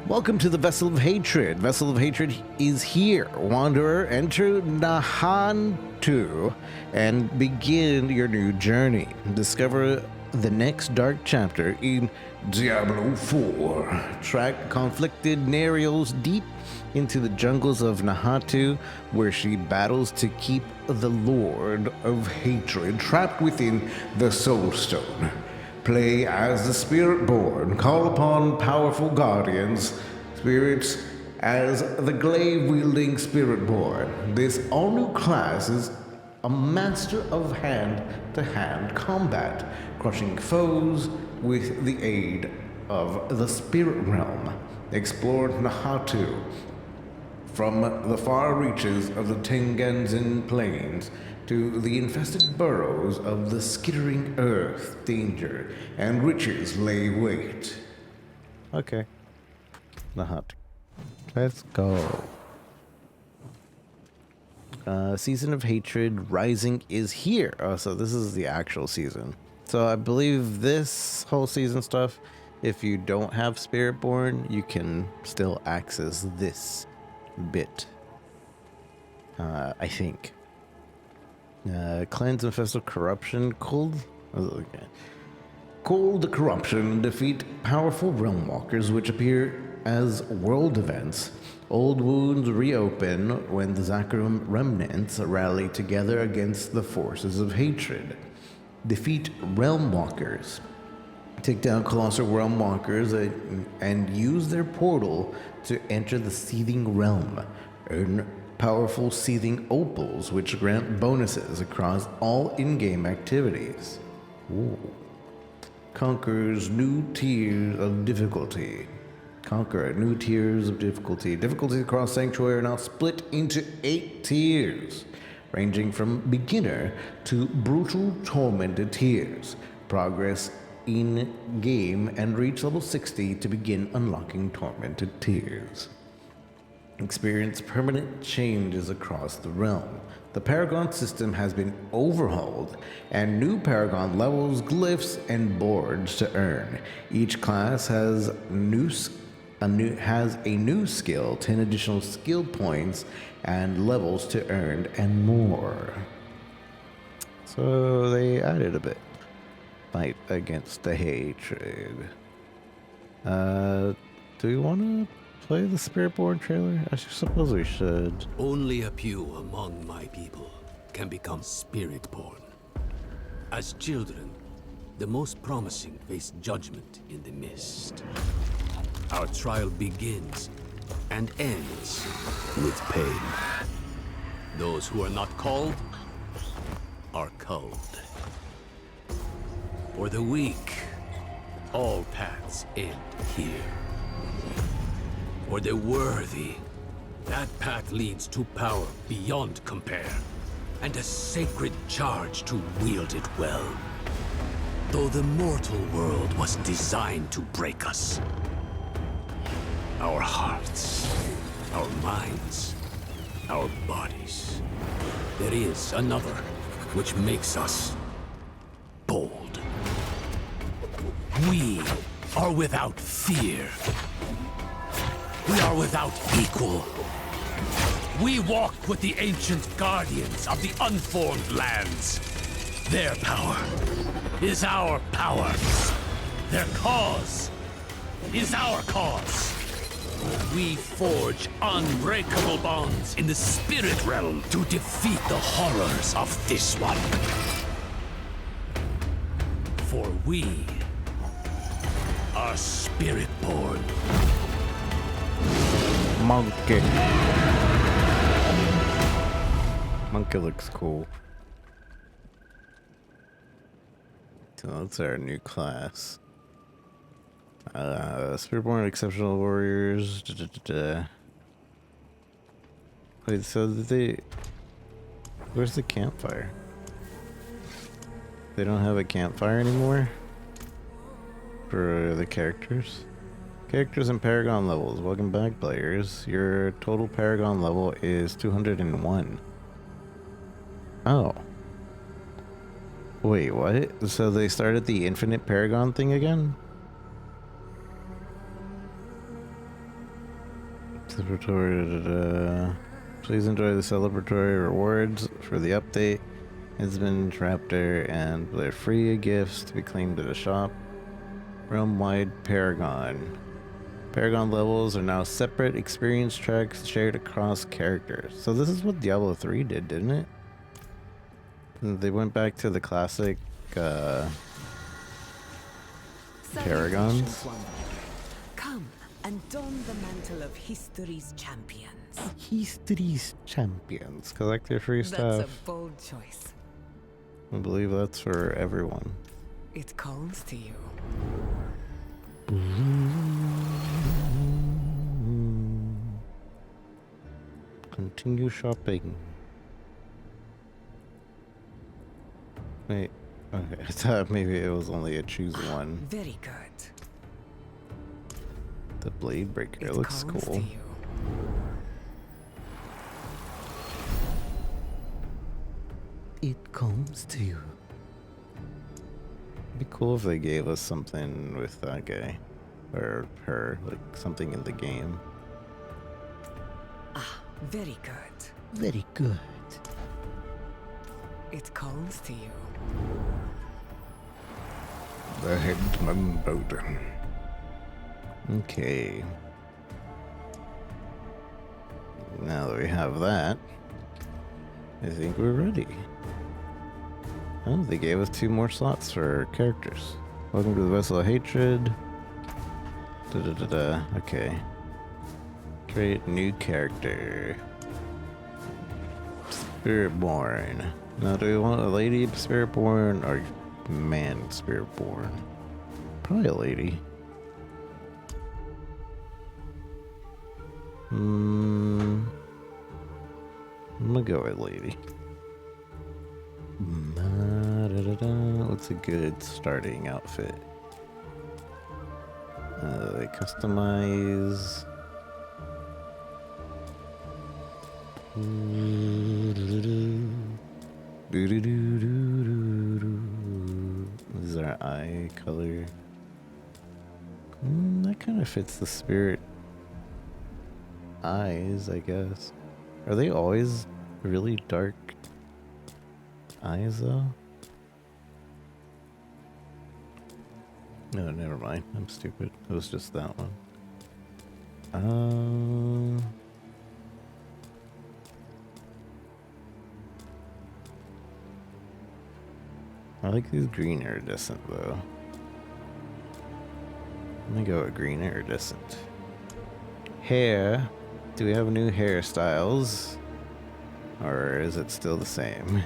Welcome to the Vessel of Hatred. Vessel of Hatred is here. Wanderer, enter Nahantu and begin your new journey. Discover the next dark chapter in Diablo 4. Track conflicted Nerios deep into the jungles of Nahatu, where she battles to keep the Lord of Hatred trapped within the Soul Stone. Play as the Spiritborn, call upon powerful guardians, spirits, as the glaive-wielding Spiritborn. This all-new class is a master of hand-to-hand combat, crushing foes with the aid of the Spirit Realm. Explore Nahatu from the far reaches of the Tenganzin Plains to the infested burrows of the skittering earth. Danger and riches lay wait. Okay. Nahatu. Let's go. Season of Hatred Rising is here. Oh, so this is the actual season. So I believe this whole season stuff, if you don't have Spiritborn, you can still access this bit. I think. Cleanse infested corruption. Cold corruption. Defeat powerful realm walkers which appear as world events. Old wounds reopen when the Zakarum remnants rally together against the forces of hatred. Defeat realm walkers. Take down colossal realm walkers and use their portal to enter the seething realm. Earn powerful seething opals which grant bonuses across all in-game activities. Ooh. Conquers new tiers of difficulty. Conquer new tiers of difficulty. Difficulties across Sanctuary are now split into 8 tiers, ranging from beginner to brutal tormented tiers. Progress in game and reach level 60 to begin unlocking tormented tiers. Experience permanent changes across the realm. The Paragon system has been overhauled, and new Paragon levels, glyphs, and boards to earn. Each class has a new skill, 10 additional skill points, and levels to earn, and more. So they added a bit. Fight against the hatred. Do we want to play the Spiritborn trailer? I suppose we should. Only a few among my people can become Spiritborn. As children, the most promising face judgment in the mist. Our trial begins and ends with pain. Those who are not called are culled. For the weak, all paths end here. For the worthy, that path leads to power beyond compare, and a sacred charge to wield it well. Though the mortal world was designed to break us, our hearts, our minds, our bodies, there is another which makes us bold. We are without fear. We are without equal. We walk with the ancient guardians of the unformed lands. Their power is our power. Their cause is our cause. We forge unbreakable bonds in the spirit realm to defeat the horrors of this one. For we are Spiritborn. Monkey. Monkey looks cool. So that's our new class. Spiritborn Exceptional Warriors. Wait, so did they... Where's the campfire? They don't have a campfire anymore? For the characters? Characters and Paragon levels. Welcome back, players. Your total Paragon level is 201. Oh. Wait, what? So they started the infinite Paragon thing again? Celebratory. Please enjoy the celebratory rewards for the update. It's been Raptor and they're free gifts to be claimed at a shop. Realm-wide Paragon. Paragon levels are now separate experience tracks shared across characters. So this is what Diablo 3 did, didn't it? They went back to the classic Paragons. Come and don the mantle of history's champions. History's champions. Collect their free That's stuff. a bold choice. I believe that's for everyone. It calls to you. Continue shopping. Wait. Okay, I thought maybe it was only a choose one. Very good. The blade breaker It looks calls cool. to you. It comes to you. It'd be cool if they gave us something with that guy. Or her, like something in the game. Ah, very good. Very good. It calls to you. The headsman Bowden. Okay. Now that we have that, I think we're ready. Oh, they gave us 2 more slots for characters. Welcome to the Vessel of Hatred. Okay. Create new character. Spiritborn. Now, do we want a lady Spiritborn or man Spiritborn? Probably a lady. I'm gonna go with lady. What's a good starting outfit? Customize. This is our eye color. That kind of fits the spirit eyes, I guess. Are they always really dark eyes, though? No, never mind. I'm stupid. It was just that one. I like these green iridescent, though. Let me go with green iridescent. Hair. Do we have new hairstyles? Or is it still the same?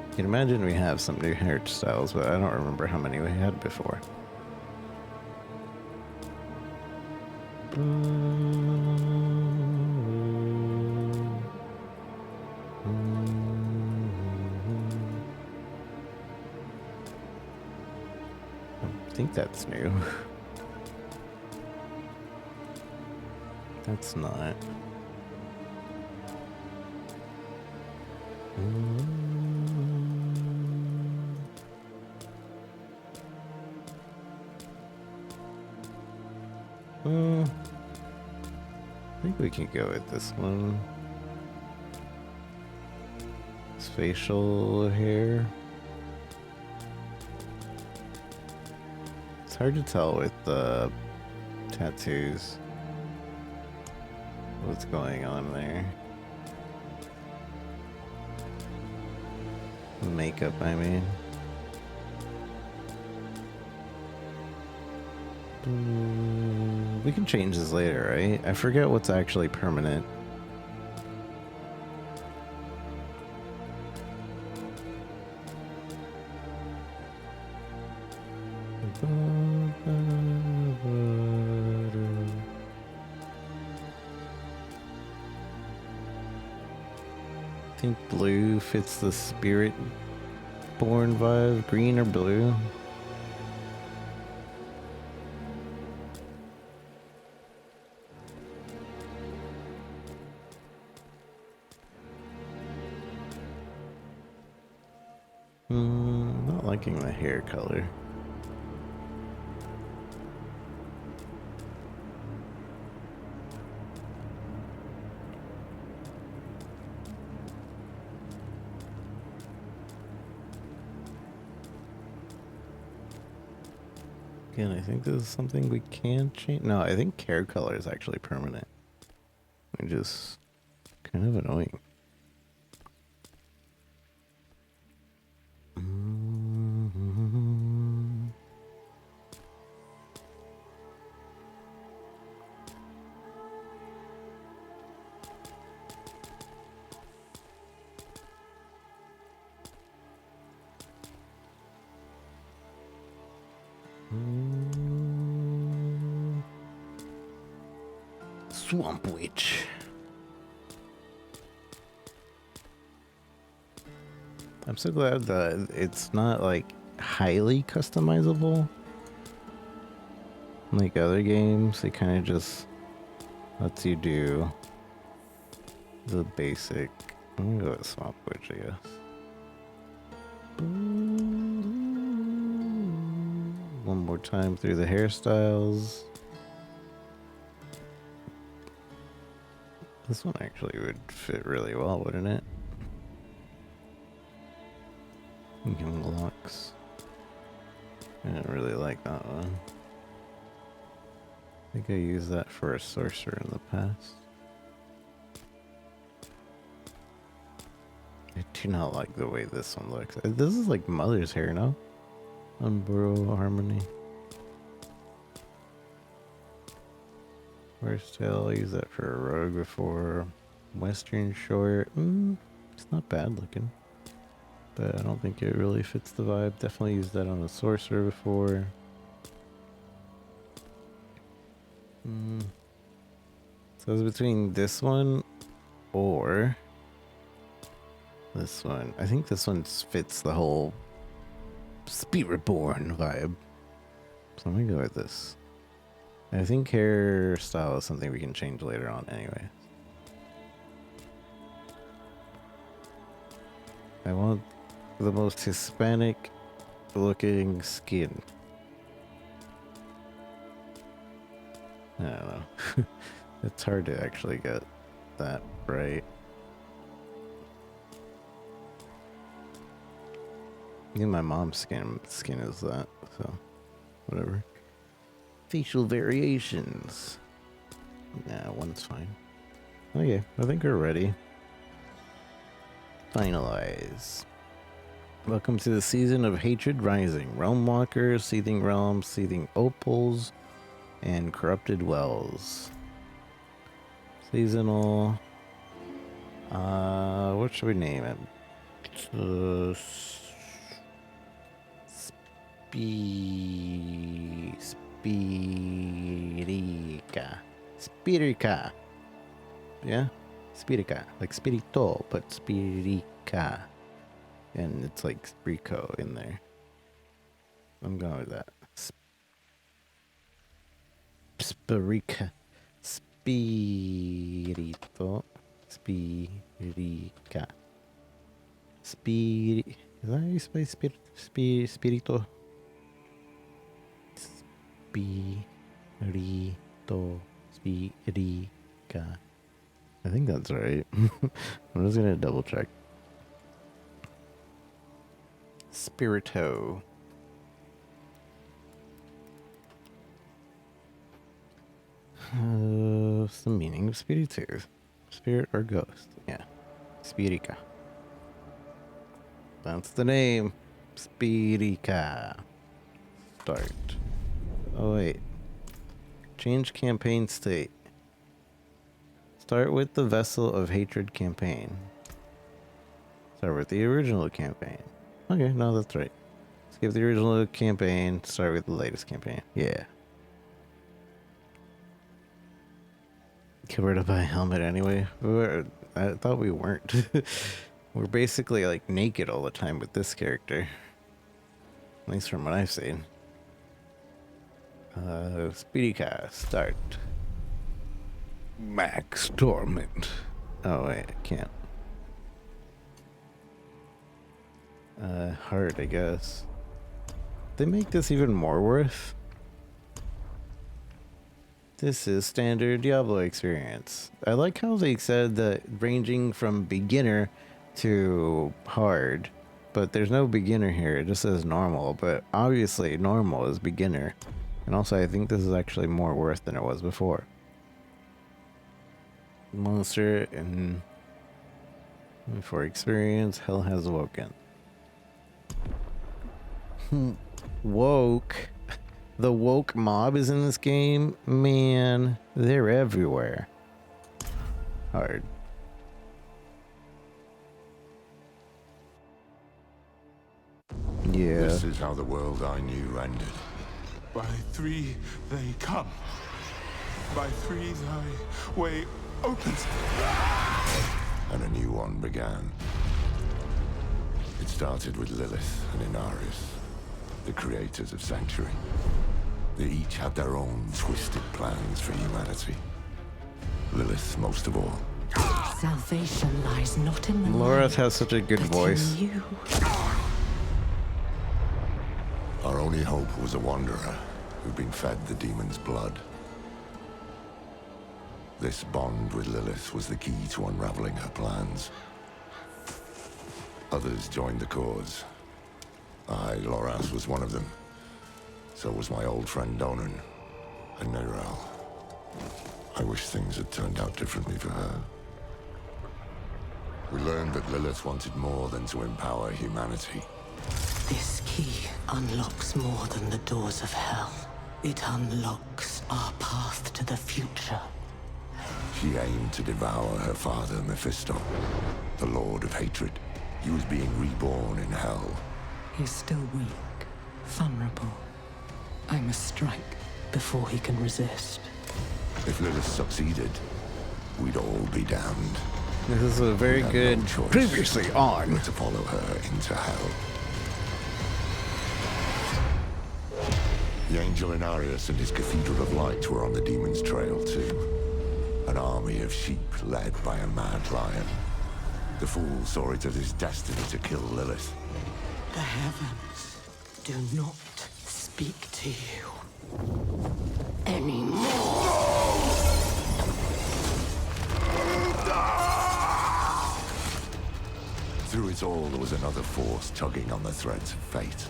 You can imagine we have some new hairstyles, but I don't remember how many we had before. I think that's new. That's not. I think we can go with this one. It's facial hair. It's hard to tell with the tattoos what's going on there. Makeup, I mean. We can change this later, right? I forget what's actually permanent. I think blue fits the Spiritborn vibe. Green or blue? Not liking the hair color. Again, I think this is something we can change. No, I think hair color is actually permanent. Which is kind of annoying. Swamp Witch. I'm so glad that it's not like highly customizable. Like other games, it kind of just lets you do the basic. I'm gonna go with Swamp Witch, I guess. One more time through the hairstyles. This one actually would fit really well, wouldn't it? Young locks. I didn't really like that one. I think I used that for a sorcerer in the past. I do not like the way this one looks. This is like Mother's hair, no? Unburrow Harmony. First tail, I used that for a rogue before. Western short. It's not bad looking. But I don't think it really fits the vibe. Definitely used that on a sorcerer before. So it's between this one or this one. I think this one fits the whole Spiritborn vibe. So I'm gonna go with this. I think hairstyle is something we can change later on anyway. I want the most Hispanic looking skin. I don't know. It's hard to actually get that right. Even my mom's skin is that, so whatever. Facial variations. Nah, one's fine. Okay, I think we're ready. Finalize. Welcome to the season of Hatred Rising. Realm Walkers, Seething Realms, Seething Opals, and Corrupted Wells. Seasonal. What should we name it? Spirica. Spirica. Yeah? Spirica. Like Spirito, but Spirica. And it's like Sprico in there. I'm going with that. Spirica. Spirito. Spirica. Is that how you spell Spirito? Spirito. Spirica. I think that's right. I'm just gonna double check. Spirito. What's the meaning of Spiritu? Spirit or ghost? Yeah. Spirica. That's the name. Spirica. Start. Oh wait. Change campaign state. Start with the Vessel of Hatred campaign. Start with the original campaign. Okay, no, that's right. Skip the original campaign. Start with the latest campaign. Yeah. Covered up by a helmet anyway. I thought we weren't. We're basically like naked all the time with this character. At least from what I've seen. Speedy cast, start. Max Torment. Oh wait, I can't. Hard, I guess. They make this even more worth. This is standard Diablo experience. I like how they said that ranging from beginner to hard, but there's no beginner here. It just says normal, but obviously normal is beginner. And also, I think this is actually more worth than it was before. Monster and for experience, hell has awoken. Woke. The woke mob is in this game. Man, they're everywhere. Hard. Yeah. This is how the world I knew ended. By three they come. By three thy way opens. And a new one began. It started with Lilith and Inarius, the creators of Sanctuary. They each had their own twisted plans for humanity. Lilith most of all. Salvation lies not in the Laura mind, has such a good but voice. in you. Our only hope was a wanderer who'd been fed the demon's blood. This bond with Lilith was the key to unraveling her plans. Others joined the cause. I, Loras, was one of them. So was my old friend Donan and Neyrelle. I wish things had turned out differently for her. We learned that Lilith wanted more than to empower humanity. This key unlocks more than the doors of hell. It unlocks our path to the future. She aimed to devour her father, Mephisto, the Lord of Hatred. He was being reborn in hell. He's still weak, vulnerable. I must strike before he can resist. If Lilith succeeded, we'd all be damned. This is a very We had good no choice previously on. but to follow her into hell. The Angel Inarius and his Cathedral of Light were on the demon's trail too. An army of sheep led by a mad lion. The fool saw it as his destiny to kill Lilith. The heavens do not speak to you anymore. Through it all, there was another force tugging on the threads of fate.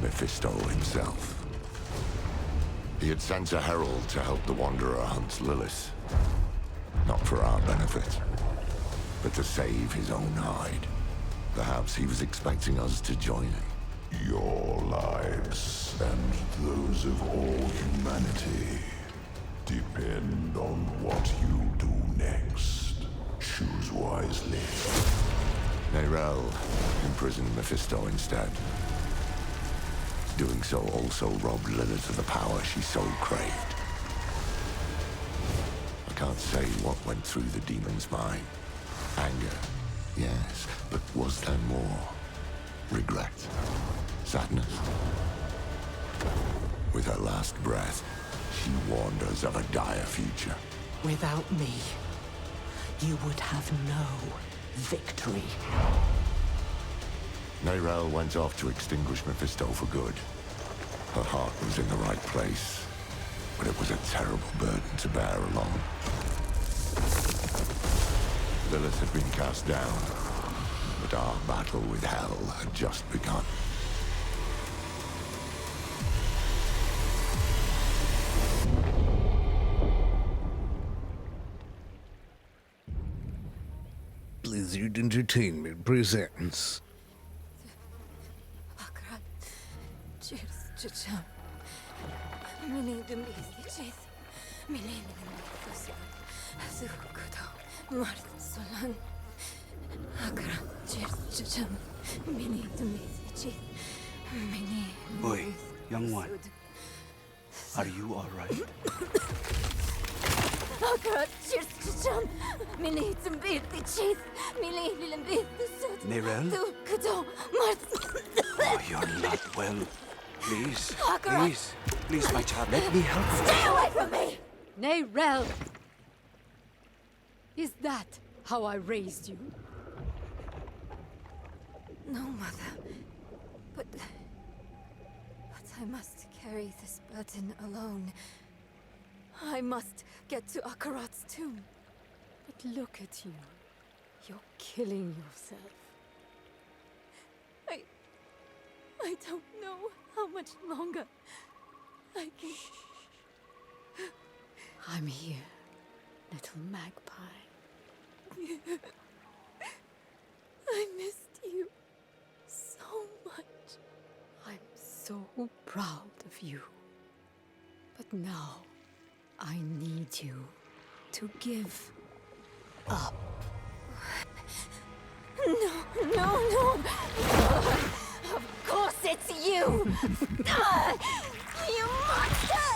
Mephisto himself. He had sent a herald to help the Wanderer hunt Lilith. Not for our benefit, but to save his own hide. Perhaps he was expecting us to join him. Your lives and those of all humanity depend on what you do next. Choose wisely. Neyrelle imprisoned Mephisto instead. Doing so also robbed Lilith of the power she so craved. I can't say what went through the demon's mind. Anger, yes, but was there more? Regret? Sadness? With her last breath, she warned us of a dire future. Without me, you would have no victory. Neyrelle went off to extinguish Mephisto for good. Her heart was in the right place, but it was a terrible burden to bear alone. Lilith had been cast down, but our battle with hell had just begun. Blizzard Entertainment presents. Akkurat. Cheers, chicham. Mini demisichis. Mini demisichis. Zukudo. Mart solan. Akkurat. Cheers, chicham. Mini demisichis. Mini. Oi, young one. Are you all right? Akkurat. Cheers, chicham. Mini demisichis. Mini demisichis. Neyrelle? Zukudo. Mart. Oh, you're not well. Please, Akkurat. please, my child, let me help you. Stay away from me! Neyrelle! Is that how I raised you? No, Mother. But I must carry this burden alone. I must get to Akarat's tomb. But look at you. You're killing yourself. I don't know how much longer I can... I'm here, little magpie. I missed you so much. I'm so proud of you. But now, I need you to give up. No. Of course it's you. You monster.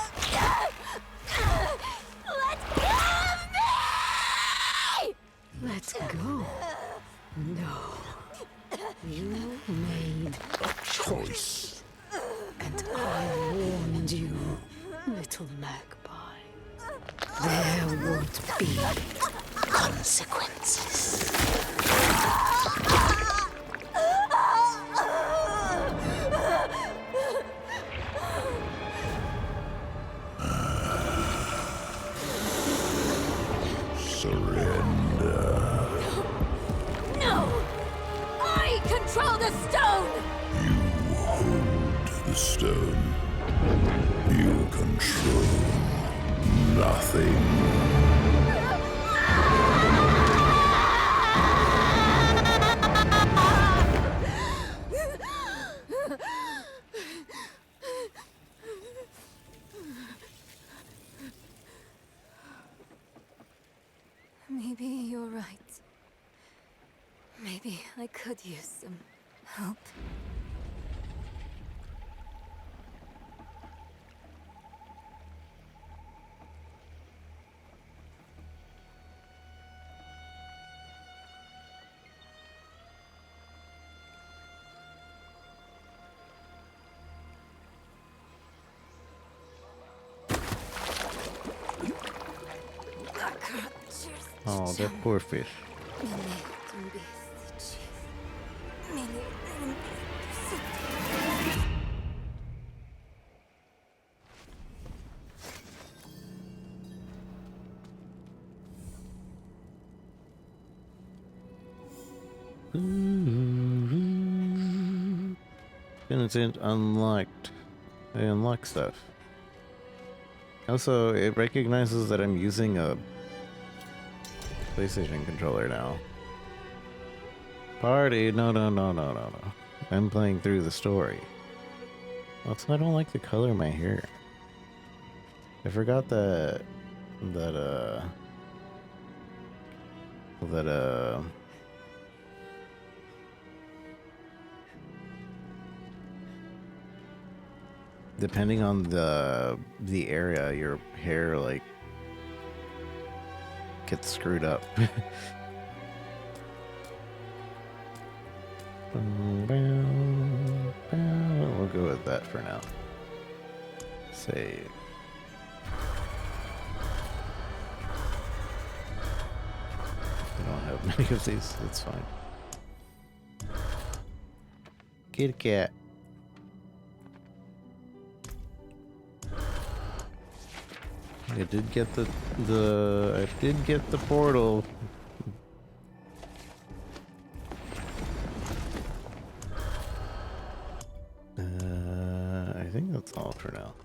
Let go of me! Let's go. No. You made A choice. and I warned you, little magpie. There would be consequences. Surrender. No! I control the stone! You hold the stone. You control nothing. Maybe you're right. Maybe I could use some help. Oh, that poor fish. Penitent unlocked. I unlock stuff. Also, it recognizes that I'm using a PlayStation controller now. Party? No. I'm playing through the story. Also, I don't like the color of my hair. I forgot that depending on the area, your hair like gets screwed up. We'll go with that for now. Save. I don't have many of these. That's fine. Kitty cat. I did get the portal. I think that's all for now.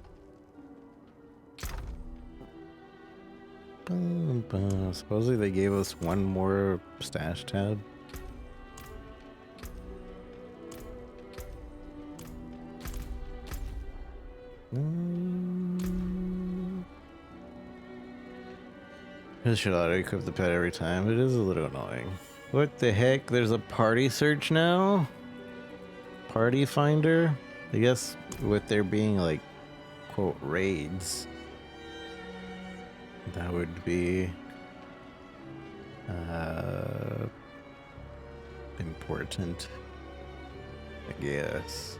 Supposedly they gave us one more stash tab. I should auto-equip the pet every time. It is a little annoying. What the heck? There's a party search now? Party finder? I guess with there being like, quote, raids, that would be important, I guess.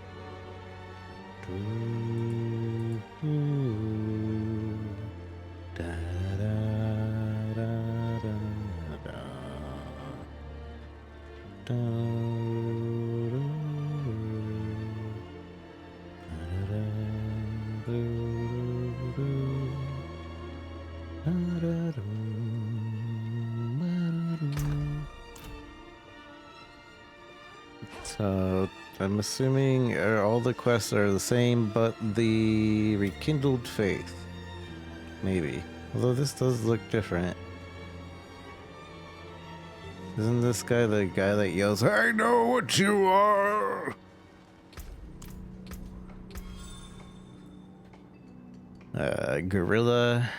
So I'm assuming all the quests are the same, but the rekindled faith. Maybe. Although this does look different. Isn't this guy the guy that yells, "I know what you are"? Gorilla.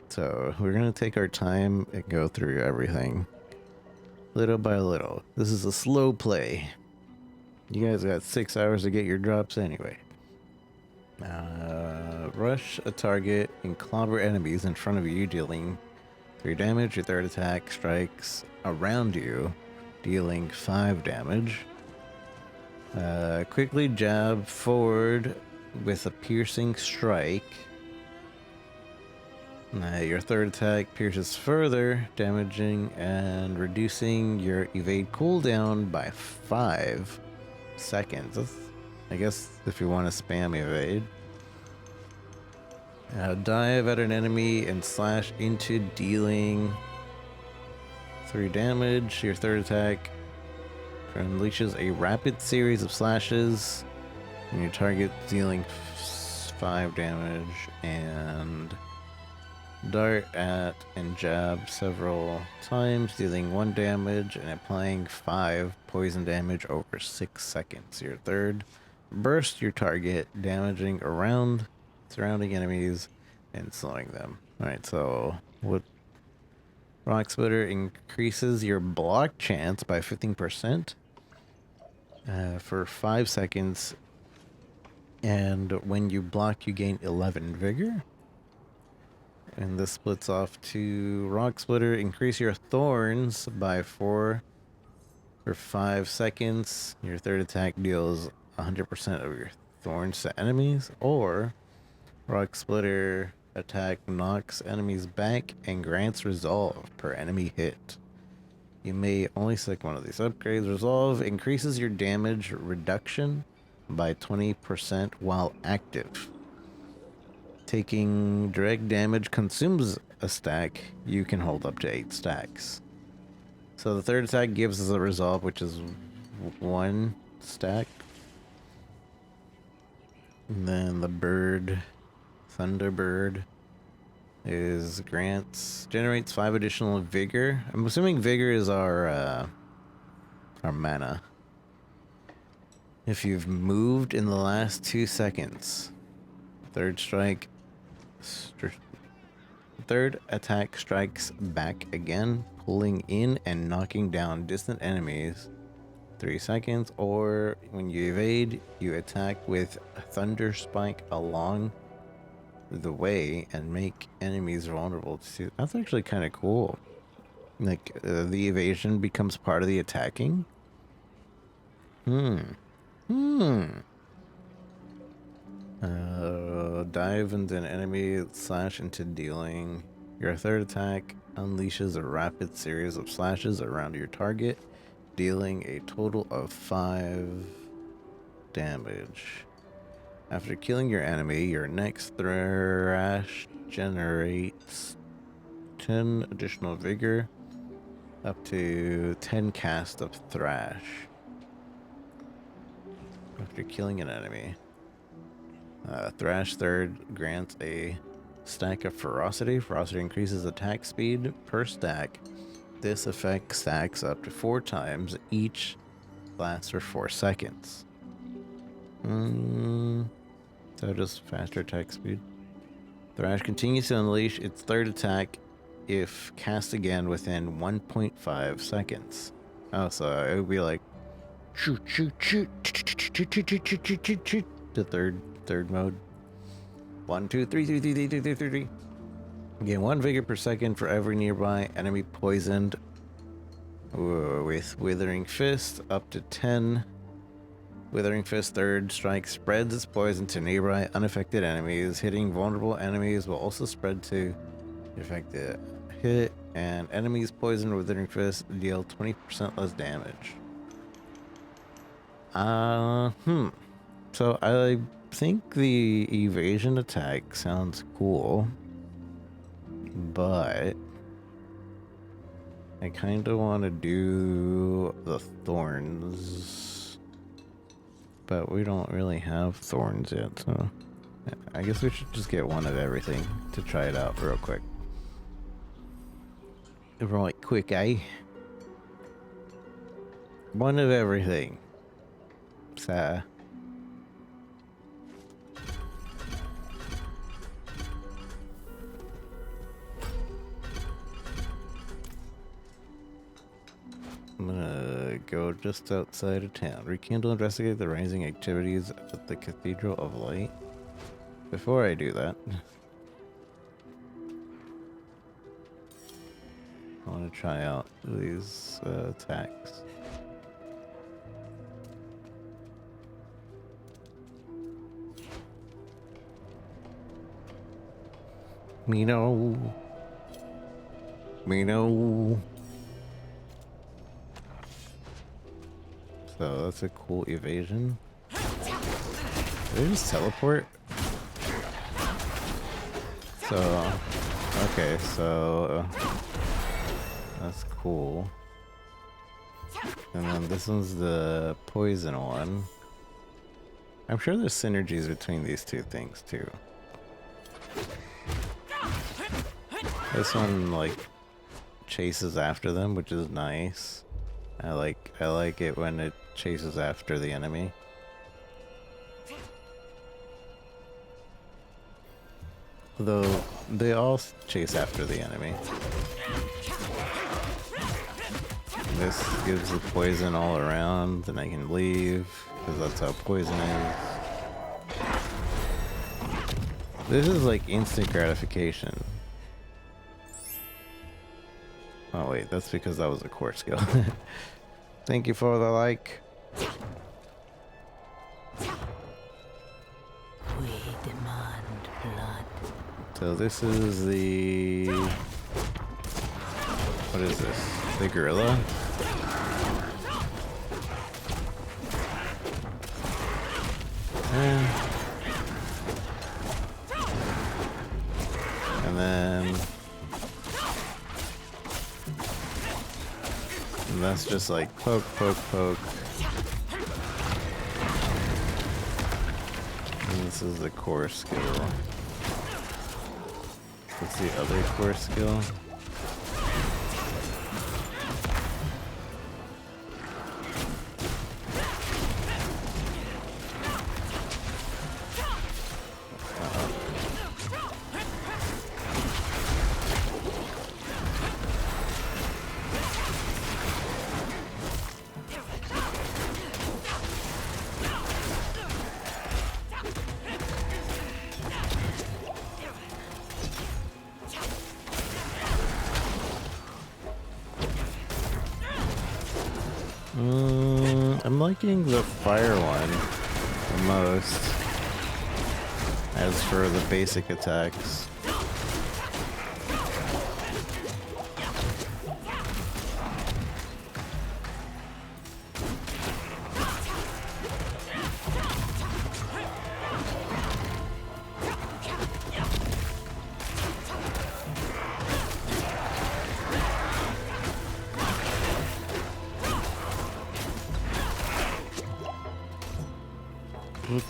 So we're gonna take our time and go through everything. Little by little. This is a slow play. You guys got 6 hours to get your drops anyway. Rush a target and clobber enemies in front of you, dealing 3 damage. Your third attack strikes around you, dealing 5 damage. Quickly jab forward with a piercing strike. Your third attack pierces further, damaging and reducing your evade cooldown by 5 seconds. I guess if you want to spam evade. Dive at an enemy and slash into, dealing 3 damage. Your third attack unleashes a rapid series of slashes, and your target dealing 5 damage. And dart at and jab several times, dealing 1 damage and applying 5 poison damage over 6 seconds. Your third, burst your target, damaging around surrounding enemies and slowing them. Alright, so what? Rock Splitter increases your block chance by 15% for 5 seconds, and when you block you gain 11 vigor. And this splits off to Rock Splitter. Increase your thorns by 4 for 5 seconds. Your third attack deals 100% of your thorns to enemies. Or Rock Splitter attack knocks enemies back and grants resolve per enemy hit. You may only select one of these upgrades. Resolve increases your damage reduction by 20% while active. Taking direct damage consumes a stack. You can hold up to 8 stacks. So the third attack gives us a resolve, which is 1 stack. And then the bird, Thunderbird, generates 5 additional vigor. I'm assuming vigor is our mana. If you've moved in the last 2 seconds. Third attack strikes back again, pulling in and knocking down distant enemies 3 seconds. Or when you evade, you attack with Thunder Spike along the way and make enemies vulnerable to. That's actually kind of cool. Like the evasion becomes part of the attacking. Dive into an enemy, slash into, dealing. Your third attack unleashes a rapid series of slashes around your target, dealing a total of 5 damage. After killing your enemy, your next thrash generates 10 additional vigor, up to 10 cast of thrash. After killing an enemy. Thrash third grants a stack of ferocity. Ferocity increases attack speed per stack. This effect stacks up to 4 times. Each lasts for 4 seconds. So just faster attack speed. Thrash continues to unleash its third attack if cast again within 1.5 seconds. Oh, so it would be like shoot, shoot, shoot, the third mode. 1, 2, 3, 3, 3, 3, 3, 3, 3, 3. Gain 1 vigor per second for every nearby enemy poisoned with Withering Fist, up to 10. Withering Fist third strike spreads its poison to nearby unaffected enemies. Hitting vulnerable enemies will also spread to affected hit, and enemies poisoned with Withering Fist deal 20% less damage. So I think the evasion attack sounds cool, but I kind of want to do the thorns. but we don't really have thorns yet, so I guess we should just get one of everything to try it out real quick. Right quick, eh? One of everything. So I'm gonna go just outside of town. Rekindle, investigate the rising activities at the Cathedral of Light. Before I do that, I want to try out these attacks. Me no. So that's a cool evasion. Did they just teleport? So, okay, so that's cool. And then this one's the poison one. I'm sure there's synergies between these two things too. This one like chases after them, which is nice. I like it when it chases after the enemy. Though they all chase after the enemy. This gives the poison all around, then I can leave, because that's how poison is. This is like instant gratification. Oh wait, that's because that was a core skill. Thank you for the like. We demand blood. So this is the... What is this? The gorilla? And then... And that's just like poke, poke, poke. And this is the core skill. What's the other core skill? I'm liking the fire one the most, as for the basic attacks.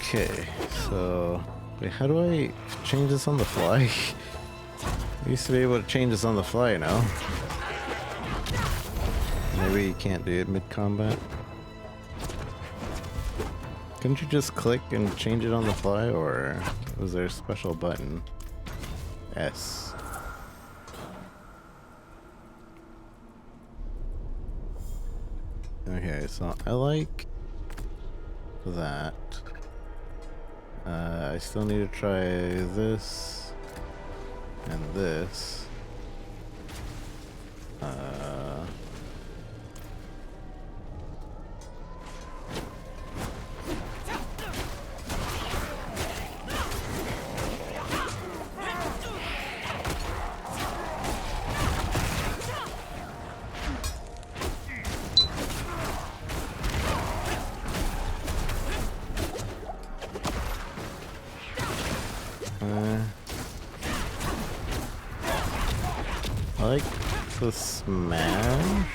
Okay, so wait, how do I change this on the fly? I used to be able to change this on the fly, you know? Maybe you can't do it mid-combat? Couldn't you just click and change it on the fly, or was there a special button? S. Okay, so I like that. I still need to try this and this. I like the smash.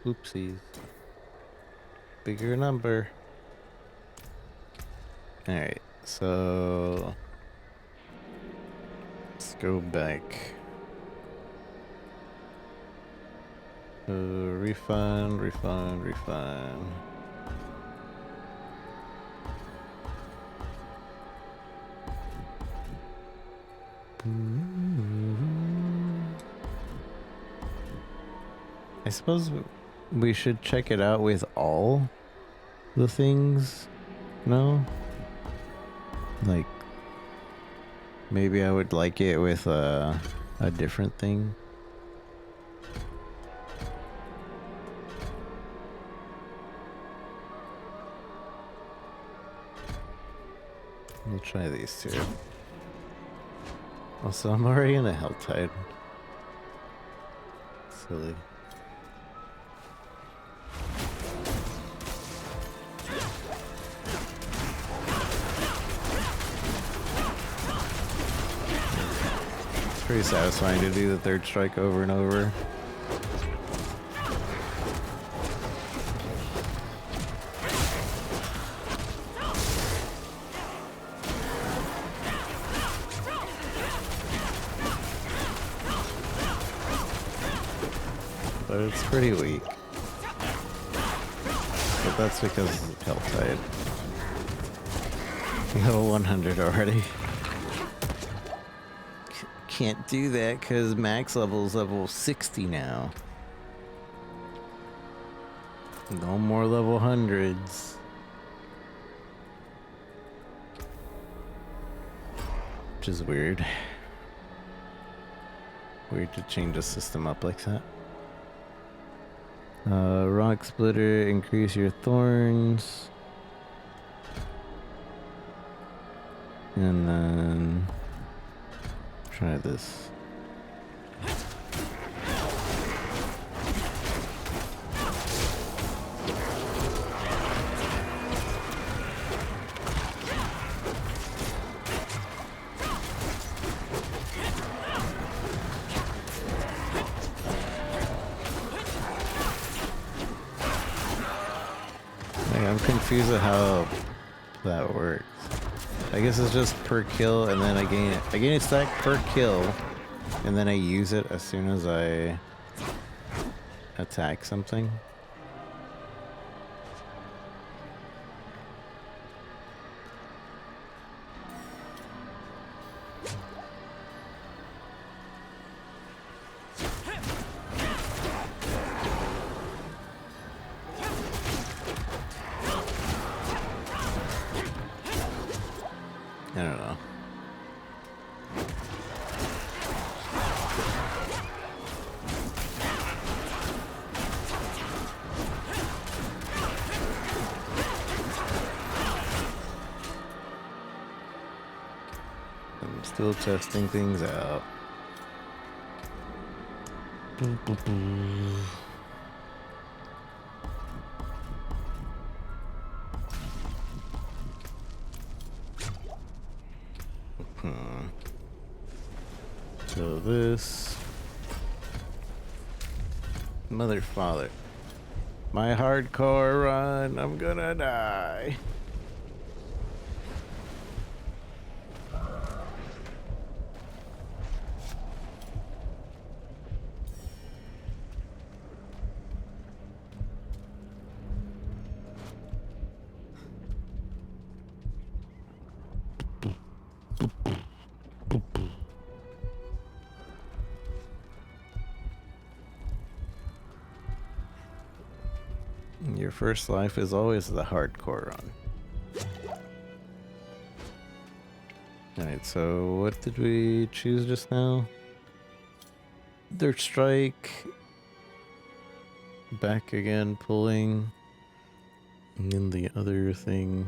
Oopsies. Bigger number. Alright, so let's go back. Refund, refund, refund. I suppose we should check it out with all the things. No? Like, maybe I would like it with a different thing. We'll try these two. Also, I'm already in a hell tide. Silly. It's pretty satisfying to do the third strike over and over. But it's pretty weak. But that's because of hell tide. Level 100 already. Can't do that because max level is level 60 now. No more level 100s. Which is weird. Weird to change the system up like that. Rock splitter, increase your thorns. And then try this. I'm confused at how that works. I guess it's just per kill, and then I gain a stack per kill, and then I use it as soon as I attack something. I don't know. I'm still testing things out. So this mother father, my hardcore run, I'm gonna die. Your first life is always the hardcore run. Alright, so what did we choose just now? Third strike. Back again, pulling. And then the other thing.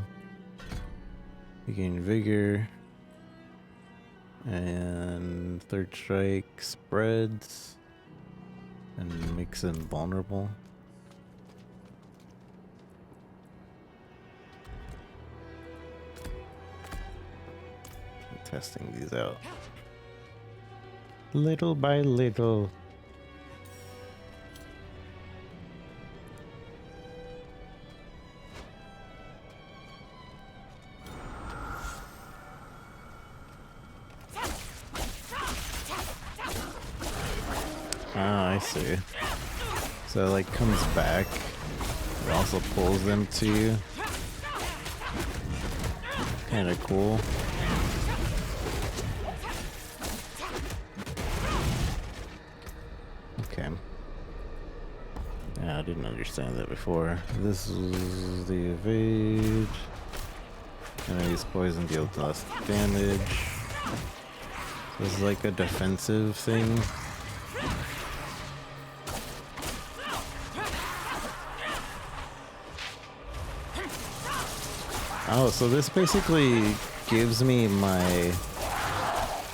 You gain vigor. And third strike spreads. And makes them vulnerable. Testing these out little by little. see. So it like comes back. It also pulls them to you. Kinda cool. Okay. Yeah, I didn't understand that before. This is the evade. Enemy's poison deals less damage. This is like a defensive thing. Oh, so this basically gives me my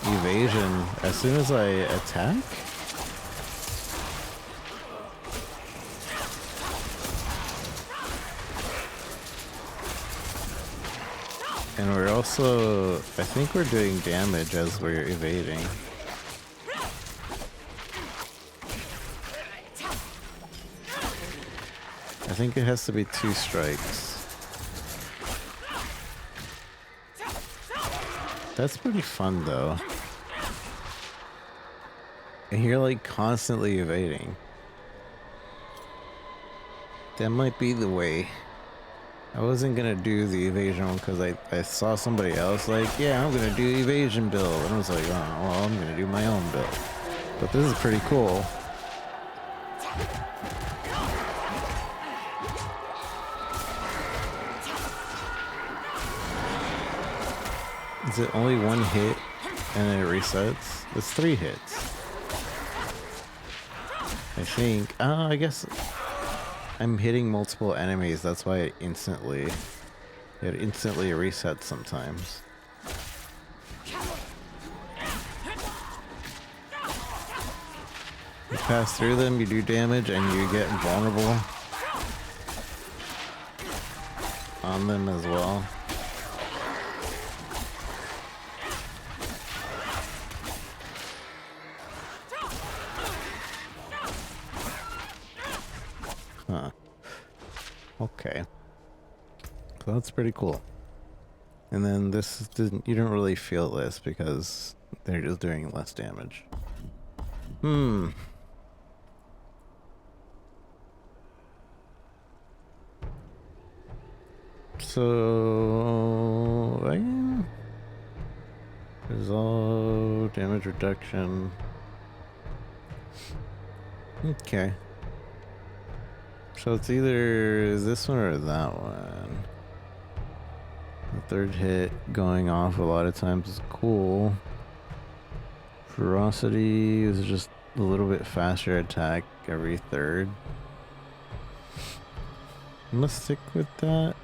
evasion as soon as I attack? And we're also, I think we're doing damage as we're evading. I think it has to be 2 strikes. That's pretty fun though. And you're like constantly evading. That might be the way. I wasn't gonna do the evasion one because I saw somebody else like, yeah, I'm gonna do evasion build. And I was like, oh, well, I'm gonna do my own build. But this is pretty cool. Is it only 1 hit and then it resets? It's 3 hits. I think. I guess I'm hitting multiple enemies. That's why it instantly resets sometimes. You pass through them, you do damage, and you get vulnerable on them as well. Huh. Okay. So that's pretty cool. And then this didn't, you don't really feel this because they're just doing less damage. So resolve damage reduction. Okay. So it's either this one or that one. The 3rd hit going off a lot of times is cool. Ferocity is just a little bit faster attack every 3rd. I'm gonna stick with that.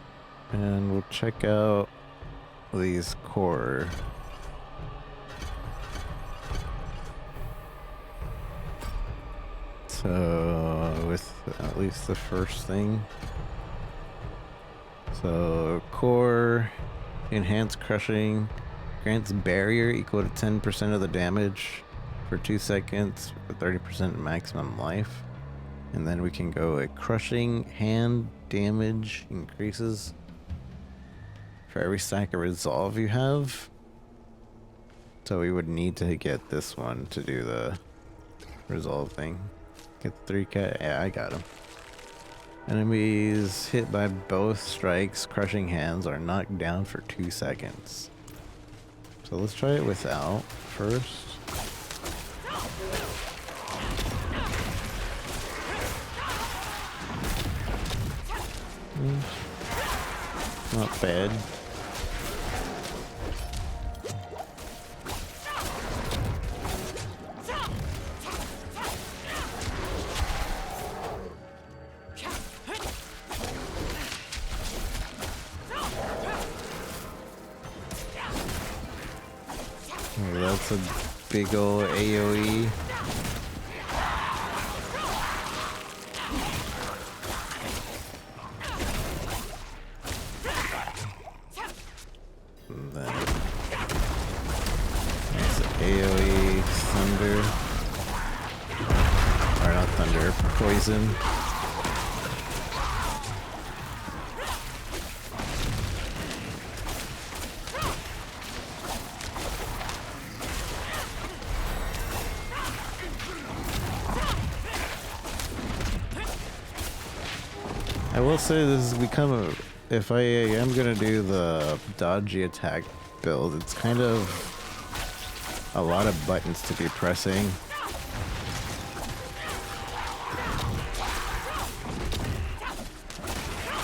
And we'll check out these core. So with at least the first thing. So core, enhanced crushing, grants barrier equal to 10% of the damage for 2 seconds for 30% maximum life. And then we can go at crushing, hand damage increases for every stack of resolve you have. So we would need to get this one to do the resolve thing. Get 3k. Yeah, I got him. Enemies hit by both strikes, crushing hands, are knocked down for 2 seconds. So let's try it without first. Not bad. Oh, that's a big ol' AoE. And then that's AoE thunder. Or not thunder, poison. I will say this has become a, if I am gonna do the dodgy attack build, it's kind of a lot of buttons to be pressing.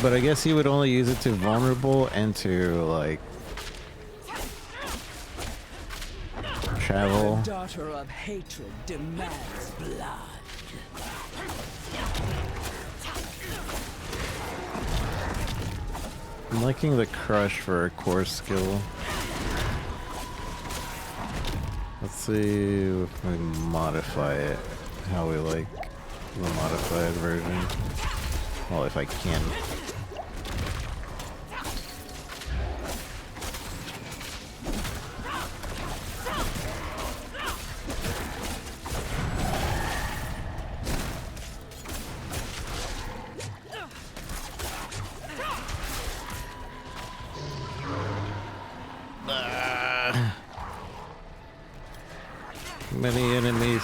But I guess he would only use it to vulnerable and to like travel. The daughter of hatred demands blood. I'm liking the crush for a core skill. Let's see if we modify it how we like the modified version. Well, if I can. Many enemies.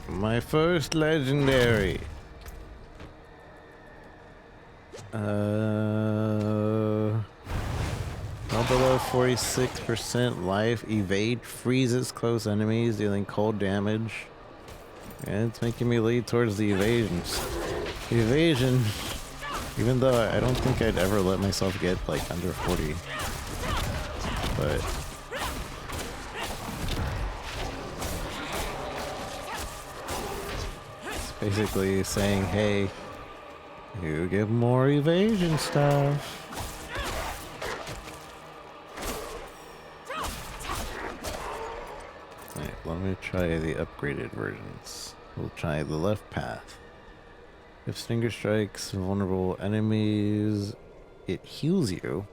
My first legendary. Well below 46% life. Evade freezes close enemies, dealing cold damage. And it's making me lead towards the evasions. Evasion. Even though I don't think I'd ever let myself get like under 40. But basically saying, hey, you get more evasion stuff. Alright, let me try the upgraded versions. We'll try the left path. If Stinger strikes vulnerable enemies, it heals you.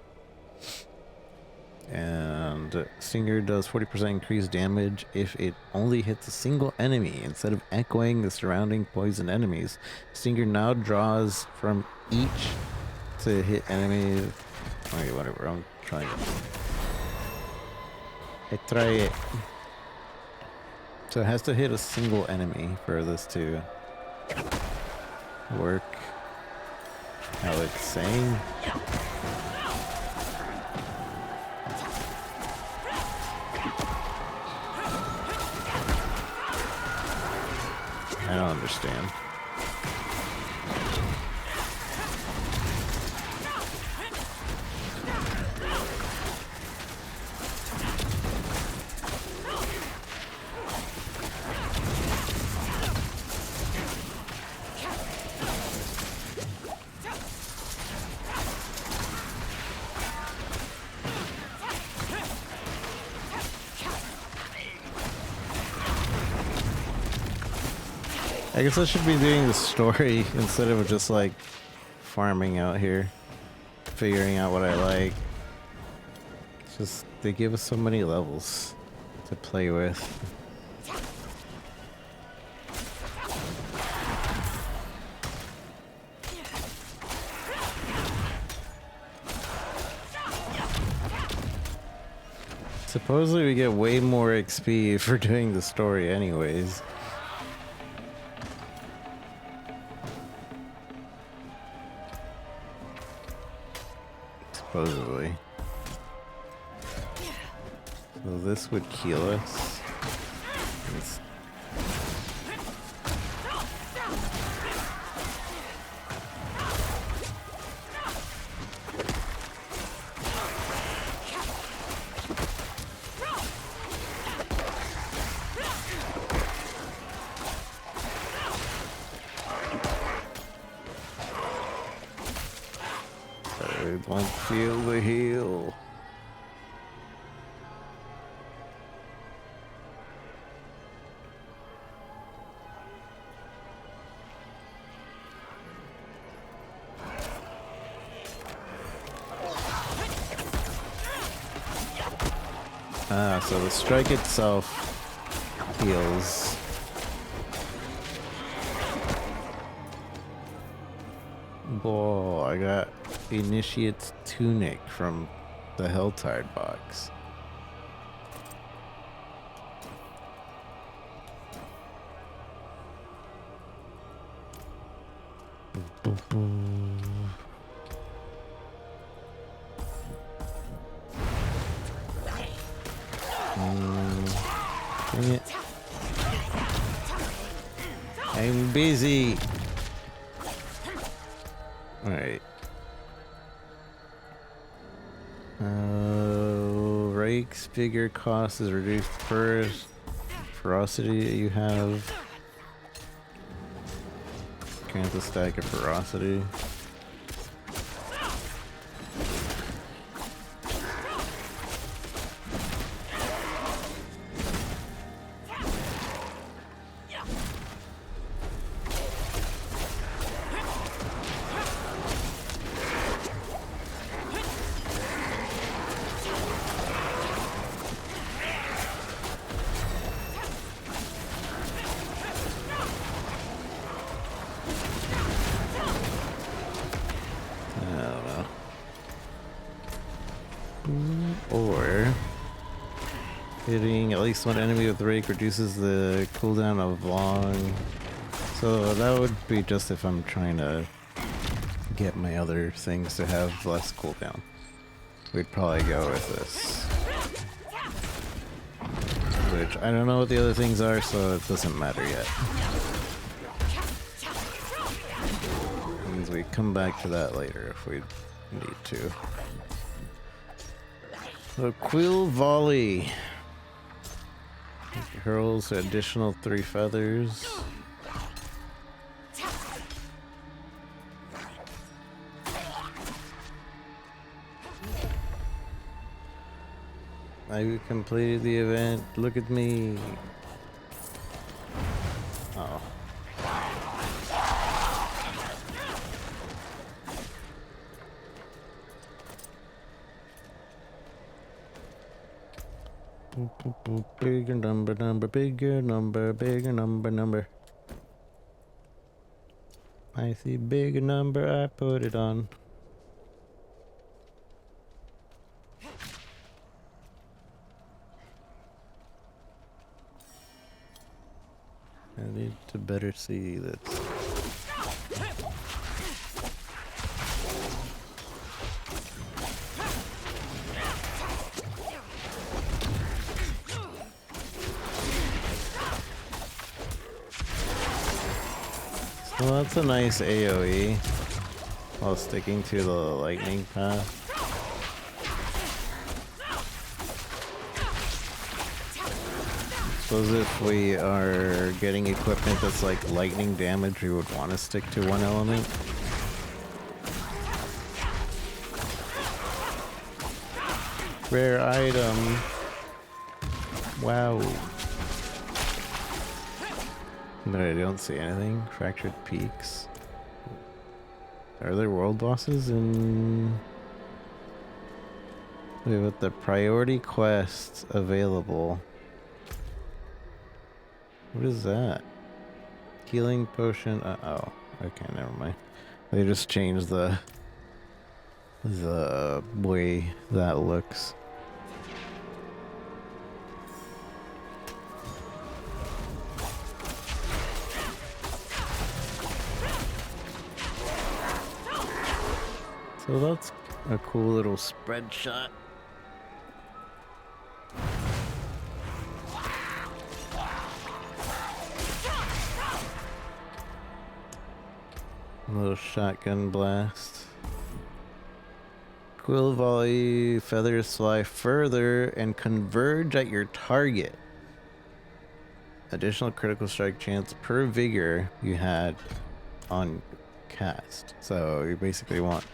And Stinger does 40% increased damage if it only hits a single enemy. Instead of echoing the surrounding poison enemies, Stinger now draws from each to hit enemies. Okay, whatever, I'm trying it. I try it. So it has to hit a single enemy for this to work. How it's saying. I don't understand. I guess I should be doing the story instead of just like farming out here, figuring out what I like. It's just they give us so many levels to play with. Supposedly we get way more XP for doing the story anyways. Supposedly. So this would heal us. It's I want to feel the heal. Ah, so the strike itself heals. Whoa, I got Initiate's Tunic from the Helltide box. Dang it. I'm busy. Alright. Rake's figure cost is reduced per ferocity you have. Grant the stack of ferocity. Or hitting at least one enemy with Rake reduces the cooldown of long. So that would be just if I'm trying to get my other things to have less cooldown. We'd probably go with this. Which I don't know what the other things are, so it doesn't matter yet. Means we come back to that later if we need to. The Quill Volley hurls additional 3 feathers. I completed the event. Look at me. Oh. Bigger number, bigger number, bigger number. I see bigger number, I put it on. I need to better see that. Well, that's a nice AoE while sticking to the lightning path. I suppose if we are getting equipment that's like lightning damage, we would want to stick to one element. Rare item. Wow. But I don't see anything. Fractured Peaks. Are there world bosses in... Wait, with the priority quests available. What is that? Healing potion. Oh, okay, never mind. They just changed the way that looks. So that's a cool little spread shot. A little shotgun blast. Quill volley, feathers fly further and converge at your target. Additional critical strike chance per vigor you had on cast. So you basically want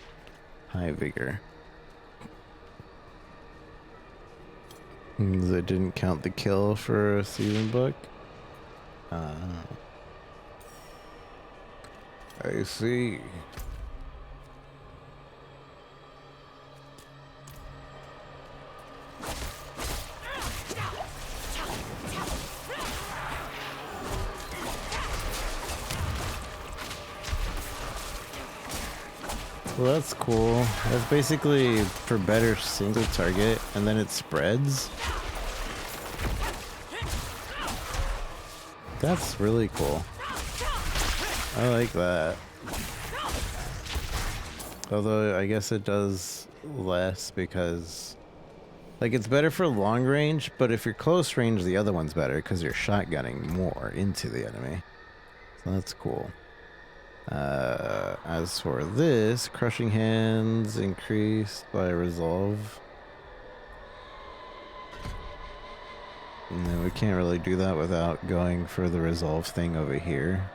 High vigor. That didn't count the kill for a season book. I see. Well, that's cool. That's basically for better single target, and then it spreads. That's really cool. I like that. Although, I guess it does less because... Like, it's better for long range, but if you're close range, the other one's better because you're shotgunning more into the enemy. So that's cool. As for this, crushing hands increased by resolve. No, we can't really do that without going for the resolve thing over here.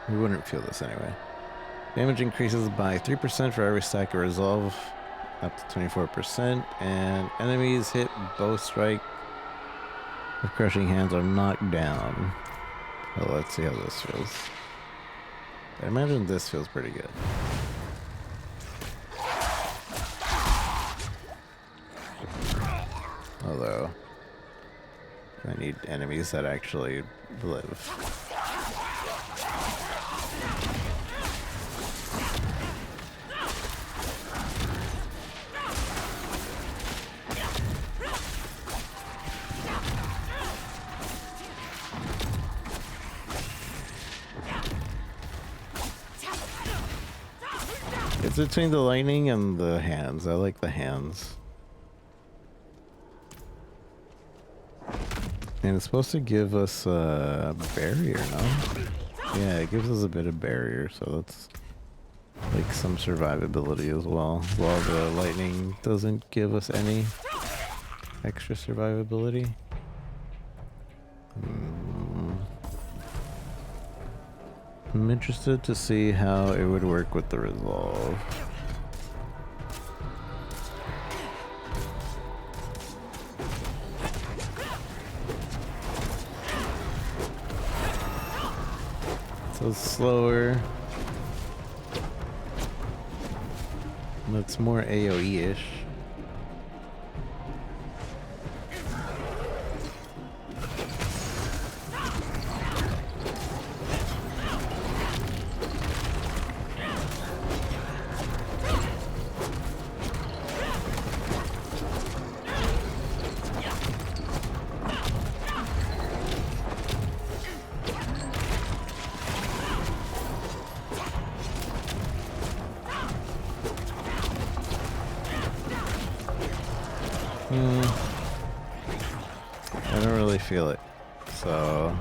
We wouldn't feel this anyway. Damage increases by 3% for every stack of resolve, up to 24%, and enemies hit bow strike with crushing hands are knocked down. Well, let's see how this feels. I imagine this feels pretty good. Although, I need enemies that actually live. It's between the lightning and the hands. I like the hands. And it's supposed to give us a barrier, no? Yeah, it gives us a bit of barrier, so that's like some survivability as well. While the lightning doesn't give us any extra survivability. I'm interested to see how it would work with the resolve. So it's slower. It's more AoE-ish. I don't really feel it, so...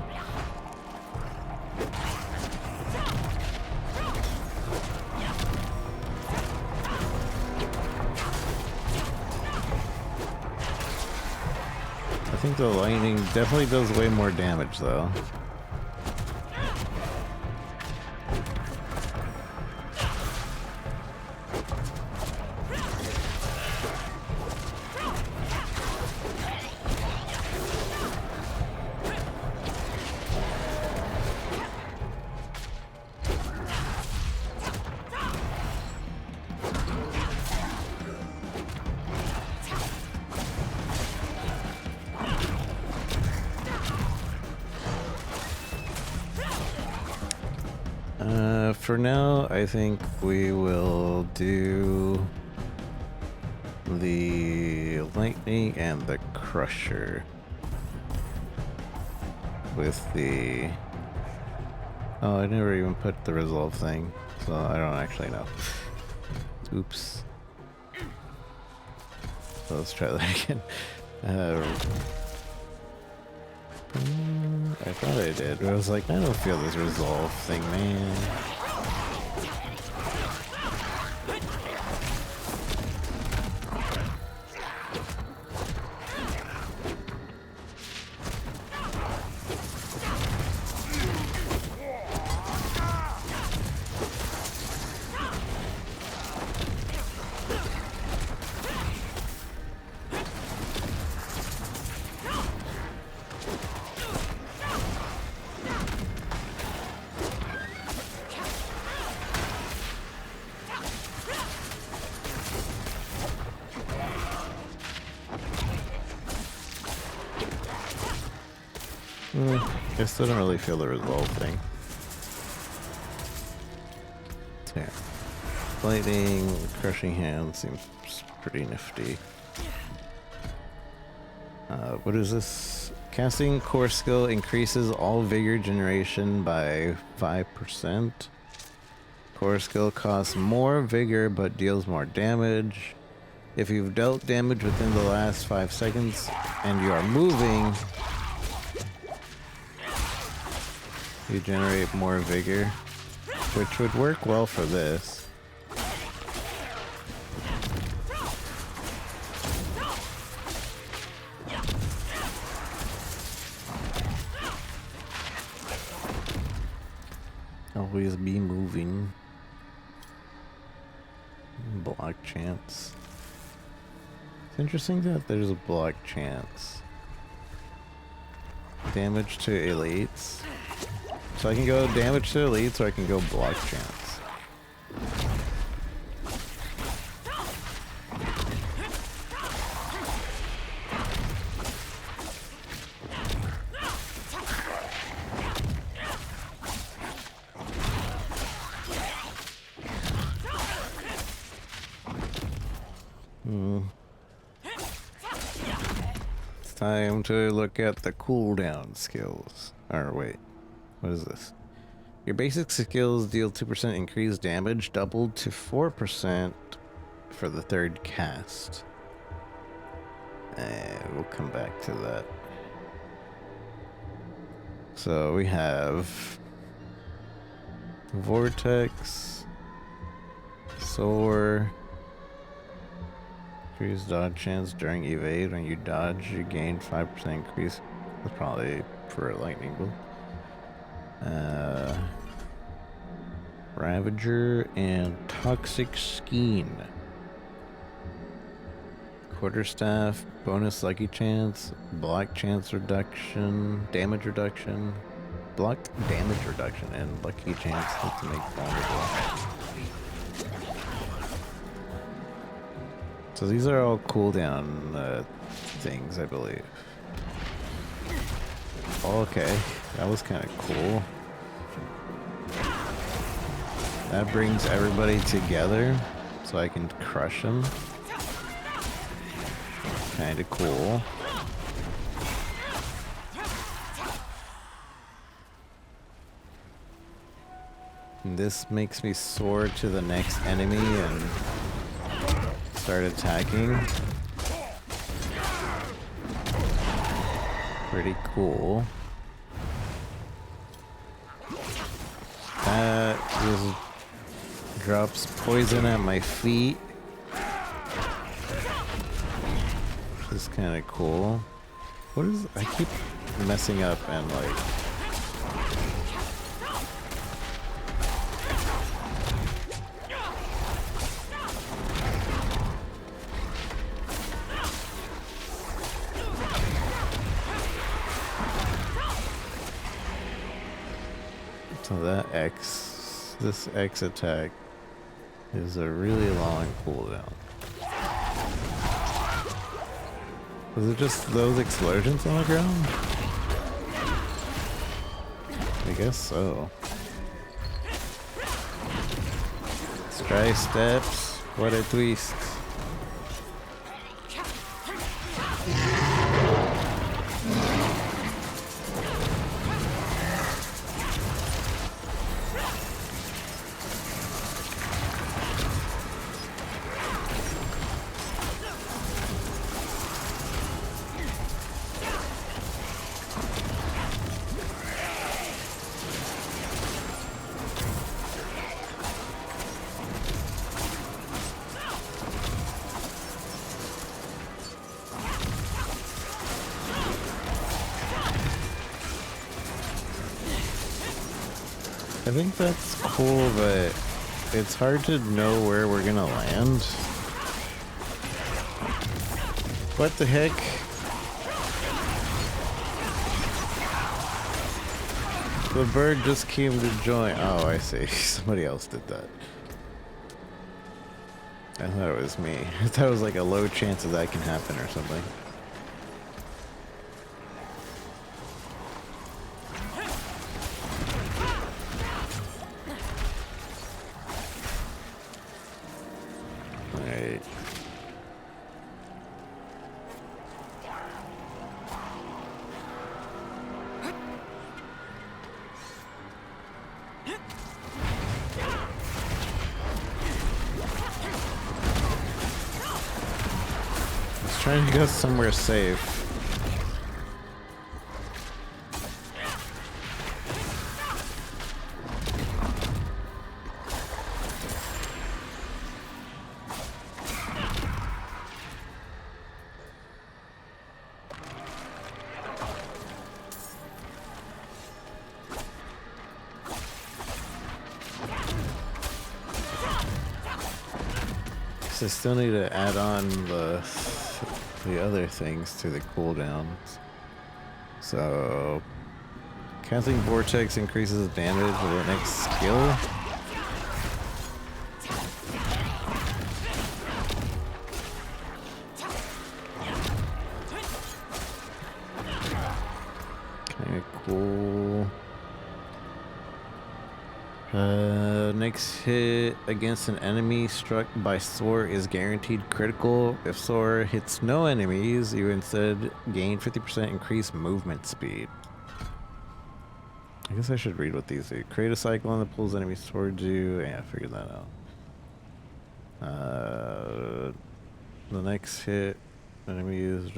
I think the lightning definitely does way more damage, though. For now, I think we will do the lightning and the crusher with the... Oh, I never even put the resolve thing, so I don't actually know. Oops. So let's try that again. I thought I did, but I was like, I don't feel this resolve thing, man. I still don't really feel the resolve thing. Yeah. Lightning, crushing hand seems pretty nifty. What is this? Casting core skill increases all vigor generation by 5%. Core skill costs more vigor but deals more damage. If you've dealt damage within the last 5 seconds and you are moving, you generate more vigor, which would work well for this. Always be moving. Block chance. It's interesting that there's a block chance. Damage to elites. So I can go damage to elites or I can go block chance. It's time to look at the cooldown skills. Or wait, what is this? Your basic skills deal 2% increased damage, doubled to 4% for the third cast. We'll come back to that. So we have Vortex, Soar, increase dodge chance during evade. When you dodge, you gain 5% increase. That's probably for a lightning bolt. Ravager and Toxic Skein. Quarterstaff, bonus lucky chance, block chance reduction, damage reduction, block damage reduction, and lucky chance to make vulnerable. So these are all cooldown things, I believe. Okay, that was kind of cool. That brings everybody together so I can crush them. Kind of cool. And this makes me soar to the next enemy and start attacking. Pretty cool. That just drops poison at my feet. Which is kind of cool. What is... I keep messing up and like... So that X, this X attack is a really long cooldown. Was it just those explosions on the ground? I guess so. Sky steps, what a twist. I think that's cool, but it's hard to know where we're gonna land. What the heck? The bird just came to join. Oh, I see. Somebody else did that. I thought it was me. I thought it was like a low chance that can happen or something. Let's try to go somewhere safe. I still need to add on the other things to the cooldowns. So, casting Vortex increases damage with the next skill. Kind of cool. Next hit against an enemy struck by Soar is guaranteed critical. If Soar hits no enemies, you instead gain 50% increased movement speed. I guess I should read what these do. Create a cyclone that pulls enemies towards you. Yeah, I figured that out. The next hit, enemies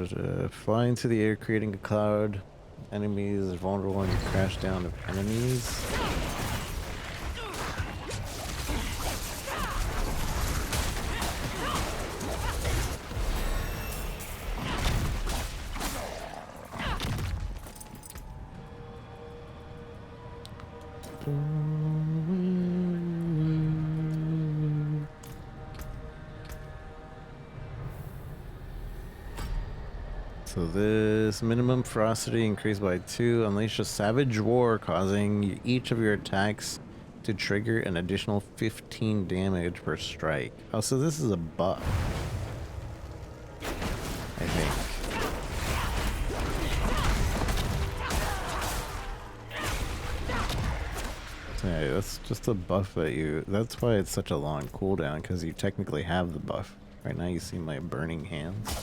fly into the air, creating a cloud. Enemies are vulnerable when you crash down of enemies. So this minimum ferocity increased by 2. Unleash a savage roar, causing each of your attacks to trigger an additional 15 damage per strike. Oh, so this is a buff, I think. So yeah, that's just a buff that you... That's why it's such a long cooldown, because you technically have the buff. Right now you see my burning hands.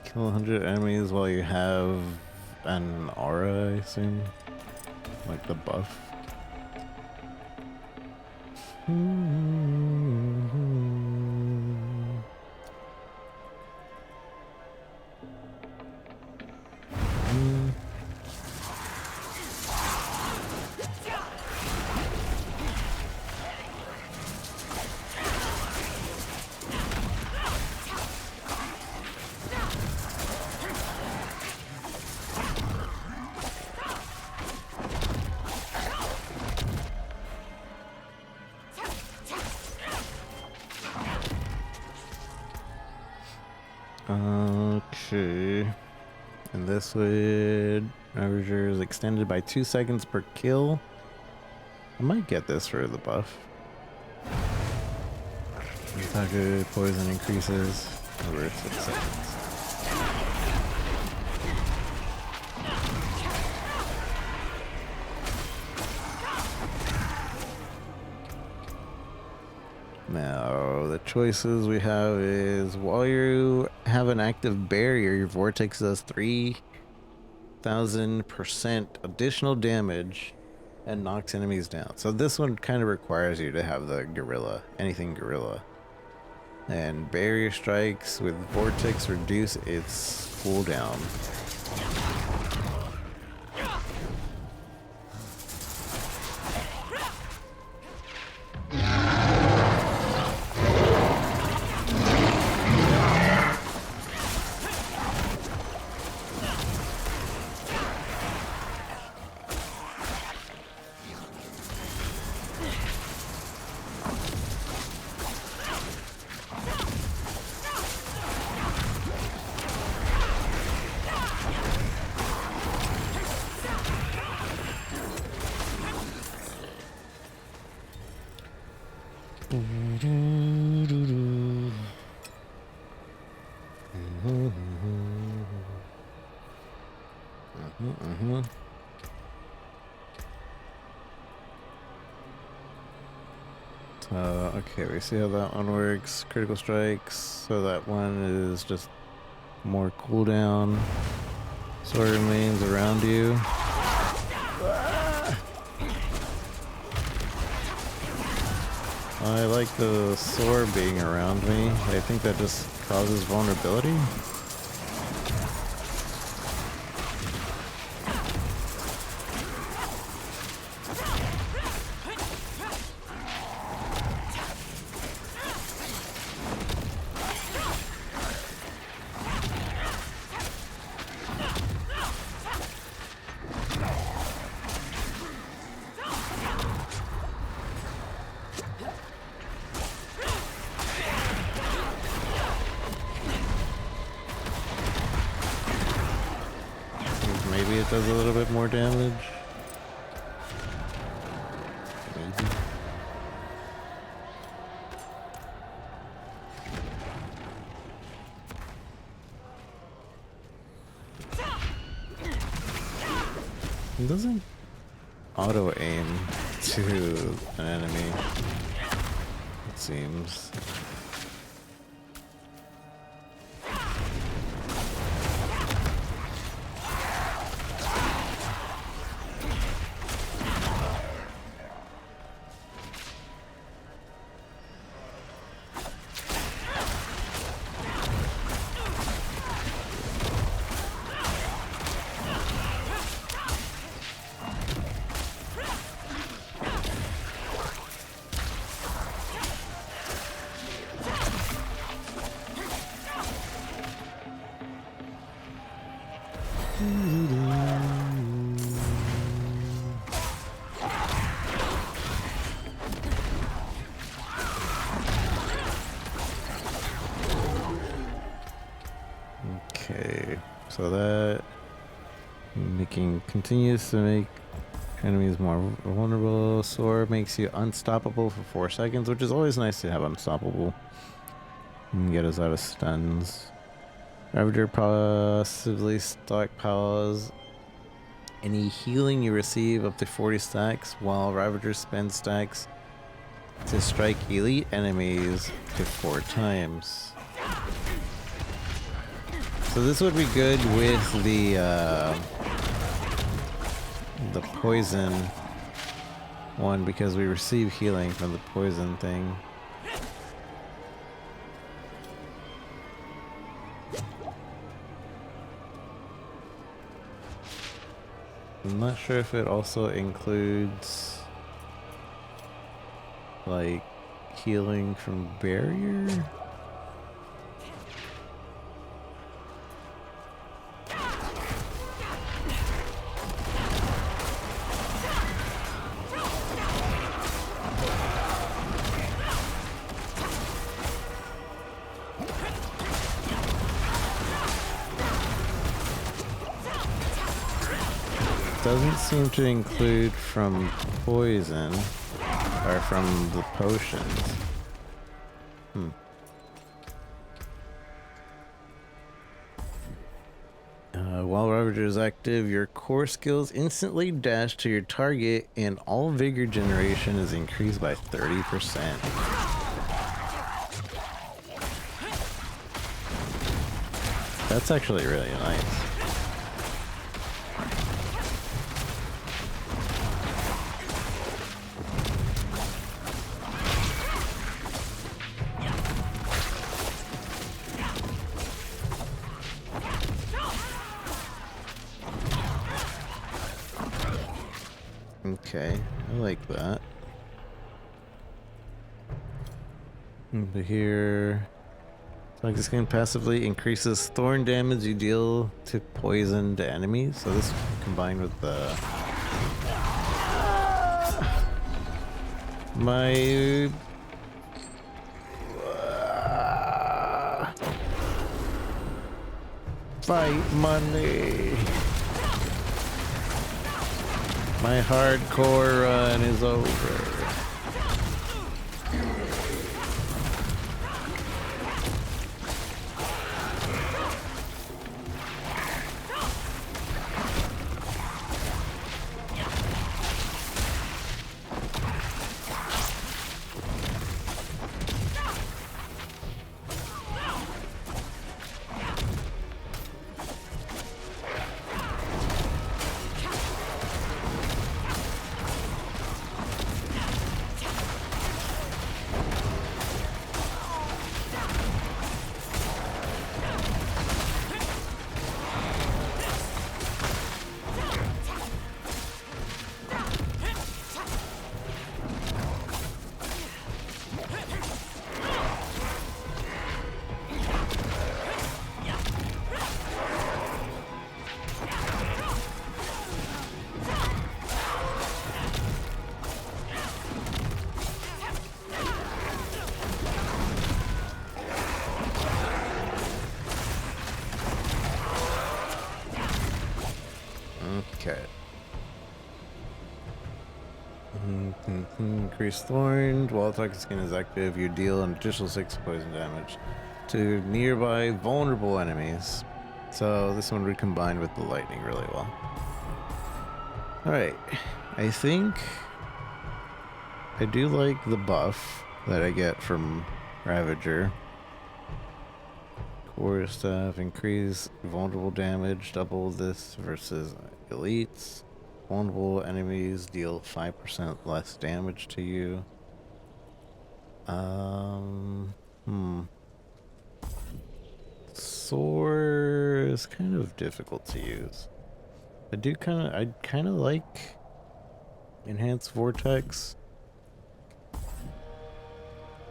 Kill 100 enemies while you have an aura, I assume. Like the buff. Okay. And this would Ravager is extended by 2 seconds per kill. I might get this for the buff. Attack poison increases over 6 seconds. Now, the choices we have is while you have an active barrier, your vortex does 3,000% additional damage and knocks enemies down. So this one kind of requires you to have the gorilla, anything gorilla. And barrier strikes with vortex reduce its cooldown. Okay, we see how that one works. Critical strikes. So that one is just more cooldown. Sword remains around you. I like the sword being around me. I think that just causes vulnerability. Maybe it does a little bit more damage. Maybe. It doesn't auto aim to an enemy, it seems. Okay, so that continues to make enemies more vulnerable. Sword makes you unstoppable for 4 seconds, which is always nice to have unstoppable. And get us out of stuns. Ravager passively stockpiles any healing you receive up to 40 stacks, while Ravager spends stacks to strike elite enemies to 4 times. So this would be good with the poison one because we receive healing from the poison thing. I'm not sure if it also includes like healing from barrier. Doesn't seem to include from poison or from the potions. While Ravager is active, your core skills instantly dash to your target and all vigor generation is increased by 30%. That's actually really nice. Okay, I like that. Over here, like this can passively increases thorn damage you deal to poisoned enemies. So this combined with the my fight money. My hardcore run is over. Increased thorn. While attack skin is active, you deal an additional 6 poison damage to nearby vulnerable enemies. So this one would combine with the lightning really well. Alright, I think I do like the buff that I get from Ravager. Core stuff, increase vulnerable damage, double this versus elites. Vulnerable enemies deal 5% less damage to you. Soar is kind of difficult to use. I kind of like Enhanced Vortex.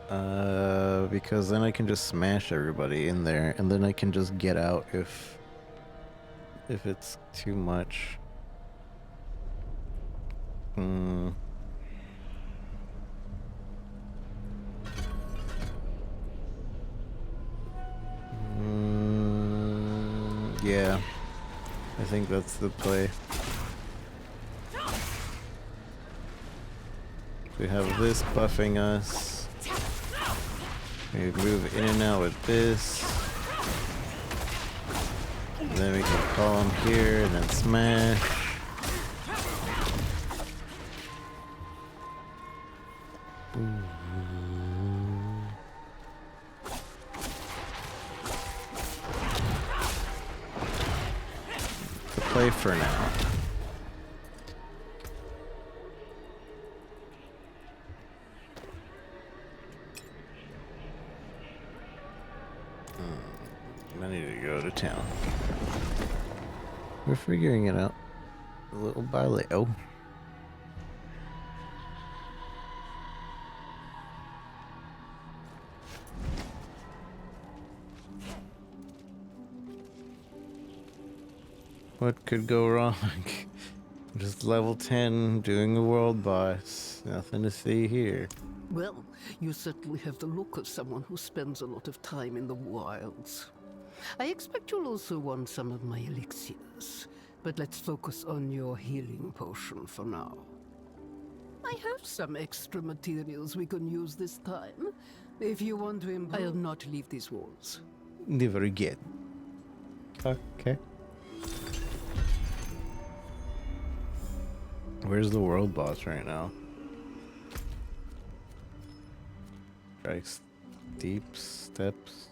Because then I can just smash everybody in there, and then I can just get out if it's too much. Yeah, I think that's the play. We have this buffing us. We move in and out with this. And then we can call him here and then smash. The play for now. I need to go to town. We're figuring it out little by little. What could go wrong? Just level 10, doing a world boss. Nothing to see here. Well, you certainly have the look of someone who spends a lot of time in the wilds. I expect you'll also want some of my elixirs, but let's focus on your healing potion for now. I have some extra materials we can use this time. If you want to improve, I'll not leave these walls. Never again. Okay. Where's the world boss right now? Strikes deep steps.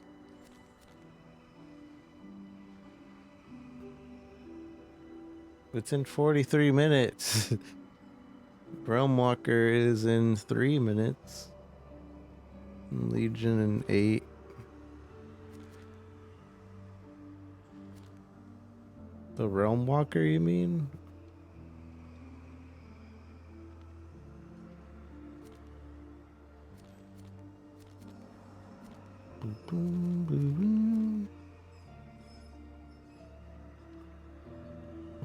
It's in 43 minutes. Realm Walker is in 3 minutes. Legion in 8. The Realm Walker, you mean?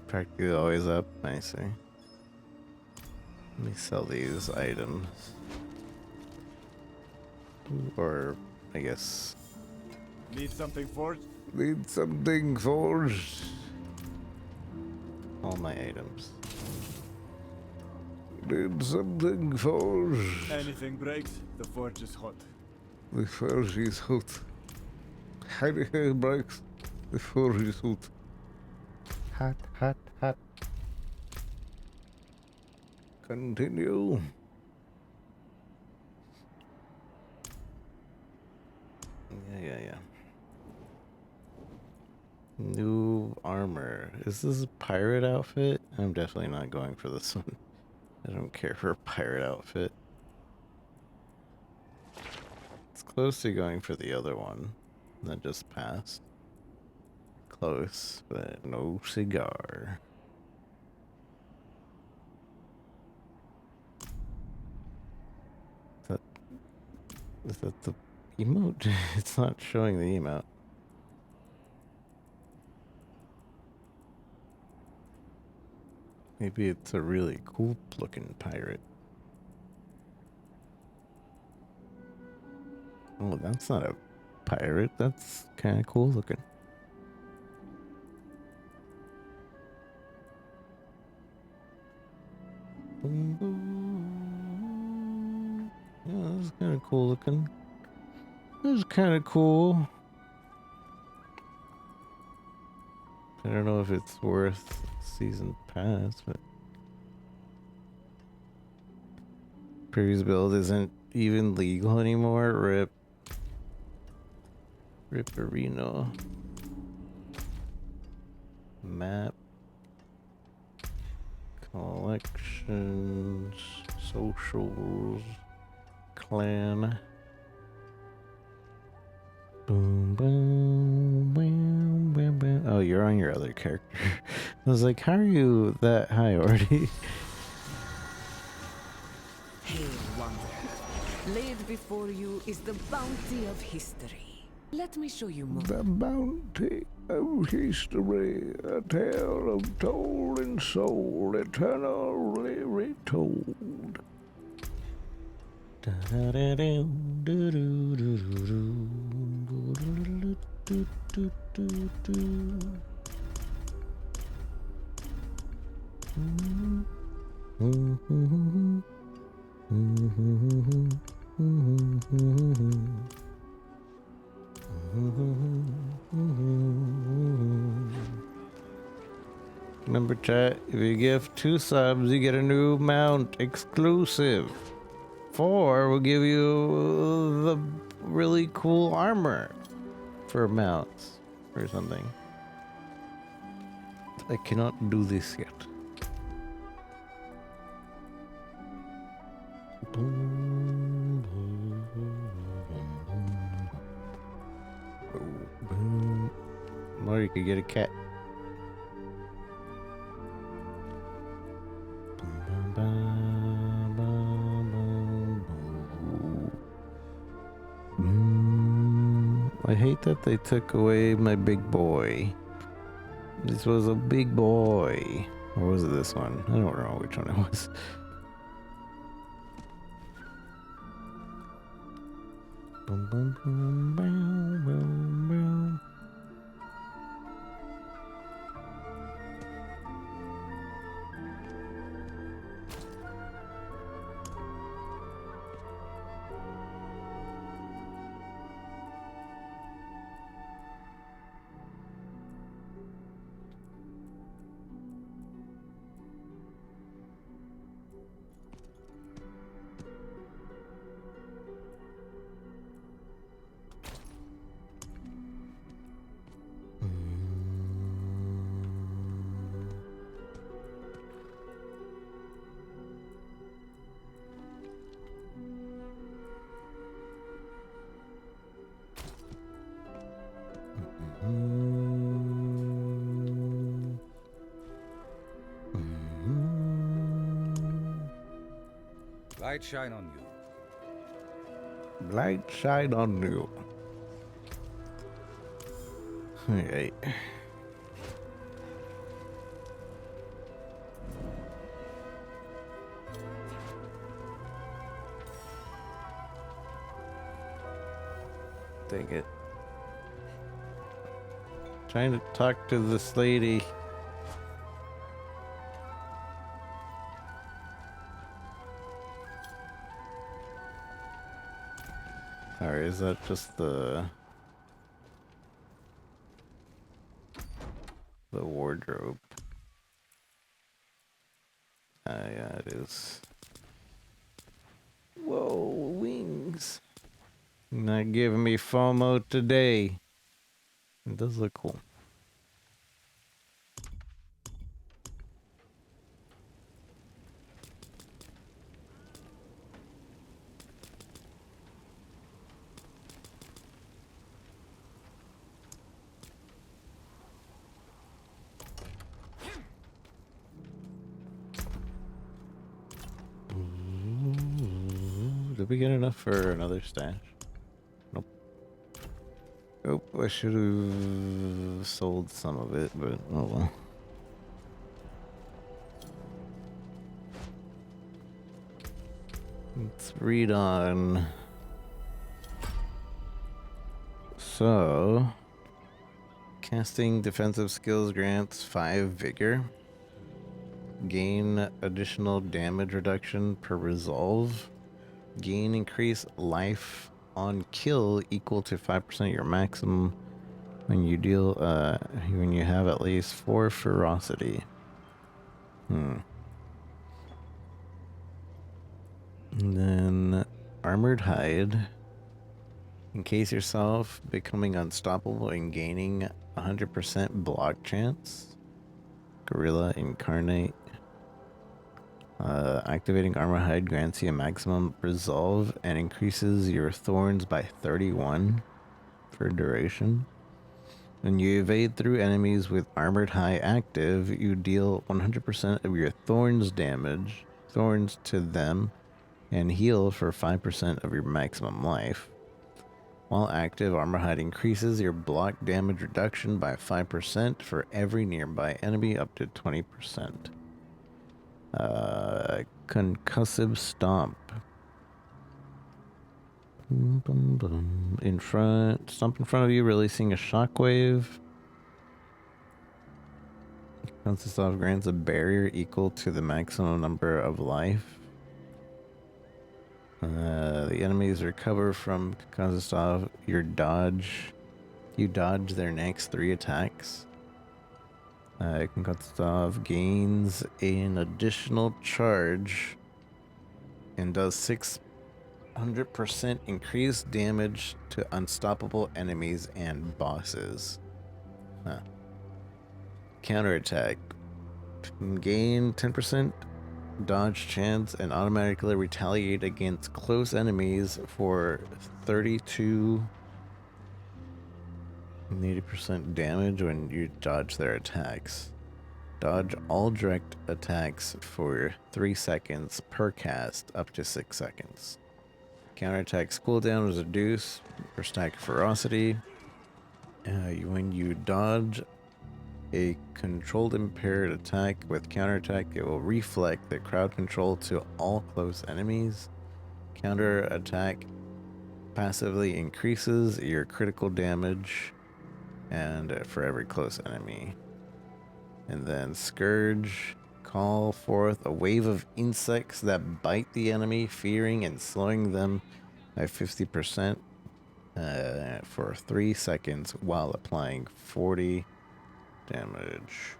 Practically always up. I see. Let me sell these items. Or, I guess. Need something forged? Need something forged. All my items. Need something forged. Anything breaks, the forge is hot. The forge is hot. Anything breaks, the forge is hot. Hot, hot, hot. Continue. Yeah. New armor. Is this a pirate outfit? I'm definitely not going for this one. I don't care for a pirate outfit. It's close to going for the other one that just passed. Close, but no cigar. Is that the emote? It's not showing the emote. Maybe it's a really cool looking pirate. Oh, that's not a pirate. That's kind of cool looking. is kind of cool looking. This is kind of cool. I don't know if it's worth season pass, but previous build isn't even legal anymore. Rip. Ripperino. Map. Collections. Socials. Clan. Boom, boom, boom, boom, boom. Oh, you're on your other character. I was like, how are you that high already? Hail, wanderer. Laid before you is the bounty of history. Let me show you more. The bounty of history, a tale of told and soul, eternally retold. Remember, chat, if you give 2 subs, you get a new mount exclusive. 4 will give you the really cool armor for mounts or something. I cannot do this yet. Boom, boom, boom, boom. Or you could get a cat. I hate that they took away my big boy. This was a big boy. Or was it this one? I don't know which one it was. Boom, boom, boom, boom, boom, boom. Light shine on you. Light shine on you. Okay. Dang it. Trying to talk to this lady. Sorry, is that just the wardrobe? Yeah, it is. Whoa, wings. Not giving me FOMO today. It does look cool. Did we get enough for another stash? Nope. Oh, I should have sold some of it, but oh well. Let's read on. So, casting defensive skills grants 5 vigor. Gain additional damage reduction per resolve. Gain increased life on kill equal to 5% of your maximum when you deal when you have at least 4 ferocity. And then armored hide. Encase yourself, becoming unstoppable and gaining 100% block chance. Gorilla incarnate. Activating armor hide grants you a maximum resolve and increases your thorns by 31 for duration. When you evade through enemies with armored high active, you deal 100% of your thorns to them, and heal for 5% of your maximum life. While active, armor hide increases your block damage reduction by 5% for every nearby enemy up to 20%. Concussive stomp. Stomp in front of you, releasing a shockwave. Concussive stomp grants a barrier equal to the maximum number of life. The enemies recover from concussive stomp. You dodge their next 3 attacks. Concussive stomp gains an additional charge and does 600% increased damage to unstoppable enemies and bosses. Counterattack. Gain 10% dodge chance and automatically retaliate against close enemies for 32 and 80% damage when you dodge their attacks. Dodge all direct attacks for 3 seconds per cast, up to 6 seconds. Counterattack's cooldown is reduced per stack of ferocity. When you dodge a controlled impaired attack with counterattack, it will reflect the crowd control to all close enemies. Counterattack passively increases your critical damage and for every close enemy. And then Scourge. Call forth a wave of insects that bite the enemy, fearing and slowing them by 50% for 3 seconds while applying 40 damage.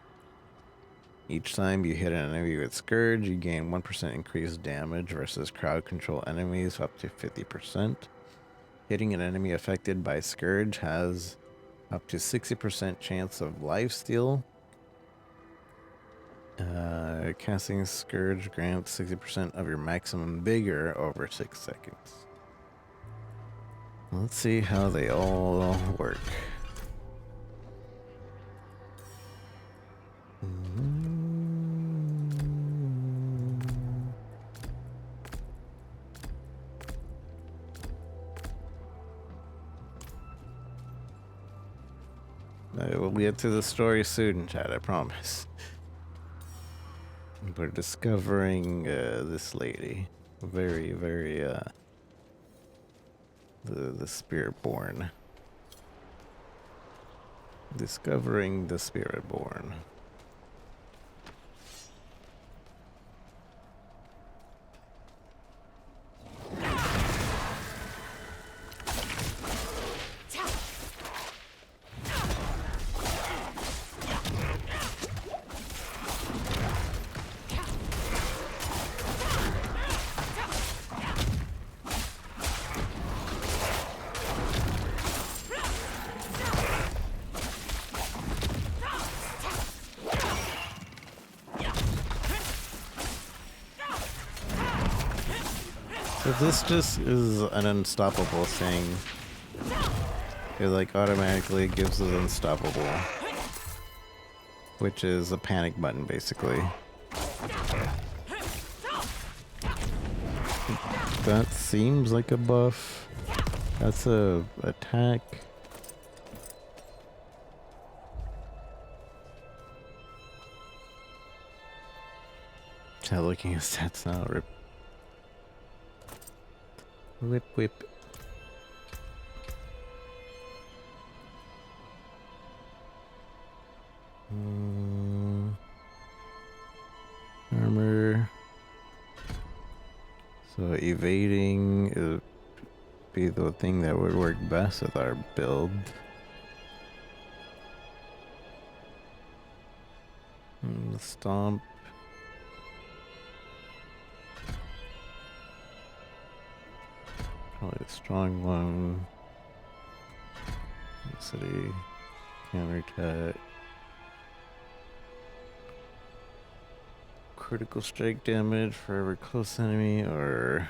Each time you hit an enemy with Scourge, you gain 1% increased damage versus crowd control enemies up to 50%. Hitting an enemy affected by Scourge has up to 60% chance of lifesteal. Casting Scourge grants 60% of your maximum vigor over 6 seconds. Let's see how they all work. We'll get to the story soon, chat, I promise. We're discovering this lady. Very, very, the Spiritborn. Discovering the Spiritborn. So this just is an unstoppable thing. It like automatically gives us unstoppable. Which is a panic button basically. That seems like a buff. That's a attack. Looking at stats now. Rip. Whip whip. Armor. So evading would be the thing that would work best with our build. Stomp. Probably a strong one. City. Counterattack. Critical strike damage for every close enemy, or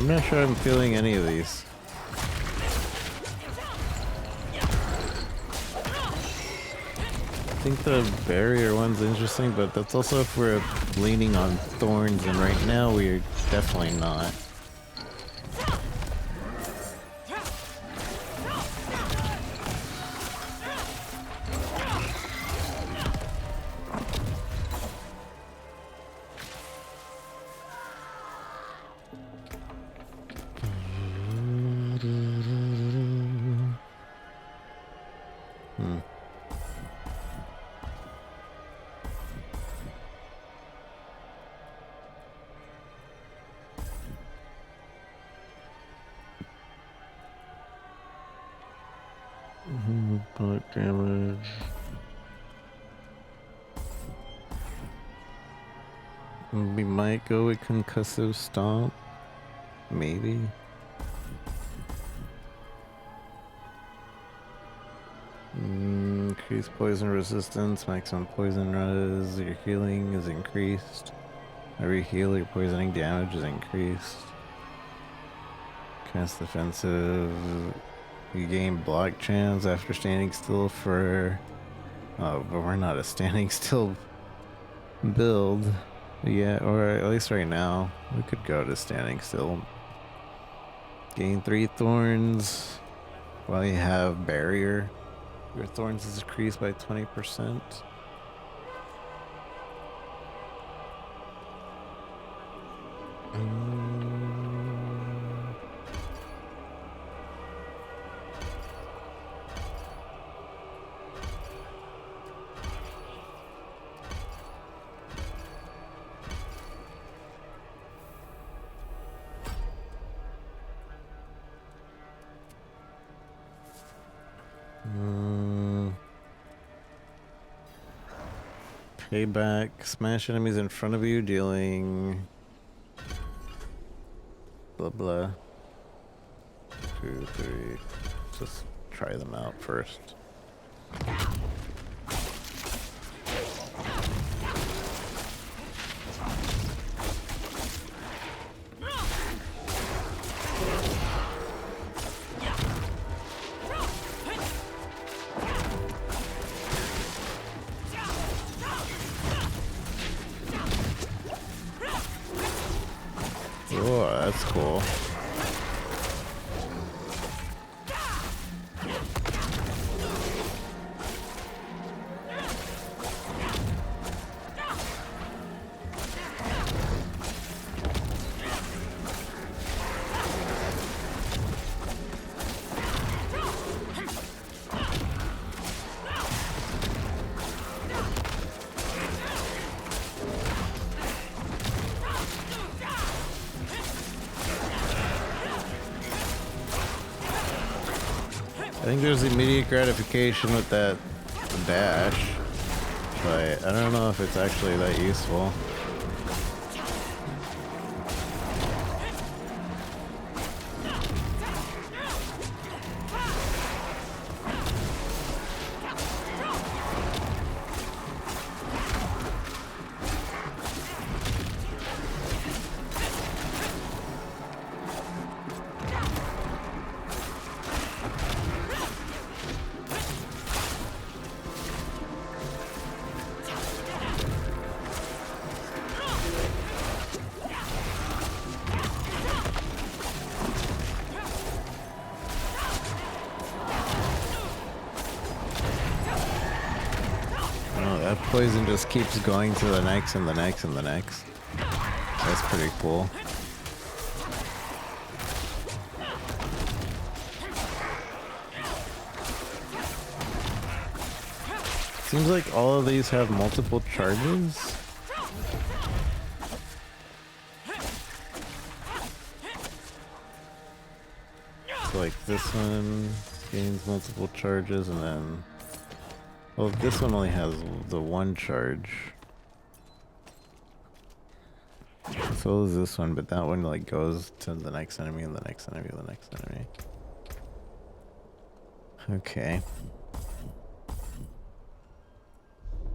I'm not sure I'm feeling any of these. I think the barrier one's interesting, but that's also if we're leaning on thorns, and right now we're definitely not. Bullet damage. We might go with concussive stomp. Maybe. Increase poison resistance, maximum poison res. Your healing is increased. Every heal, your poisoning damage is increased. Cast defensive. You gain block chance after standing still for... Oh, but we're not a standing still build. Yeah, or at least right now. We could go to standing still. Gain 3 thorns while you have barrier. Your thorns is increased by 20%. Payback. Smash enemies in front of you, dealing... blah blah. 2, 3. Just try them out first. Oh, that's cool. I think there's immediate gratification with that dash, but I don't know if it's actually that useful. That poison just keeps going to the next and the next and the next. That's pretty cool. Seems like all of these have multiple charges. So like this one gains multiple charges and then... well, this one only has the one charge. So does this one, but that one like goes to the next enemy and the next enemy and the next enemy. Okay.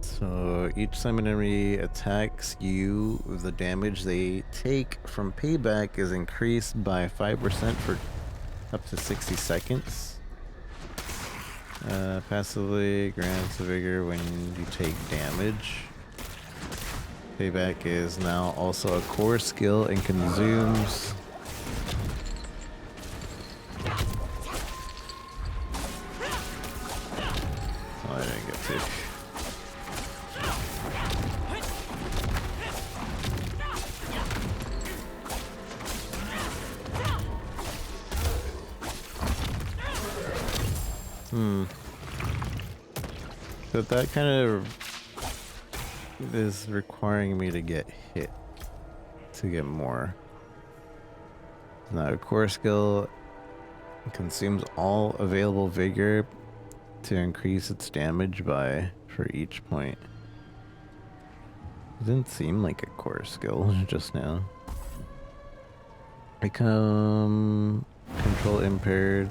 So each time an enemy attacks you, the damage they take from payback is increased by 5% for up to 60 seconds. Passively grants vigor when you take damage. Payback is now also a core skill and consumes... oh, I didn't get to. But that kind of is requiring me to get hit to get more. Now, a core skill consumes all available vigor to increase its damage by for each point. It didn't seem like a core skill just now. Become control impaired.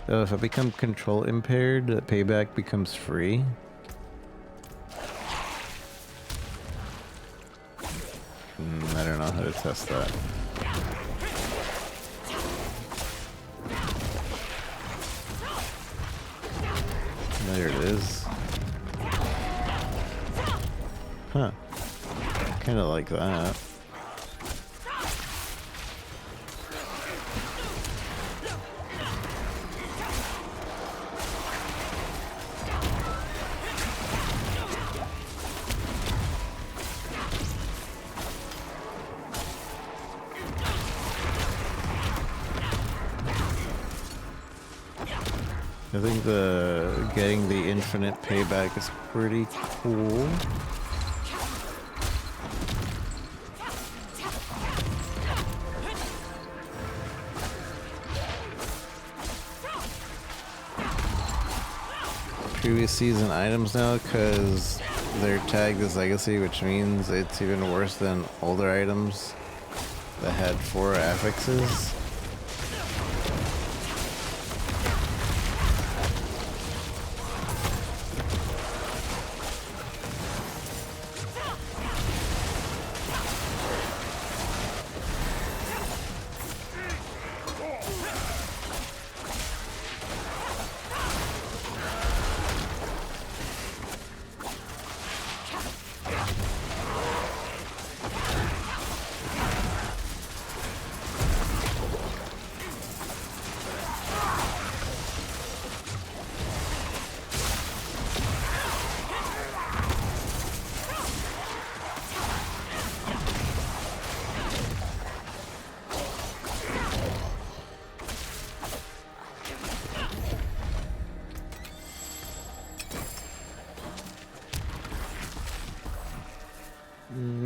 So if I become control impaired, payback becomes free. I don't know how to test that. There it is. Huh. Kinda like that. I think getting the infinite payback is pretty cool. previous season items now because they're tagged as legacy, which means it's even worse than older items that had 4 affixes.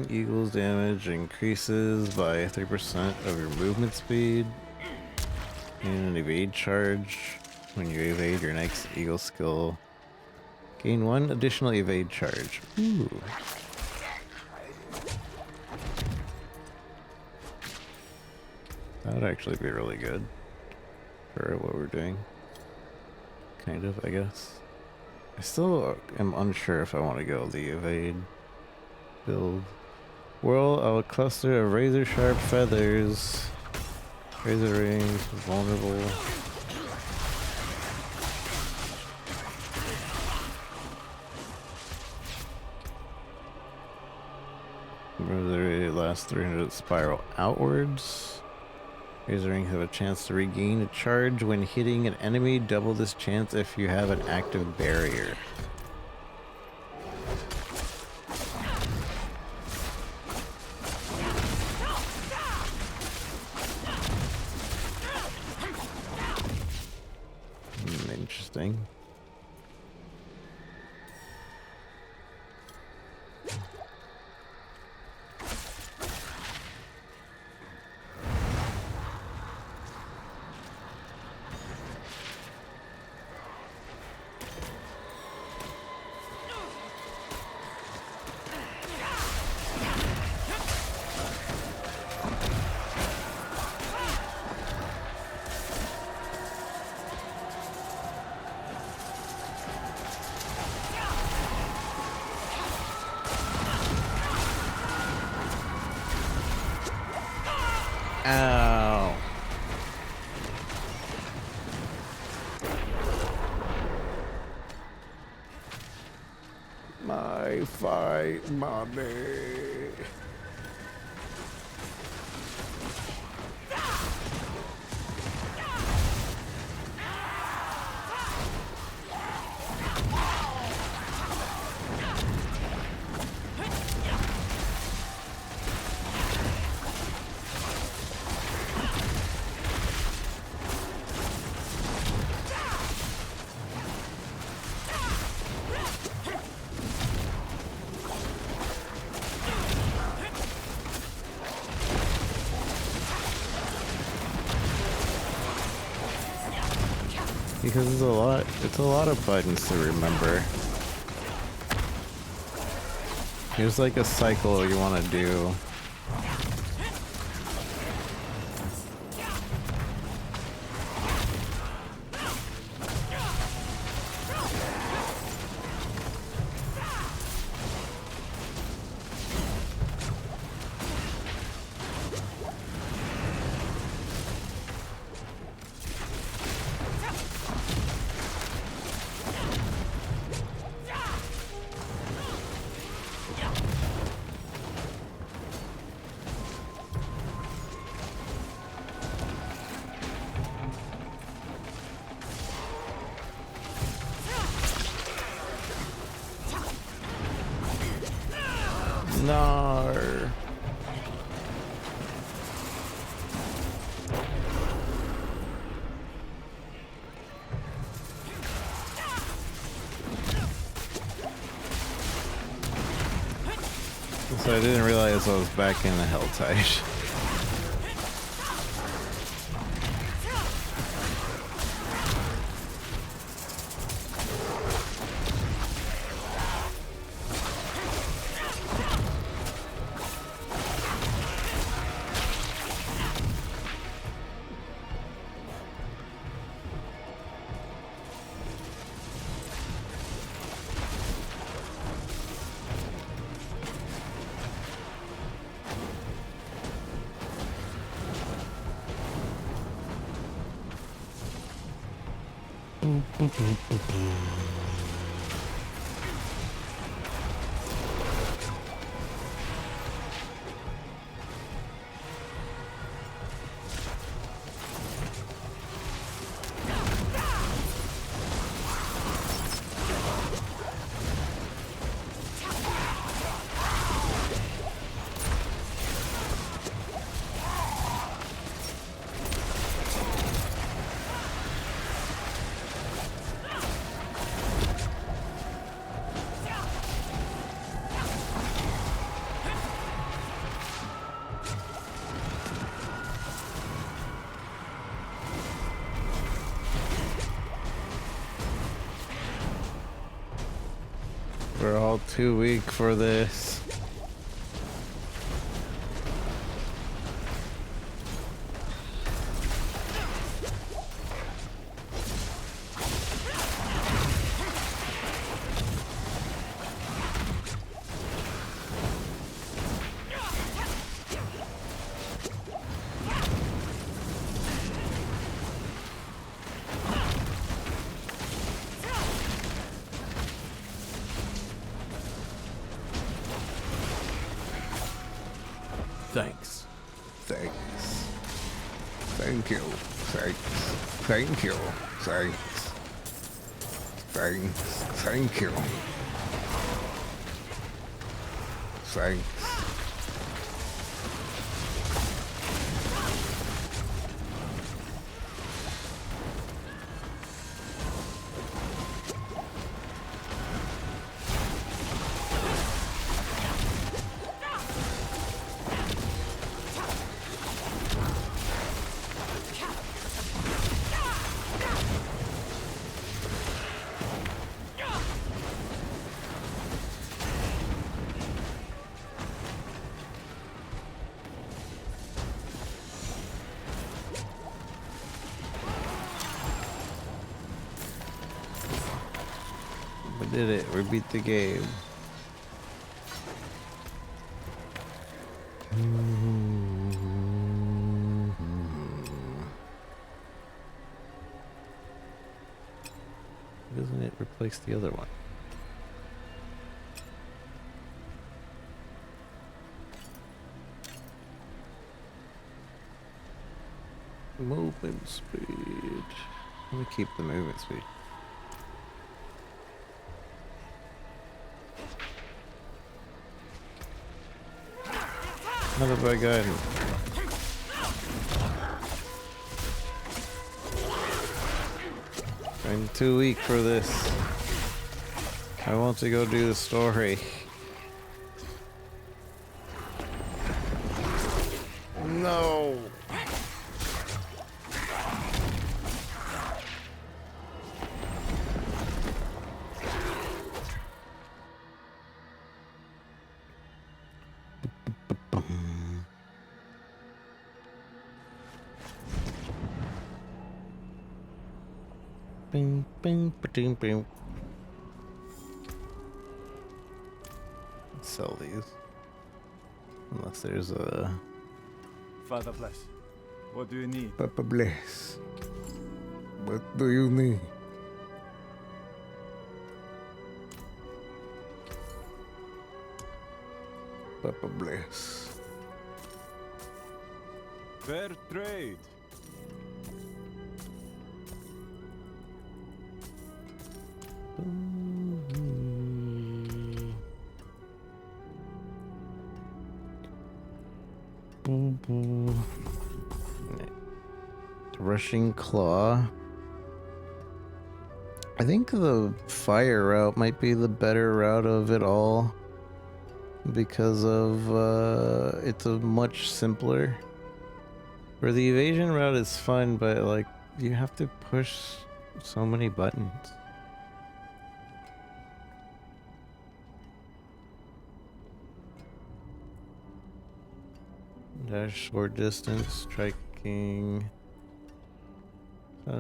Eagle's damage increases by 3% of your movement speed. And an evade charge. When you evade your next Eagle skill, gain 1 additional evade charge. Ooh. That would actually be really good for what we're doing. Kind of, I guess. I still am unsure if I want to go the evade build. Whirl a cluster of razor sharp feathers. Razor rings, vulnerable. Razor lasts 300 spiral outwards. Razor rings have a chance to regain a charge when hitting an enemy. Double this chance if you have an active barrier. Interesting. Ow. My fight, mommy. Because it's a lot of buttons to remember. Here's like a cycle you want to do. No. So I didn't realize I was back in the Helltide. We're all too weak for this. Thanks. Thanks. Thank you. Thanks. Thank you. Thanks. Thanks. Thank you. Thanks. We did it. We beat the game. Doesn't it replace the other one? Movement speed. Let me keep the movement speed. How have I gotten? I'm too weak for this. I want to go do the story. No. Bing, bing, ba-ding, bing. Let's sell these. Unless there's a... Father bless. What do you need? Papa bless. What do you need? Papa bless. Fair trade. Rushing Claw. I think the fire route might be the better route of it all because of it's a much simpler. Where the evasion route is fun, but like you have to push so many buttons. Dash short distance, striking.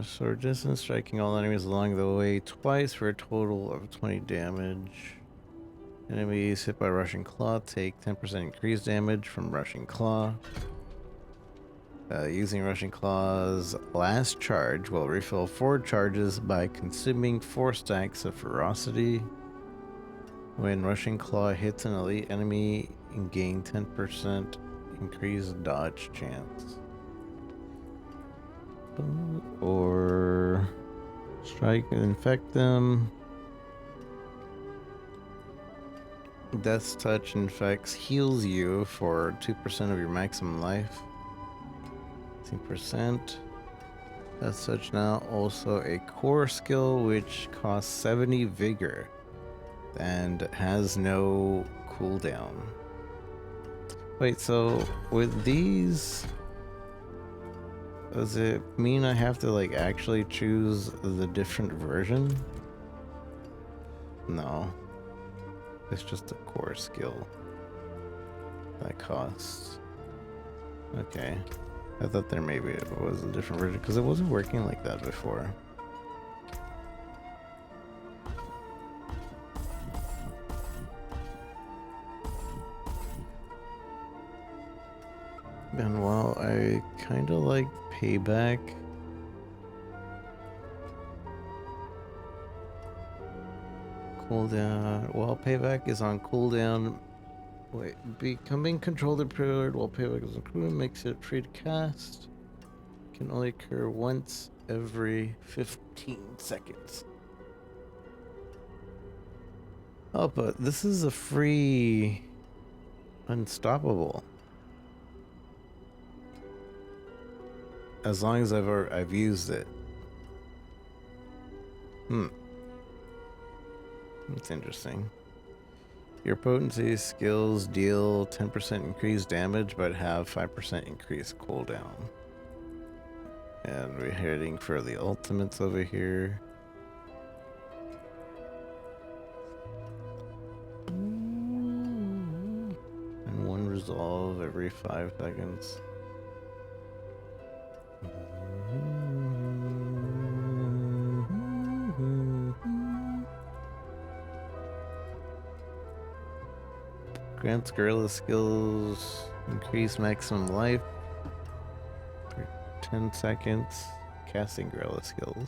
Short distance, striking all enemies along the way twice for a total of 20 damage. Enemies hit by Rushing Claw take 10% increased damage from Rushing Claw. Using Rushing Claw's last charge will refill 4 charges by consuming 4 stacks of ferocity. When Rushing Claw hits an elite enemy, you gain 10% increased dodge chance. Or strike and infect them. Death's Touch infects heals you for 2% of your maximum life. 10%. Death's Touch now also a core skill which costs 70 vigor and has no cooldown. Wait, so with these, does it mean I have to like actually choose the different version? No. It's just a core skill that costs. Okay. I thought there maybe it was a different version because it wasn't working like that before. And while I kind of like Payback, cooldown. While Payback is on cooldown, becoming controller period while Payback is on cooldown makes it free to cast. Can only occur once every 15 seconds. Oh, but this is a free Unstoppable. As long as I've used it. That's interesting. Your potency skills deal 10% increased damage, but have 5% increased cooldown. And we're heading for the ultimates over here. And 1 resolve every 5 seconds. Grants gorilla skills increase maximum life for 10 seconds. Casting gorilla skills.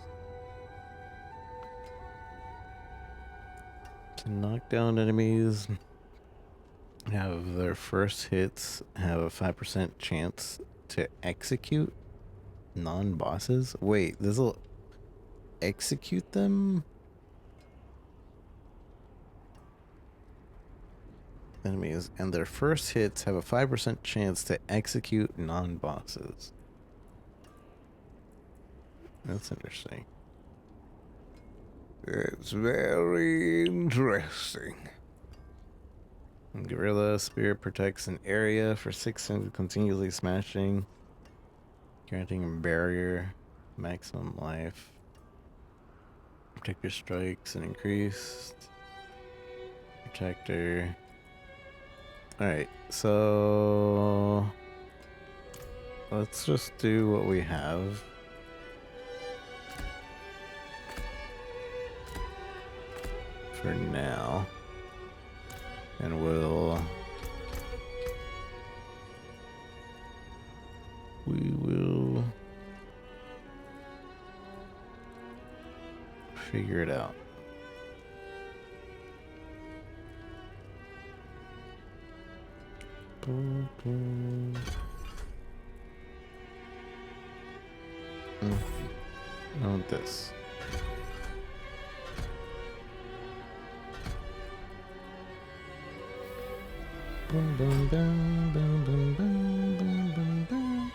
To knock down enemies, have their first hits have a 5% chance to execute non-bosses. Wait, this will execute them? Enemies and their first hits have a 5% chance to execute non-bosses. That's interesting. It's very interesting. Gorilla Spirit protects an area for 6 seconds, continuously smashing, granting a barrier, maximum life. Protector strikes and increased. Protector. Alright, so let's just do what we have. For now. And we will figure it out. Boom, boom. I want this. Boom, boom, boom, boom, boom, boom, boom, boom, boom.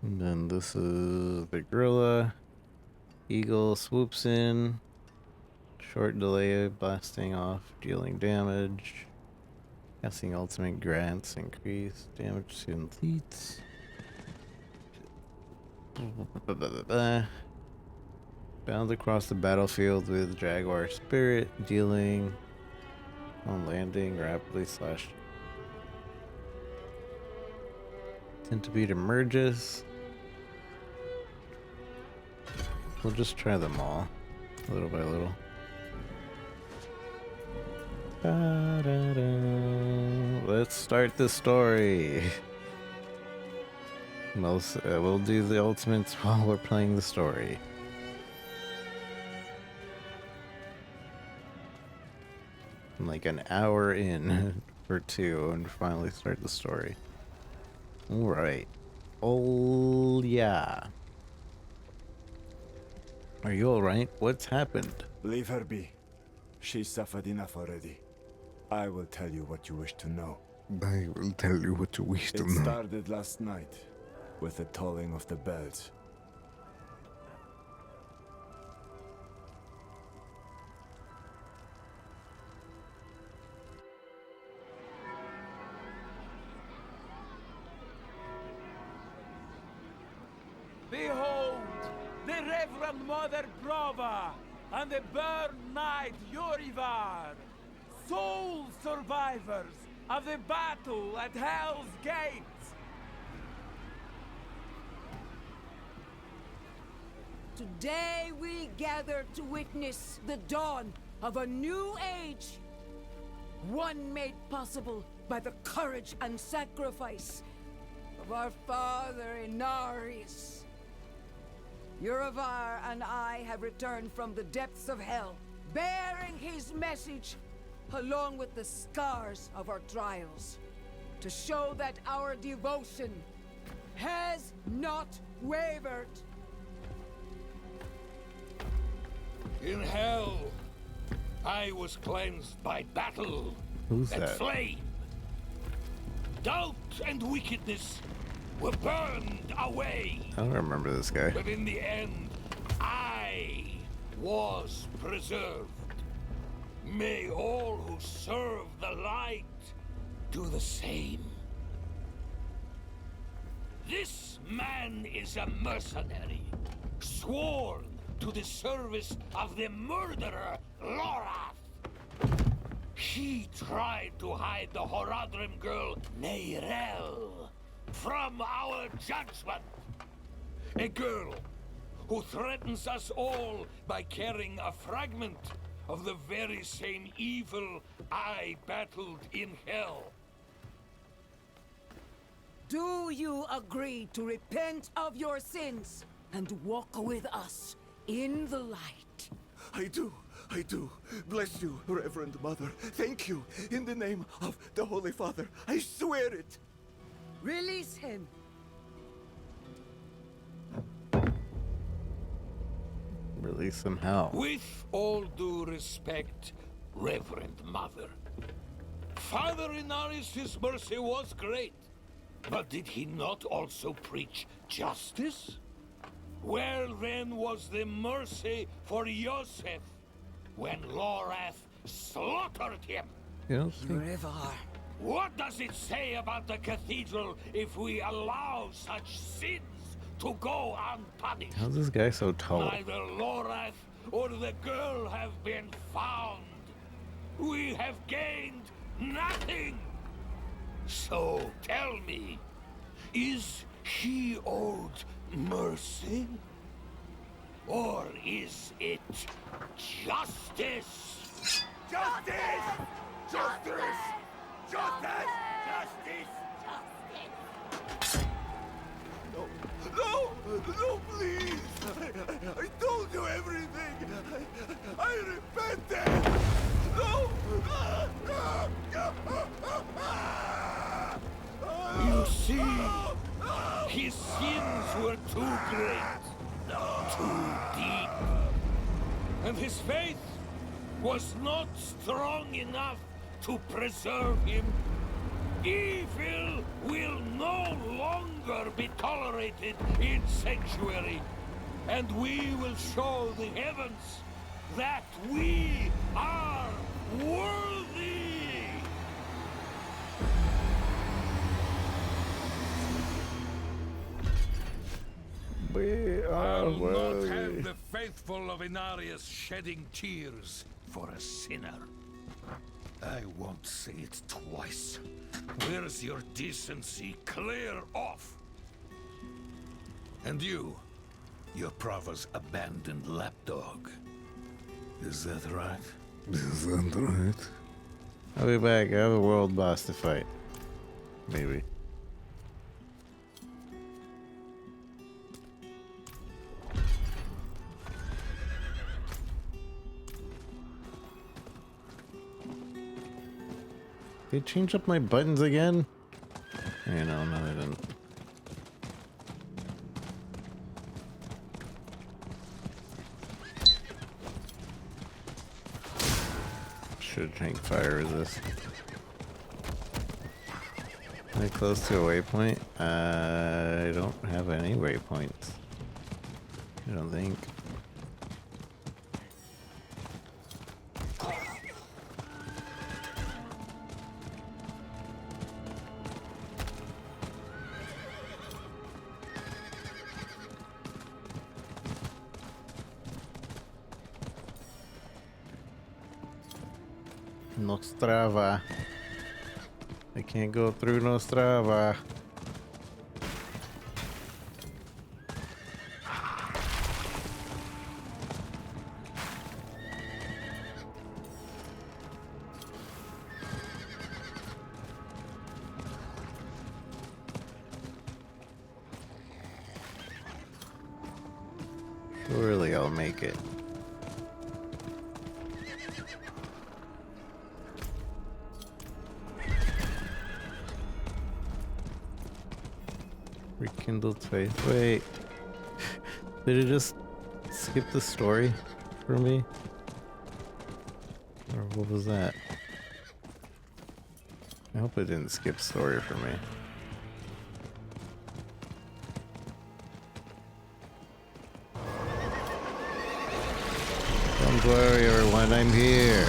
And then this is the gorilla. Eagle swoops in. Short delay, blasting off, dealing damage. Casting ultimate grants increased damage to elites. Bound across the battlefield with Jaguar Spirit, dealing on landing rapidly slash. Centipede emerges. We'll just try them all, little by little. Let's start the story. We'll do the ultimates while we're playing the story. I'm like an hour in or two and finally start the story. Alright. Oh yeah. Are you alright? What's happened? Leave her be. She suffered enough already. I will tell you what you wish to know. I will tell you what you wish to It know. started last night with the tolling of the bells. Behold, the Reverend Mother Brava and the Burn Knight Yorivar, sole survivors of the battle at Hell's Gate. Today we gather to witness the dawn of a new age. One made possible by the courage and sacrifice of our father Inarius. Yorivar and I have returned from the depths of hell, bearing his message along with the scars of our trials, to show that our devotion has not wavered. In hell, I was cleansed by battle Who's and that? flame. Doubt and wickedness were burned away. I don't remember this guy. But in the end, I was preserved. May all who serve the light do the same. This man is a mercenary, sworn to the service of the murderer, Lorath. He tried to hide the Horadrim girl, Neyrel, from our judgment. A girl who threatens us all by carrying a fragment of the very same evil I battled in hell. Do you agree to repent of your sins and walk with us in the light? I do. Bless you, Reverend Mother. Thank you. In the name of the Holy Father, I swear it. Release him. Release him how? With all due respect, Reverend Mother, Father Inarius' mercy was great, but did he not also preach justice? Where then was the mercy for Yosef when Lorath slaughtered him? Yorivar. What does it say about the cathedral if we allow such sins to go unpunished? How's this guy so tall? Neither Lorath or the girl have been found. We have gained nothing. So tell me, is he owed mercy? Or is it justice? Justice! Justice! Justice! Justice! No, please! I told you everything! I repented! No! You see, his sins were too great, too deep, and his faith was not strong enough to preserve him. Evil will no longer be tolerated in Sanctuary, and we will show the heavens that we are worthy! We are I'll worthy. not have the faithful of Inarius shedding tears for a sinner. I won't say it twice. Where's your decency? Clear off! And you, You're Prava's abandoned lapdog. Is that right? Is that right? I'll be back. I have a world boss to fight. Maybe. They change up my buttons again? I know, no they didn't. Should tank fire resist. Am I close to a waypoint? I don't have any waypoints. I don't think. Nostrava. I can't go through Nostrava. Surely I'll make it. Rekindled faith. Wait. Did it just skip the story for me? Or what was that? I hope it didn't skip story for me. Don't worry everyone, I'm here.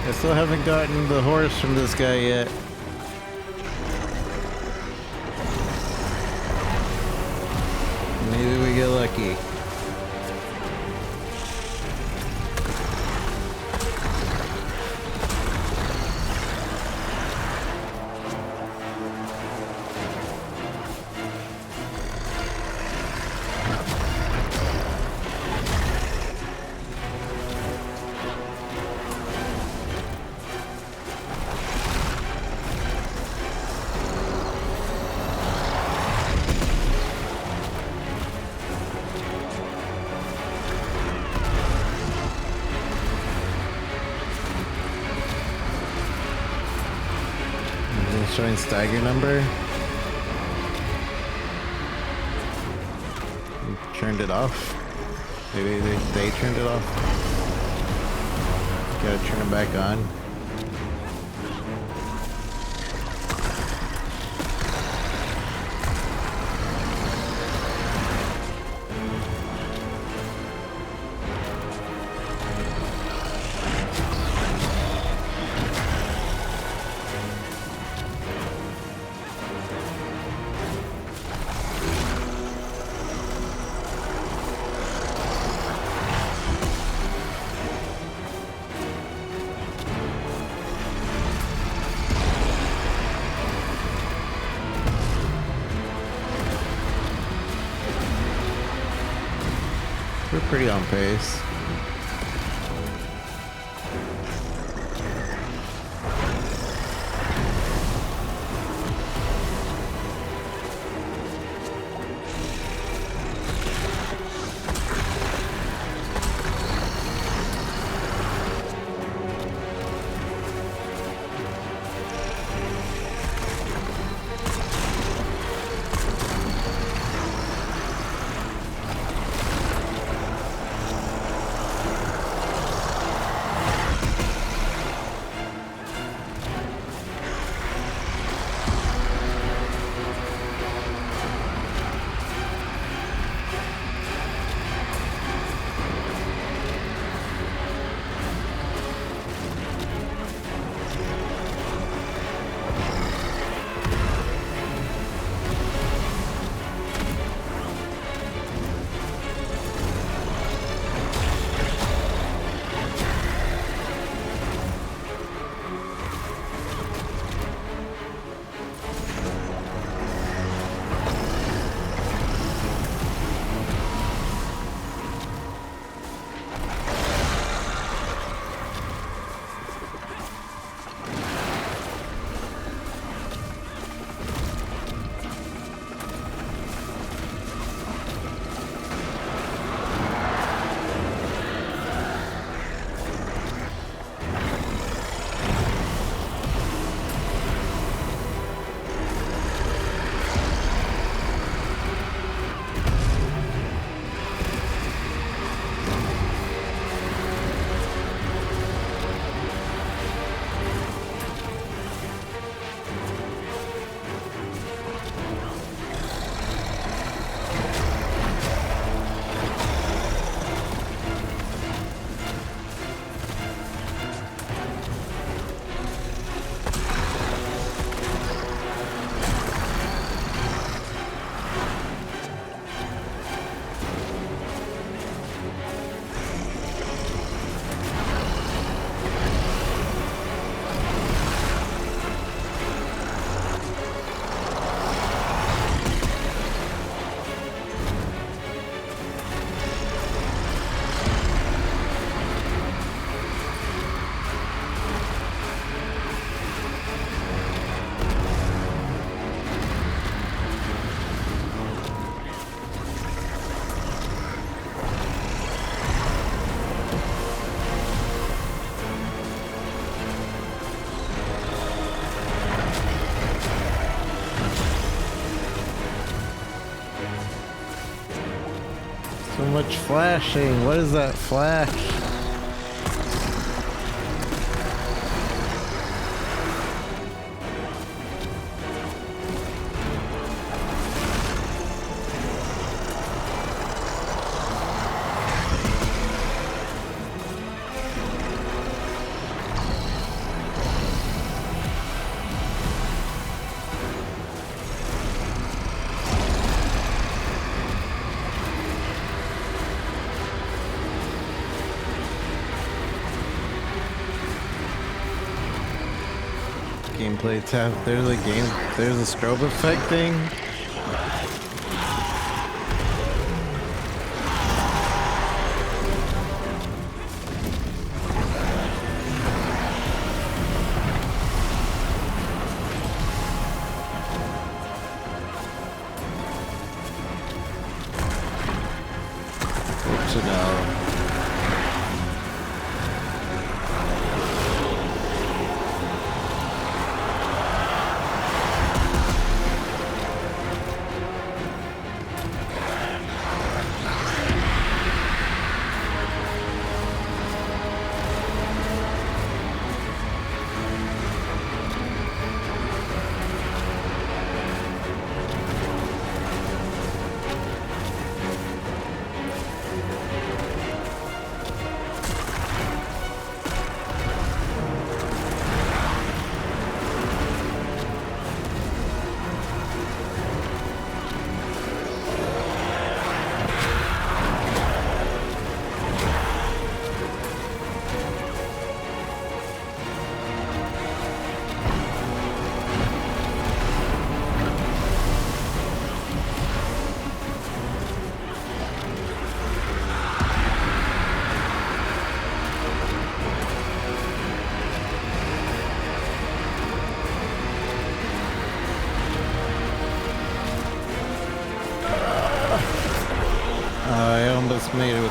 I still haven't gotten the horse from this guy yet. Maybe we get lucky. Showing stagger number. You turned it off. Maybe they turned it off. Gotta turn it back on. Pretty on pace. So much flashing. What is that flash? Gameplay tab. There's a game. There's a strobe effect thing. Good to know.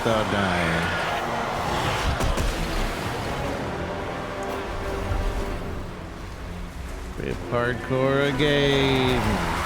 without dying. Rip hardcore again.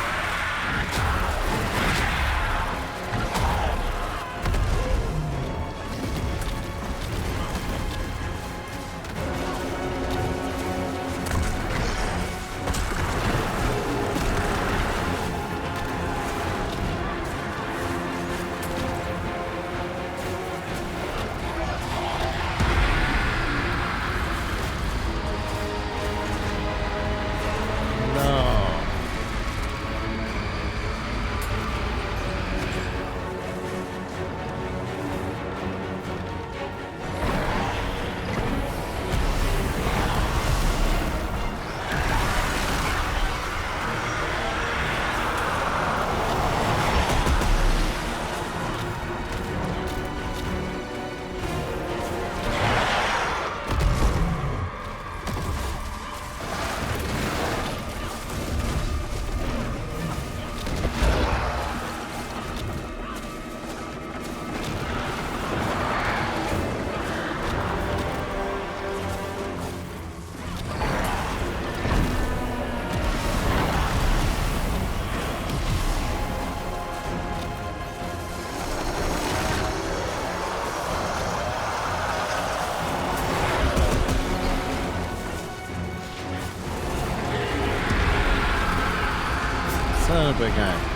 Son of a gun.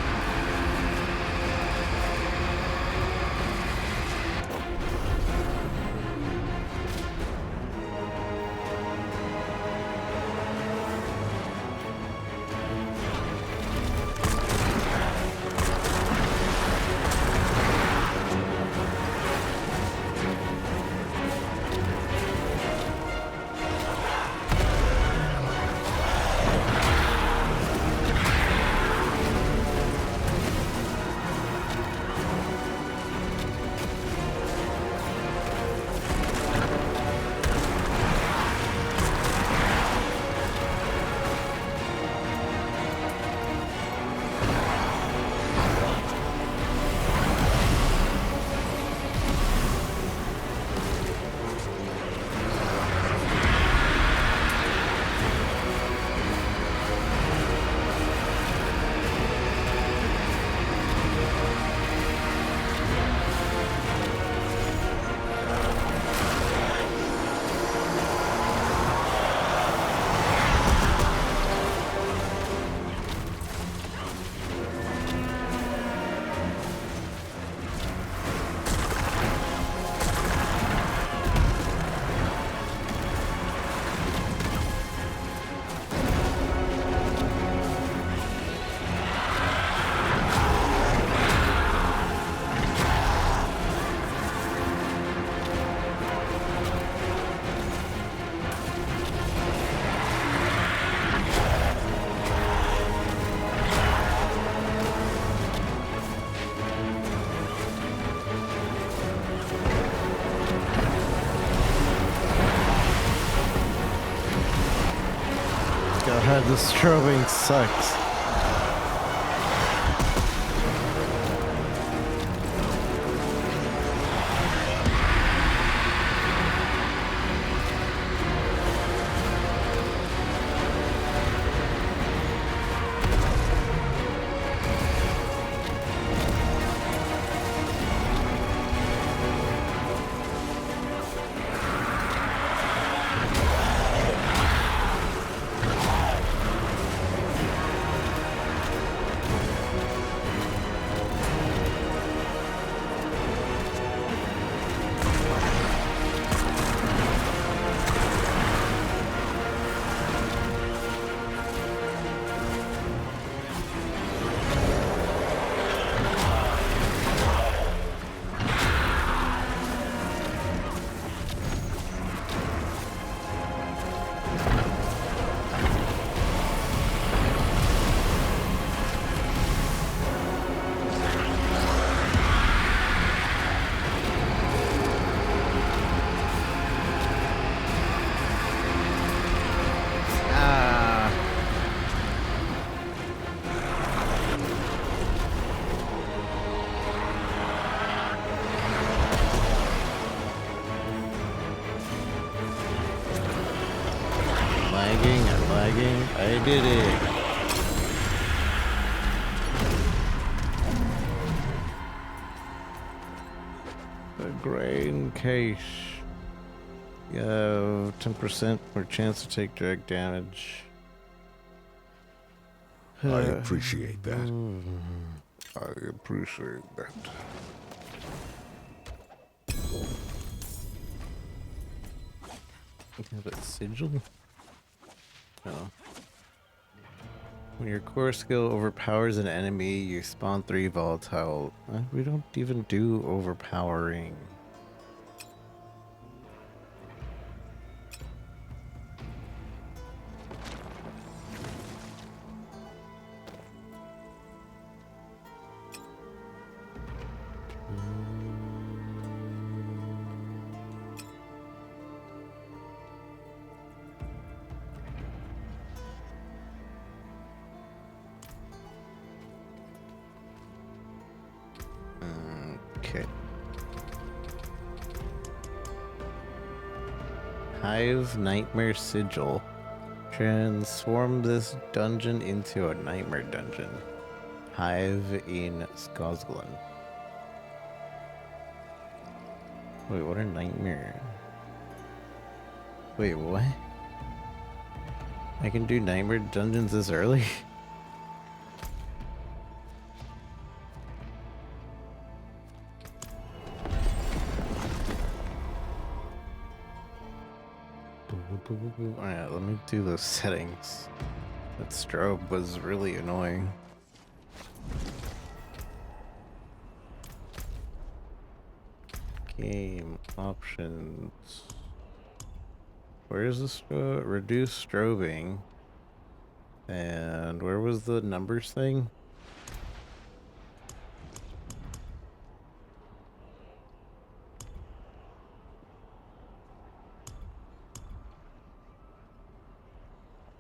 God, the strobing sucks. I'm lagging. I did it. The grain case. You have 10% more chance to take direct damage. I appreciate that. I appreciate that. Have a sigil? Oh. When your core skill overpowers an enemy, you spawn 3 volatile. We don't even do overpowering. Okay. Hive Nightmare Sigil. Transform this dungeon into a nightmare dungeon. Hive in Skosglen. Wait, what are nightmare? Wait, what? I can do nightmare dungeons this early? Alright, let me do those settings. That strobe was really annoying. Game options. Where's this? Reduce strobing. And where was the numbers thing?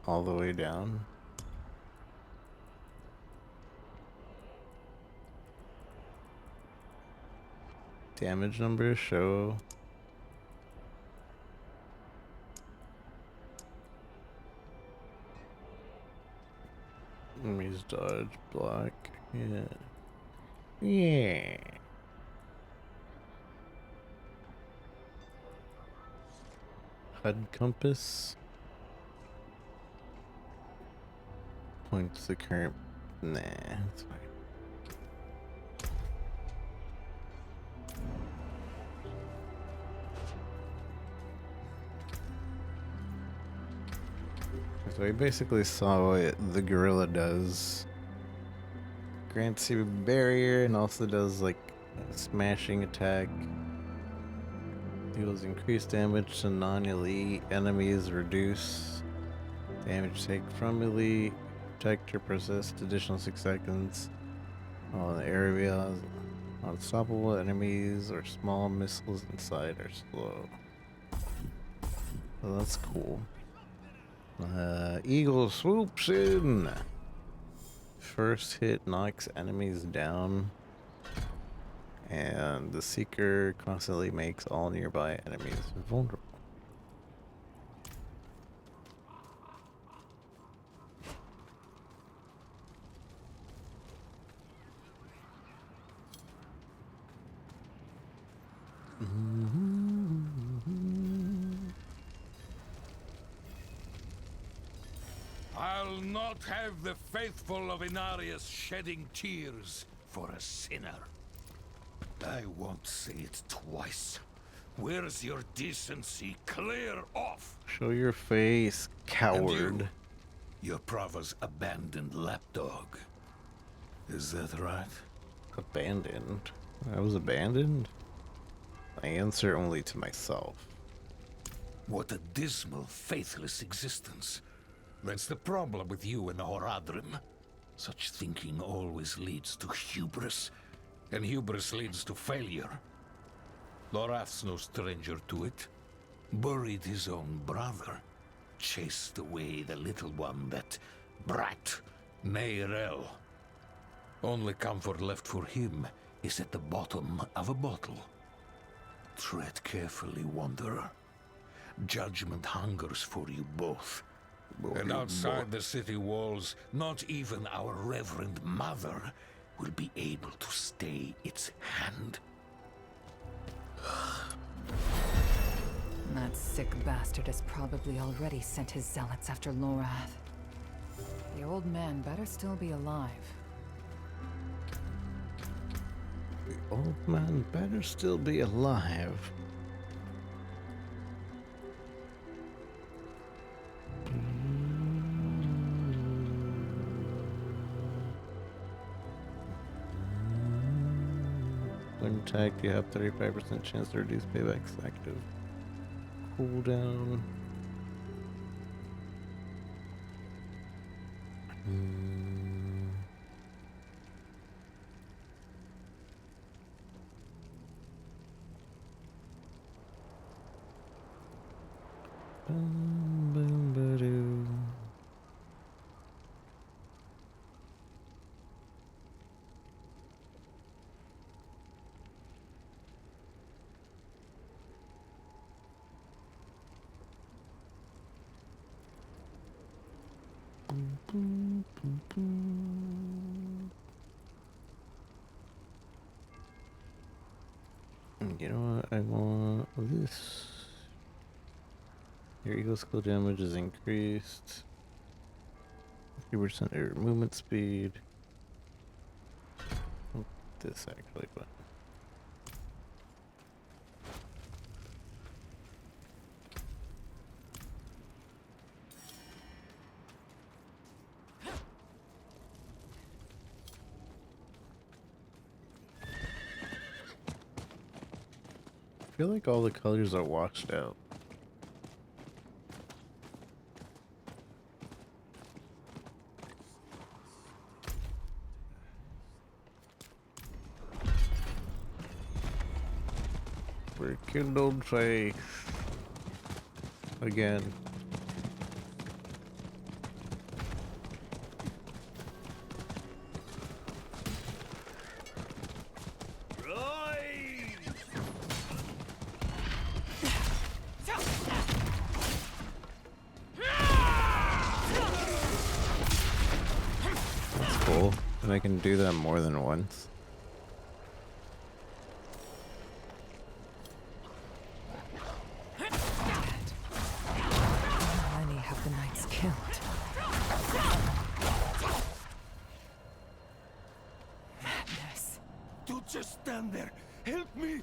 All the way down. Damage numbers show. Enemies dodge, block. Yeah. Yeah. HUD compass. Points the current. Nah, it's fine. So we basically saw what the gorilla does. Grants you a barrier and also does like a smashing attack. Deals increased damage to non-elite enemies, reduce damage taken from elite. Protector persist additional 6 seconds. On the area, unstoppable enemies or small missiles inside are slow. So that's cool. Eagle swoops in. First hit knocks enemies down. And the Seeker constantly makes all nearby enemies vulnerable. I'll not have the faithful of Inarius shedding tears for a sinner. I won't say it twice. Where's your decency? Clear off! Show your face, coward. Your Prava's abandoned lapdog. Is that right? Abandoned? I was abandoned? I answer only to myself. What a dismal, faithless existence. That's the problem with you and Horadrim. Such thinking always leads to hubris, and hubris leads to failure. Lorath's no stranger to it. Buried his own brother. Chased away the little one, that brat, Neyrel. Only comfort left for him is at the bottom of a bottle. Tread carefully, Wanderer. Judgment hungers for you both. And outside the city walls, not even our Reverend Mother will be able to stay its hand. That sick bastard has probably already sent his zealots after Lorath. The old man better still be alive. The old man better still be alive. When attacked, you have 35% chance to reduce payback's active cooldown. Boom, boom, ba-doo. Boom, boom, boom, boom. You know what? I want this. Your eagle skill damage is increased. 50% air movement speed. This actually, but. I feel like all the colors are washed out. Rekindled faith. Again. That's cool. And I can do that more than once. Just stand there. Help me.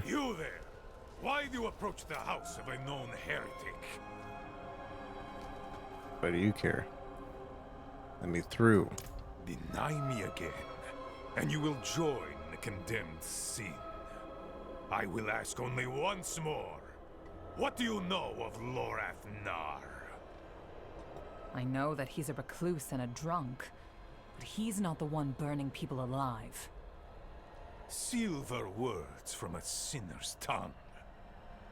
You there! Why do you approach the house of a known heretic? Why do you care? Let me through. Deny me again, and you will join the condemned sin. I will ask only once more. What do you know of Lorath Nar? I know that he's a recluse and a drunk, but he's not the one burning people alive. Silver words from a sinner's tongue.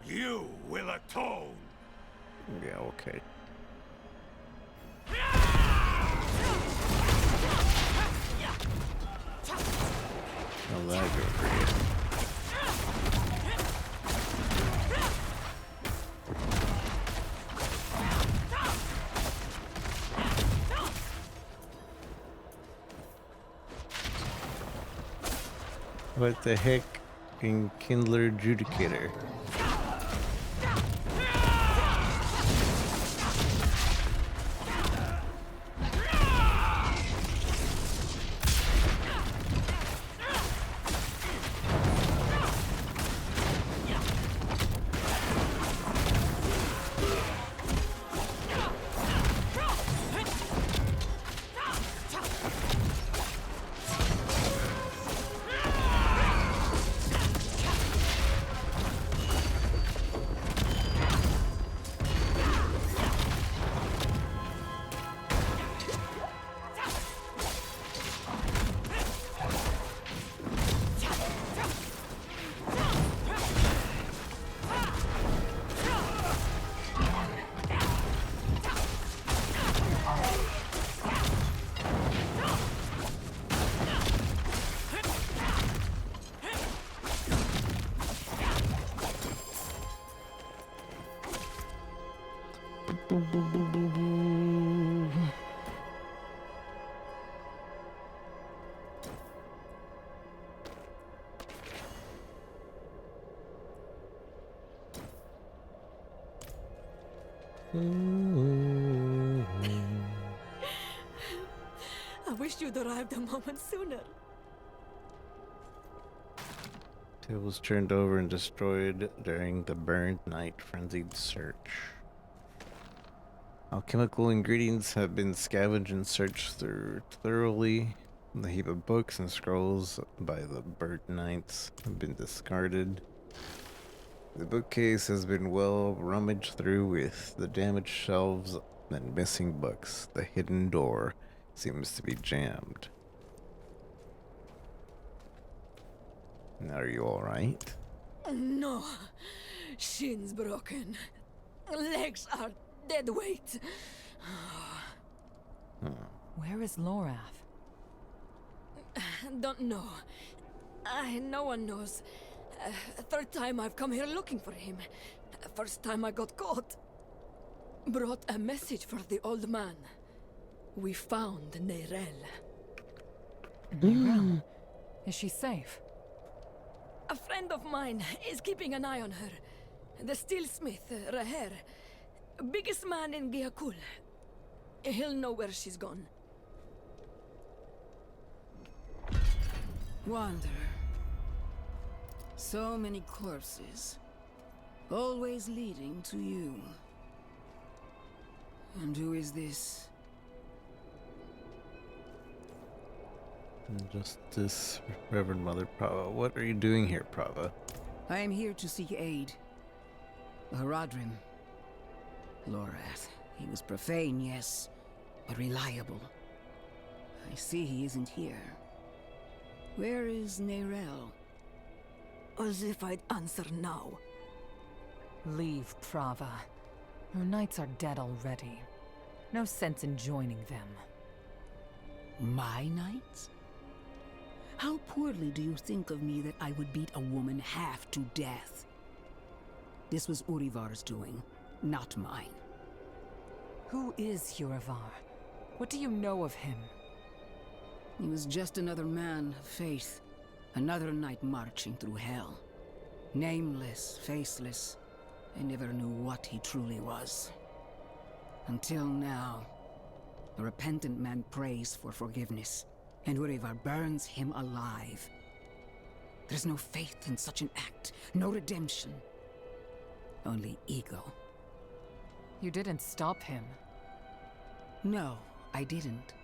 You will atone! Yeah, okay. How'd that go for you? What the heck? Kindler Judicator. I wish you'd arrived a moment sooner. Tables turned over and destroyed during the burned night frenzied search. Alchemical ingredients have been scavenged and searched through thoroughly. The heap of books and scrolls by the burnt knights have been discarded. The bookcase has been well rummaged through with the damaged shelves and missing books. The hidden door seems to be jammed. Are you alright? No. Shins broken. Legs are dead weight. Where is Lorath? Don't know. No one knows. Third time I've come here looking for him. First time I got caught. Brought a message for the old man. We found Neyrelle. Neyrelle? Is she safe? A friend of mine is keeping an eye on her. The steelsmith, Raher. Biggest man in Giakul. He'll know where she's gone. Wanderer. So many corpses. Always leading to you. And who is this? Justice, Reverend Mother Prava. What are you doing here, Prava? I am here to seek aid. Haradrim. Lorath. He was profane, yes, but reliable. I see he isn't here. Where is Neyrelle? As if I'd answer now. Leave, Prava. Your knights are dead already. No sense in joining them. My knights? How poorly do you think of me that I would beat a woman half to death? This was Urivar's doing, not mine. Who is Urivar? What do you know of him? He was just another man of faith. Another knight marching through hell. Nameless, faceless. I never knew what he truly was. Until now. A repentant man prays for forgiveness, and Urivar burns him alive. There's no faith in such an act, no redemption. Only ego. You didn't stop him. No, I didn't.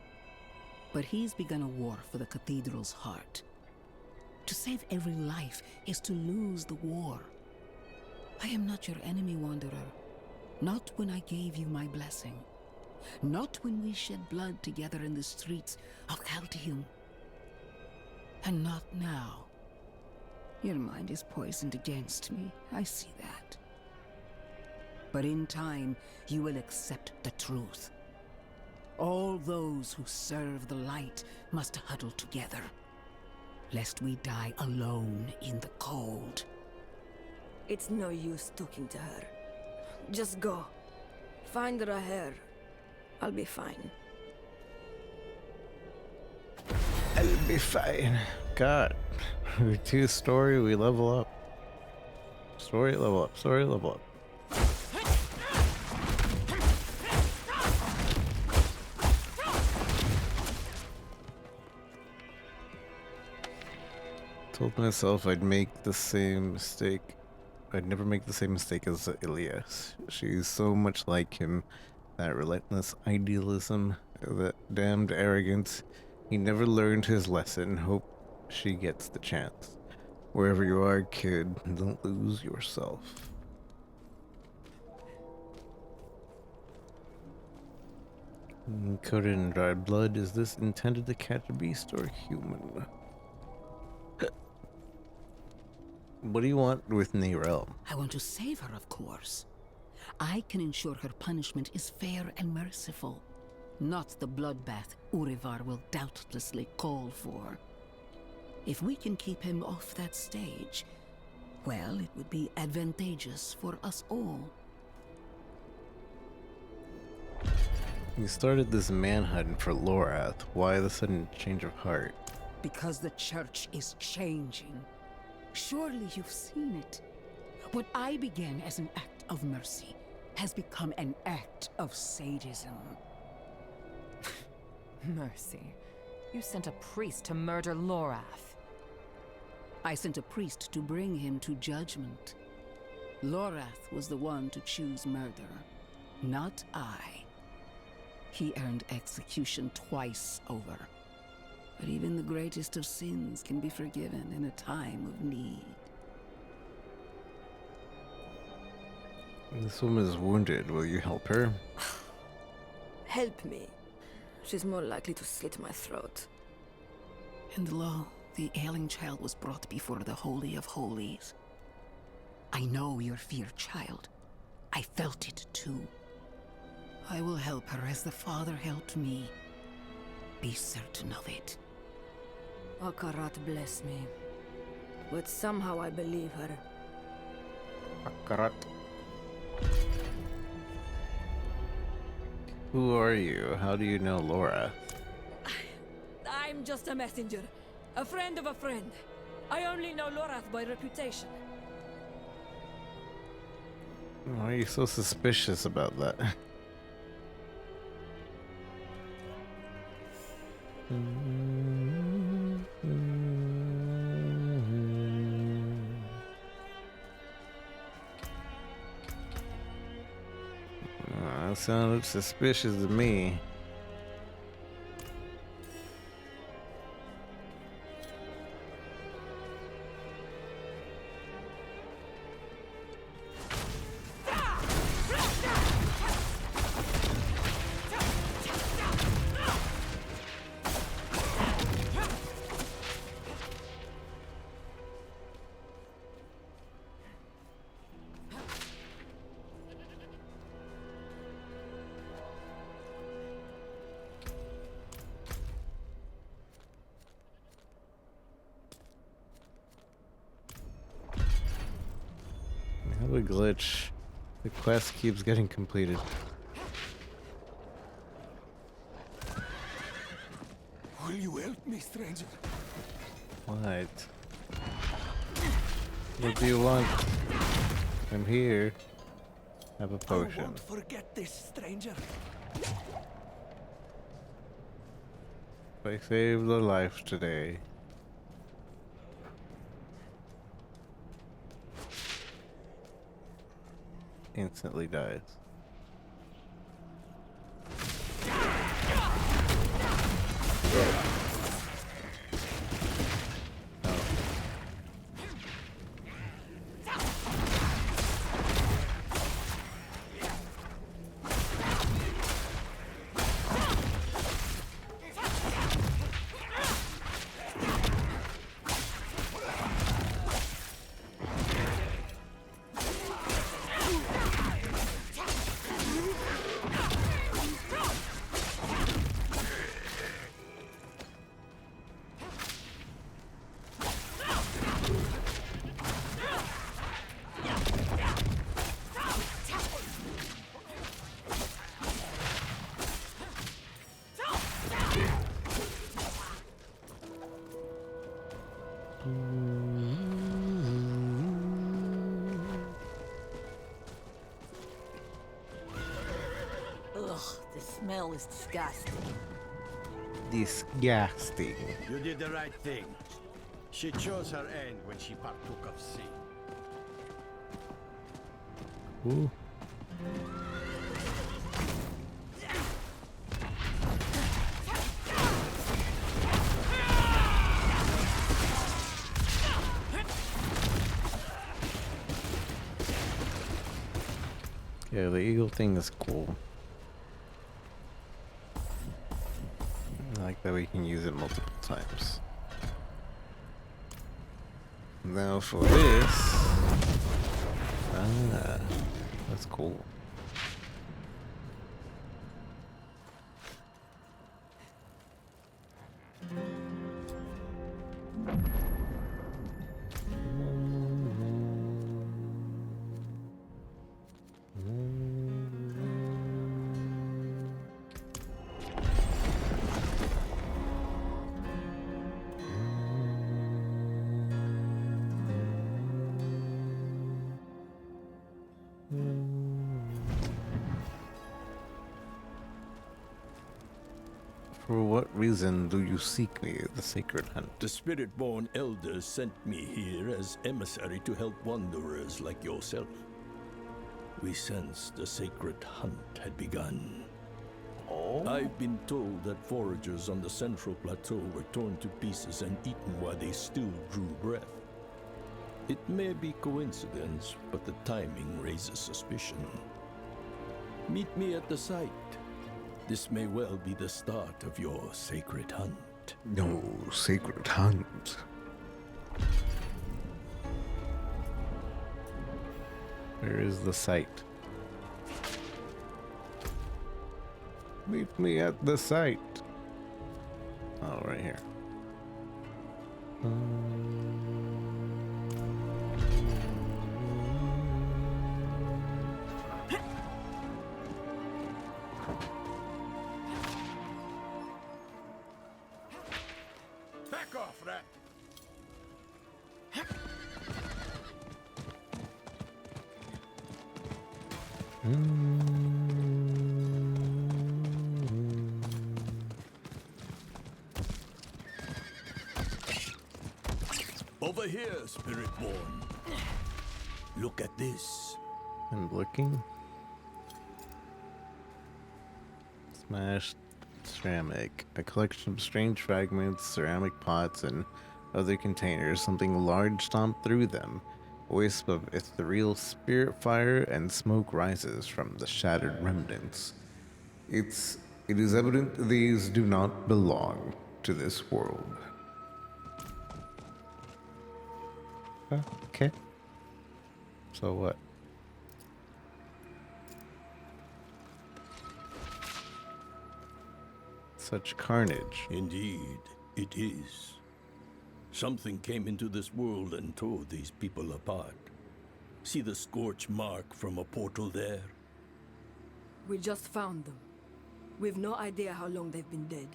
But he's begun a war for the cathedral's heart. To save every life is to lose the war. I am not your enemy, Wanderer. Not when I gave you my blessing. Not when we shed blood together in the streets of Caldeum. And not now. Your mind is poisoned against me, I see that. But in time, you will accept the truth. All those who serve the light must huddle together, lest we die alone in the cold. It's no use talking to her. Just go. Find Raher. I'll be fine. I'll be fine. God. We do story, we level up. Story, level up. Story, level up. Told myself I'd make the same mistake. I'd never make the same mistake as Ilias. She's so much like him. That relentless idealism, that damned arrogance. He never learned his lesson. Hope she gets the chance. Wherever you are, kid, don't lose yourself. Coated in dried blood, is this intended to catch a beast or human? What do you want with Neyrelle? I want to save her, of course. I can ensure her punishment is fair and merciful. Not the bloodbath Urivar will doubtlessly call for. If we can keep him off that stage, well, it would be advantageous for us all. You started this manhunt for Lorath. Why the sudden change of heart? Because the church is changing. Surely you've seen it. What I began as an act of mercy has become an act of sadism. Mercy. You sent a priest to murder Lorath. I sent a priest to bring him to judgment. Lorath was the one to choose murder, not I. He earned execution twice over. But even the greatest of sins can be forgiven in a time of need. This woman is wounded. Will you help her? Help me. She's more likely to slit my throat. And lo, the ailing child was brought before the Holy of Holies. I know your fear, child. I felt it too. I will help her as the Father helped me. Be certain of it. Akarat bless me. But somehow I believe her. Akarat. Who are you? How do you know Laura? I'm just a messenger. A friend of a friend. I only know Lorath by reputation. Why are you so suspicious about that? That sounded suspicious to me. I have a glitch. The quest keeps getting completed. Will you help me, stranger? What? What do you want? I'm here. Have a potion. I won't forget this, stranger. I saved a life today. Instantly dies. Ugh, the smell is disgusting. Disgusting. You did the right thing. She chose her end when she partook of sin. Ooh. Yeah, the eagle thing is cool. I like that we can use it multiple times. Now for this. Ah, that's cool. For what reason do you seek me, the Sacred Hunt? The Spiritborn elders sent me here as emissary to help wanderers like yourself. We sensed the Sacred Hunt had begun. Oh? I've been told that foragers on the Central Plateau were torn to pieces and eaten while they still drew breath. It may be coincidence, but the timing raises suspicion. Meet me at the site. This may well be the start of your Sacred Hunt. No, Sacred Hunt. Where is the site? Meet me at the site. Oh, right here. Back off, rat! Over here, Spiritborn. Look at this. I'm looking. Smashed ceramic. A collection of strange fragments, ceramic pots, and other containers. Something large stomped through them. A wisp of ethereal spirit fire and smoke rises from the shattered remnants. It is evident these do not belong to this world. Okay. So what? Such carnage. Indeed, it is. Something came into this world and tore these people apart. See the scorch mark from a portal there? We just found them. We've no idea how long they've been dead.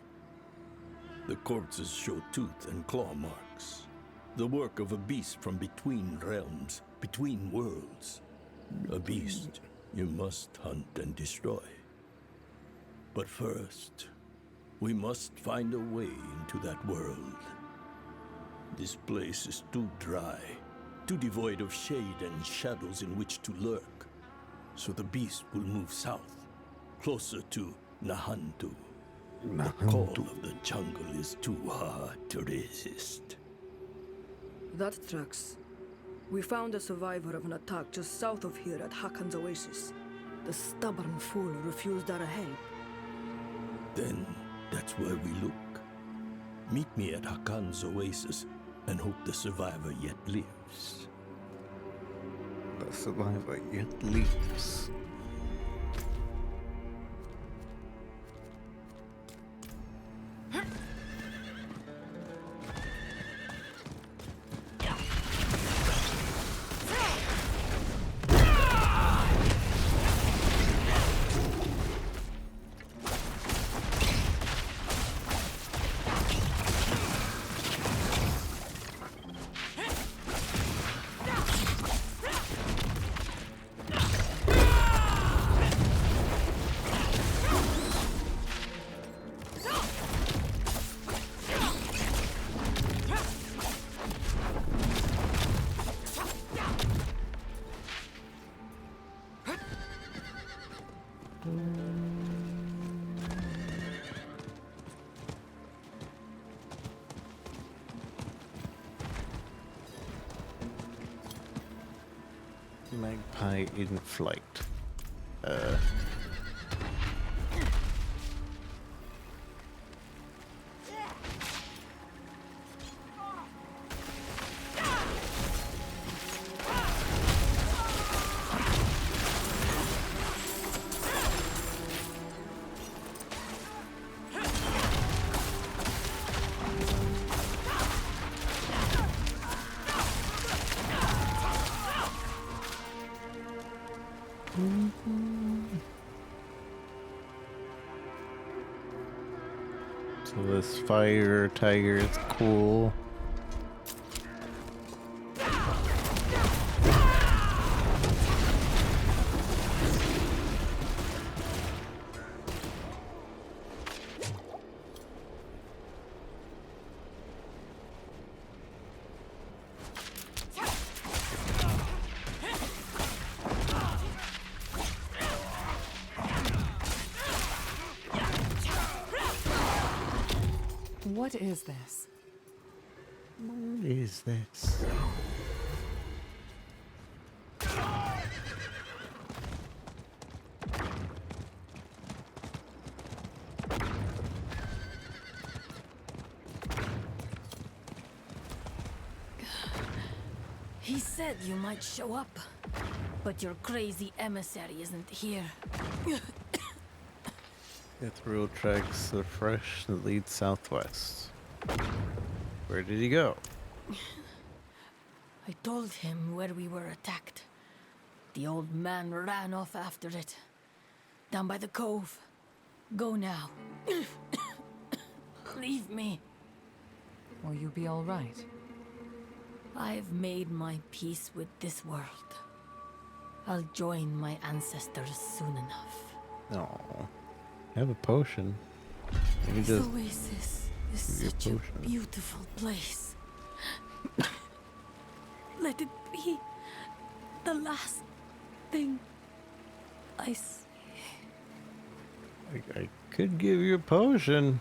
The corpses show tooth and claw marks. The work of a beast from between realms, between worlds. A beast you must hunt and destroy. But first, we must find a way into that world. This place is too dry, too devoid of shade and shadows in which to lurk. So the beast will move south, closer to Nahantu. The call of the jungle is too hard to resist. That tracks. We found a survivor of an attack just south of here at Hakan's Oasis. The stubborn fool refused our help. Then that's where we look. Meet me at Hakan's Oasis and hope the survivor yet lives. The survivor yet lives. Magpie in flight. So this fire tiger is cool. What is this? What is this? He said you might show up, but your crazy emissary isn't here. Ethereal tracks the fresh that leads southwest. Where did he go? I told him where we were attacked. The old man ran off after it. Down by the cove. Go now. Leave me. Will you be all right? I've made my peace with this world. I'll join my ancestors soon enough. No. Have a potion. You can This just oasis is such a beautiful place. Let it be the last thing I see. I could give you a potion.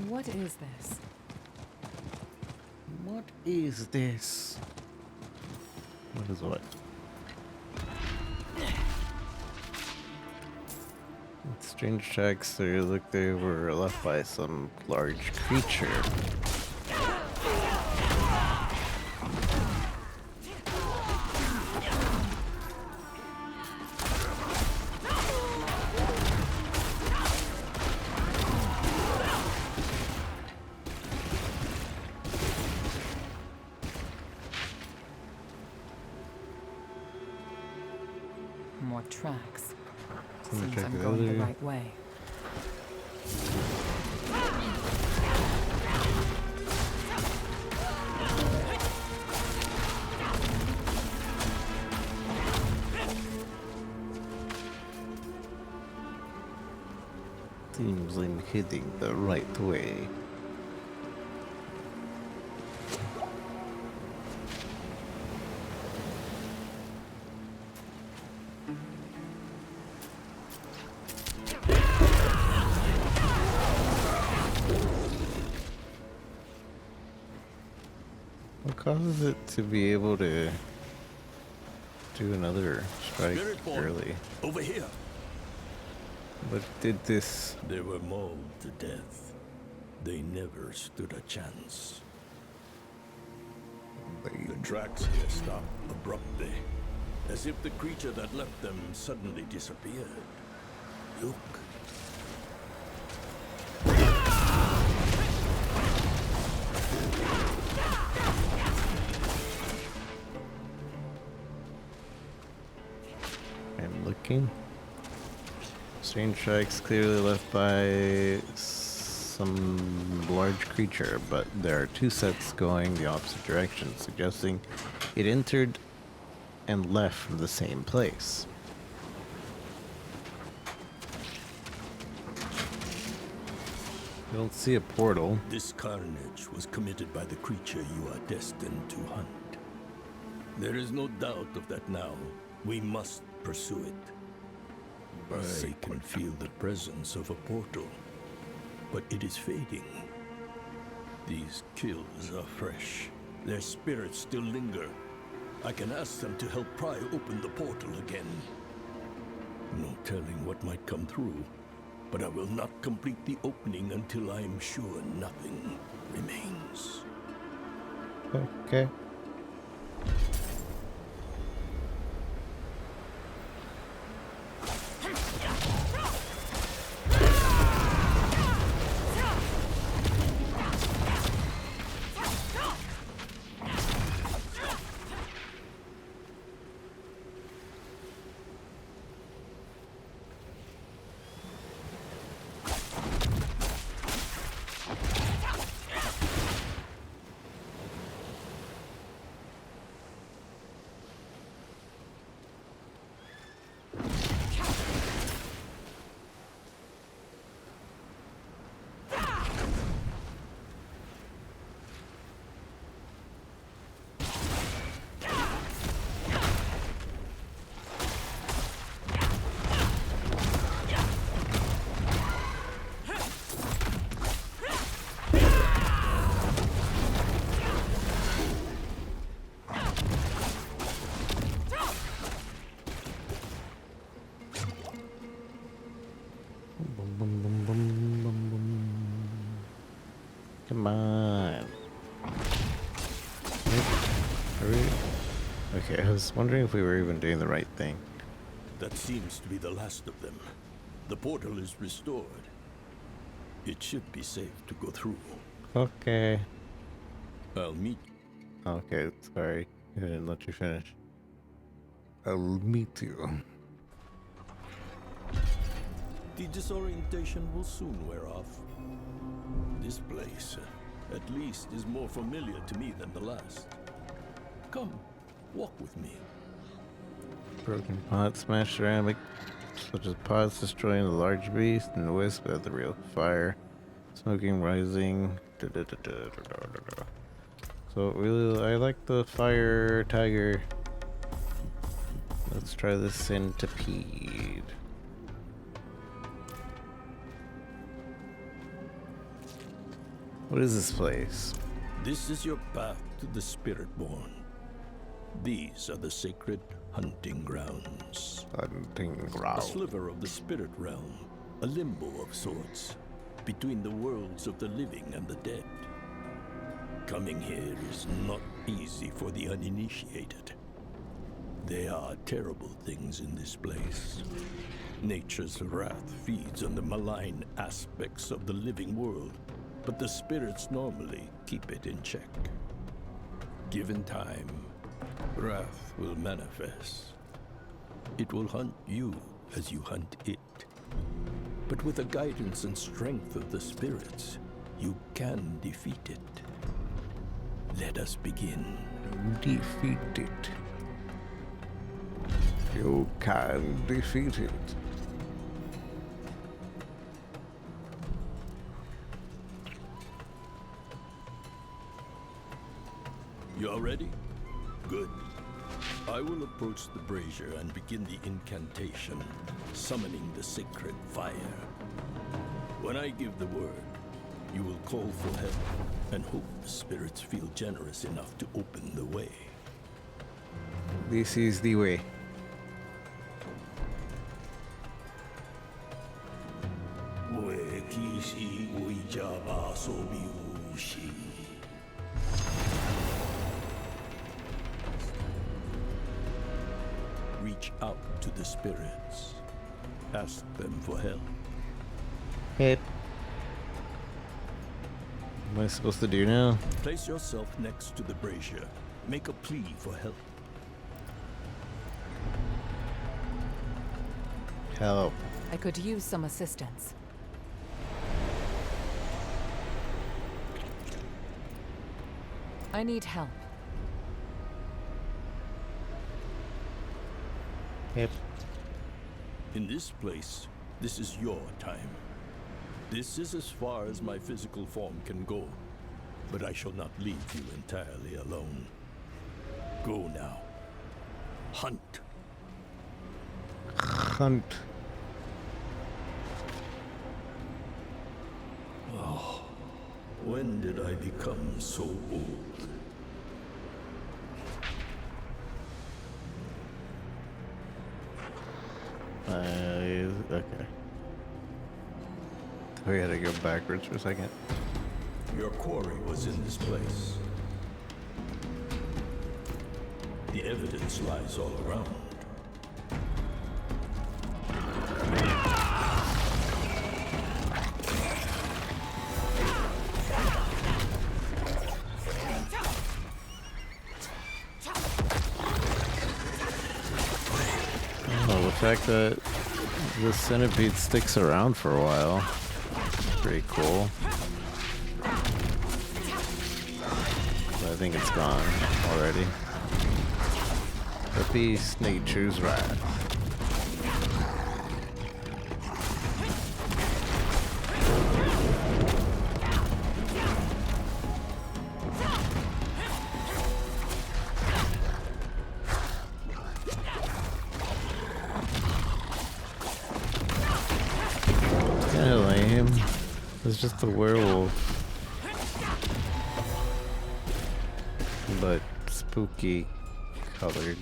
What is this? What is this? What is what? Strange tracks. They look they were left by some large creature. More tracks. Let me Seems check I'm the going the other- right way. Seems I'm heading the right way. What causes it to be able to do another strike Spiritborn, early? over here. But did this? They were mauled to death. They never stood a chance. The tracks here stop abruptly, as if the creature that left them suddenly disappeared. Look. I'm looking. Strange tracks clearly left by some large creature, but there are two sets going the opposite direction, suggesting it entered and left from the same place. I don't see a portal. This carnage was committed by the creature you are destined to hunt. There is no doubt of that now. We must pursue it. I can feel the presence of a portal, but it is fading. These kills are fresh. Their spirits still linger. I can ask them to help pry open the portal again. No telling what might come through, but I will not complete the opening until I am sure nothing remains. Okay. Boom, boom, boom, boom, boom, boom. Come on. Are we? Okay, I was wondering if we were even doing the right thing. That seems to be the last of them. The portal is restored. It should be safe to go through. Okay. I'll meet you. Okay, sorry. I didn't let you finish. I'll meet you. The disorientation will soon wear off. This place, at least, is more familiar to me than the last. Come, walk with me. Broken pots, smashed ceramic, such as pots destroying the large beast, and the wisp of the real fire. Smoking rising. So really, I like the fire tiger. Let's try the centipede. What is this place? This is your path to the Spiritborn. These are the sacred hunting grounds. Hunting A ground. sliver of the spirit realm, a limbo of sorts, between the worlds of the living and the dead. Coming here is not easy for the uninitiated. There are terrible things in this place. Nature's wrath feeds on the malign aspects of the living world, but the spirits normally keep it in check. Given time, wrath will manifest. It will hunt you as you hunt it. But with the guidance and strength of the spirits, you can defeat it. Let us begin. Defeat it. You can defeat it. You are ready? Good. I will approach the brazier and begin the incantation, summoning the sacred fire. When I give the word, you will call for help and hope the spirits feel generous enough to open the way. This is the way. Reach out to the spirits. Ask them for help. Hit. What am I supposed to do now? Place yourself next to the brazier. Make a plea for help. Help. I could use some assistance. I need help. Yep. In this place, this is your time. This is as far as my physical form can go, but I shall not leave you entirely alone. Go now. Hunt. Hunt. Oh, when did I become so old? Okay. We had to go backwards for a second. Your quarry was in this place. The evidence lies all around. Oh, the fact that the centipede sticks around for a while. Pretty cool. But I think it's gone already. The beast nature's wrath. Kinda lame. It's just a werewolf. But spooky colored.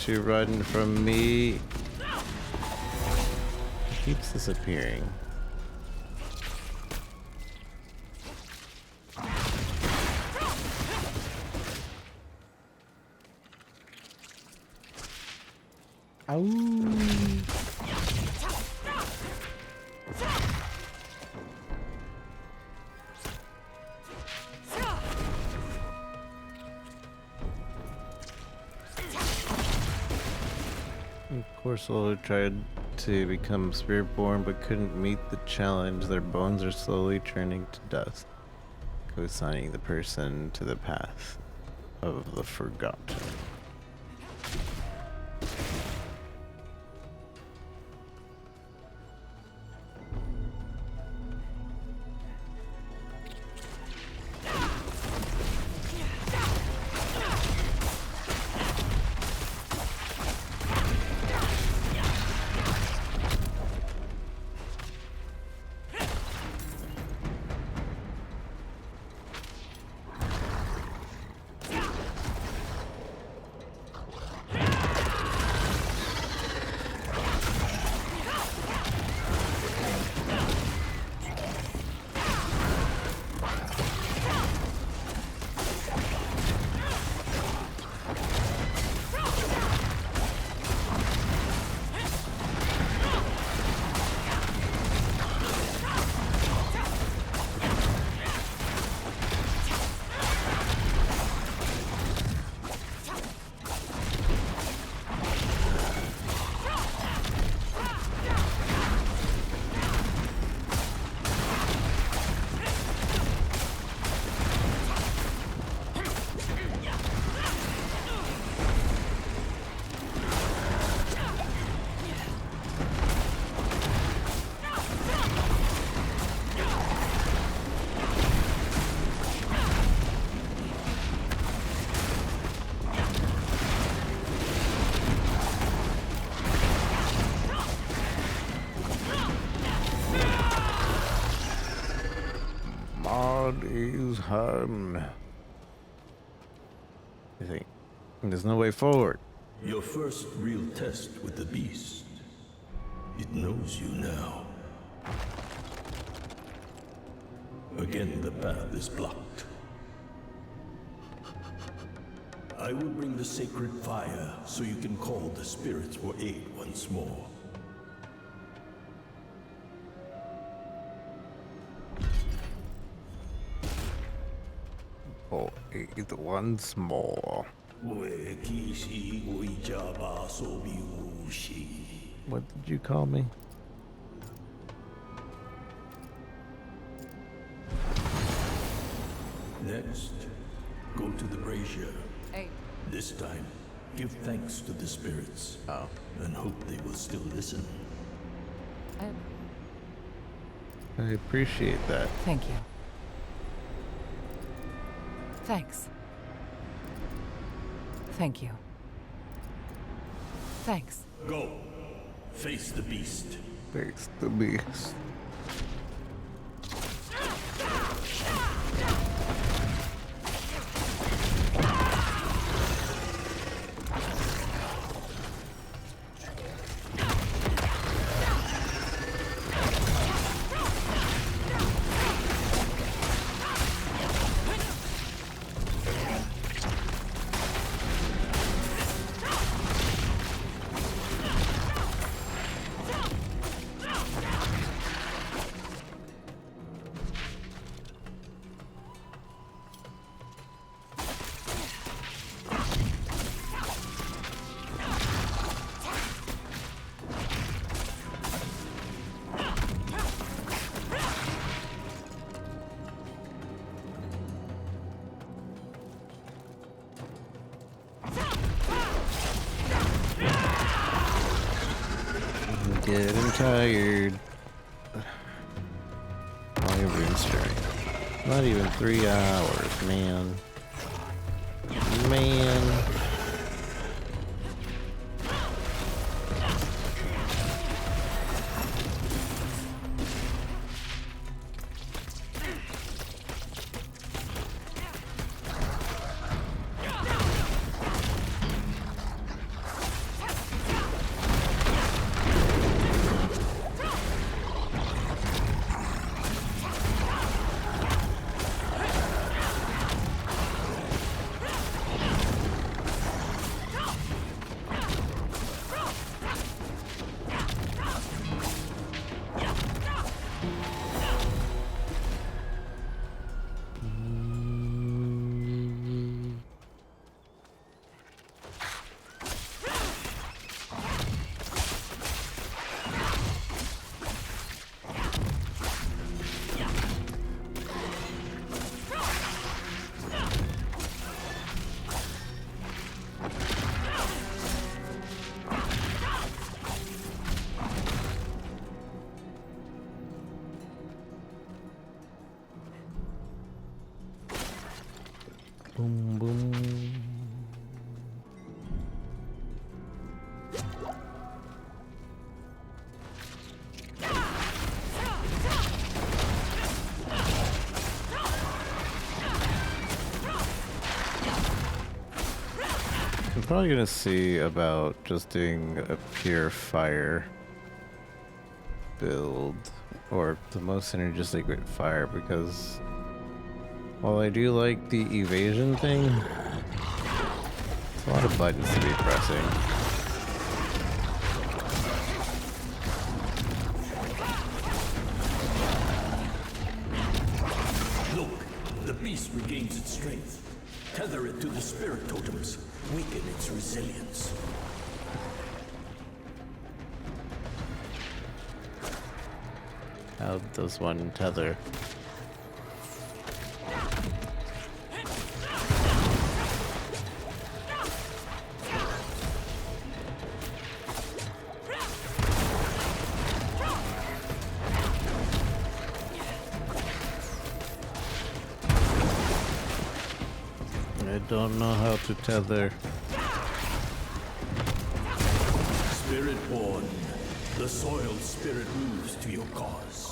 Don't you run from me. Keeps disappearing. Of course, all tried to become Spiritborn but couldn't meet the challenge. Their bones are slowly turning to dust, co-signing the person to the path of the forgotten. Is home. I think there's no way forward. Your first real test with the beast. It knows you now. Again, the path is blocked. I will bring the sacred fire so you can call the spirits for aid once more. It once more. What did you call me? Next, go to the brazier. Hey. This time, give thanks to the spirits. And hope they will still listen. I appreciate that. Thank you. Thanks. Thank you. Thanks. Go. Face the beast. Face the beast. Getting tired. I've been straight. Not even 3 hours, man. Man. Boom, boom. I'm probably gonna see about just doing a pure fire build, or the most synergistic with fire, because while I do like the evasion thing, it's a lot of buttons to be pressing. Look, the beast regains its strength. Tether it to the spirit totems. Weaken its resilience. How does one tether? I don't know how to tether. Spiritborn, the soiled spirit moves to your cause.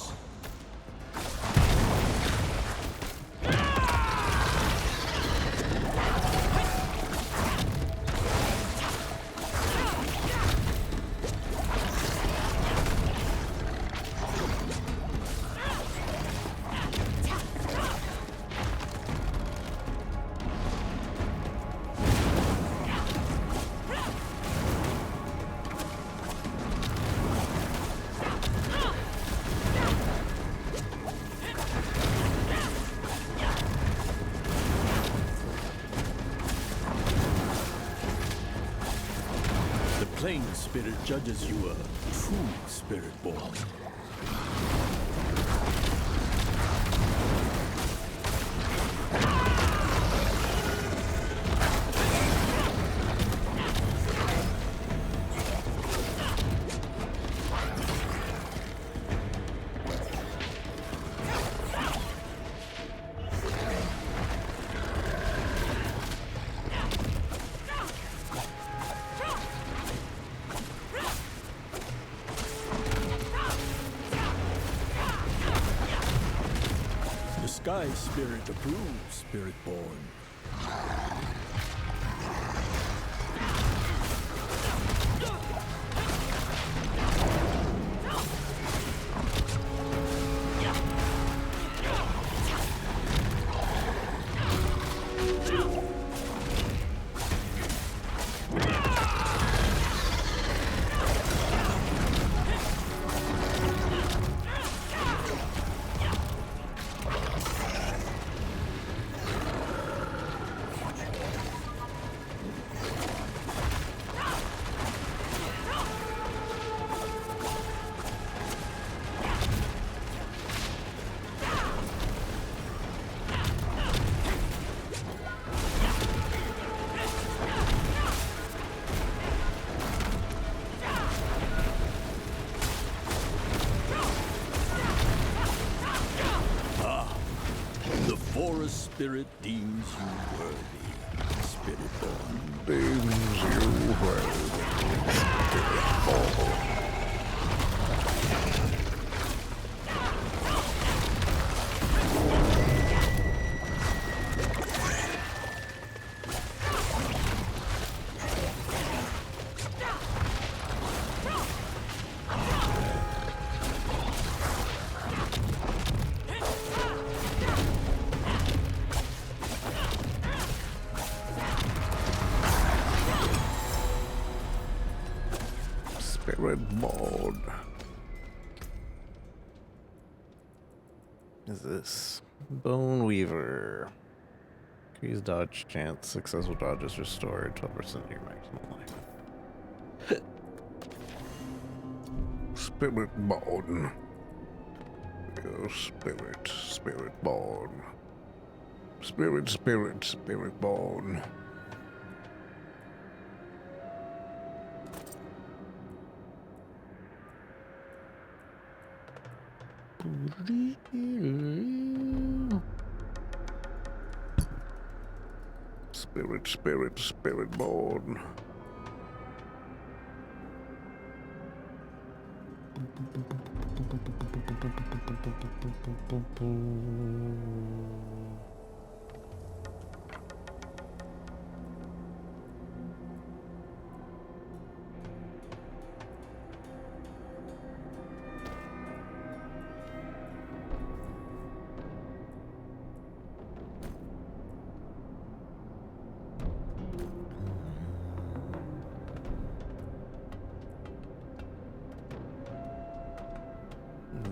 Plain spirit judges you a true Spiritborn. Sky Spirit approves, Spiritborn. Forest Spirit deems you worthy, Spiritborn. Deems you worthy, Spiritborn. Spiritborn. Is this Bone Weaver? Increase dodge chance. Successful dodge is restored 12% of your maximum life. Spiritborn. Spiritborn. Spiritborn. Spiritborn.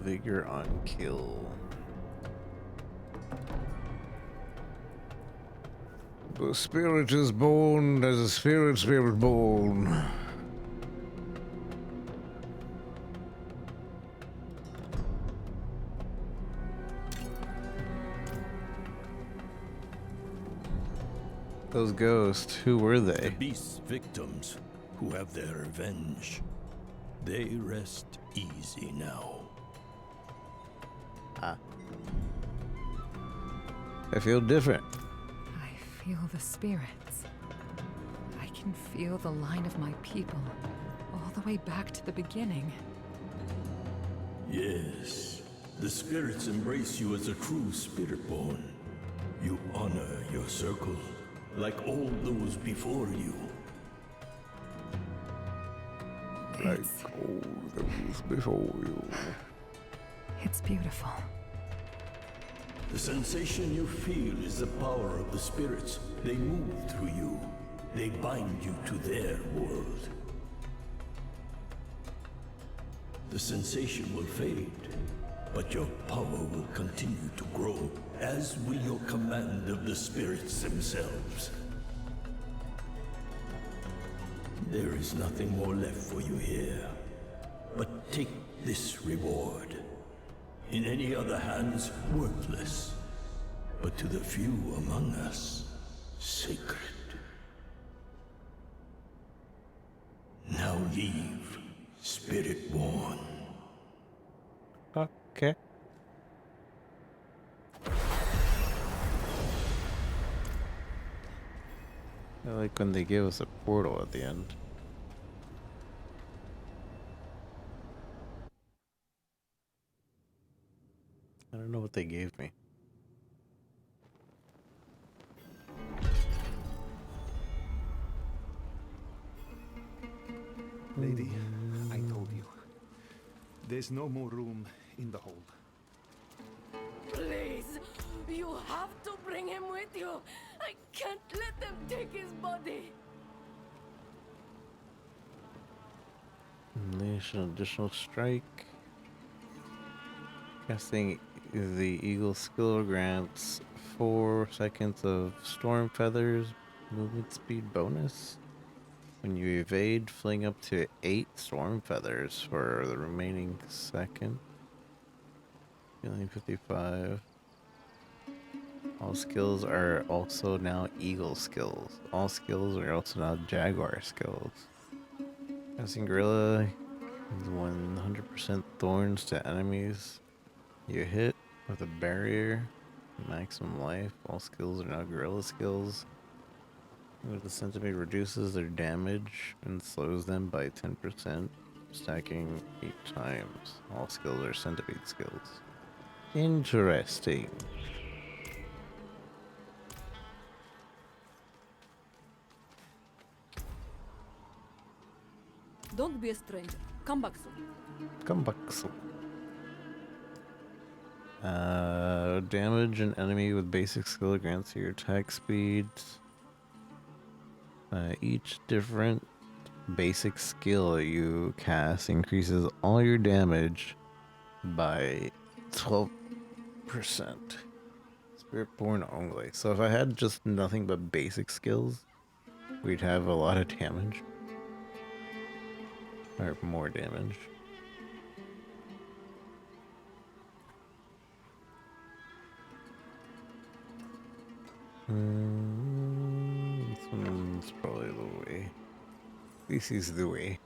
Vigor on kill. The spirit is born as a spirit born. Those ghosts, who were they? The beast's victims, who have their revenge. They rest easy now. I feel different. I feel the spirits. I can feel the line of my people, all the way back to the beginning. Yes, the spirits embrace you as a true Spiritborn. You honor your circle, like all those before you. Like all those before you. It's beautiful. The sensation you feel is the power of the spirits. They move through you. They bind you to their world. The sensation will fade, but your power will continue to grow, as will your command of the spirits themselves. There is nothing more left for you here, but take this reward. In any other hands, worthless, but to the few among us, sacred. Now leave, Spiritborn. Okay. I like when they give us a portal at the end. I don't know what they gave me. Lady, I told you. There's no more room in the hold. Please, you have to bring him with you. I can't let them take his body. Unleash an additional strike. Casting the Eagle skill grants 4 seconds of Storm Feathers movement speed bonus. When you evade, fling up to 8 Storm Feathers for the remaining second. Feeling 55. All skills are also now Eagle skills. All skills are also now Jaguar skills. Casting Gorilla is 100% thorns to enemies you hit with a barrier. Maximum life. All skills are now Gorilla skills. With the centipede reduces their damage and slows them by 10%, stacking 8 times. All skills are centipede skills. Interesting. Don't be a stranger. Come back soon. Come back soon. Damage an enemy with basic skill grants your attack speed. Each different basic skill you cast increases all your damage by 12%. Spiritborn only. So if I had just nothing but basic skills, we'd have a lot of damage. Or more damage. This one's probably the way. This is the way.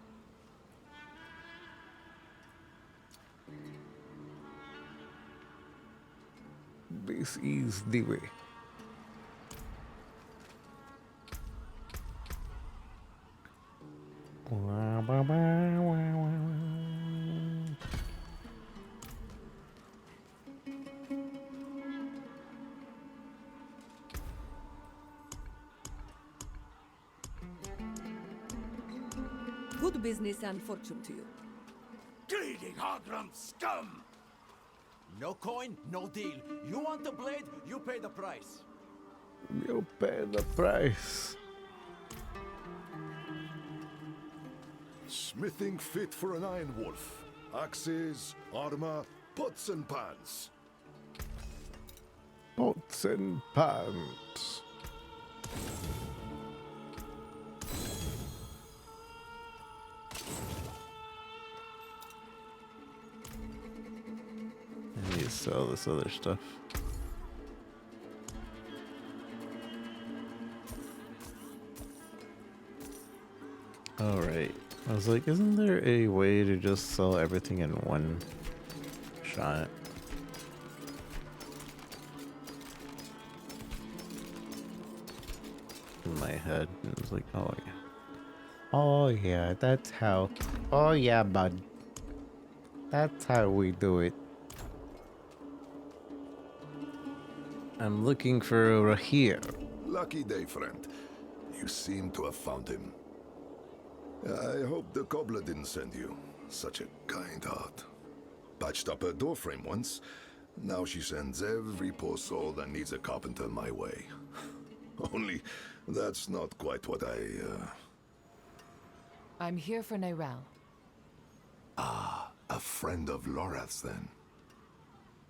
This is the way. Good business and fortune to you. Greedy Hogrum scum! No coin, no deal. You want the blade, you pay the price. You pay the price. Smithing fit for an Iron Wolf. Axes, armor, pots and pans. Pots and pans. I need to sell this other stuff. Alright. I was like, isn't there a way to just sell everything in one shot? In my head, and it was like, oh yeah. Oh yeah, that's how. Oh yeah, bud. That's how we do it. I'm looking for Rahir. Lucky day, friend. You seem to have found him. I hope the cobbler didn't send you. Such a kind heart. Patched up her doorframe once. Now she sends every poor soul that needs a carpenter my way. Only, that's not quite what I'm here for Neyrelle. Ah, a friend of Lorath's then.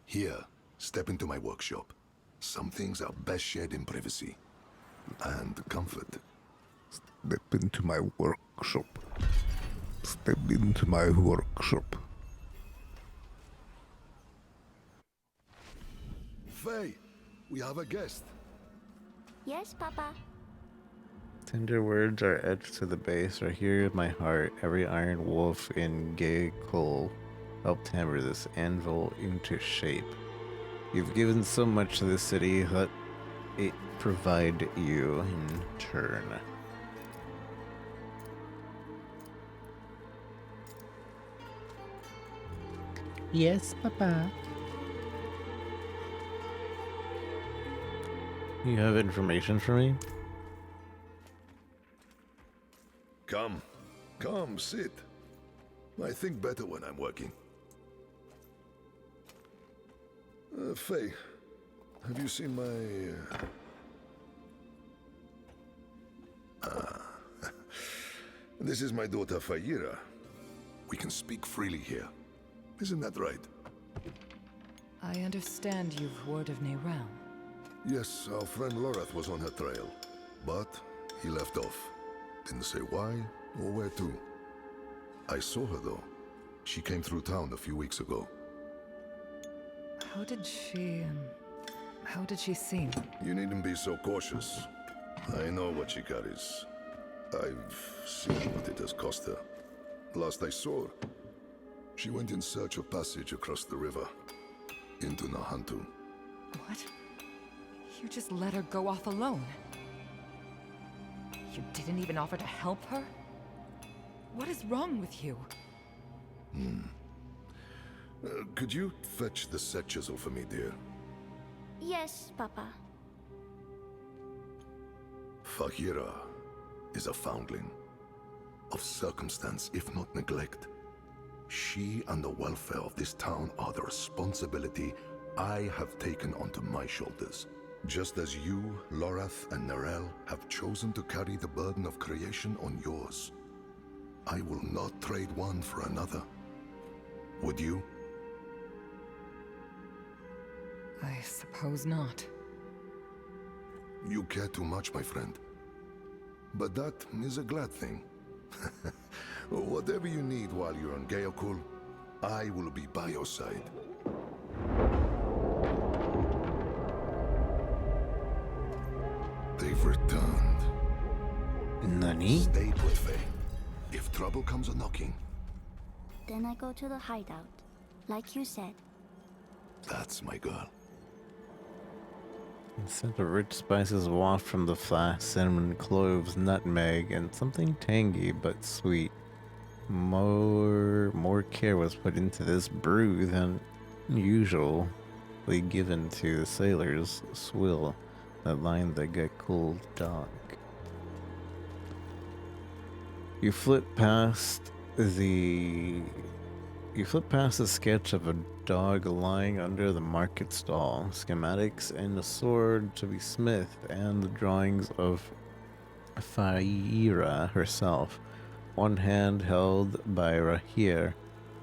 Here, step into my workshop. Some things are best shared in privacy. And comfort. Step into my workshop. Step into my workshop. Faye, we have a guest. Yes, Papa. Tender words are etched to the base, right here in my heart. Every iron wolf in gay coal helped hammer this anvil into shape. You've given so much to the city, let it provide you in turn. Yes, Papa. You have information for me? Come, sit. I think better when I'm working. Faye, have you seen my... This is my daughter, Fayira. We can speak freely here. Isn't that right? I understand you've word of Neyrelle. Yes, our friend Lorath was on her trail. But he left off. Didn't say why or where to. I saw her though. She came through town a few weeks ago. How did she seem? You needn't be so cautious. I know what she carries. I've seen what it has cost her. Last I saw her, she went in search of passage across the river, into Nahantu. What? You just let her go off alone? You didn't even offer to help her? What is wrong with you? Could you fetch the set chisel for me, dear? Yes, Papa. Fahira is a foundling. Of circumstance, if not neglect. She and the welfare of this town are the responsibility I have taken onto my shoulders. Just as you, Lorath, and Neyrelle have chosen to carry the burden of creation on yours. I will not trade one for another. Would you? I suppose not. You care too much, my friend. But that is a glad thing. Whatever you need while you're on Gaokul, I will be by your side. They've returned. Nani? Stay put, Faye. If trouble comes a-knocking, Then I go to the hideout, like you said. that's my girl. The scent of rich spices waft from the flask, cinnamon, cloves, nutmeg, and something tangy but sweet. More care was put into this brew than usually given to the sailors' swill that lined the get-cold dock. You flip past the sketch of a dog lying under the market stall, schematics and a sword to be smith, and the drawings of Faira herself, one hand held by Rahir,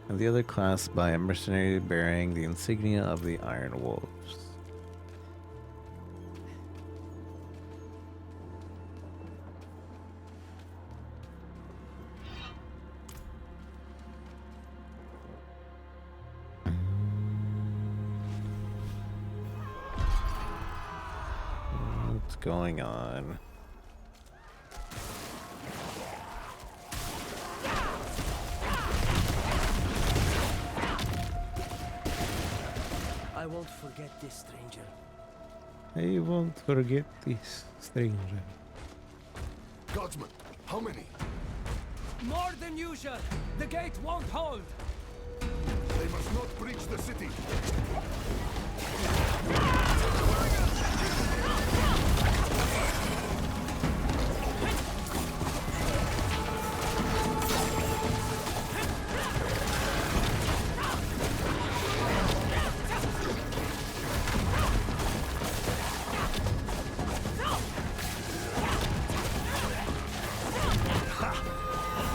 and the other clasped by a mercenary bearing the insignia of the Iron Wolves. What's going on? I won't forget this, stranger. I won't forget this, stranger. Guardsmen, how many? More than usual. The gate won't hold. They must not breach the city.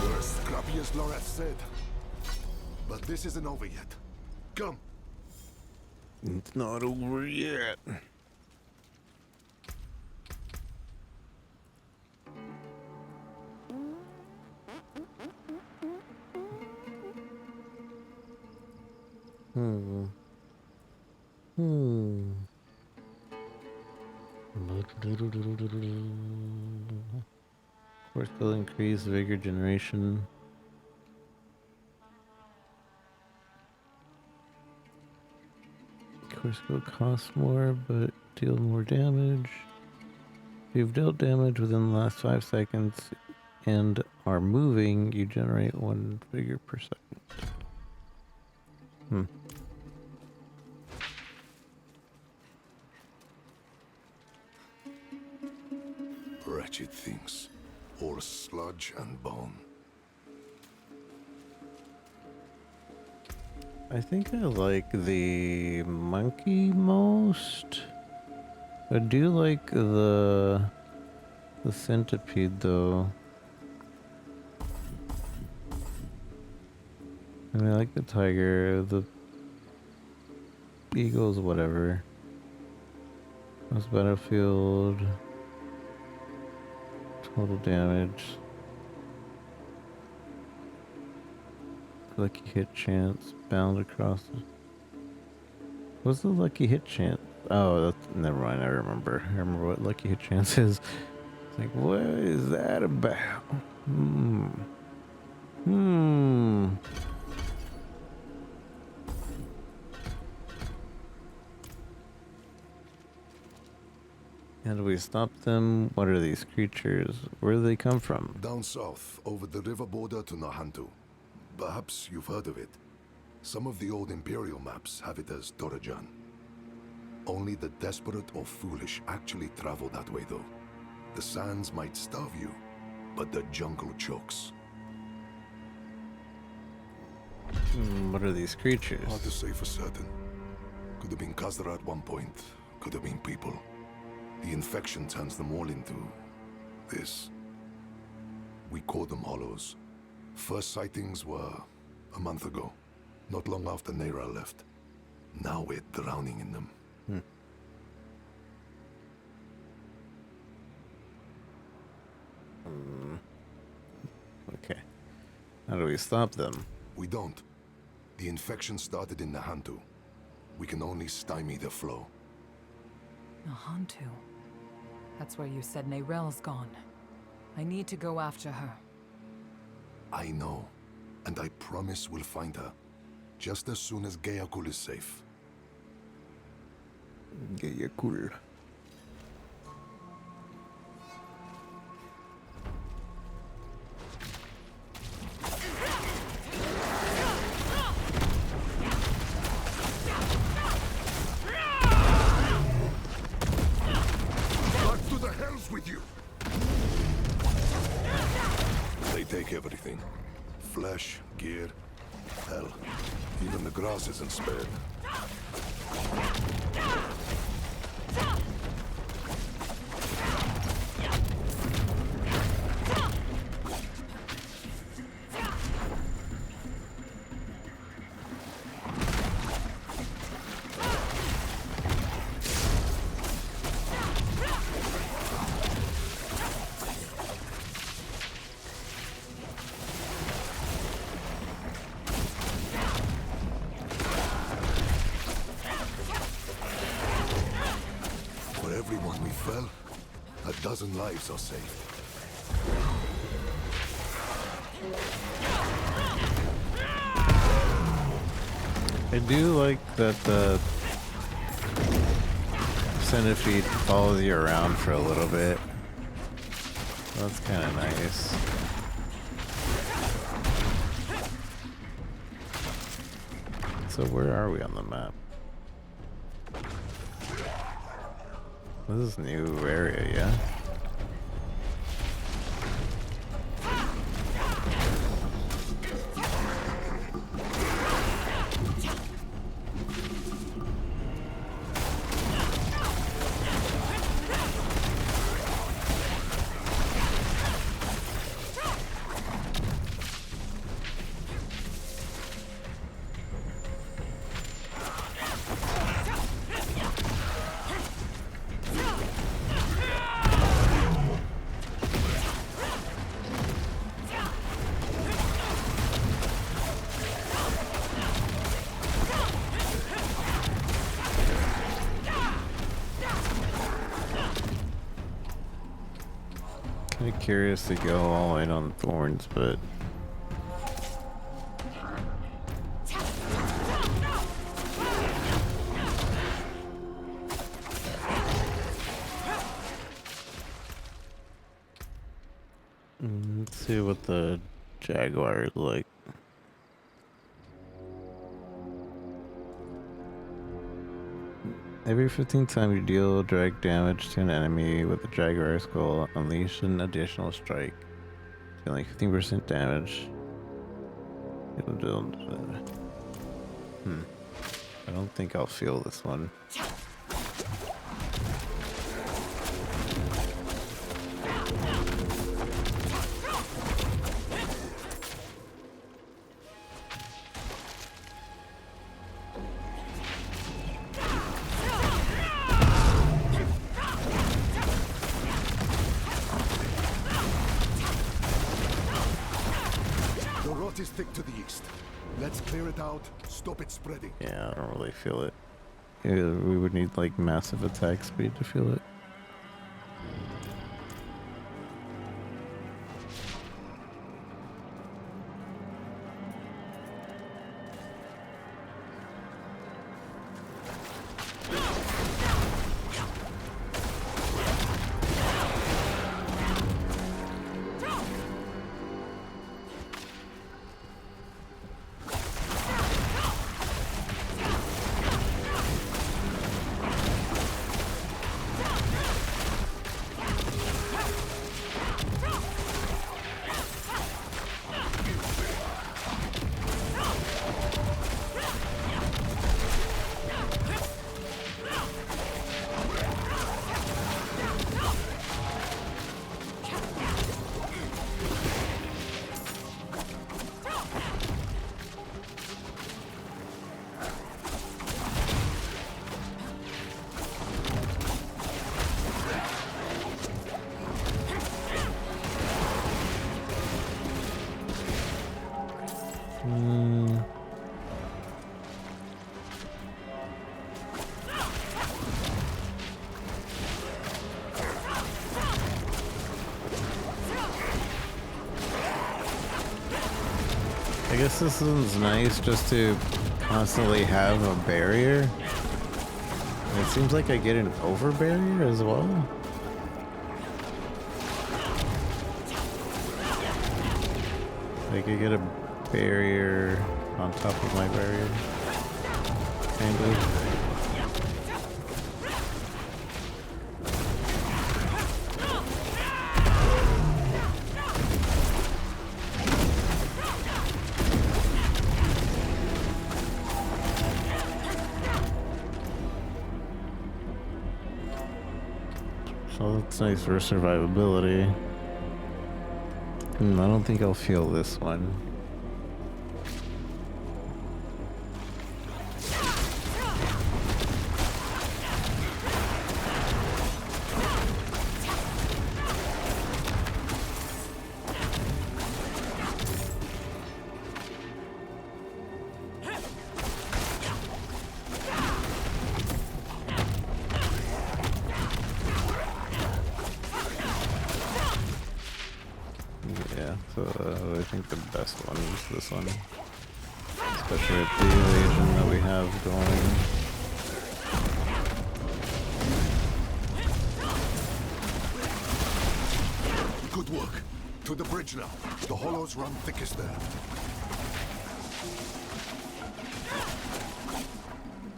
You're as scrappy as Lorath said. But this isn't over yet. Come. It's not over yet. Course will increase vigor generation. Course will cost more, but deal more damage. If you've dealt damage within the last 5 seconds and are moving, you generate 1 vigor per second. Wretched things. All sludge and bone. I think I like the monkey most. I do like the centipede though. I mean, I like the tiger, the eagles, whatever. That's battlefield. Total damage. Lucky hit chance. Bound across. What's the lucky hit chance? Oh, that's, never mind. I remember. I remember what lucky hit chance is. It's like, what is that about? How do we stop them? What are these creatures? Where do they come from? Down south, over the river border to Nahantu. Perhaps you've heard of it. Some of the old Imperial maps have it as Torajan. Only the desperate or foolish actually travel that way, though. The sands might starve you, but the jungle chokes. What are these creatures? Hard to say for certain. Could have been Khazra at one point. Could have been people. The infection turns them all into this. We call them hollows. First sightings were a month ago, not long after Neira left. Now we're drowning in them. Okay. How do we stop them? We don't. The infection started in Nahantu. We can only stymie the flow. Nahantu. That's where you said Neyrel's gone. I need to go after her. I know. And I promise we'll find her. Just as soon as Gayakul is safe. Gayakul. with you. They take everything. Flesh, gear, hell. Even the grass isn't spared. A dozen lives are saved. I do like that the centipede follows you around for a little bit. That's kind of nice. So where are we on the map? This is a new area, yeah? Kind of curious to go all in on thorns, but let's see what the jaguar is like. Every 15th time you deal direct damage to an enemy with the Jaguar Skull, unleash an additional strike. Dealing 15% damage. I don't think I'll feel this one. Is thick to the east. Let's clear it out, stop it spreading. Yeah, I don't really feel it. Yeah, we would need like massive attack speed to feel it. I guess this is nice just to constantly have a barrier. And it seems like I get an over barrier as well. Like I get a barrier on top of my barrier. Kind of. So that's nice for survivability. I don't think I'll feel this one. Yeah, so I think the best one is this one. Especially with the evasion that we have going. Good work. To the bridge now. The hollows run thickest there.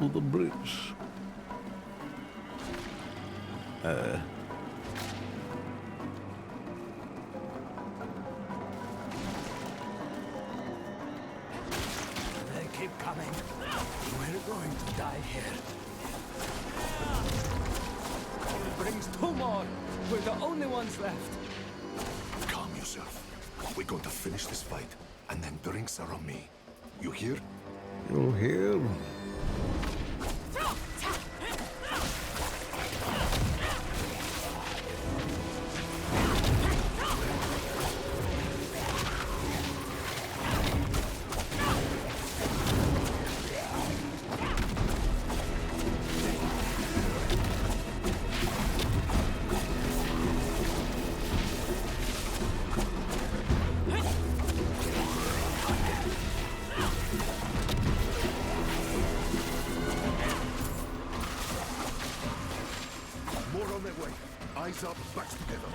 To the bridge. They keep coming. We're going to die here. It brings two more. We're the only ones left. Calm yourself. We're going to finish this fight, and then drinks are on me. You hear? You hear? More on their way. Eyes up, backs together.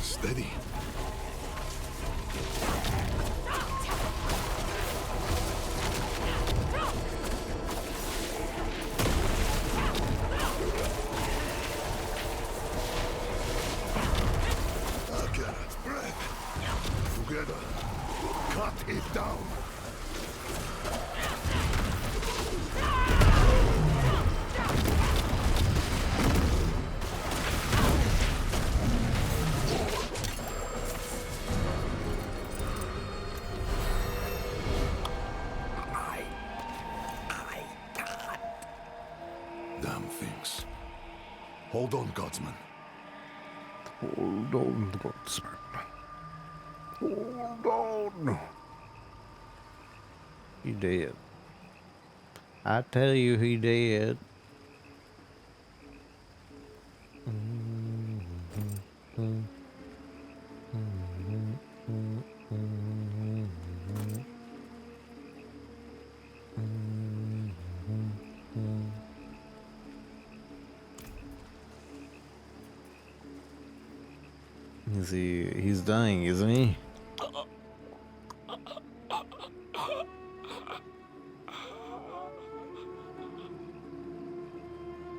Steady. Again, breath. Together. Cut it down. Damn things. Hold on, Godsman. Hold on, Godsman. Hold on. He did. I tell you, he did. He's dying, isn't he?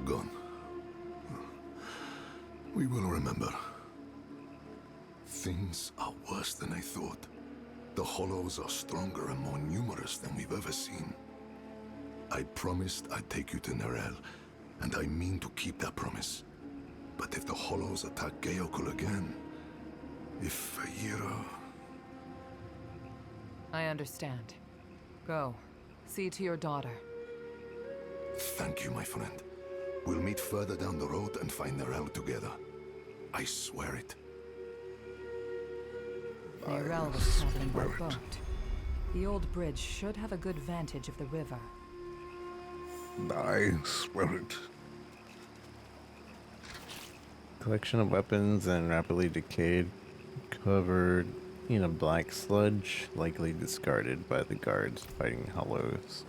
Gone. We will remember. Things are worse than I thought. The hollows are stronger and more numerous than we've ever seen. I promised I'd take you to Nerel, and I mean to keep that promise. But if the hollows attack Geokul again, if Feyira... I understand. Go. See to your daughter. Thank you, my friend. We'll meet further down the road and find Nerel together. I swear it. Nerel was traveling by boat. The old bridge should have a good vantage of the river. I swear it. Collection of weapons and rapidly decayed, covered in a black sludge, likely discarded by the guards fighting hollows.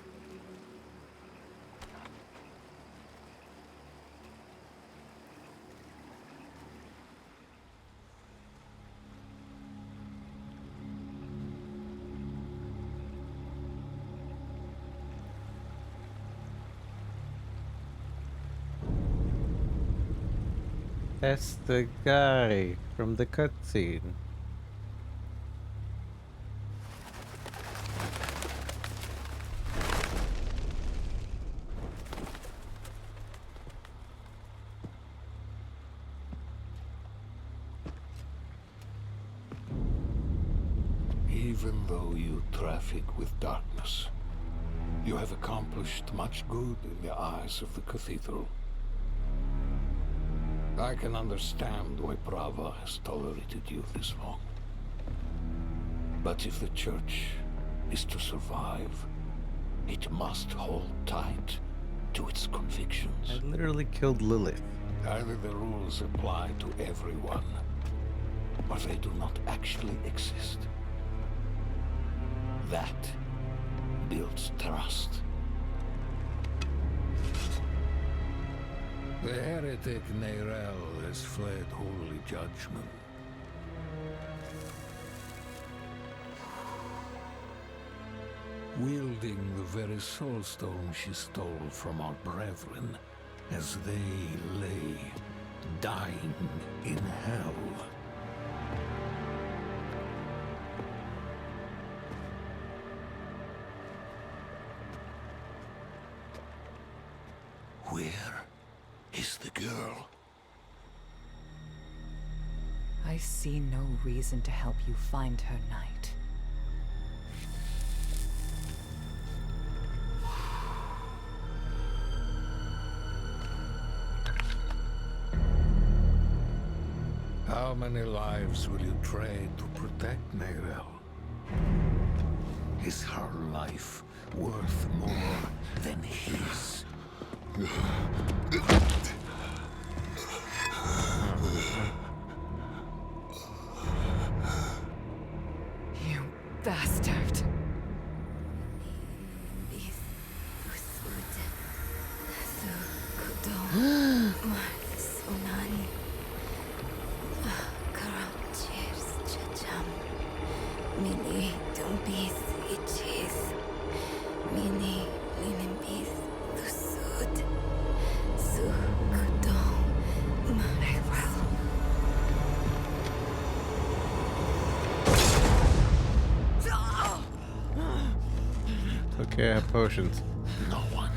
That's the guy from the cutscene. Even though you traffic with darkness, you have accomplished much good in the eyes of the cathedral. I can understand why Prava has tolerated you this long. But if the church is to survive, it must hold tight to its convictions. I literally killed Lilith. Either the rules apply to everyone, or they do not actually exist. That builds trust. The heretic Neyrel has fled holy judgment. Wielding the very soulstone she stole from our brethren as they lay dying in hell. Where is the girl? I see no reason to help you find her, Knight. How many lives will you trade to protect Neyrel? Is her life worth more than his? You bastard! Okay, I have potions. No one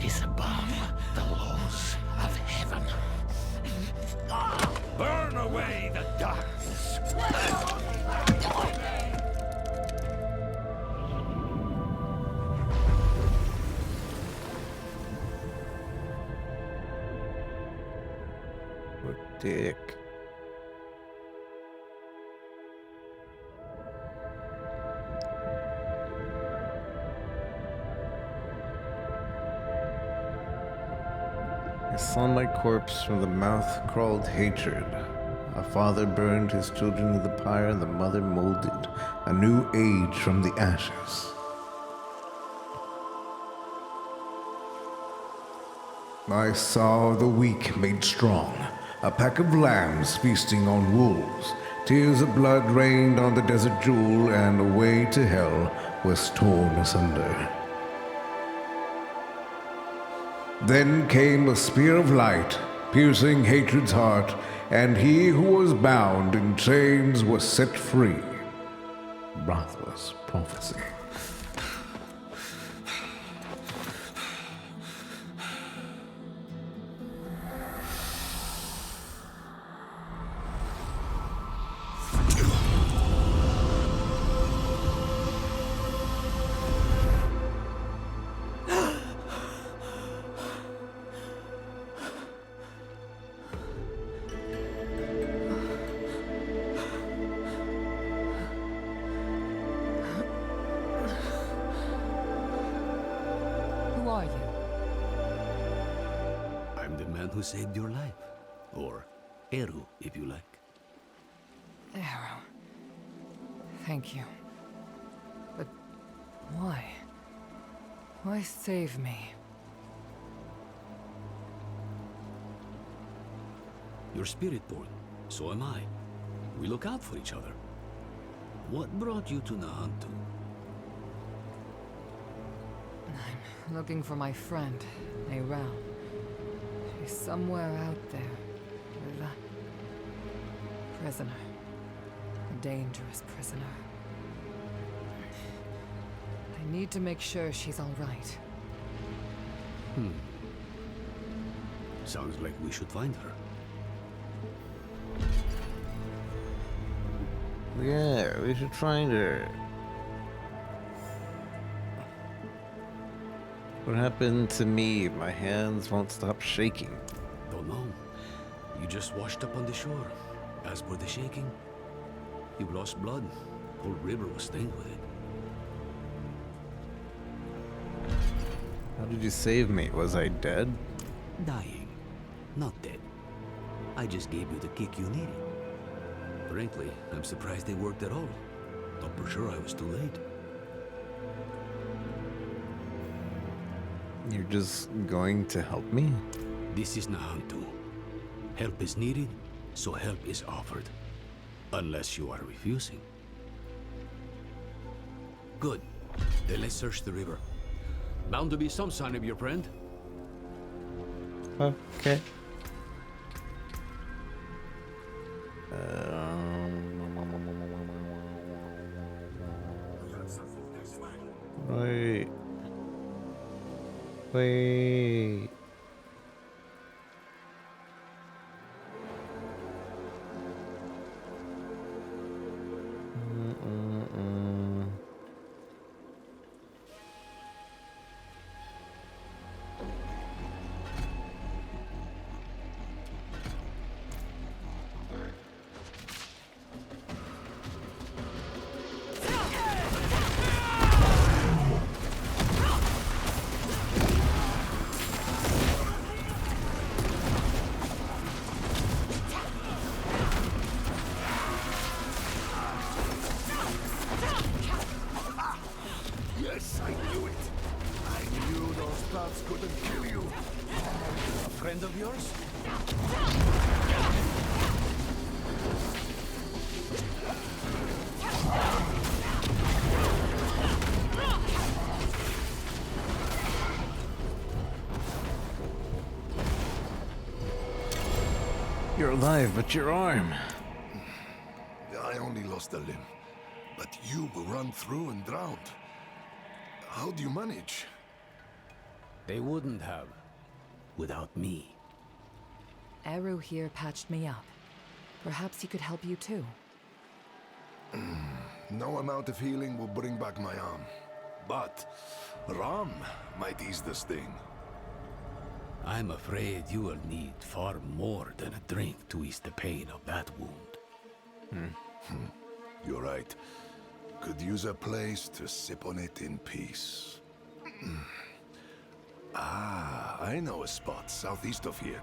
is above the laws of heaven. Burn away the darkness. What dick. I saw my corpse from the mouth crawled hatred. A father burned his children in the pyre, and the mother molded a new age from the ashes. I saw the weak made strong, a pack of lambs feasting on wolves. Tears of blood rained on the desert jewel, and the way to hell was torn asunder. Then came a spear of light, piercing hatred's heart, and he who was bound in chains was set free. Wrathla's prophecy. Who are you? I'm the man who saved your life. Or Eru, if you like. Arrow. Thank you. But why? Why save me? You're Spiritborn. So am I. We look out for each other. What brought you to Nahantu? I'm looking for my friend, Neyrel. She's somewhere out there, Prisoner. A dangerous prisoner. I need to make sure she's all right. Sounds like we should find her. Yeah, we should find her. What happened to me? My hands won't stop shaking. Don't know. You just washed up on the shore. As for the shaking, you lost blood. Whole river was stained with it. How did you save me? Was I dead? Dying. Not dead. I just gave you the kick you needed. Frankly, I'm surprised they worked at all. Thought for sure I was too late. You're just going to help me? This is Nahantu. Help is needed, so help is offered. Unless you are refusing. Good. Then let's search the river. Bound to be some sign of your friend. Okay. Wait. Wait. Yes, I knew it. I knew those bats couldn't kill you. A friend of yours? You're alive, but your arm. I only lost a limb, but you were run through and drowned. How do you manage? They wouldn't have. Without me. Eru here patched me up. Perhaps he could help you too. No amount of healing will bring back my arm. But Ram might ease the sting. I'm afraid you will need far more than a drink to ease the pain of that wound. You're right. Could use a place to sip on it in peace. I know a spot southeast of here.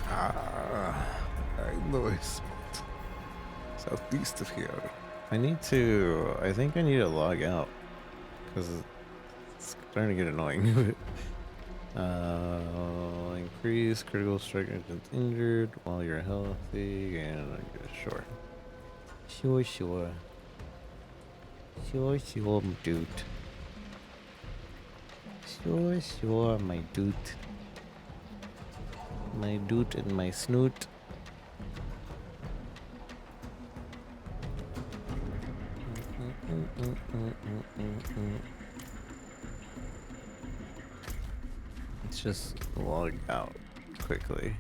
I know a spot southeast of here. I think I need to log out. Because it's starting to get annoying. Increase critical strike against injured while you're healthy, and sure. Sure, my dude. Sure, my dude. My dude and my snoot. Let's just log out quickly.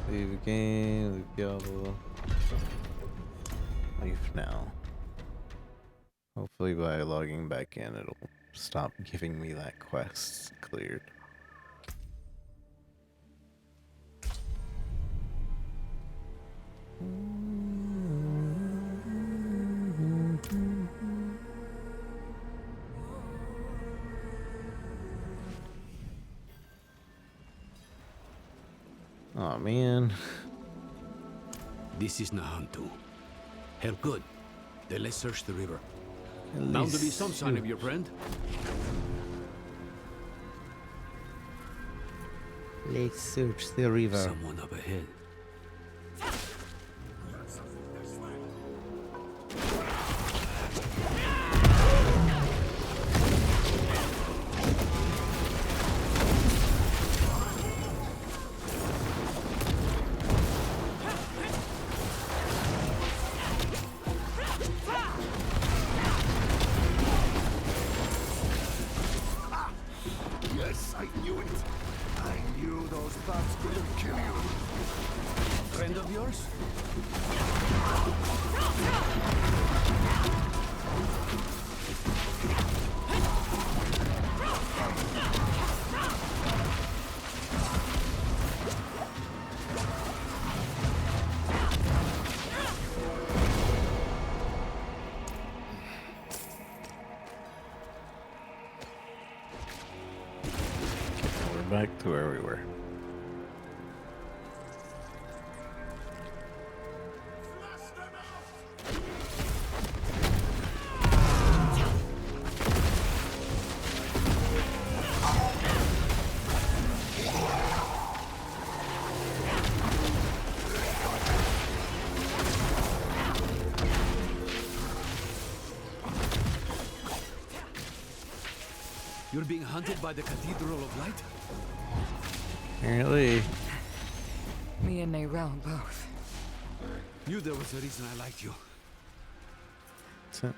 Leave game, leave Diablo. Leave now. Hopefully by logging back in it'll stop giving me that quest cleared. Oh man. This is Nahantu. Help good. Then let's search the river. At Bound to be least some sign of your friend. Let's search the river. Someone up ahead. Yes, I knew it. I knew those bats couldn't kill you. Friend of yours? We're back to where we were. You're being hunted by the Cathedral of Light? Apparently. Me and Neyrelle both. Knew there was a reason I liked you. That's it.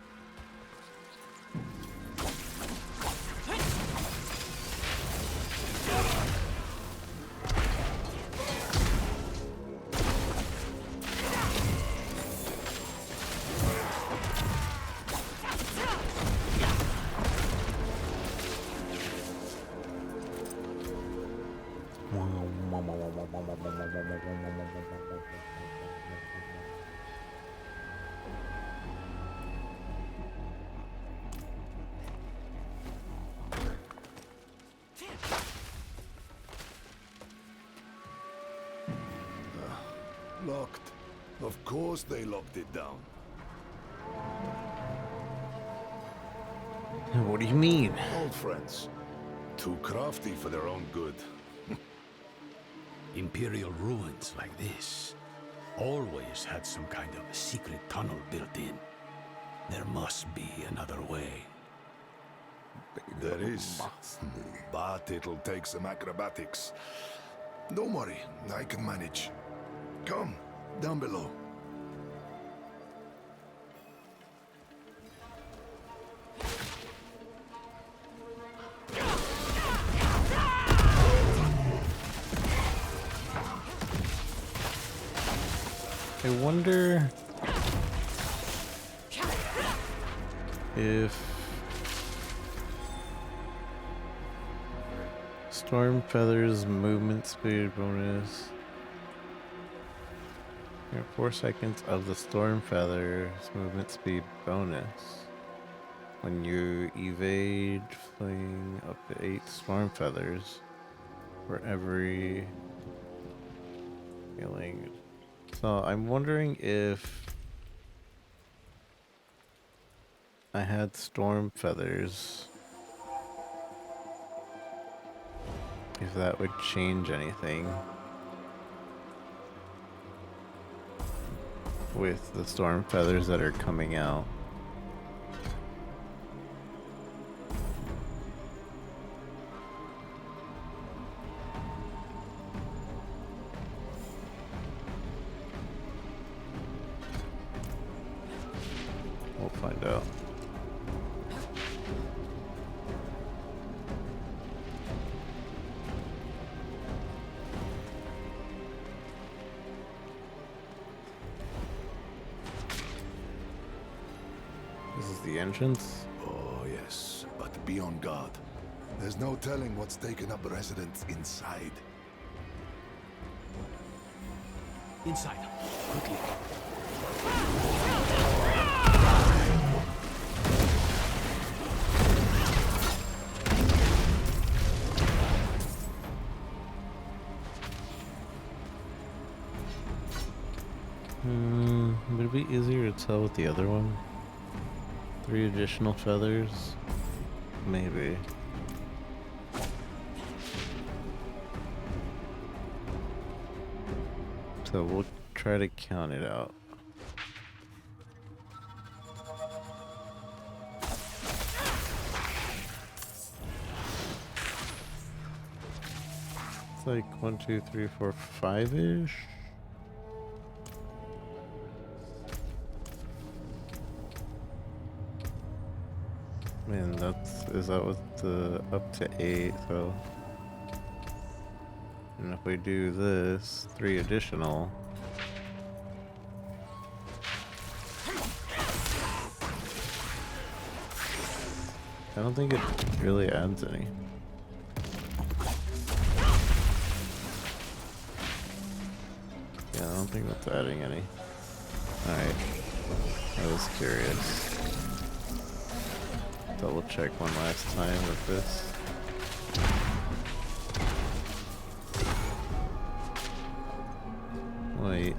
Locked. Of course they locked it down. What do you mean? Old friends. Too crafty for their own good. Imperial ruins like this always had some kind of secret tunnel built in. There must be another way. There is. But it'll take some acrobatics. Don't worry, I can manage. Come, down below. I wonder if Storm Feather's movement speed bonus. 4 seconds of the Storm Feather's movement speed bonus. When you evade, fling up to 8 Storm Feathers for every feeling. So I'm wondering if I had Storm Feathers, if that would change anything with the Storm Feathers that are coming out. We'll find out. This is the entrance? Oh, yes, but be on guard. There's no telling what's taken up residence inside. Inside. Quickly. Would it be easier to tell with the other one? 3 additional feathers? Maybe. So we'll try to count it out. It's like 1, 2, 3, 4, 5-ish. Man, that's is that what the up to 8? So, and if we do this, 3 additional. I don't think it really adds any. Yeah, I don't think that's adding any. Alright. I was curious. Double check one last time with this. Wait.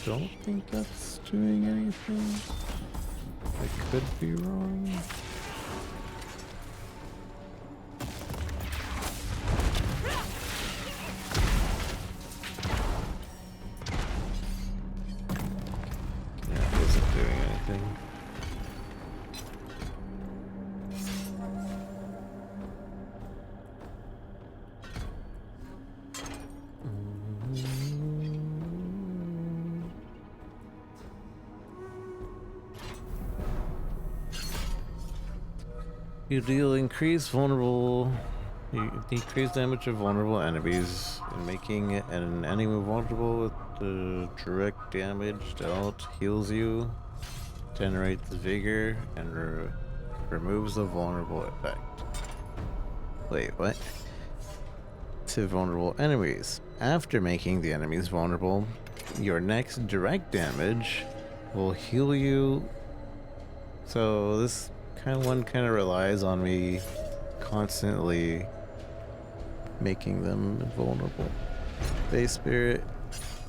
Don't think that's doing anything. I could be wrong. Yeah, it isn't doing anything. You deal increased vulnerable. You decrease damage of vulnerable enemies, and making an enemy vulnerable with the direct damage dealt heals you, generates vigor, and removes the vulnerable effect. Wait, what? To vulnerable enemies. After making the enemies vulnerable, your next direct damage will heal you. So this one kind of relies on me constantly making them vulnerable. Base spirit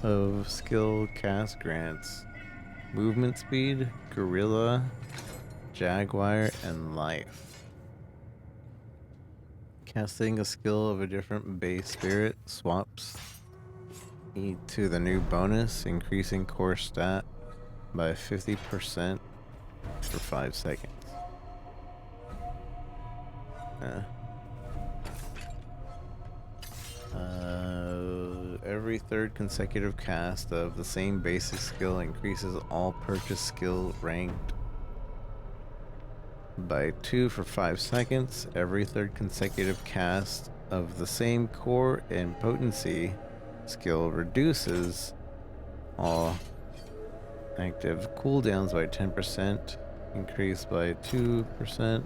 of skill cast grants movement speed, gorilla, jaguar, and life. Casting a skill of a different base spirit swaps to the new bonus, increasing core stat by 50% for 5 seconds. Every third consecutive cast of the same basic skill increases all purchase skill ranked by 2 for 5 seconds. Every third consecutive cast of the same core and potency skill reduces all active cooldowns by 10%, increased by 2%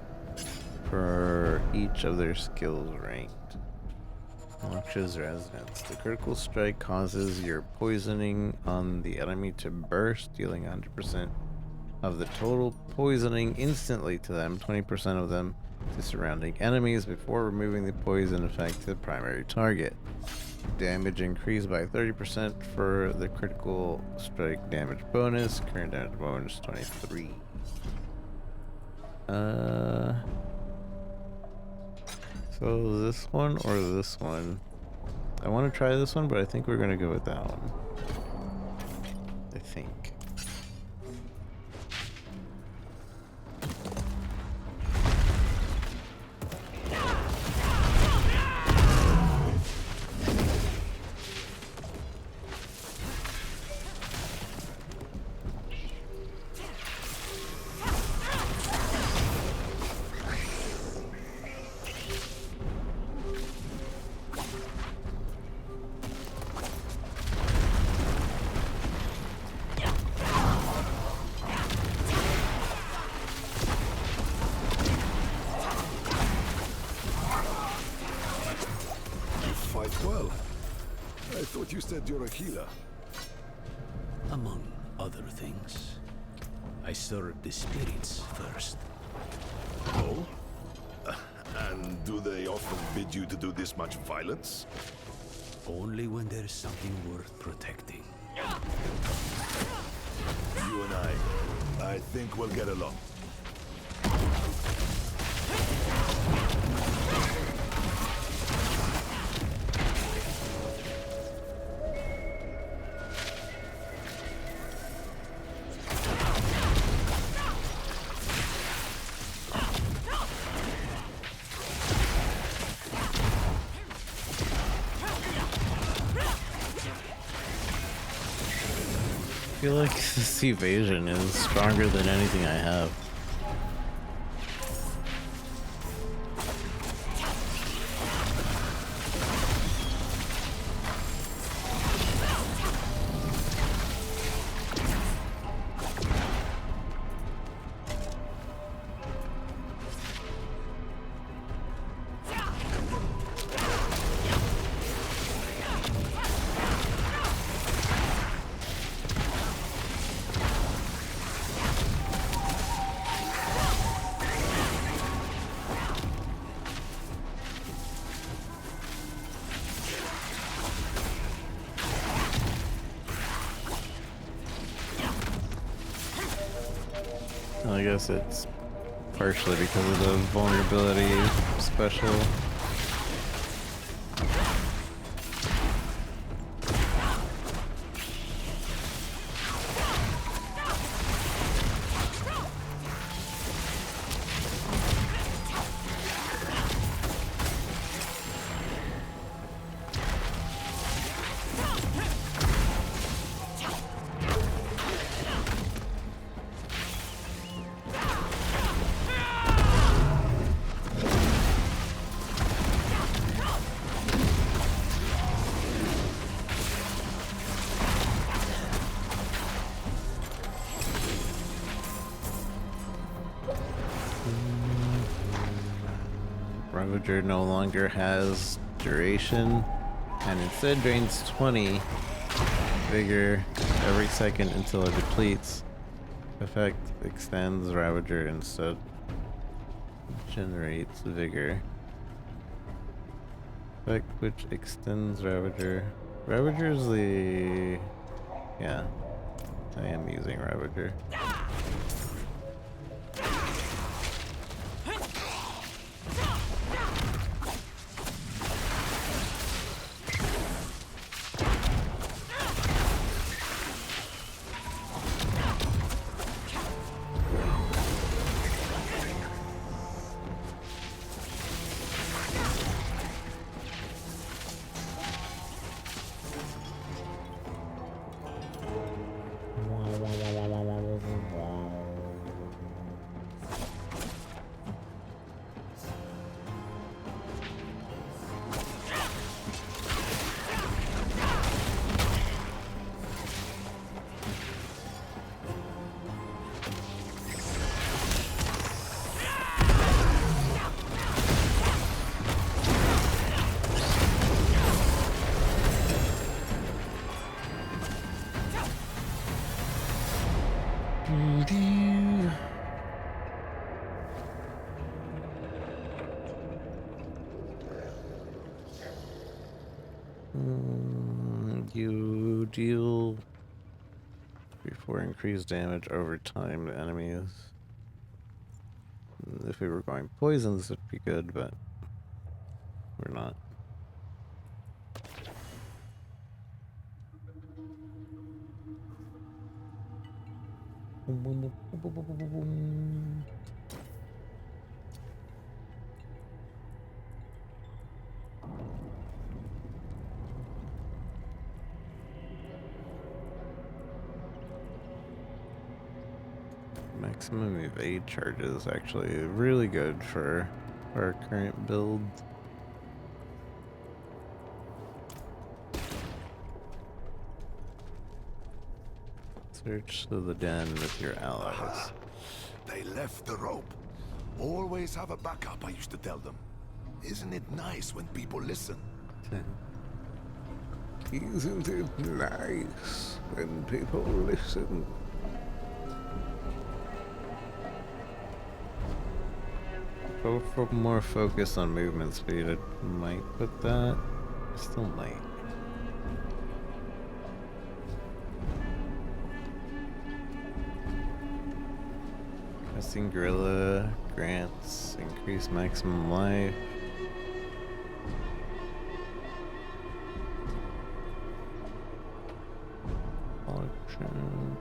for each of their skills ranked. Noxious resonance. The critical strike causes your poisoning on the enemy to burst, dealing 100% of the total poisoning instantly to them, 20% of them to surrounding enemies before removing the poison effect to the primary target. Damage increased by 30% for the critical strike damage bonus. Current damage bonus 23. So this one or this one? I want to try this one, but I think we're gonna go with that one. I think. Well, I thought you said you're a healer. Among other things. I served the spirits first. Oh? And do they often bid you to do this much violence? Only when there's something worth protecting. You and I think we'll get along. feel like this evasion is stronger than anything I have. I guess it's partially because of the vulnerability special. Ravager no longer has duration and instead drains 20 vigor every second until it depletes. Effect extends Ravager instead. Generates vigor. Effect which extends Ravager. Ravager's the... yeah. I am using Ravager. You deal before increased damage over time to enemies. If we were going poisons, it'd be good, but we're not. Maximum evade charges actually really good for our current build. Search the den with your allies. They left the rope. Always have a backup, I used to tell them. Isn't it nice when people listen? Isn't it nice when people listen? For more focus on movement speed, I might put that. I still might. Casting Gorilla grants increased maximum life. Collection.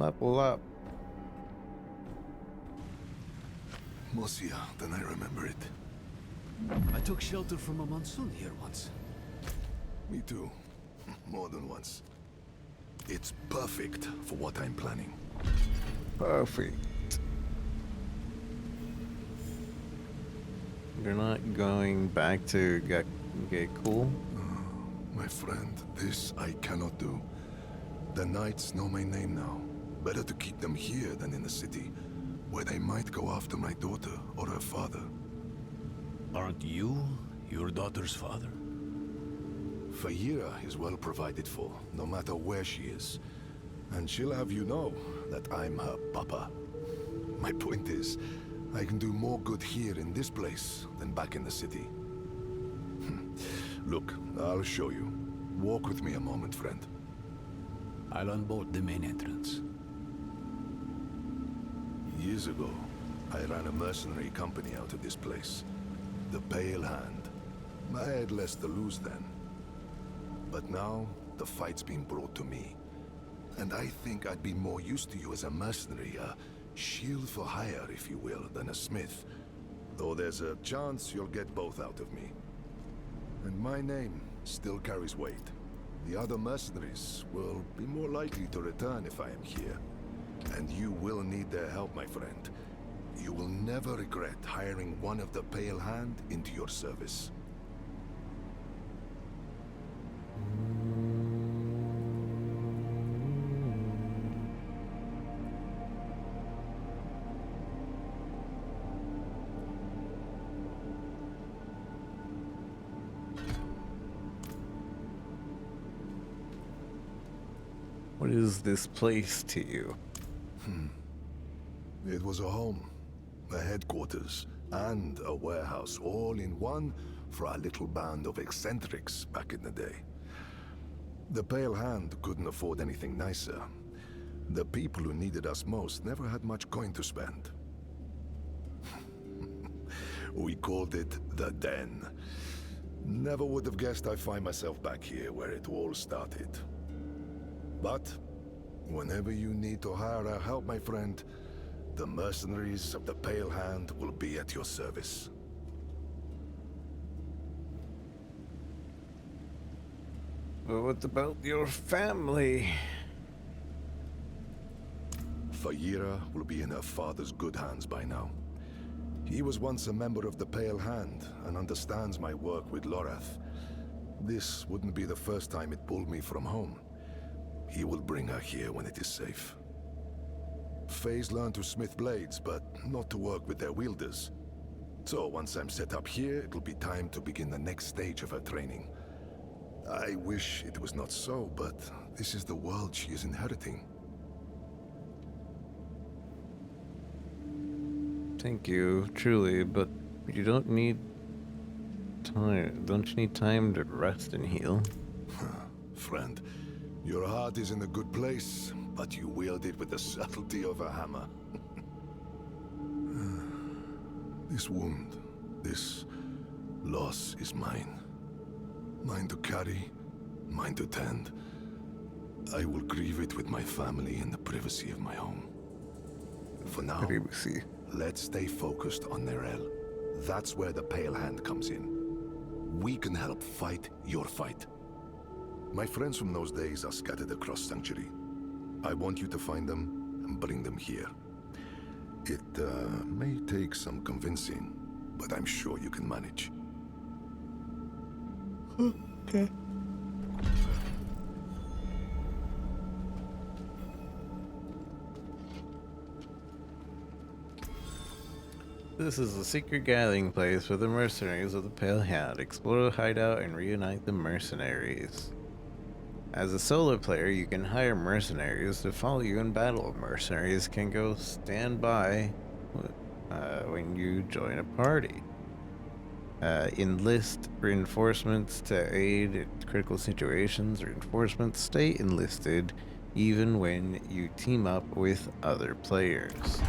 Level up. Mosiah, then I remember it. I took shelter from a monsoon here once. Me too. More than once. It's perfect for what I'm planning. Perfect. You're not going back to get cool? My friend, this I cannot do. The knights know my name now. Better to keep them here than in the city, where they might go after my daughter or her father. Aren't you your daughter's father? Fayira is well provided for, no matter where she is. And she'll have you know that I'm her papa. My point is, I can do more good here in this place than back in the city. Look, I'll show you. Walk with me a moment, friend. I'll unbolt the main entrance. Years ago, I ran a mercenary company out of this place. The Pale Hand. I had less to lose then. But now, the fight's been brought to me. And I think I'd be more used to you as a mercenary, a shield for hire, if you will, than a smith. Though there's a chance you'll get both out of me. And my name still carries weight. The other mercenaries will be more likely to return if I am here. And you will need their help, my friend. You will never regret hiring one of the Pale Hand into your service. What is this place to you? It was a home, a headquarters, and a warehouse all in one for our little band of eccentrics back in the day. The Pale Hand couldn't afford anything nicer. The people who needed us most never had much coin to spend. We called it the Den. Never would have guessed I'd find myself back here where it all started. But whenever you need to hire our help, my friend, the mercenaries of the Pale Hand will be at your service. But what about your family? Fayira will be in her father's good hands by now. He was once a member of the Pale Hand and understands my work with Lorath. This wouldn't be the first time it pulled me from home. He will bring her here when it is safe. Faye's learned to smith blades, but not to work with their wielders. So once I'm set up here, it'll be time to begin the next stage of her training. I wish it was not so, but this is the world she is inheriting. Thank you, truly, but you don't need time. Don't you need time to rest and heal? Friend, your heart is in a good place, but you wield it with the subtlety of a hammer. This wound, this loss is mine. Mine to carry, mine to tend. I will grieve it with my family in the privacy of my home. For now, Privacy. Let's stay focused on Nerel. That's where the Pale Hand comes in. We can help fight your fight. My friends from those days are scattered across Sanctuary. I want you to find them and bring them here. It may take some convincing, but I'm sure you can manage. Okay. This is a secret gathering place for the mercenaries of the Pale Hand. Explore the hideout and reunite the mercenaries. As a solo player, you can hire mercenaries to follow you in battle. Mercenaries can go stand by when you join a party. Enlist reinforcements to aid in critical situations. Reinforcements stay enlisted even when you team up with other players.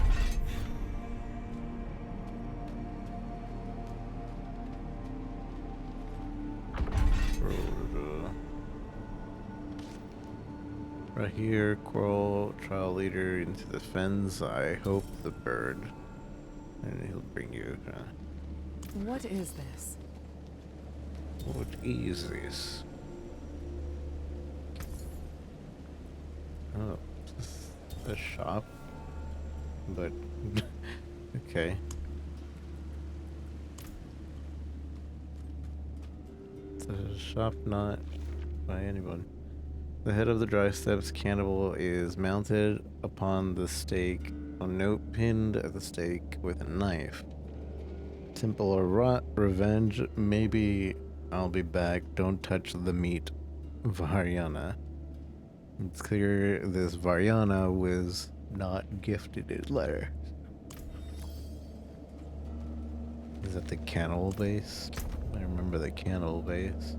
Right here, Coral, trial leader into the fens. I hope the bird. And he'll bring you. What is this? What is this? Oh, is this a shop? But, okay. It's a shop not by anyone. The head of the dry steps cannibal is mounted upon the stake. A note pinned at the stake with a knife. Temple or rot, revenge, maybe I'll be back. Don't touch the meat. Varyana. It's clear this Varyana was not gifted his letter. Is that the cannibal base? I remember the cannibal base.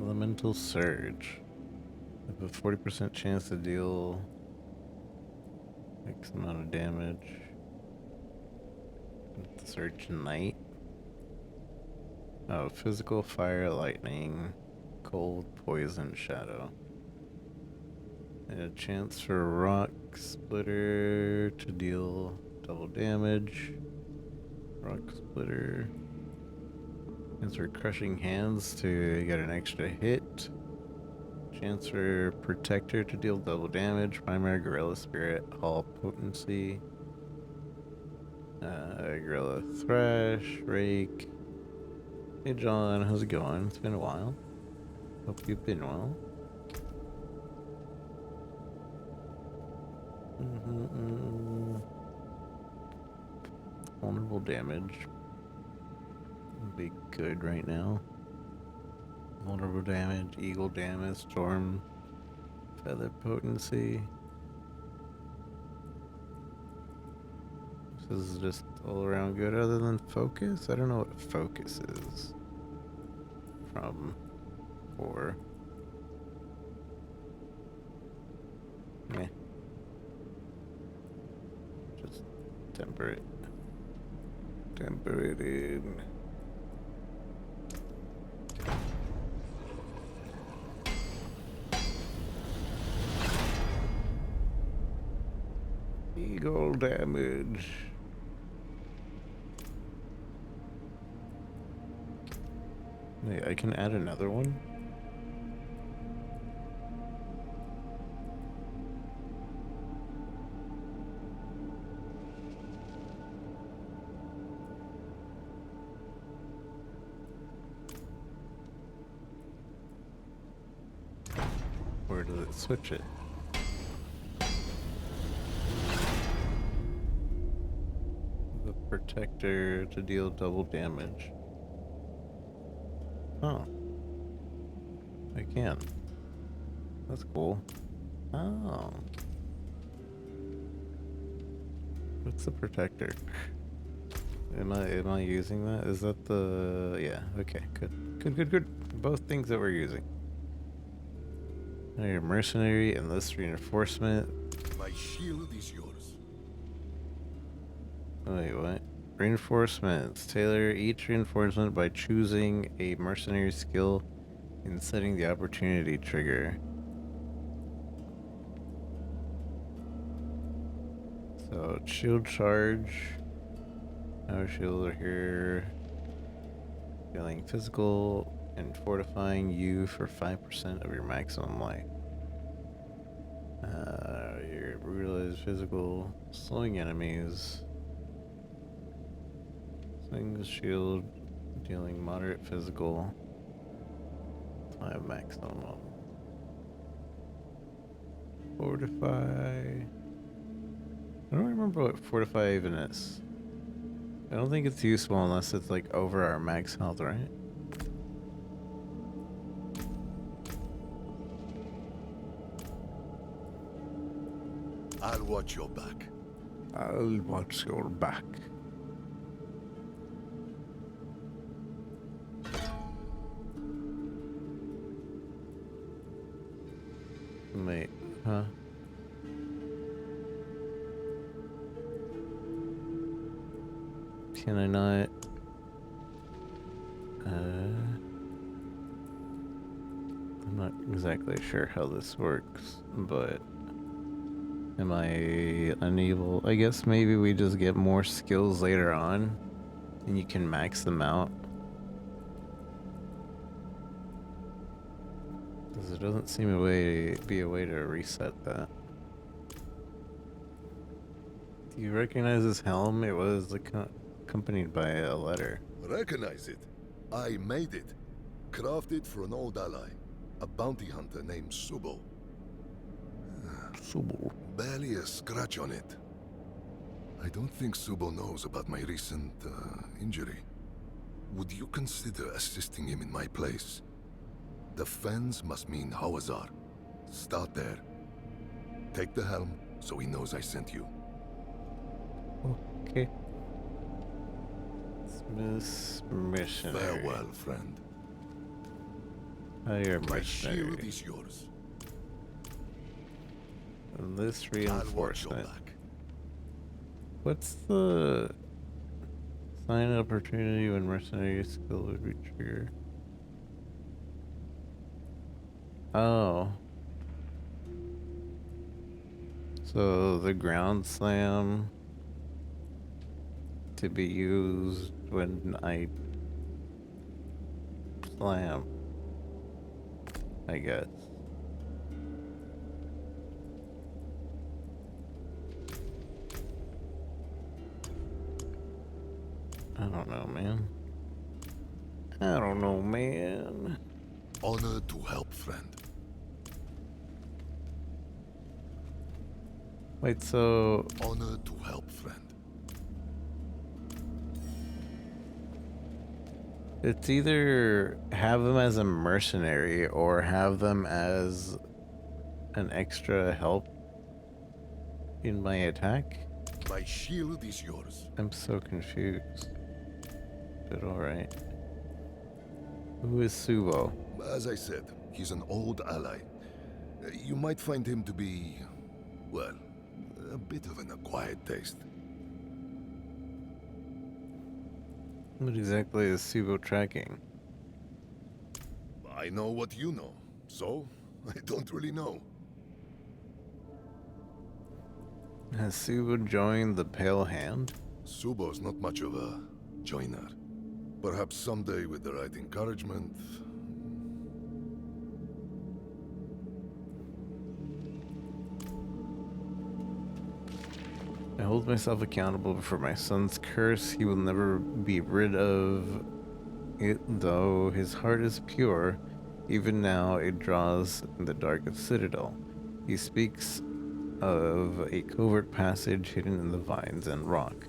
Elemental Surge. I have a 40% chance to deal X amount of damage. Surge Knight. Oh, physical, fire, lightning, cold, poison, shadow. And a chance for Rock Splitter to deal double damage. Rock Splitter. Chance for Crushing Hands to get an extra hit. Chance for Protector to deal double damage. Primary Gorilla Spirit, Hall Potency. Gorilla Thrash, Rake. Hey John, how's it going? It's been a while. Hope you've been well. Vulnerable damage. Would be good right now. Vulnerable damage, eagle damage, storm, feather potency. This is just all around good other than focus? I don't know what focus is. From 4. Meh. Just temper it. Temper it in. Eagle damage. Wait, I can add another one? Where does it switch it? The Protector to deal double damage. Oh. I can. That's cool. Oh. What's the Protector? Am I using that? Is that the... yeah, okay, good. Both things that we're using. Your mercenary and this reinforcement. My shield is yours. Wait, what? Reinforcements. Tailor each reinforcement by choosing a mercenary skill and setting the opportunity trigger. So, shield charge. No shield here. Dealing physical and fortifying you for 5% of your maximum life. Your brutalized physical. Slowing enemies. Swings shield. Dealing moderate physical. 5 maximum. Fortify. I don't remember what fortify even is. I don't think it's useful unless it's like over our max health, right? watch your back. I'll watch your back. Wait, huh? Can I not? I'm not exactly sure how this works, but am I unable? I guess maybe we just get more skills later on, and you can max them out. Because there doesn't seem to be a way to reset that. Do you recognize this helm? It was accompanied by a letter. Recognize it. I made it. Crafted for an old ally. A bounty hunter named Subo. Subo? Barely a scratch on it. I don't think Subo knows about my recent injury. Would you consider assisting him in my place? The fens must mean Hawazar. Start there. Take the helm so he knows I sent you. Okay. Smith's missionary. Farewell, friend. Your My missionary. shield is yours. And this I'll watch your reinforcement. back. What's the sign opportunity when mercenary skill would be triggered? Oh. So the ground slam to be used when I slam, I guess. I don't know, man. I don't know, man. Honor to help, friend. Wait, so... Honor to help, friend. It's either have them as a mercenary or have them as an extra help in my attack? My shield is yours. I'm so confused. But alright. Who is Subo? As I said, he's an old ally. You might find him to be, well, a bit of an acquired taste. What exactly is Subo tracking? I know what you know, so I don't really know. Has Subo joined the Pale Hand? Subo's not much of a joiner. Perhaps someday with the right encouragement. I hold myself accountable for my son's curse. He will never be rid of it, though his heart is pure. Even now, it draws in the darkest citadel. He speaks of a covert passage hidden in the vines and rock.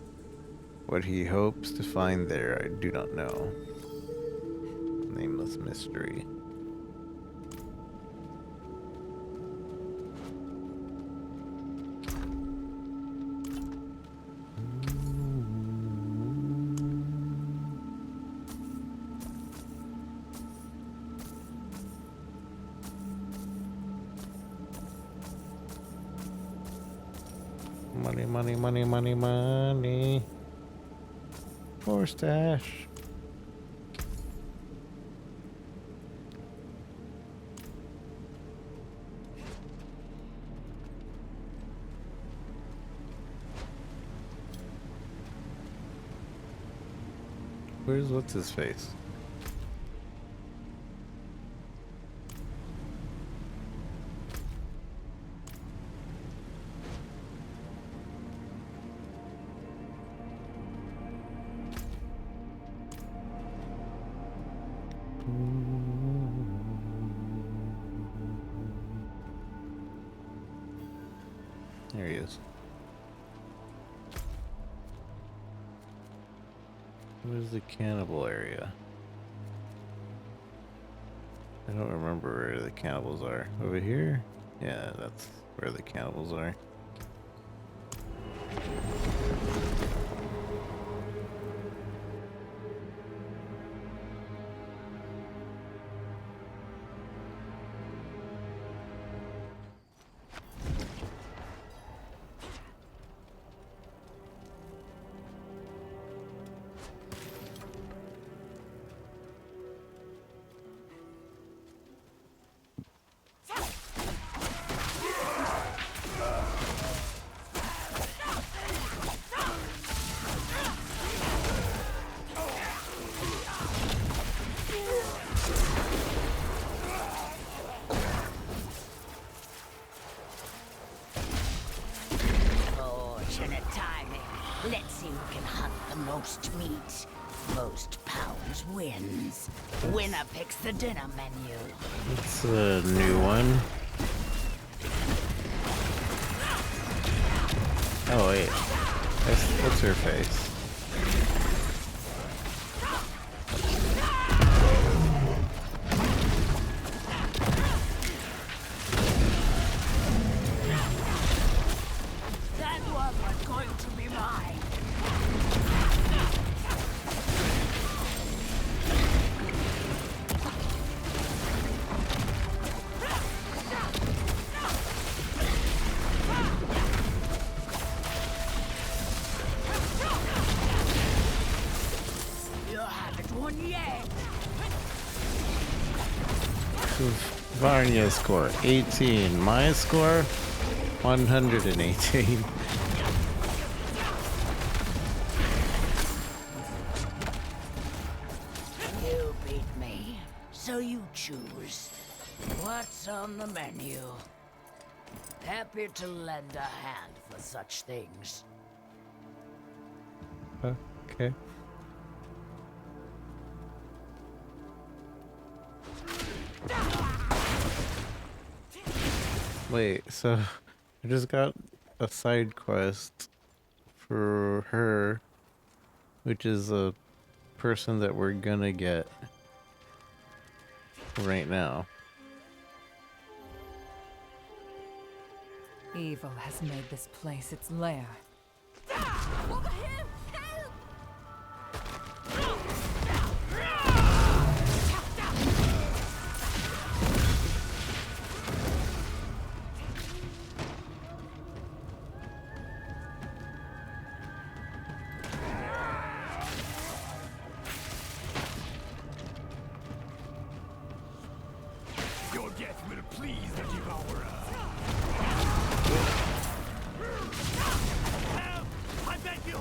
What he hopes to find there, I do not know. Nameless mystery. Money, money, money, money, money. More stash. Where's what's his face? There he is. Where's the cannibal area? I don't remember where the cannibals are. Over here? Yeah, that's where the cannibals are. most meat, most pounds wins. Winner picks the dinner menu. It's a new one. Oh wait, what's her face? That one was going to be mine. You haven't won yet. Varnia's score 18. My score 118. You beat me, so you choose. What's on the menu? Happy to lend a hand for such things. Okay. Wait, so I just got a side quest for her, which is a person that we're gonna get right now. Evil has made this place its lair. Over here! Help! Your death will please the devourer. Help! I beg you!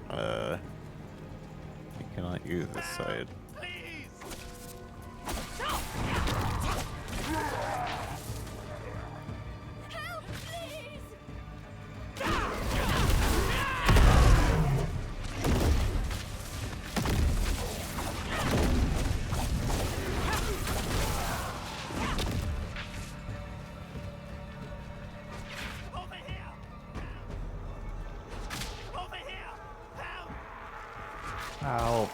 I cannot use this side. Ow.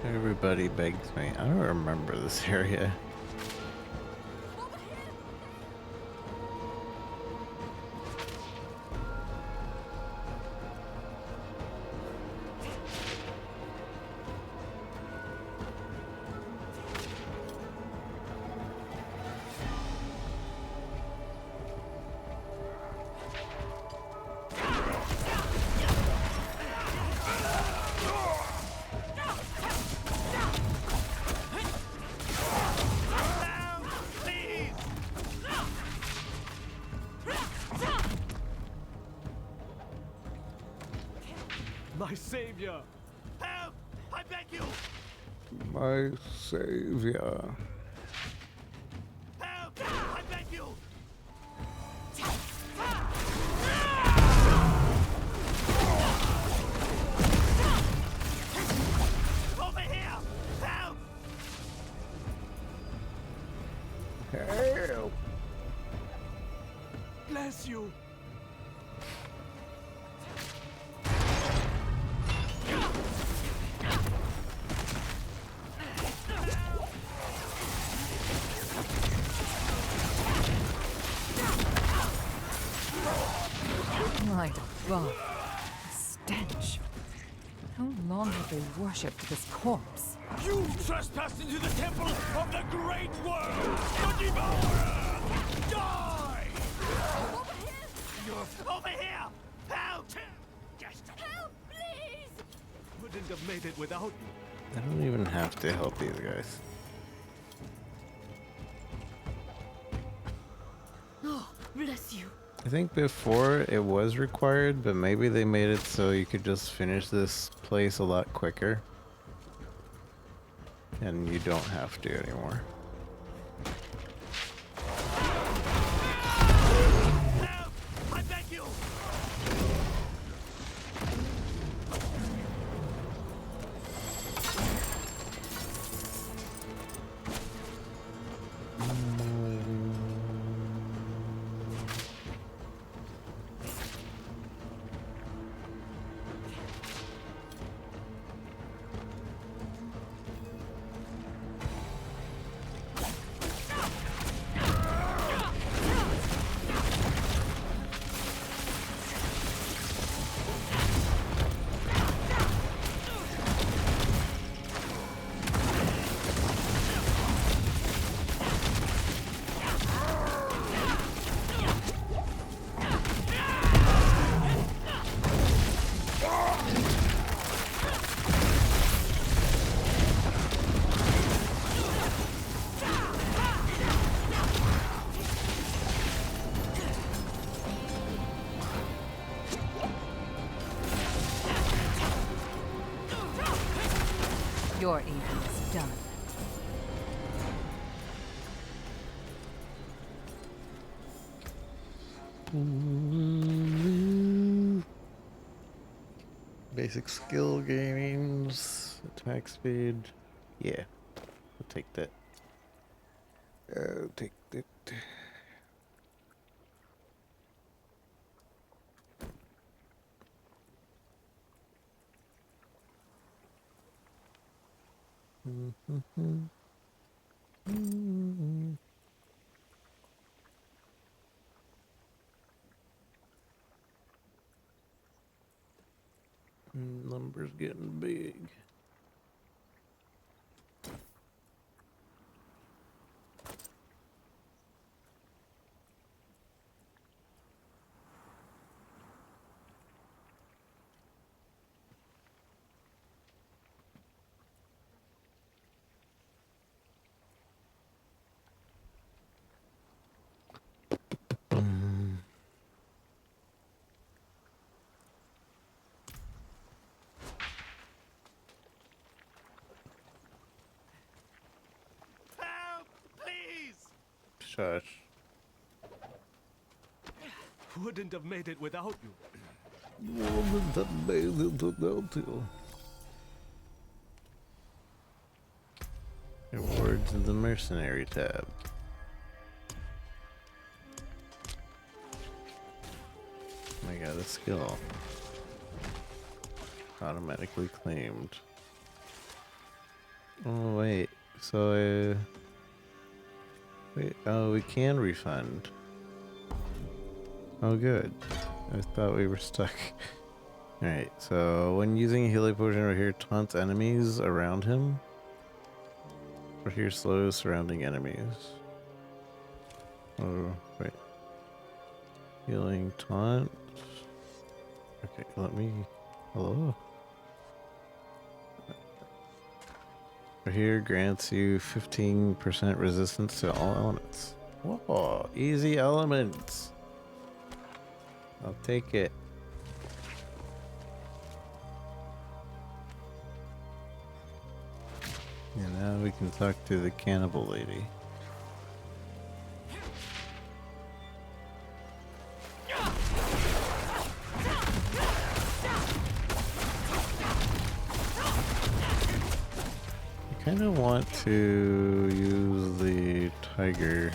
Everybody begs me. I don't remember this area. My savior! Help! I beg you! My savior. Help! I beg you! Over here! Help! Help! Bless you! Right above. The stench. How long have they worshipped this corpse? You trespassed into the temple of the Great World! The Devourer! Die! Over here! Help! Help, please! Wouldn't have made it without you. I don't even have to help these guys. Bless you. I think before it was required, but maybe they made it so you could just finish this place a lot quicker. And you don't have to anymore. I beg you! Your evening is done. Basic skill gains, attack speed. Yeah, I'll take that. I'll take that. Numbers getting big. Help! Please! Shush. Wouldn't have made it without you. Rewards in the mercenary tab. I got a skill. Automatically claimed. Oh wait, so wait, oh, we can refund. Oh good. I thought we were stuck. Alright, so when using a healing potion over here, taunts enemies around him. Or here slows surrounding enemies. Oh, wait. Healing taunt. Okay, let me... Hello? Over here grants you 15% resistance to all elements. Whoa, easy elements. I'll take it. And now we can talk to the cannibal lady. I kind of want to use the tiger.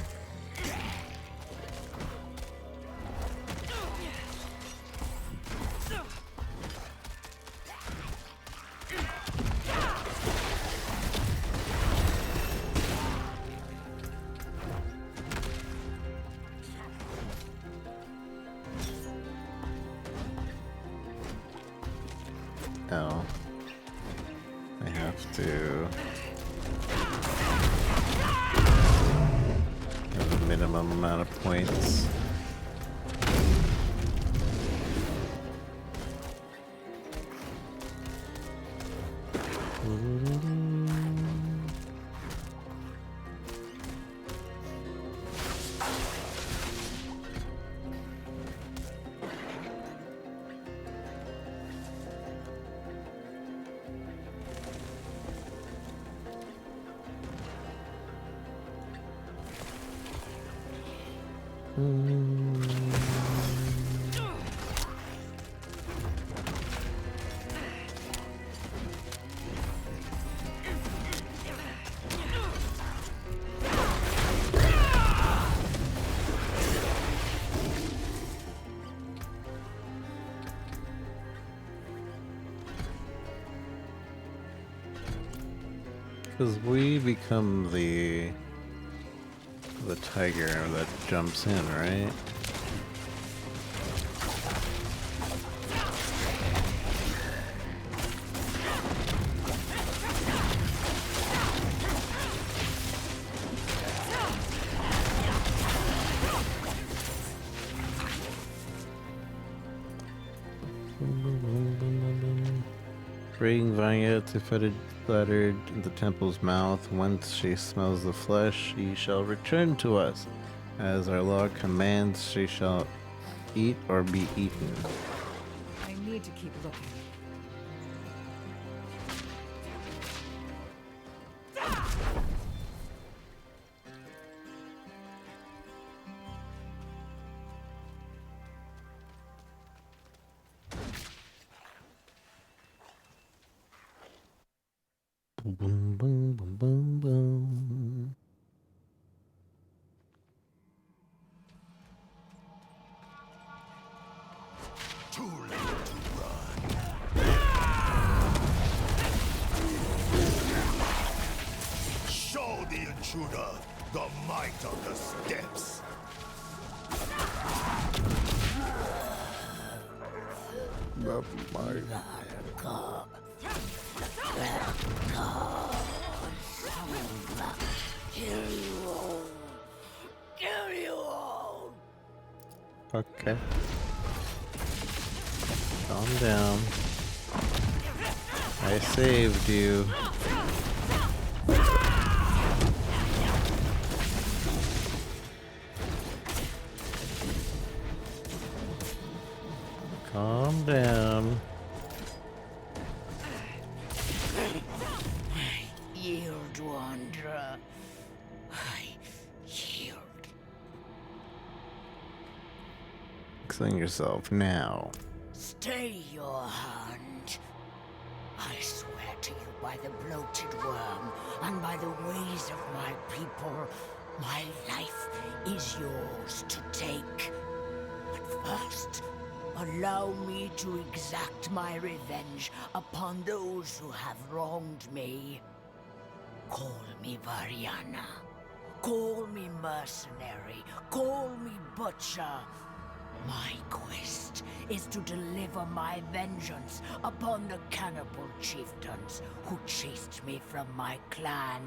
Oh. I have to have a minimum amount of points. Because we become the tiger that jumps in, right? Bring Vanya to fettered in the temple's mouth. Once she smells the flesh, she shall return to us. As our law commands, she shall eat or be eaten. I need to keep looking. Boom, boom, boom, boom, boom. Too late to run. Show the intruder the might of the steppes. Oh my. Kill you all! Okay. Calm down. I saved you. Calm down. Yield, Wanderer. I yield. Explain yourself now. Stay your hand. I swear to you by the bloated worm and by the ways of my people, my life is yours to take. But first, allow me to exact my revenge upon those who have wronged me. Call me Variana. Call me mercenary. Call me butcher. My quest is to deliver my vengeance upon the cannibal chieftains who chased me from my clan.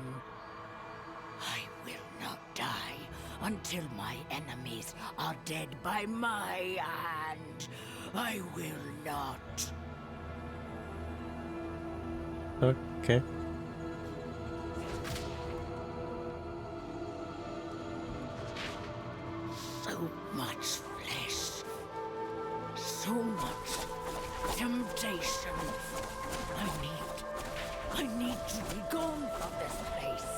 I will not die until my enemies are dead by my hand. I will not. Okay. So much flesh. So much temptation. I need to be gone from this place.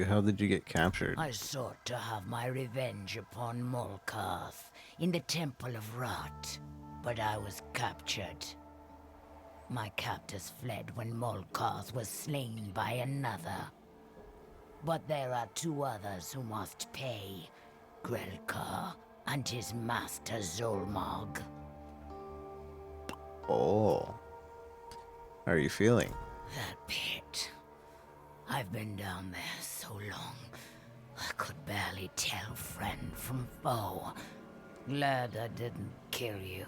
How did you get captured? I sought to have my revenge upon Molkarth in the Temple of Rot, but I was captured. My captors fled when Molkarth was slain by another. But there are two others who must pay. Grelkar and his master Zolmog. Oh. How are you feeling? That pit. I've been down there so long, I could barely tell friend from foe. Glad I didn't kill you.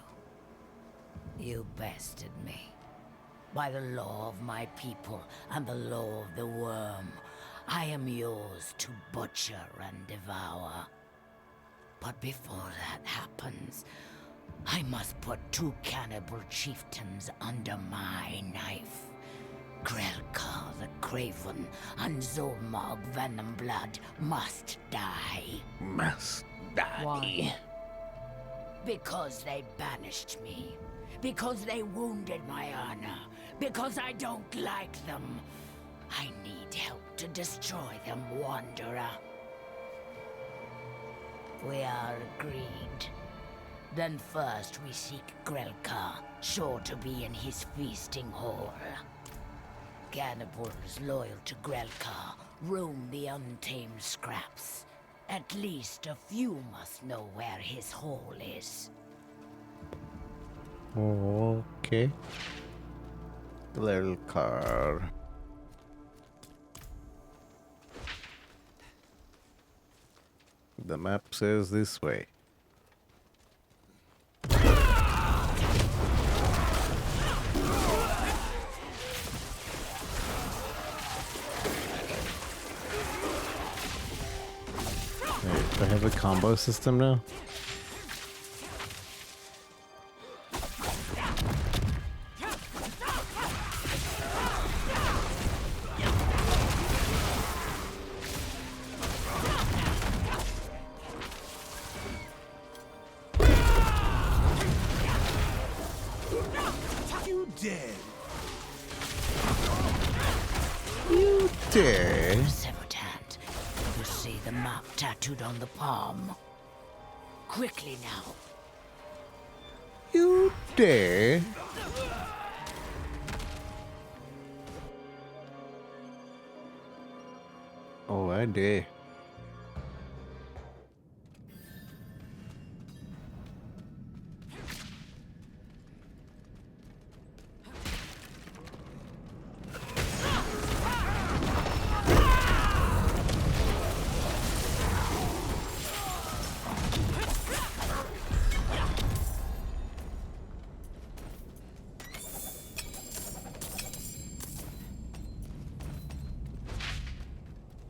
You bested me. By the law of my people and the law of the worm, I am yours to butcher and devour. But before that happens, I must put two cannibal chieftains under my knife. Grelkar the Craven and Zolmog Venomblood must die. Must die. Why? Because they banished me. Because they wounded my honor. Because I don't like them. I need help to destroy them, Wanderer. We are agreed. Then first we seek Grelka, sure to be in his feasting hall. Cannibals loyal to Grelka roam the untamed scraps. At least a few must know where his hall is. Okay. Little car. The map says this way. Wait, do I have a combo system now? You dead. You dead. Severed hand. You see the map tattooed on the palm. Quickly now. You dead. Oh, I dare.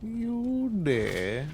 You dare.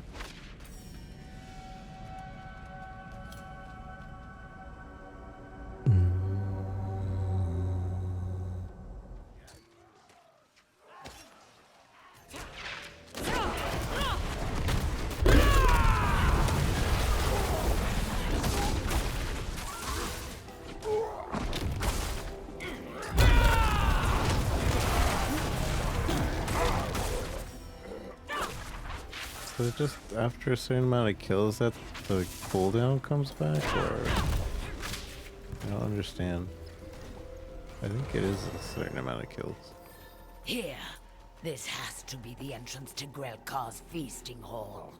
So it just after a certain amount of kills that the cooldown comes back, or I don't understand. I think it is a certain amount of kills. Here. This has to be the entrance to Grelkar's feasting hall.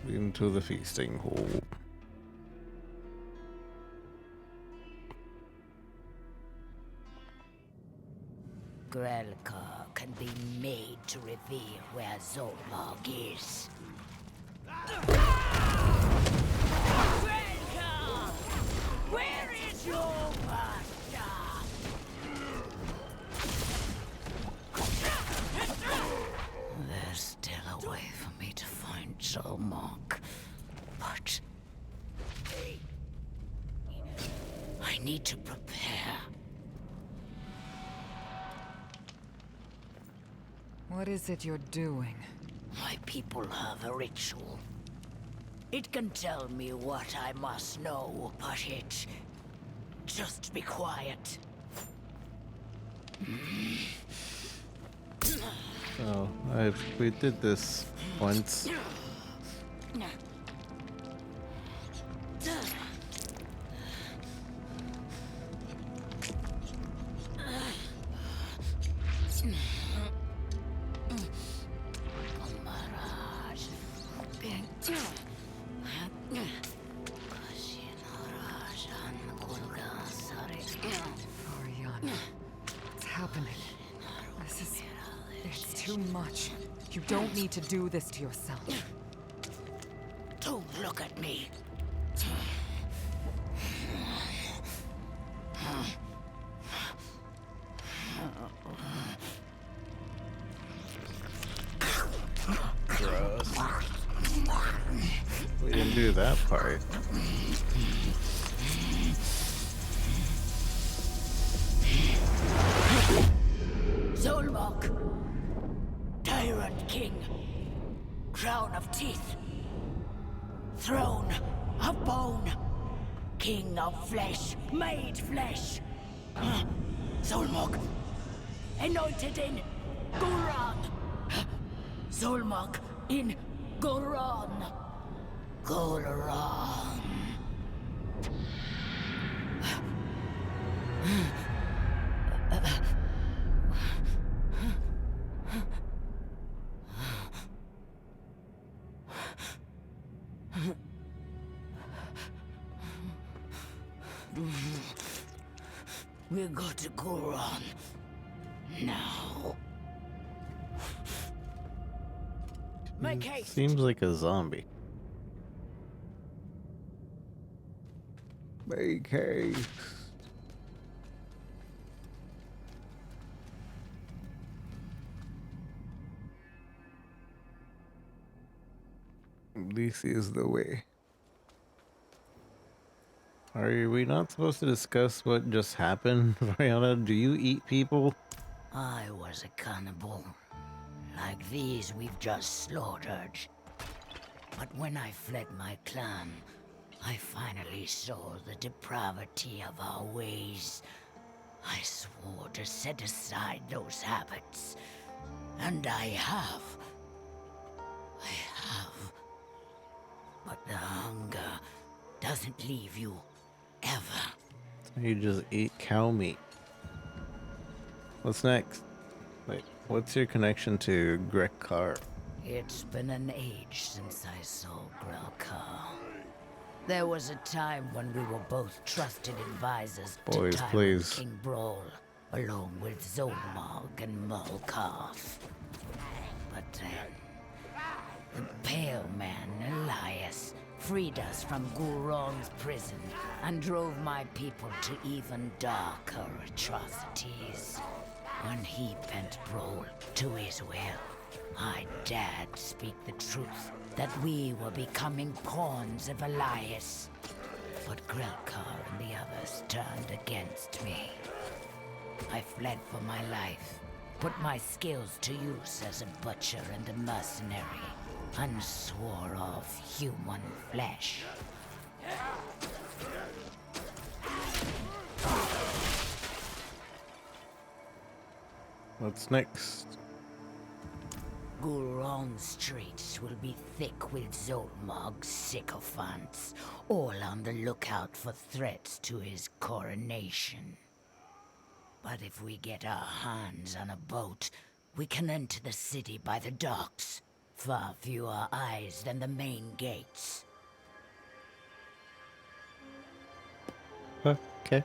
Into the feasting hall. Grelka can be made to reveal where Zolmog is. Grelka! Where is your master? There's still a way for me to find Zolmog, but I need to prepare. What is it you're doing? My people have a ritual. It can tell me what I must know, but it... Just be quiet. Oh, we did this once. To do this to yourself. Don't look at me. Gross. We didn't do that part. Zolmog, Tyrant King. Crown of teeth. Throne of bone. King of flesh, made flesh. Solmog. Anointed in Guran. Solmog in Guran. Guran. We got to go on now. Make haste. Seems like a zombie. Make haste. This is the way. Are we not supposed to discuss what just happened, Mariana? Do you eat people? I was a cannibal. Like these we've just slaughtered. But when I fled my clan, I finally saw the depravity of our ways. I swore to set aside those habits. And I have. But the hunger doesn't leave you ever. You just eat cow meat. What's next? Wait, what's your connection to Grekkar? It's been an age since I saw Grekkar. There was a time when we were both trusted advisors Boys, to Tyrant please. King Brawl, along with Zolmog and Mulkarth. But then, the Pale Man, Elias, freed us from Guron's prison and drove my people to even darker atrocities. When he bent Brawl to his will, I dared speak the truth that we were becoming pawns of Elias. But Grekkar and the others turned against me. I fled for my life, put my skills to use as a butcher and a mercenary, and swore off human flesh. What's next? Guron streets will be thick with Zolmog's sycophants, all on the lookout for threats to his coronation. But if we get our hands on a boat, we can enter the city by the docks. Far fewer eyes than the main gates. Okay.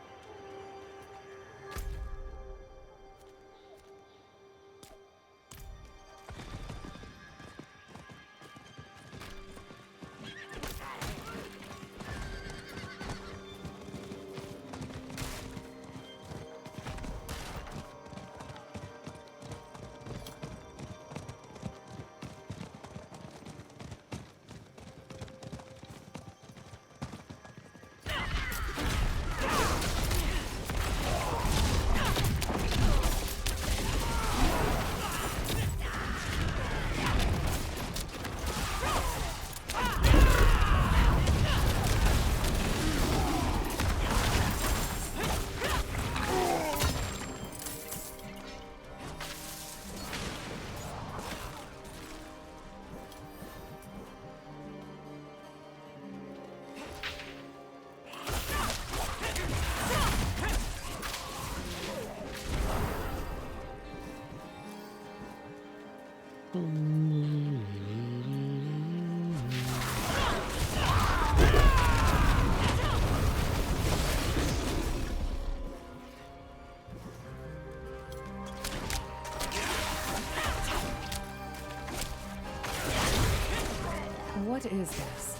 What is this?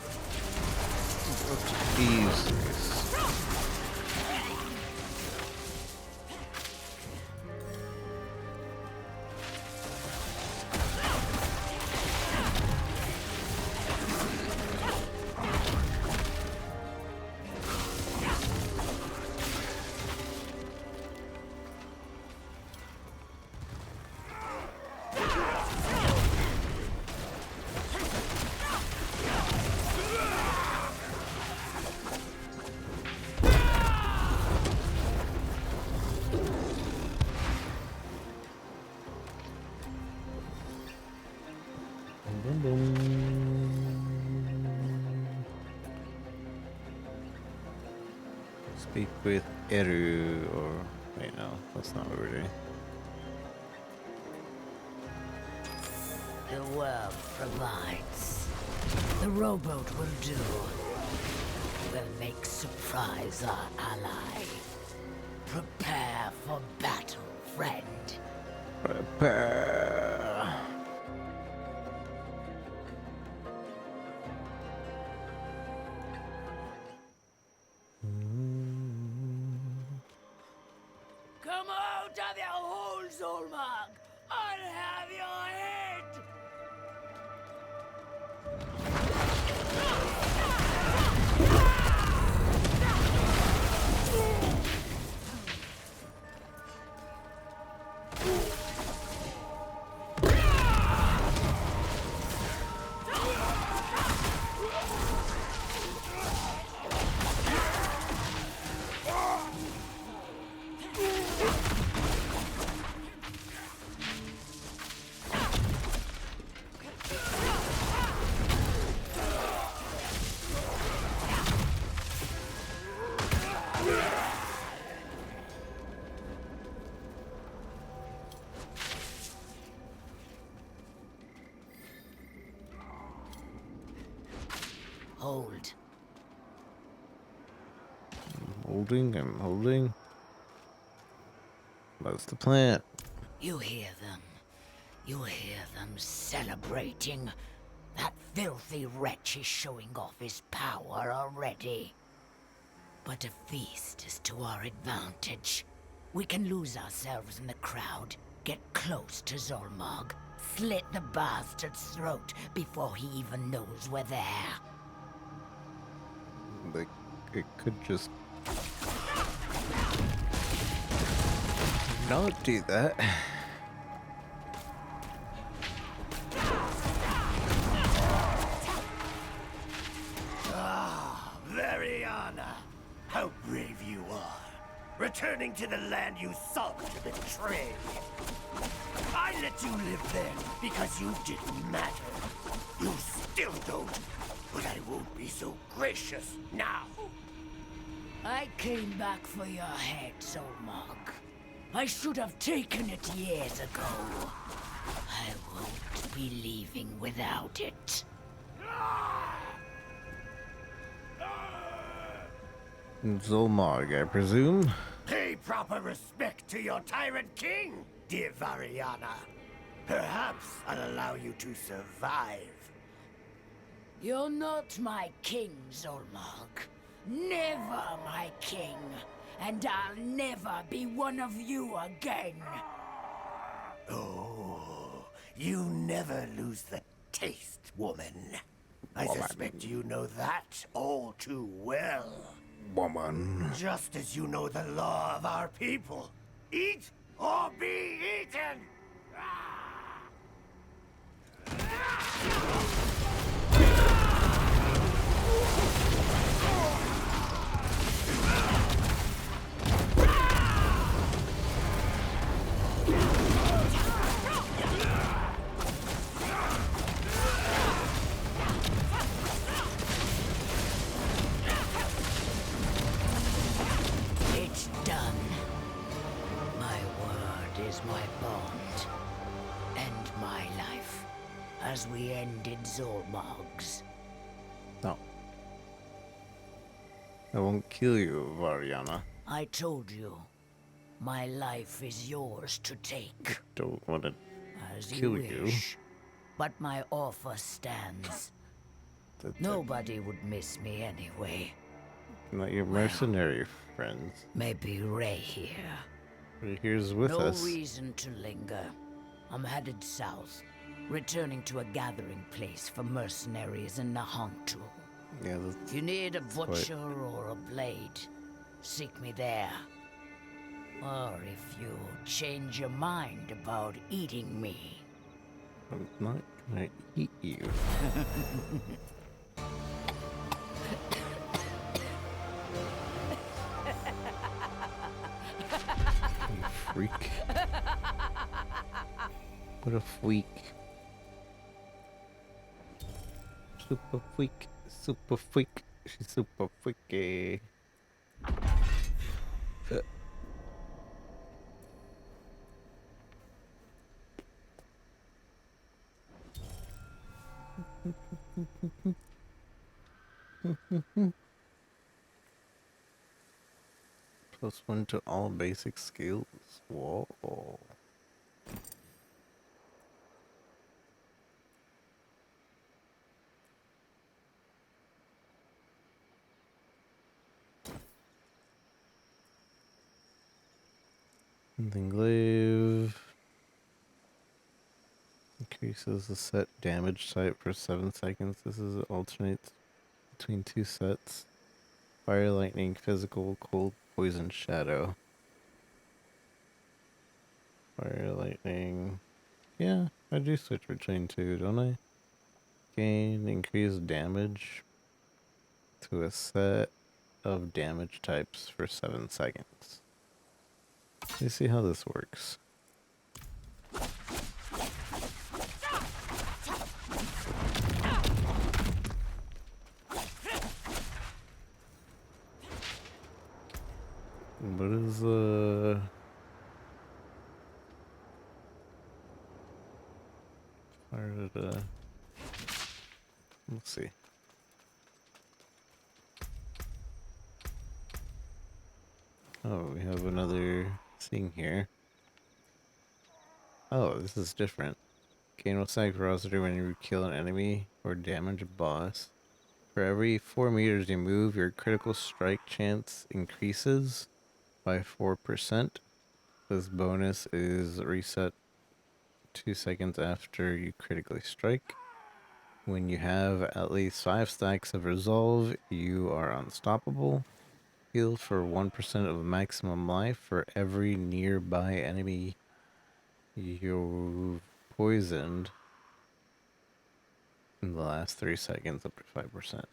What is this? Boom, boom. Speak with Eru, or wait, no, that's not what we're doing. The world provides. The rowboat will do. We'll make surprise our ally. Prepare for battle, friend. Prepare. Come out of your hole, Zolmag! I'll have your head! Hold. I'm holding. That's the plant. You hear them. You hear them celebrating. That filthy wretch is showing off his power already. But a feast is to our advantage. We can lose ourselves in the crowd, get close to Zolmag, slit the bastard's throat before he even knows we're there. Like, it could just not do that. Ah, Variana, how brave you are. Returning to the land you sought to betray. I let you live then because you didn't matter. You still don't, but I won't be so gracious now. I came back for your head, Zolmag. I should have taken it years ago. I won't be leaving without it. Zolmag, I presume. Pay proper respect to your tyrant king, dear Variana. Perhaps I'll allow you to survive. You're not my king, Zolmag. Never my king. And I'll never be one of you again. Oh, you never lose the taste, woman. I suspect you know that all too well. Woman. Just as you know the law of our people. Eat or be eaten! It's done. My word is my bond. End my life, as we ended Zolmag's. No. I won't kill you, Variana. I told you, my life is yours to take. Don't want to As kill you wish. But my offer stands. Nobody would miss me anyway. Not your mercenary friends. Maybe Ray here. Ray here's with us. No reason to linger. I'm headed south, returning to a gathering place for mercenaries in Nahantu. Yeah, If you need a butcher or a blade, seek me there. Or if you change your mind about eating me. I'm not gonna eat you. You freak. What a freak. Super freak. Super freak. She's super freaky. +1 to all basic skills. Whoa. Something glaive. Increases the set damage type for 7 seconds. This is alternates between 2 sets. Fire, lightning, physical, cold, poison, shadow. Fire, lightning. Yeah, I do switch between 2, don't I? Gain increased damage to a set of damage types for 7 seconds. Let's see how this works. What is let's see. Oh, we have another thing here. Oh, this is different. Gain will stack velocity when you kill an enemy or damage a boss. For every 4 meters you move, your critical strike chance increases by 4%. This bonus is reset 2 seconds after you critically strike. When you have at least 5 stacks of resolve, you are unstoppable. Heal for 1% of maximum life for every nearby enemy you've poisoned in the last 3 seconds, up to 5%.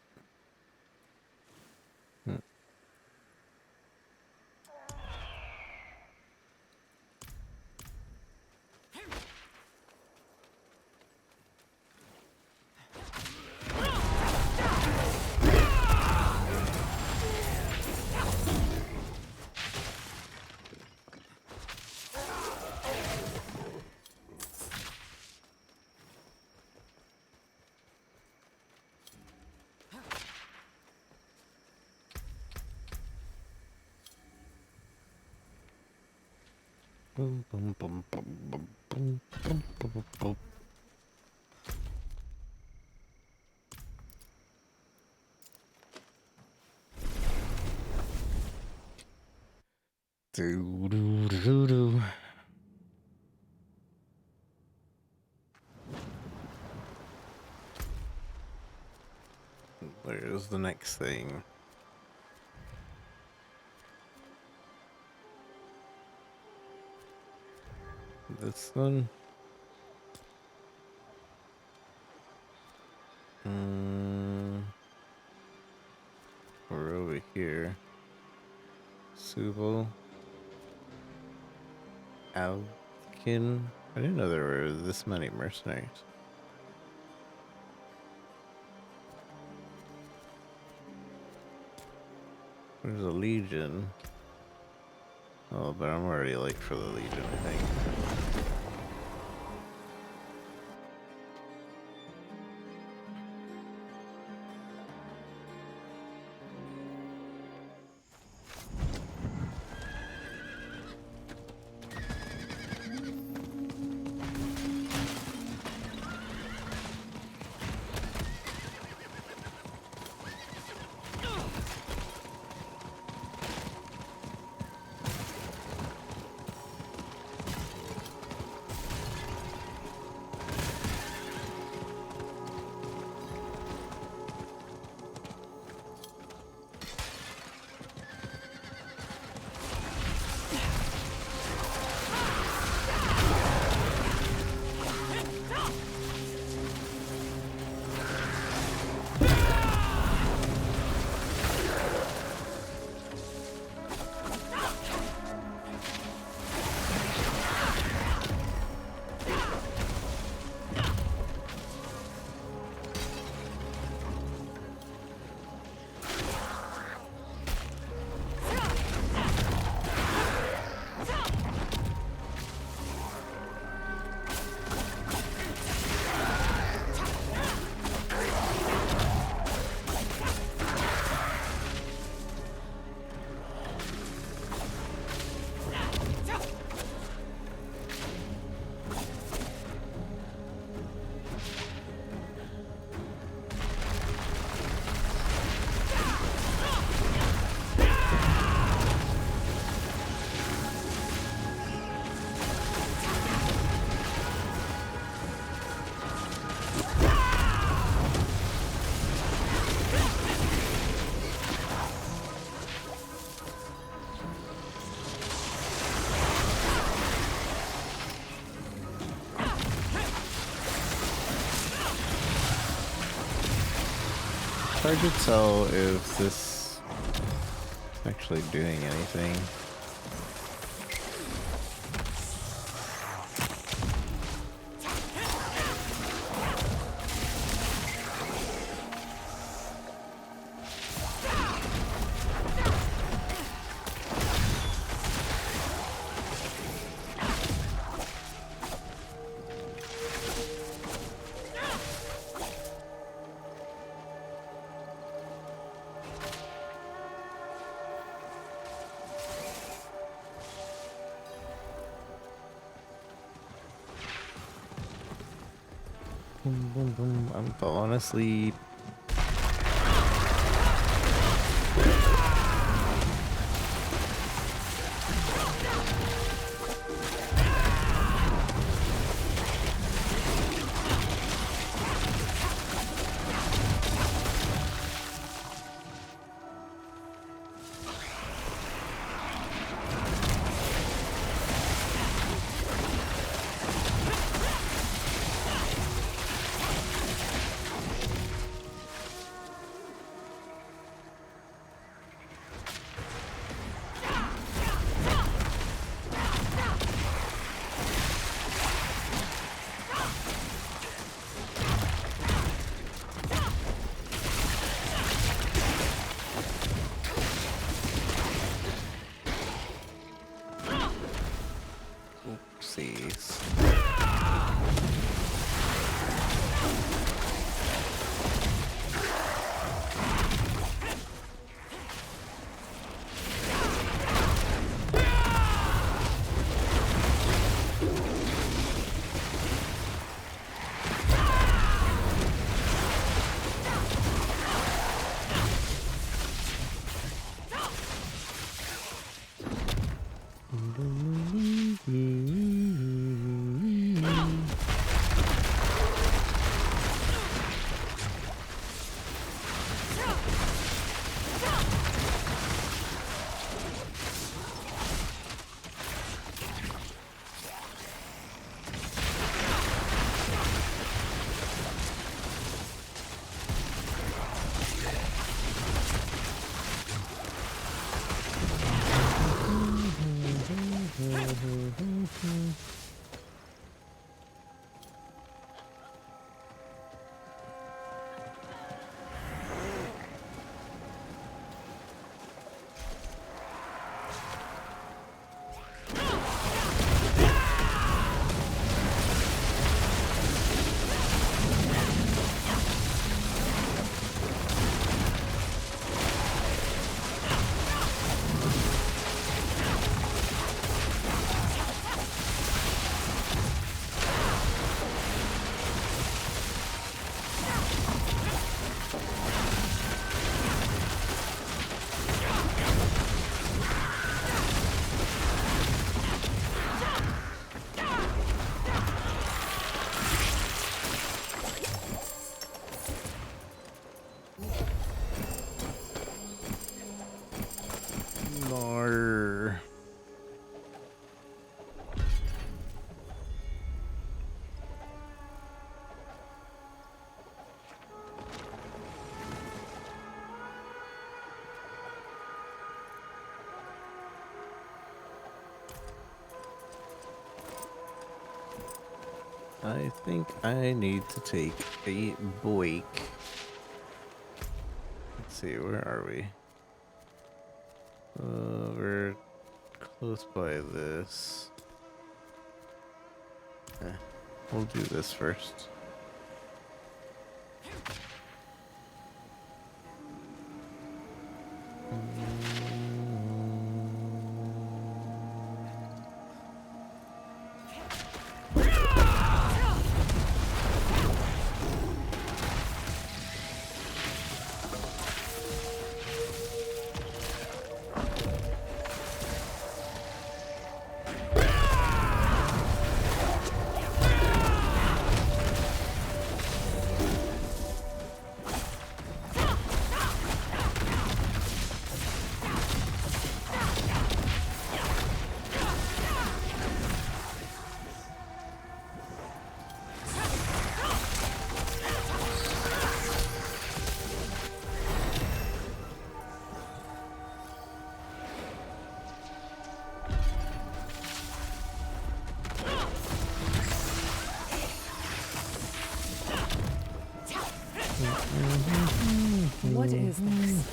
Boom, boom, boom, boom, boom, boom, boom, boom, boom. Do do do do. Where's the next thing? This one? We're over here. Subo. Alkin. I didn't know there were this many mercenaries. There's a legion. Oh, but I'm already late for the legion, I think. Hard to tell if this is actually doing anything. Boom, boom, boom. I'm falling asleep. Oopsies. More. I think I need to take a break. Let's see, where are we? We're close by this. We'll do this first. What is this?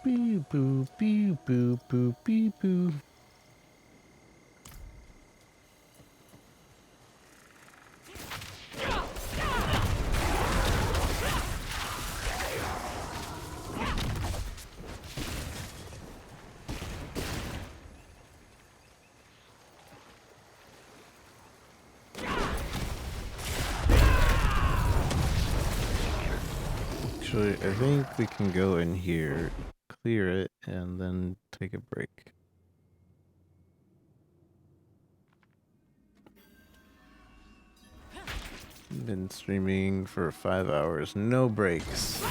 Boo boo boo boo boo boo boo. Actually, I think we can go in here, clear it, and then take a break. Been streaming for 5 hours, no breaks.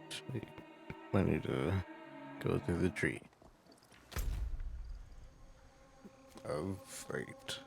Actually, I need to go through the tree of fate.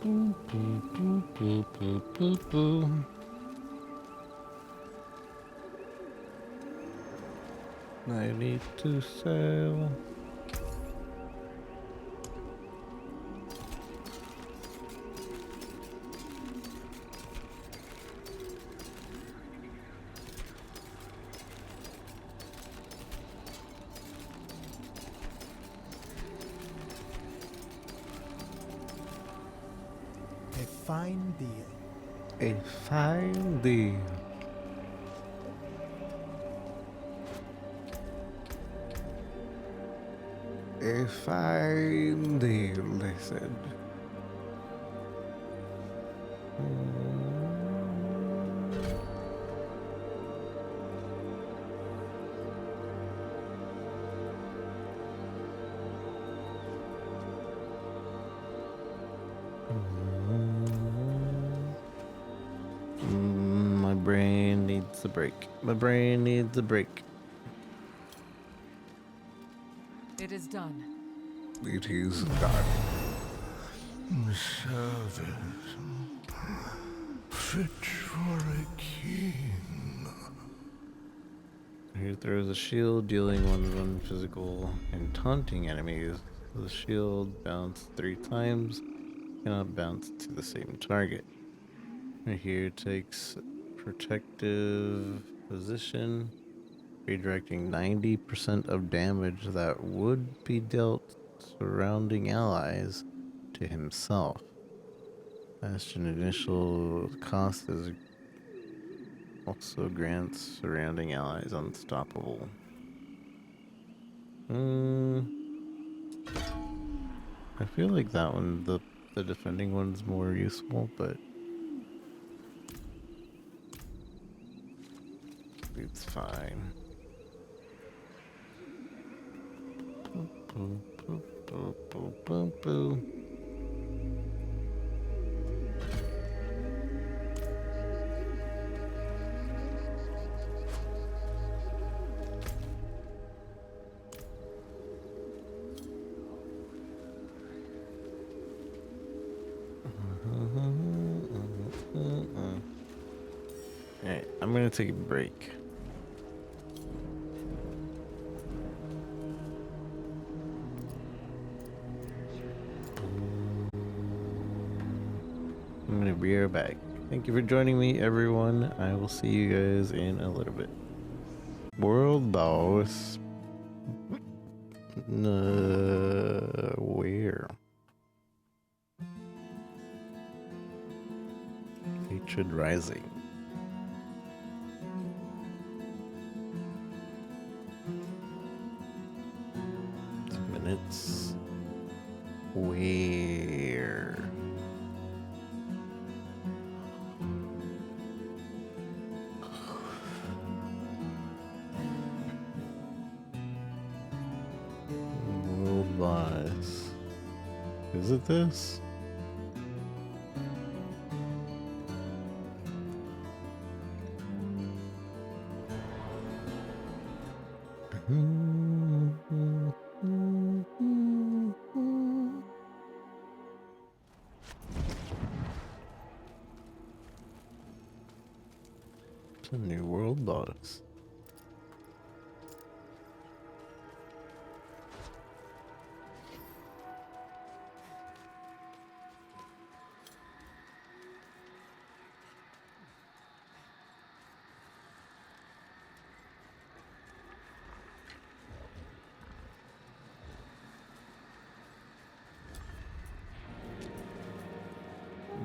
Boo, boo, boo, boo, boo, boo, boo. I need to sail. A fine deal. A fine deal. A fine deal, they said. My brain needs a break. My brain needs a break. It is done. It is done. Service fit for a king. He throws a shield, dealing 1 physical and taunting enemies. The shield bounced 3 times, cannot bounce to the same target. Right here takes protective position, redirecting 90% of damage that would be dealt surrounding allies to himself. Bastion initial cost is also grants surrounding allies unstoppable. I feel like that one, the defending one's more useful, but it's fine. Boop, boop, boop, boop, boop, boop. Alright, I'm gonna take a break. I'm gonna be right back. Thank you for joining me, everyone. I will see you guys in a little bit. World boss. Where? Hatred Rising. 2 minutes. Where? World boss. Is it this? It's a new world boss.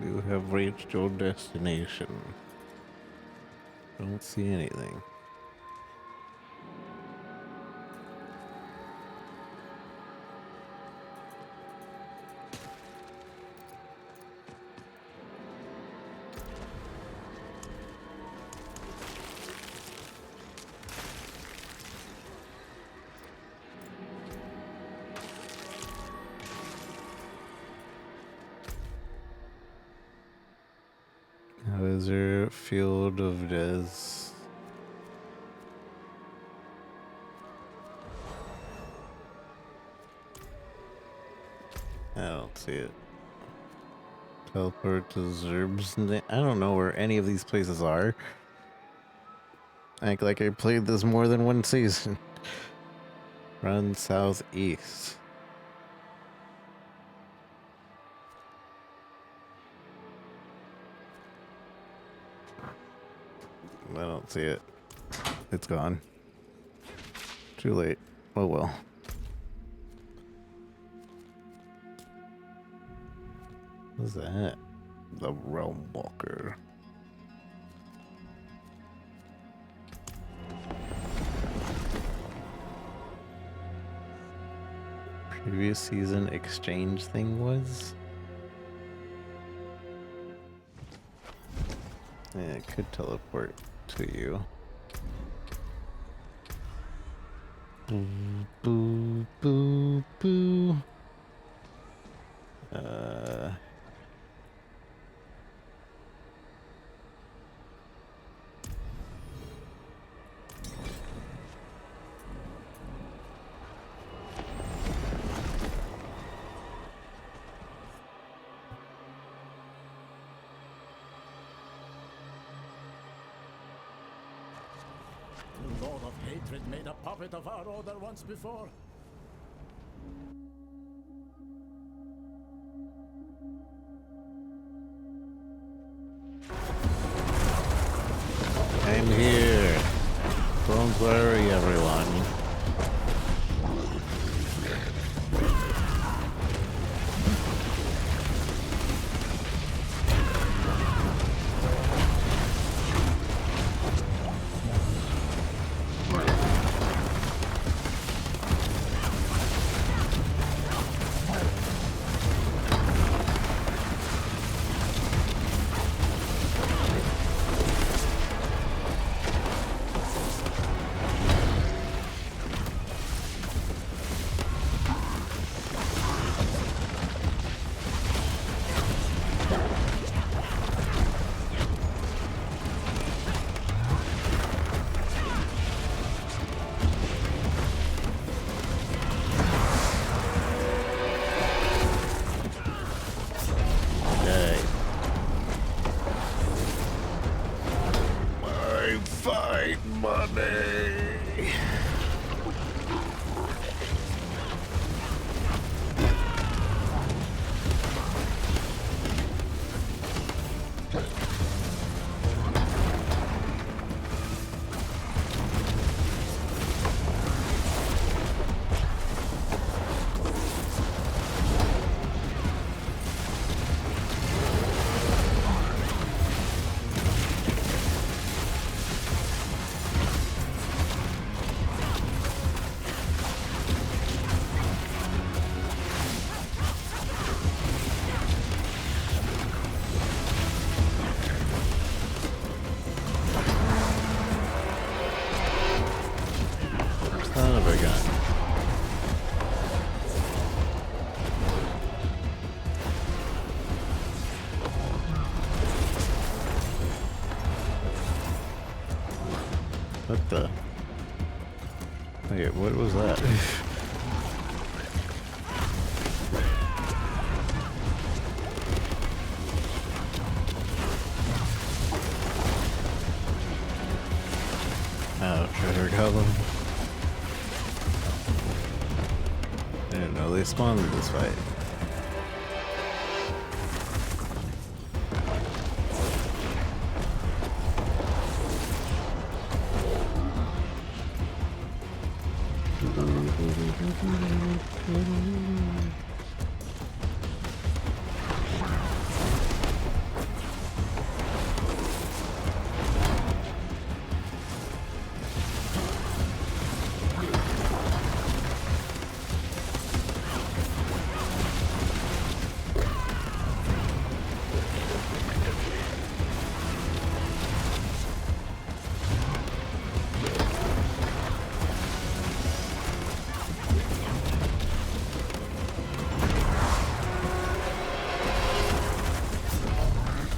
You have reached your destination. Don't see anything. How is your field of des? I don't see it. Teleport to Zerb's. I don't know where any of these places are. Act like I played this more than one season. Run southeast. I don't see it. It's gone. Too late. Oh well. What's that? The Realm Walker. Previous season exchange thing was? Yeah, it could teleport to you. Boo, boo, boo, boo. Lord of hatred made a puppet of our order once before. I'm here. Don't worry, everyone. What the? Okay, what was that? Oh, treasure goblin. I didn't know they spawned in this fight.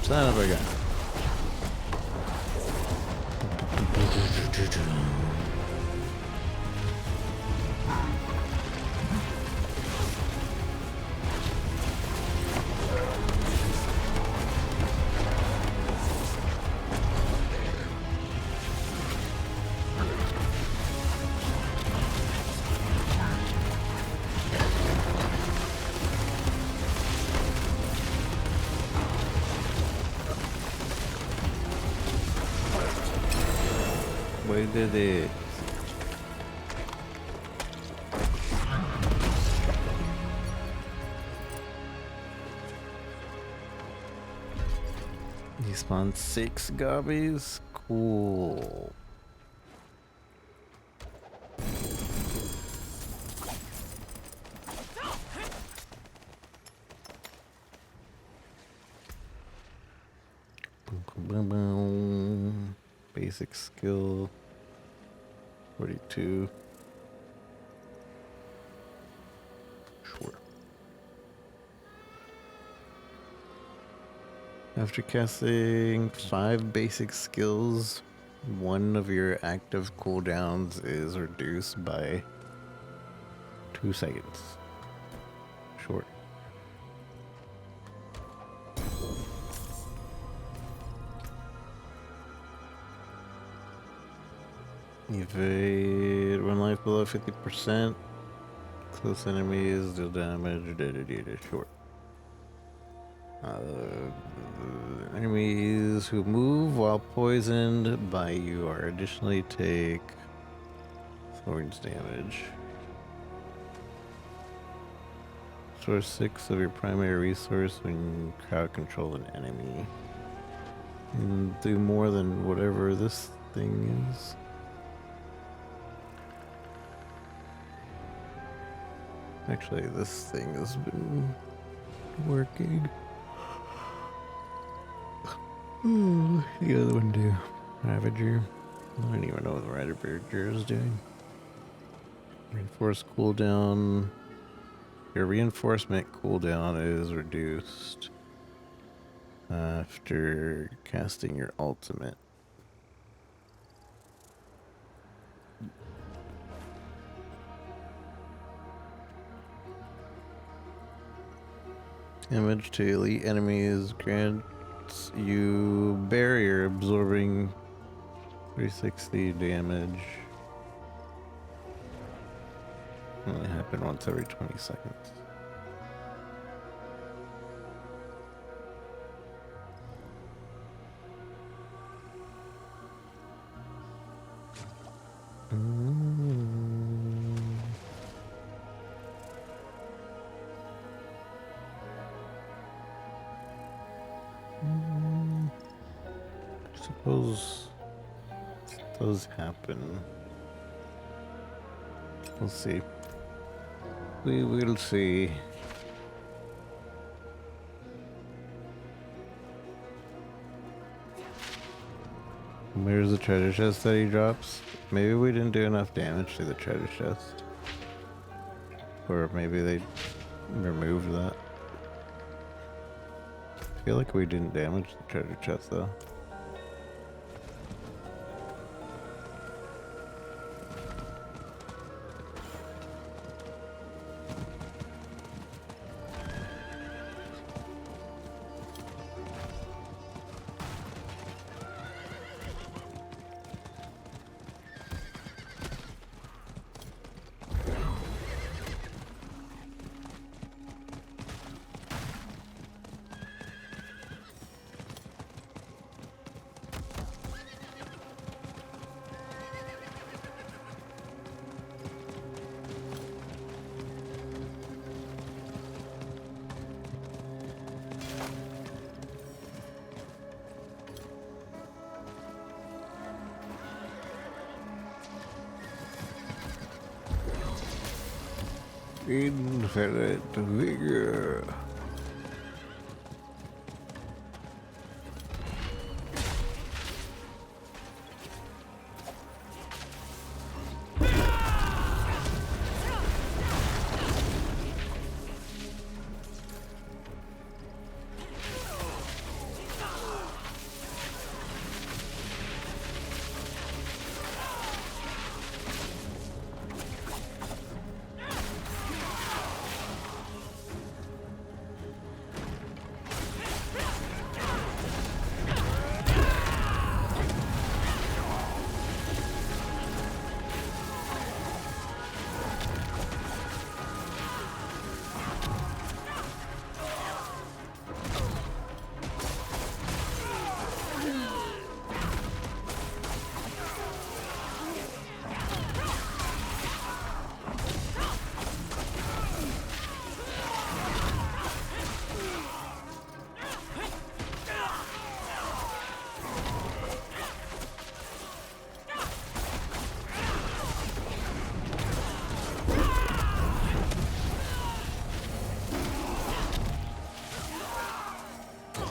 Son of a gun. We did it. He spawned 6 gobbies? Cool. Boom, boom. Basic skill 42. Sure. After casting 5 basic skills, one of your active cooldowns is reduced by 2 seconds. Short. Evade when life below 50%. Close enemies deal damage. Short. Enemies who move while poisoned by you are additionally take thorns damage. Source 6 of your primary resource when crowd control an enemy. And do more than whatever this thing is. Actually, this thing has been working. The other one do. Ravager. I don't even know what the Ravager is doing. Reinforced cooldown. Your reinforcement cooldown is reduced after casting your ultimate. Damage to elite enemies grants you barrier absorbing 360 damage. Only happen once every 20 seconds. Suppose it does happen. We'll see. We will see. Where's the treasure chest that he drops? Maybe we didn't do enough damage to the treasure chest. Or maybe they removed that. I feel like we didn't damage the treasure chest though. Infinite vigor.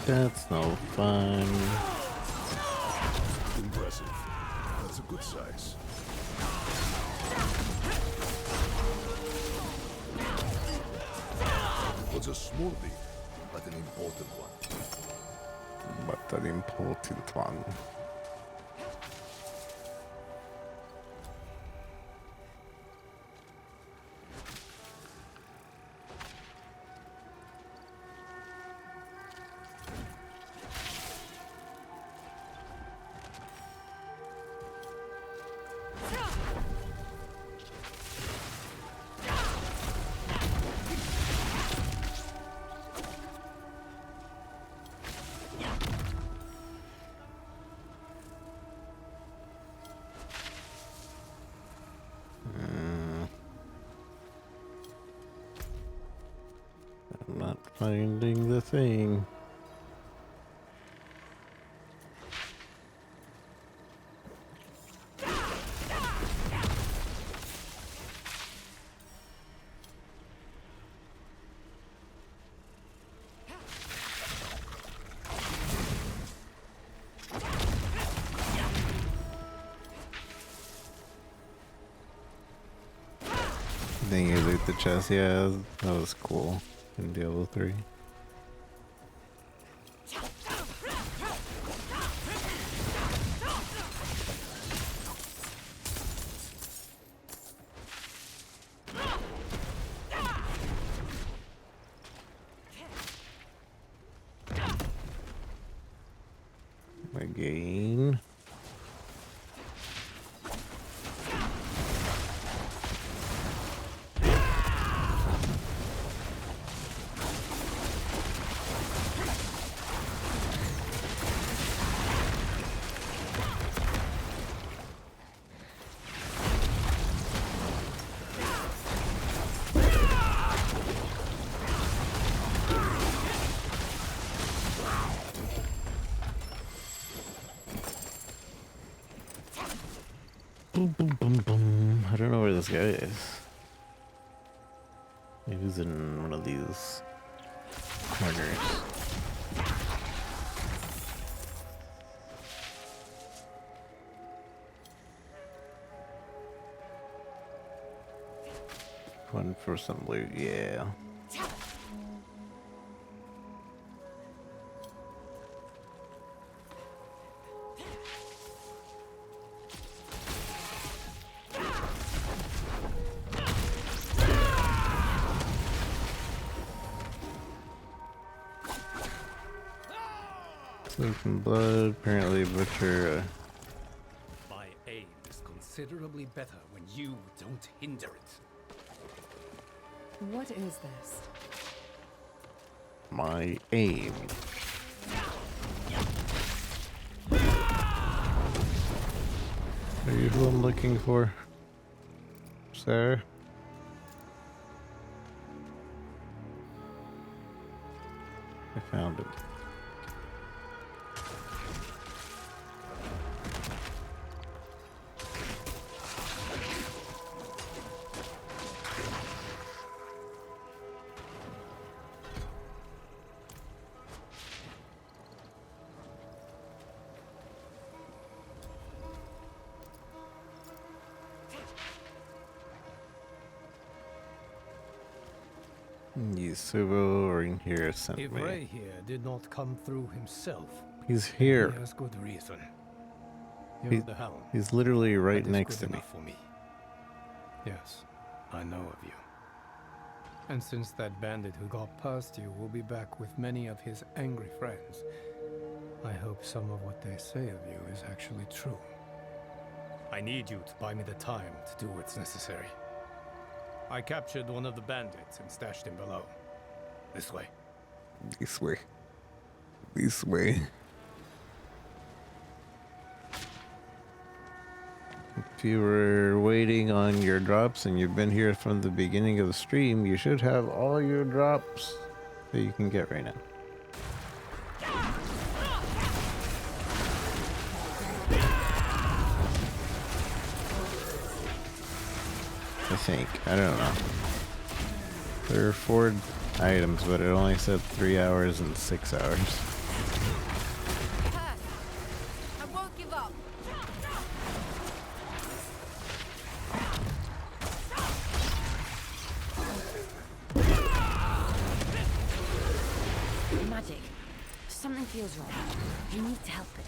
That's no fun. Impressive. That's a good size. Was a small deal, but an important one. But an important one. Finding the thing. Then you loot the chest. Yeah, that was cool in Diablo 3. Again. Boom, boom, boom, boom. I don't know where this guy is. Maybe he's in one of these corners. One for some loot, yeah. Some blood, apparently butcher. My aim is considerably better when you don't hinder it. What is this? My aim. Are you who I'm looking for, sir? I found him. Yasuo or in here sent If me. Ray here did not come through himself, He's here. he has good reason. You're the Hound. He's literally right That is next good to me. enough for me. Yes, I know of you. And since that bandit who got past you will be back with many of his angry friends, I hope some of what they say of you is actually true. I need you to buy me the time to do what's necessary. I captured one of the bandits and stashed him below. This way. This way. This way. If you were waiting on your drops and you've been here from the beginning of the stream, you should have all your drops that you can get right now. I think. I don't know. There are 4 items, but it only said 3 hours and 6 hours. I won't give up. Magic. Something feels wrong. You need to help it.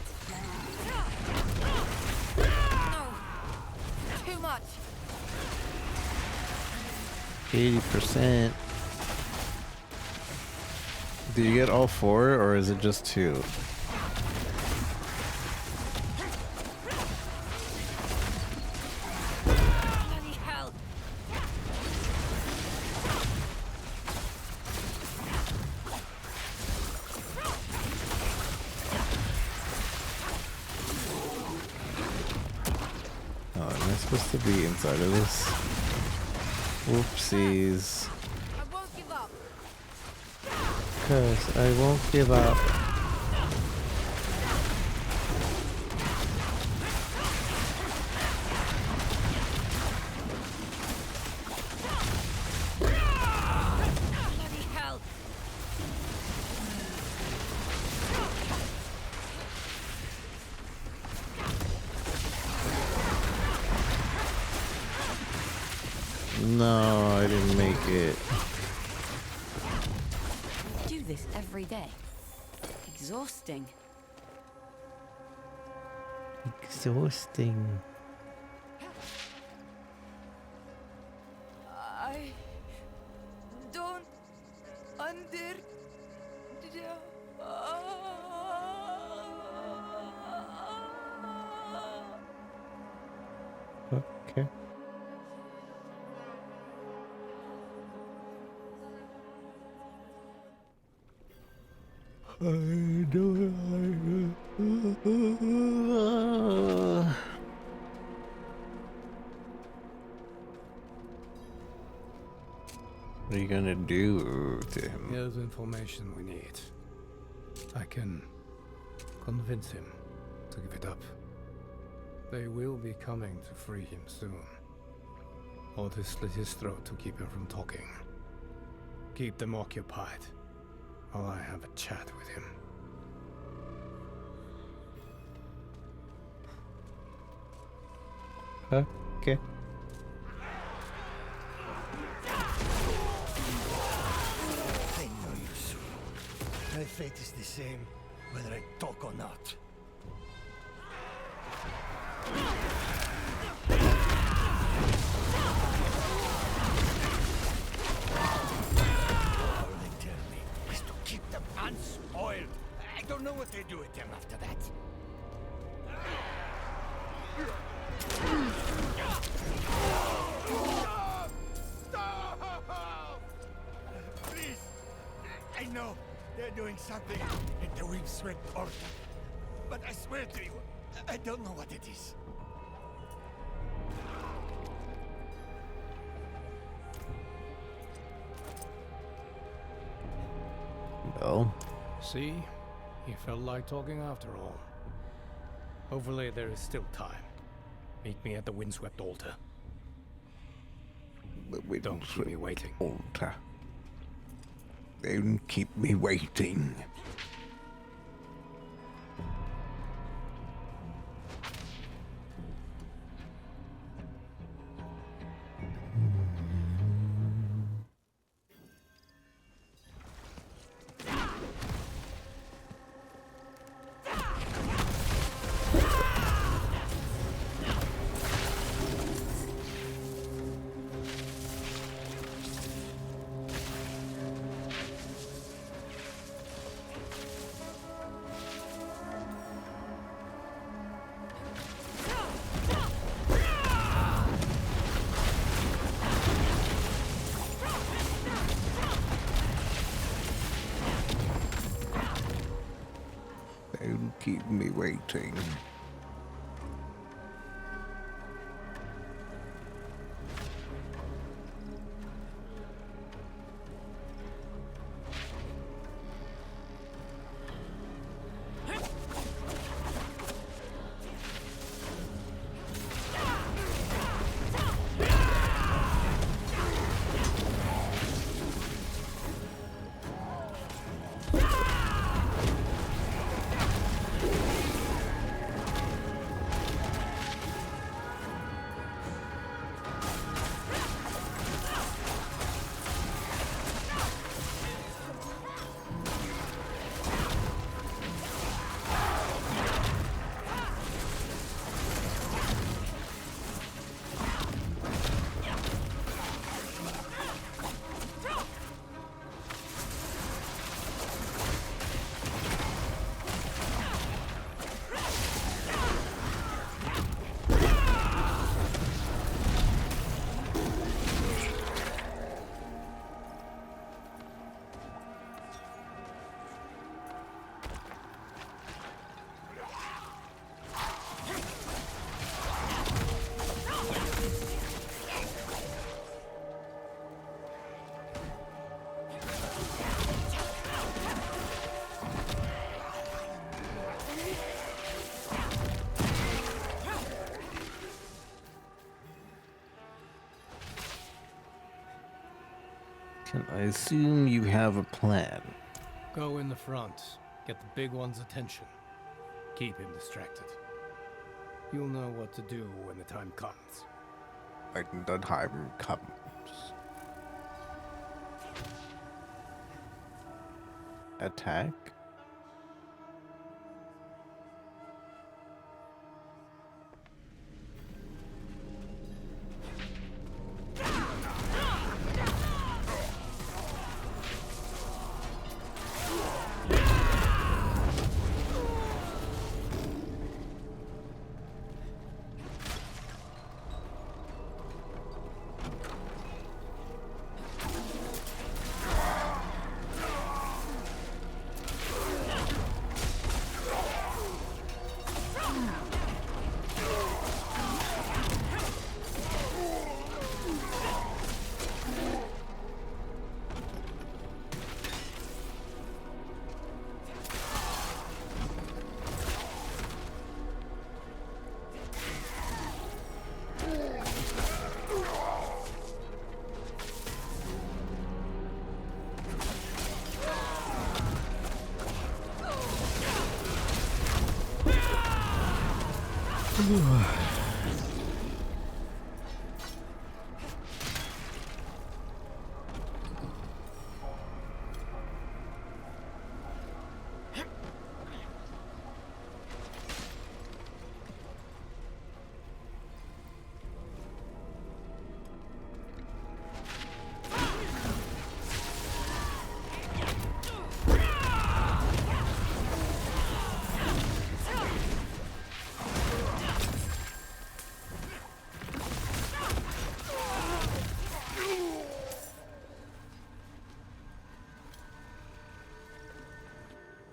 No. Too much. 80%. Do you get all 4 or is it just 2? Bloody hell. Oh, am I supposed to be inside of this? Whoopsies. I won't give up. Because I won't give up. Bloody hell! No, I didn't make it. Do this every day. Exhausting. Exhausting. I don't under. Okay. What are you gonna do to him? Here's information we need. I can convince him to give it up. They will be coming to free him soon. Or to slit his throat to keep him from talking. Keep them occupied while I have a chat with him. Okay. I know you, soon. My fate is the same, whether I talk or not. All they tell me is to keep them unspoiled. I don't know what they do with them after that. Please! I know they're doing something in the windswept order. But I swear to you, I don't know what it is. No. See? He felt like talking after all. Hopefully there is still time. Meet me at the windswept altar. Don't keep me waiting. Altar. Don't keep me waiting. Don't keep me waiting. Can I assume you have a plan? Go in the front. Get the big one's attention. Keep him distracted. You'll know what to do when the time comes. When the time comes. Attack?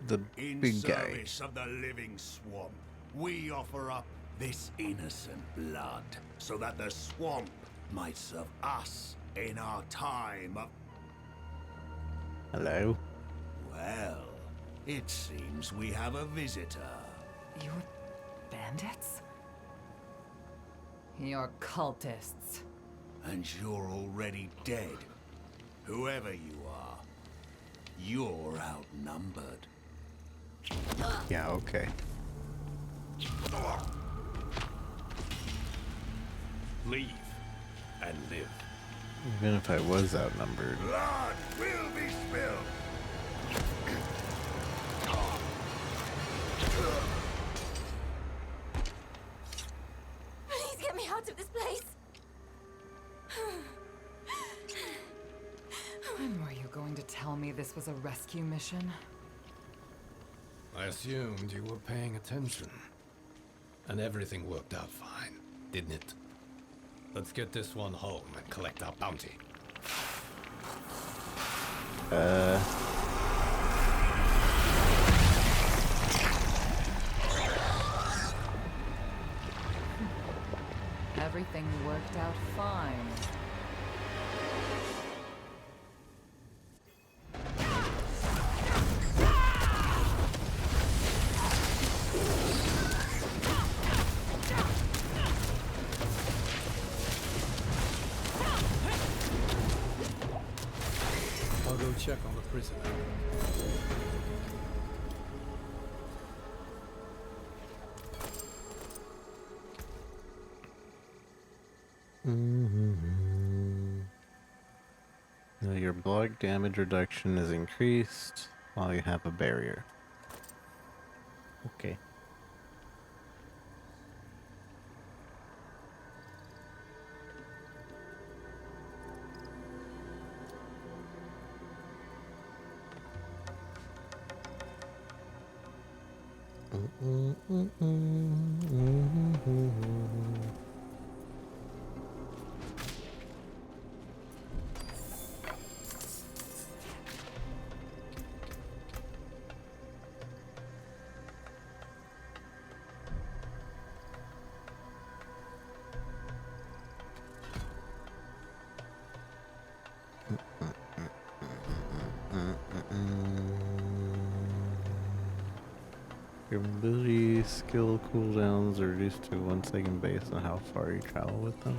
The big guy. In service of the living swamp, we offer up this innocent blood so that the swamp might serve us in our time of... Hello? Well, it seems we have a visitor. You're bandits? You're cultists. And you're already dead. Whoever you are, you're outnumbered. Yeah, okay. Leave and live. Even if I was outnumbered. Blood will be spilled. Please get me out of this place. When were you going to tell me this was a rescue mission? I assumed you were paying attention. And everything worked out fine, didn't it? Let's get this one home and collect our bounty. Everything worked out fine. I'll go check on the prisoner. Now your blood damage reduction is increased while you have a barrier. Okay. Your ability skill cooldowns are reduced to 1 second based on how far you travel with them.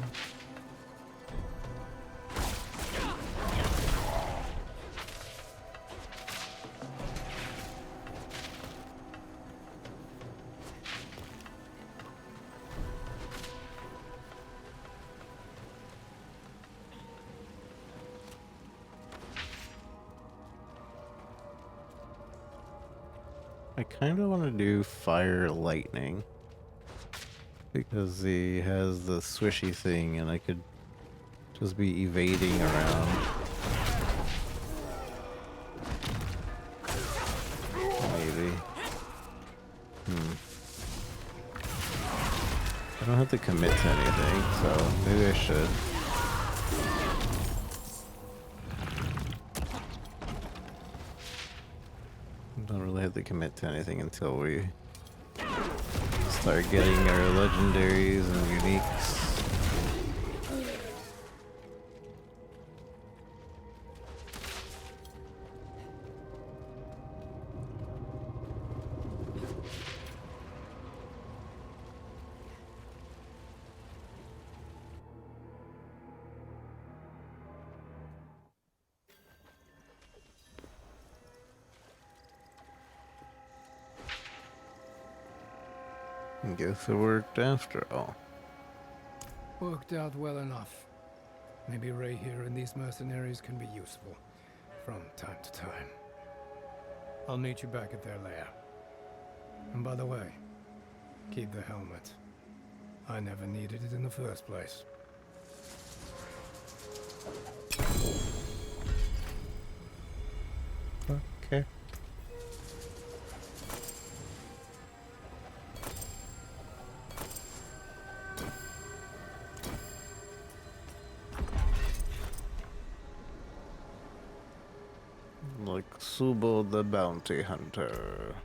I kind of want to do fire lightning because he has the swishy thing and I could just be evading around. Maybe. I don't have to commit to anything, so maybe I should. Don't really have to commit to anything until we start getting our legendaries and uniques. Guess it worked after all. Worked out well enough. Maybe Ray here and these mercenaries can be useful from time to time. I'll meet you back at their lair. And by the way, keep the helmet. I never needed it in the first place. Okay. Like Subo the Bounty Hunter.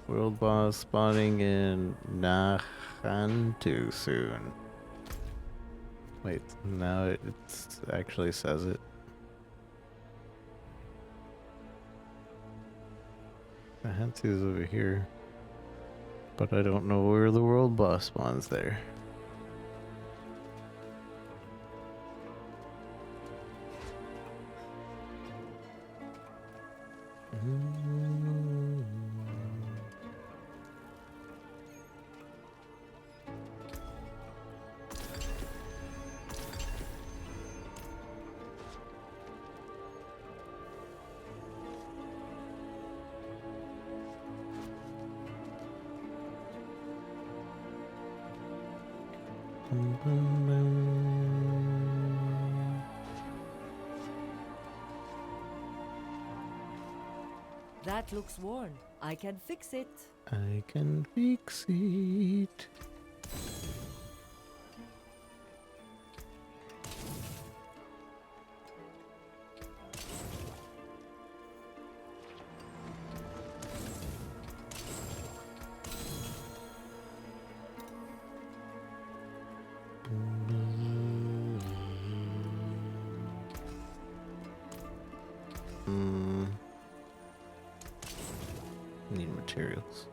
World boss spawning in Nahantu soon. Wait, now it actually says it. Nahantu's over here. But I don't know where the world boss spawns there. That looks worn. I can fix it. I can fix it. Need materials.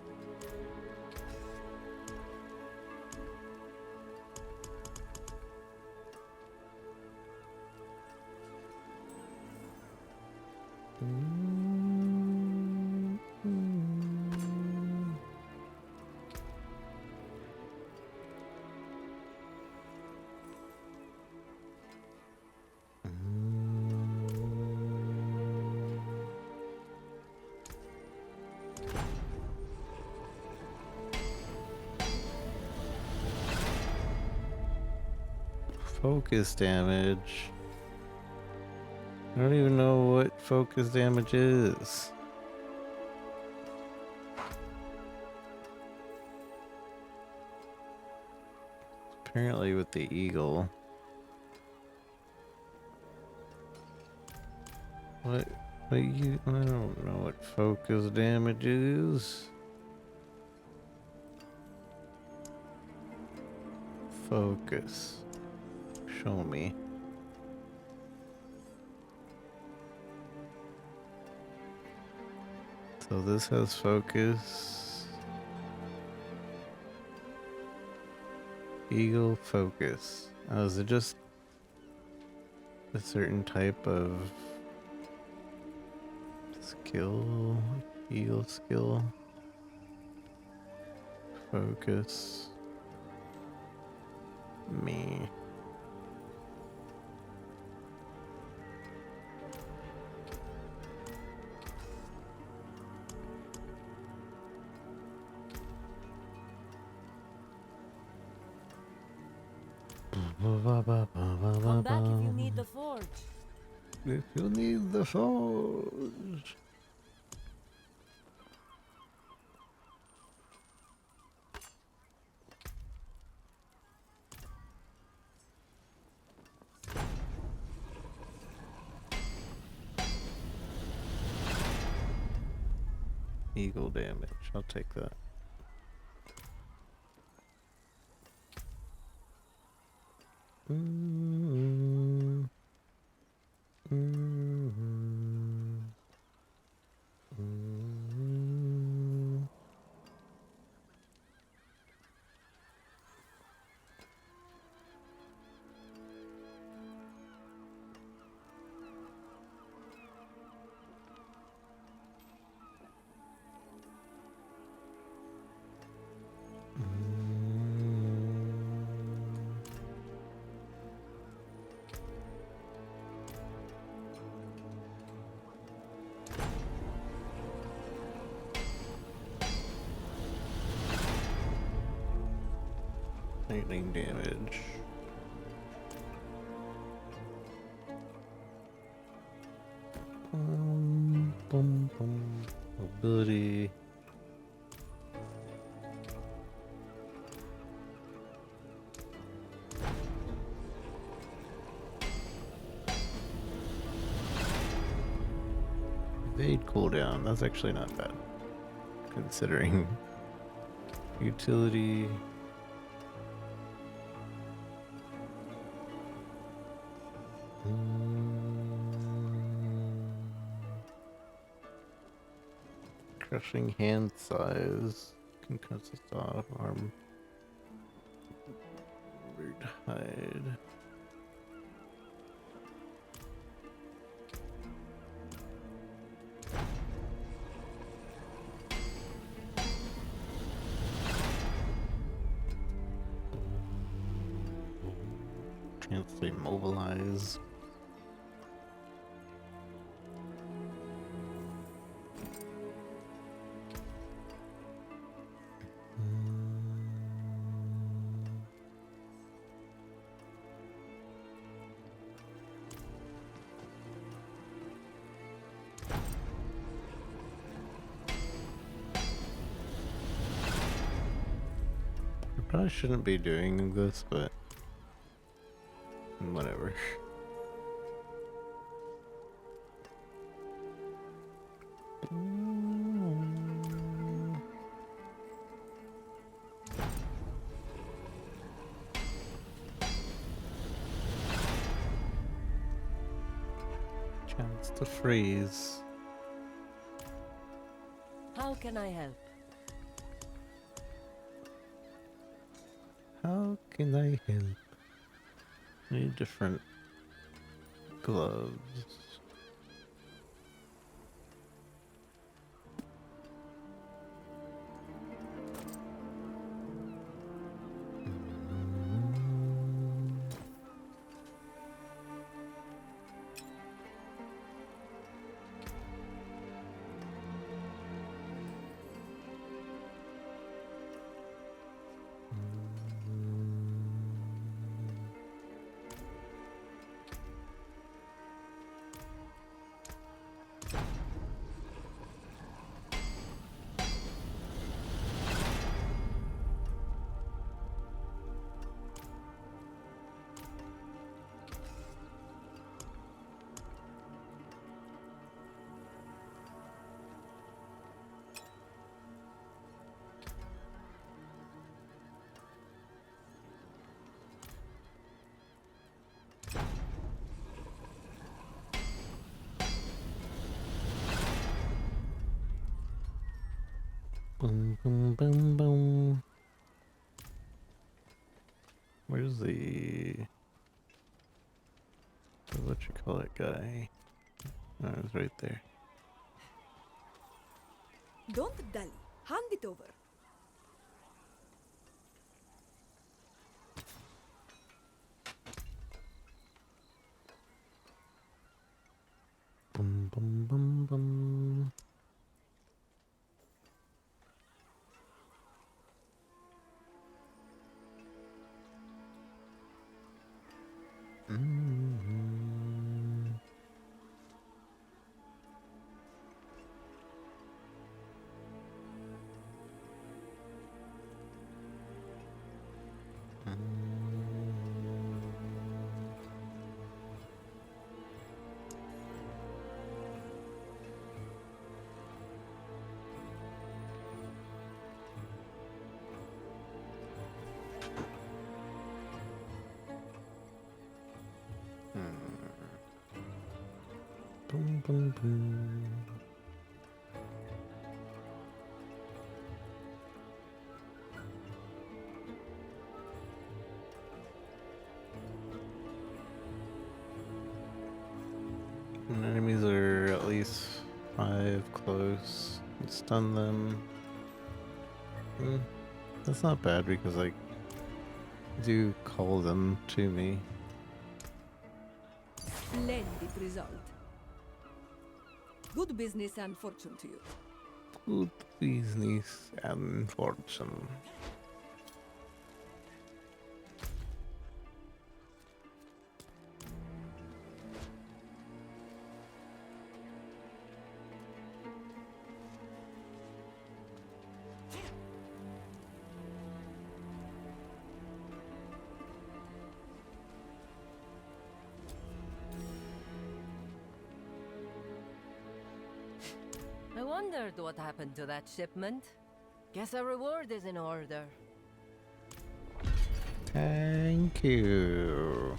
Focus damage. I don't even know what focus damage is. Apparently with the eagle. What you I don't know what focus damage is. Focus. Show me. So this has focus. Eagle focus. Oh, is it just a certain type of skill? Eagle skill? Focus. Me. Come back if you need the forge. If you need the forge. Eagle damage. I'll take that. Lightning damage. Boom, boom. Ability. Evade cooldown. That's actually not bad, considering utility. Crushing hand size. Concussive off arm. Weird hide. Chance to immobilize. Probably shouldn't be doing this, but whatever. Chance to freeze. How can I help? How can I help? Need different gloves. Boom, boom, boom. Where's the... what you call it guy? Oh, it's right there. Don't dally. Hand it over. Boom, boom, boom, boom. Boom, boom, boom. And enemies are at least 5 close. Stun them. That's not bad because I do call them to me. Splendid result. Good business and fortune to you. Good business and fortune. I wondered what happened to that shipment. Guess our reward is in order. Thank you.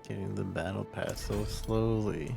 Getting the battle pass so slowly.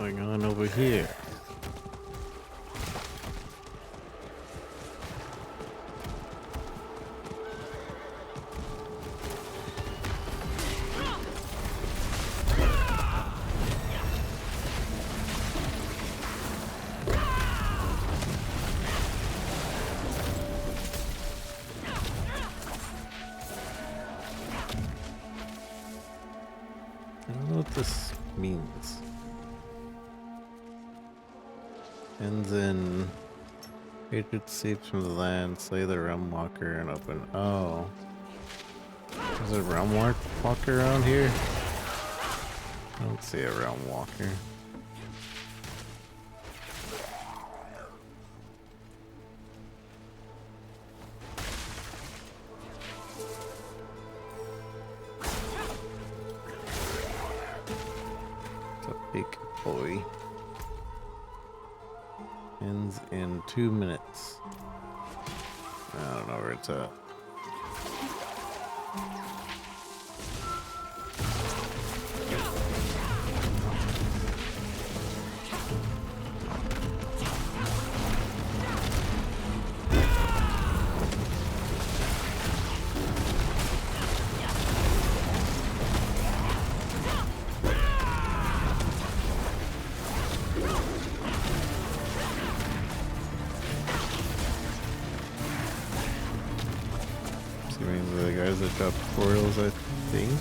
What's going on over here? I don't know what this means. Ends in hatred seeps from the land, slay the realm walker and open. Oh. Is there a realm walker around here? I don't see a realm walker. It's a big boy. Ends in 2 minutes. I don't know where it's at. The guys that drop portals, I think.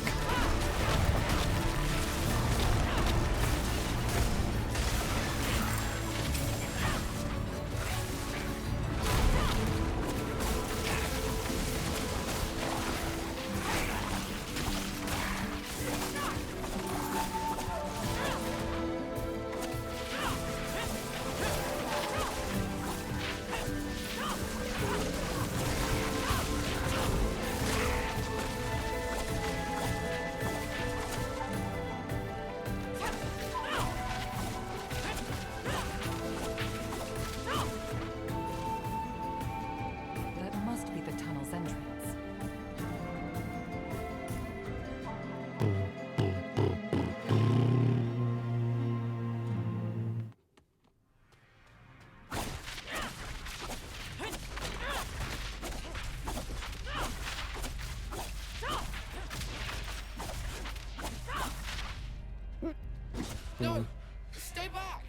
No! Stay back!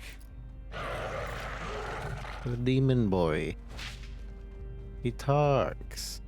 The demon boy. He talks.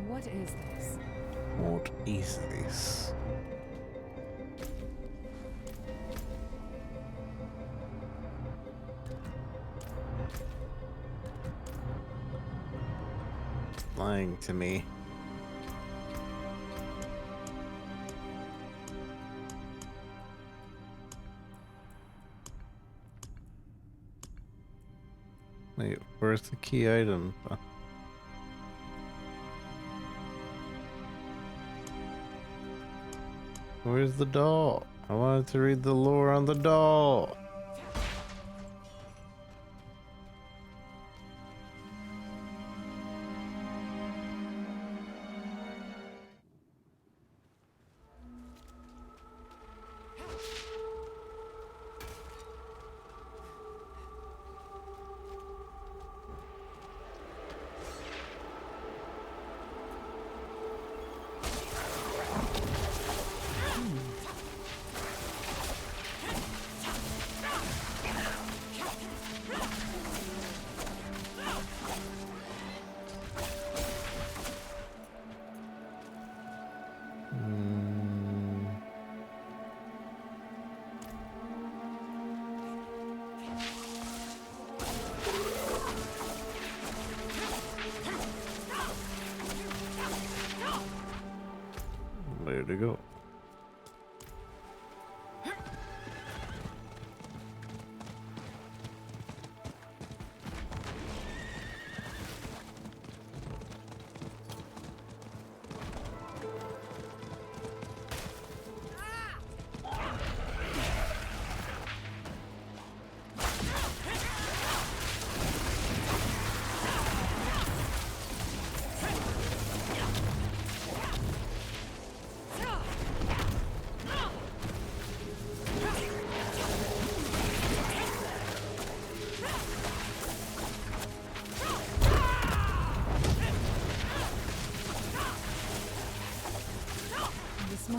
What is this? What is this? Lying to me. Wait, where's the key item? Where's the doll? I wanted to read the lore on the doll.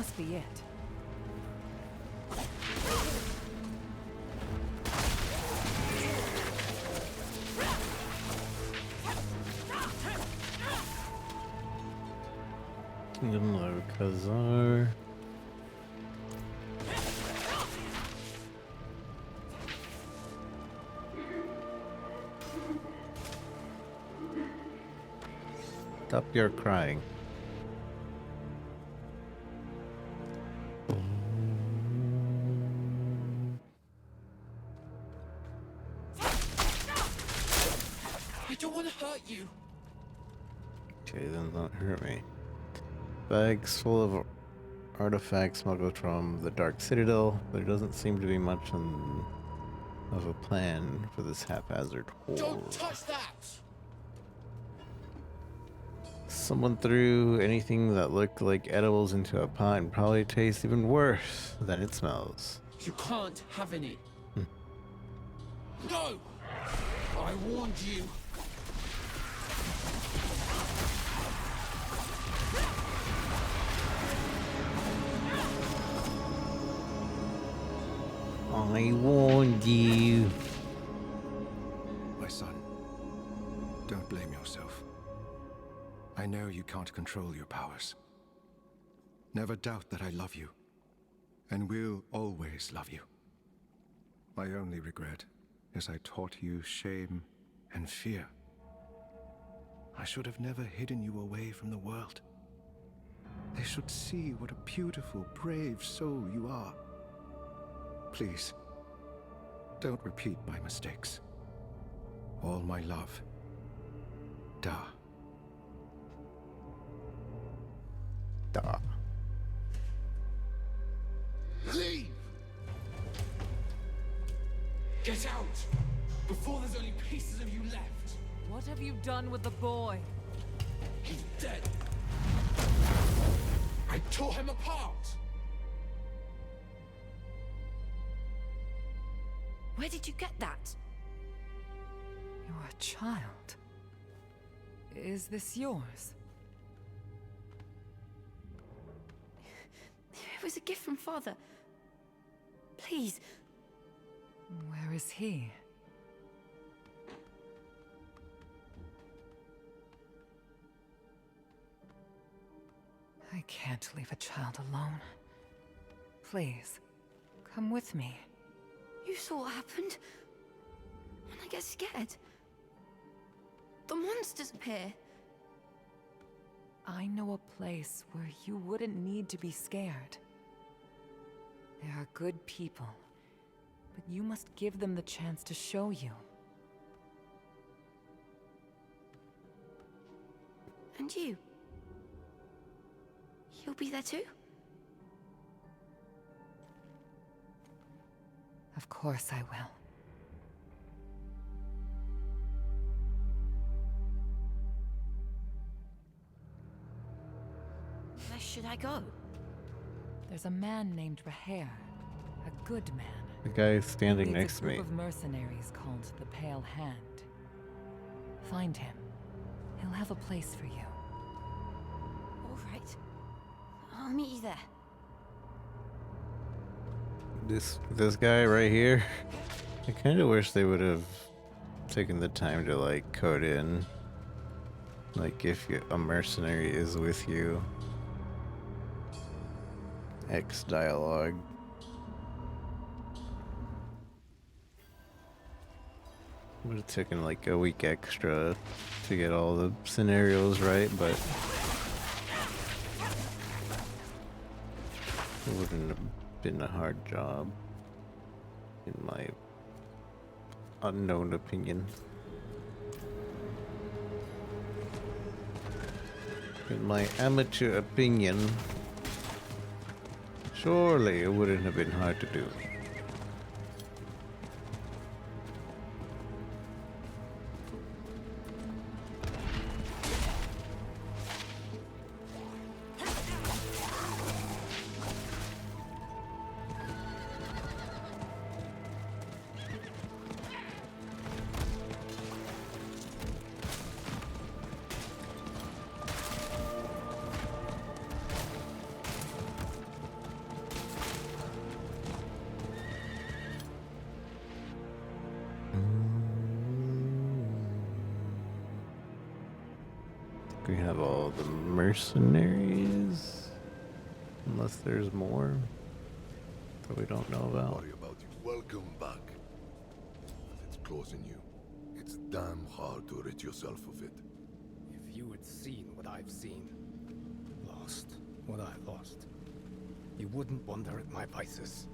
must be it. Hello, Khazar. Stop your crying. I don't want to hurt you. Okay, then don't hurt me. Bags full of artifacts smuggled from the Dark Citadel. There doesn't seem to be much of a plan for this haphazard haul. Don't touch that! Someone threw anything that looked like edibles into a pot and probably tastes even worse than it smells. You can't have any. No! I warned you. I warned you. My son, don't blame yourself. I know you can't control your powers. Never doubt that I love you, and will always love you. My only regret is I taught you shame and fear. I should have never hidden you away from the world. They should see what a beautiful, brave soul you are. Please, don't repeat my mistakes. All my love. Da. Da. Leave! Get out! Before there's only pieces of you left! What have you done with the boy? He's dead! I tore him apart! Where did you get that? You're a child. Is this yours? It was a gift from Father. Please. Where is he? I can't leave a child alone. Please, come with me. You saw what happened, and I get scared. The monsters appear. I know a place where you wouldn't need to be scared. There are good people, but you must give them the chance to show you. And you? You'll be there too? Of course I will. Where should I go? There's a man named Raher, a good man. The guy standing He leads next a to me. group of mercenaries called the Pale Hand. Find him. He'll have a place for you. All right. I'll meet you there. This guy right here. I kind of wish they would have taken the time to like code in, like if a mercenary is with you. X dialogue. Would have taken like a week extra to get all the scenarios right, but it wouldn't have been a hard job, in my unknown opinion. In my amateur opinion, surely it wouldn't have been hard to do. We have all the mercenaries. Unless there's more that we don't know about. Worry about you. Welcome back. But it's closing you. It's damn hard to rid yourself of it. If you had seen what I've seen, lost what I lost, you wouldn't wonder at my vices.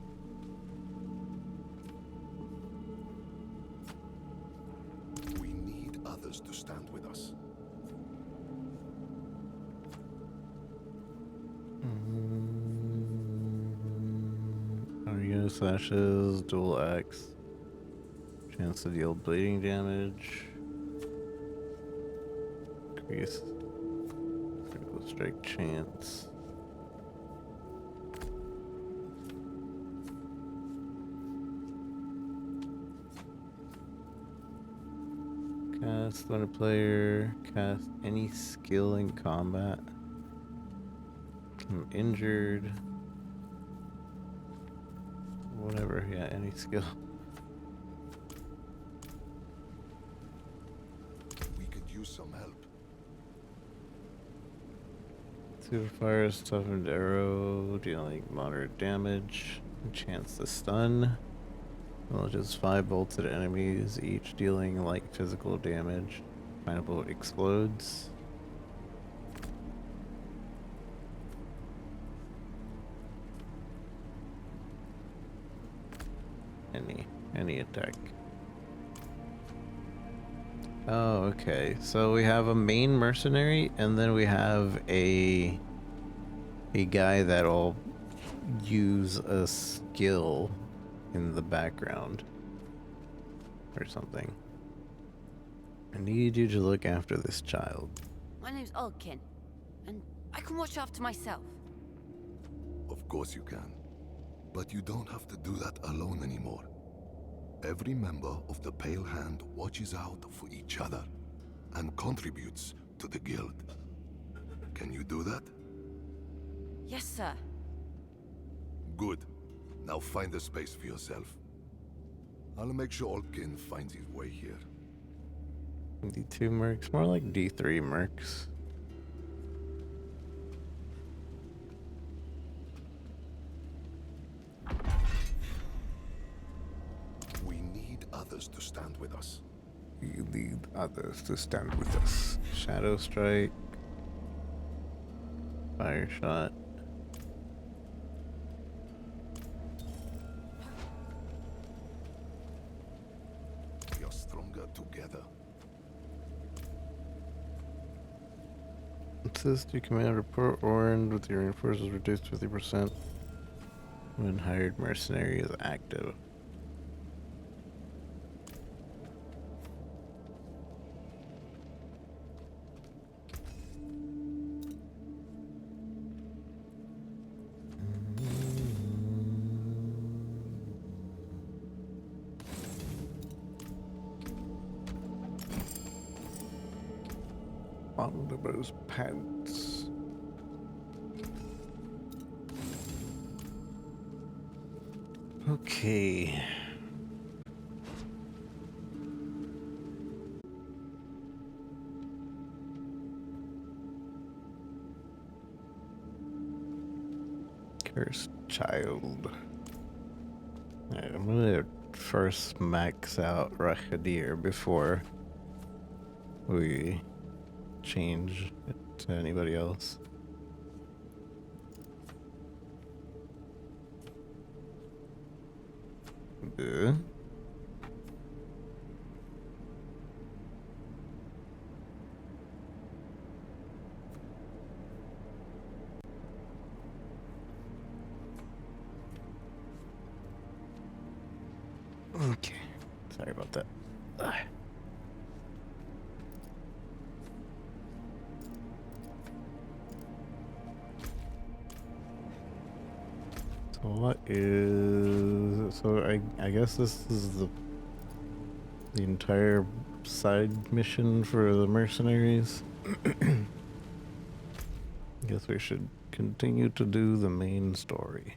We need others to stand with us. Arena slashes, dual axe. Chance to deal bleeding damage. Increase critical strike chance. Cast when a player casts any skill in combat. I'm injured. Whatever, yeah, any skill. We could use some help. Two fires, toughened arrow, dealing moderate damage. Chance to stun. Villages 5 bolted enemies, each dealing light physical damage. Final bolt explodes. Any attack. Oh, okay. So we have a main mercenary, and then we have a guy that'll use a skill in the background or something. I need you to look after this child. My name's Ulkin, and I can watch after myself. Of course you can. But you don't have to do that alone anymore. Every member of the Pale Hand watches out for each other and contributes to the guild. Can you do that? Yes, sir. Good. Now find a space for yourself. I'll make sure Ulkin finds his way here. D2 mercs, more like D3 mercs. We need others to stand with us. We need others to stand with us. Shadow strike. Fire shot. We are stronger together. Assist your command report Orange with your reinforcements reduced 50% when hired mercenary is active. Omnibus pants. Okay. Cursed child. Alright, I'm gonna first max out Rachadir before we change it to anybody else. Okay, sorry about that. So what is... So I guess this is the entire side mission for the mercenaries. Guess we should continue to do the main story.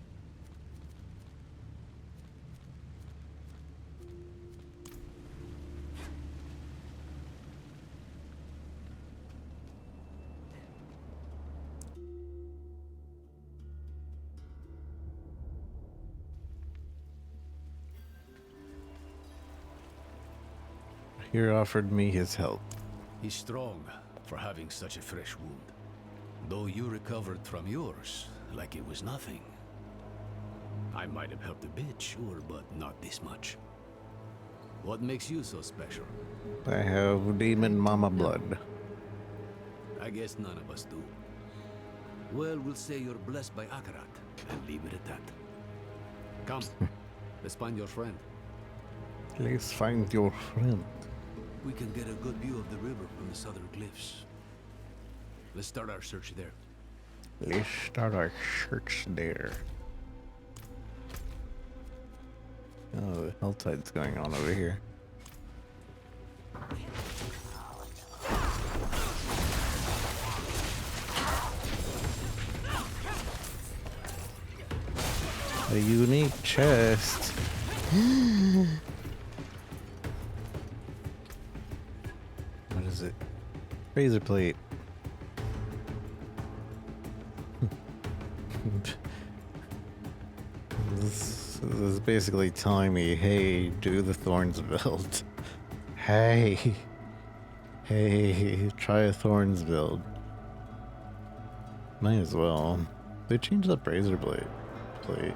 Here offered me his help. He's strong for having such a fresh wound. Though you recovered from yours like it was nothing. I might have helped a bit, sure, but not this much. What makes you so special? I have demon mama blood. I guess none of us do. Well, we'll say you're blessed by Akarat, and leave it at that. Come, let's find your friend. Let's find your friend. We can get a good view of the river from the southern cliffs. Let's start our search there. Let's start our search there. Oh, the Helltide's going on over here. A unique chest. What is it? Razor plate. This is basically telling me, hey, do the Thorns build. Hey. Hey, try a Thorns build. Might as well. They changed up Razor plate.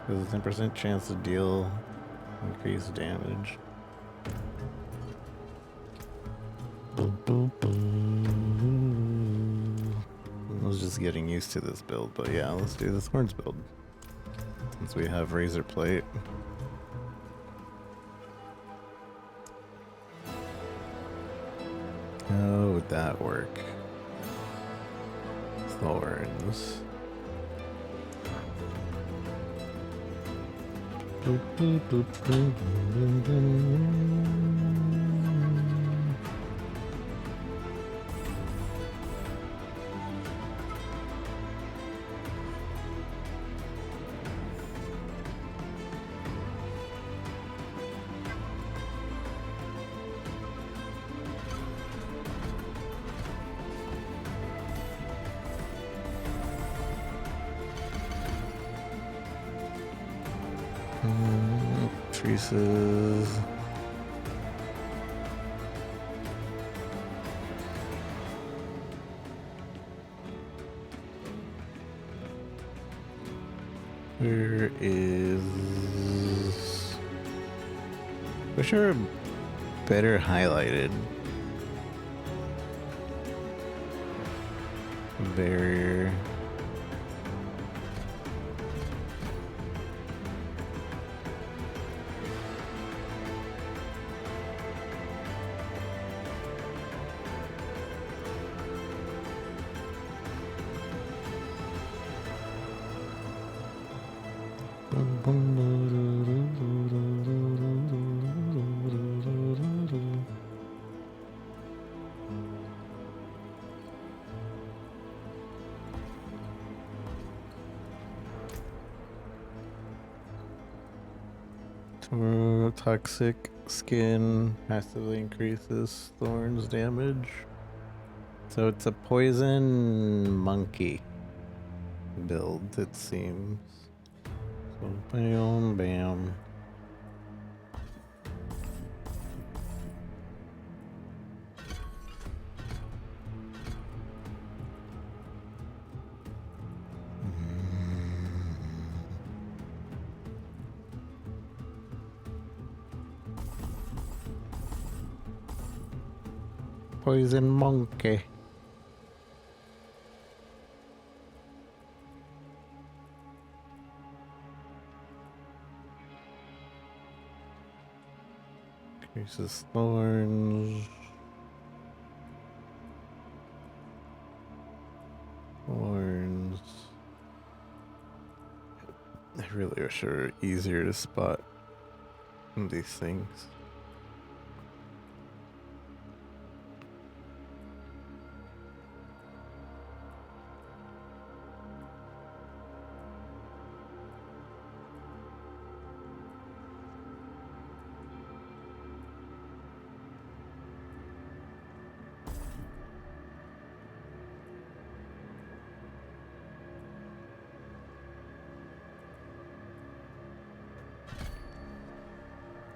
There's a 10% chance to deal increased damage. I was just getting used to this build, but yeah, let's do the Thorns build. Since we have Razor plate. How would that work? Thorns. Increases. Where is... Wish they were better highlighted. Barrier. Toxic skin massively increases Thorns damage. So it's a poison monkey build, it seems. So bam, bam. Poison monkey. Increases thorns. Thorns. I really wish they were easier to spot these things.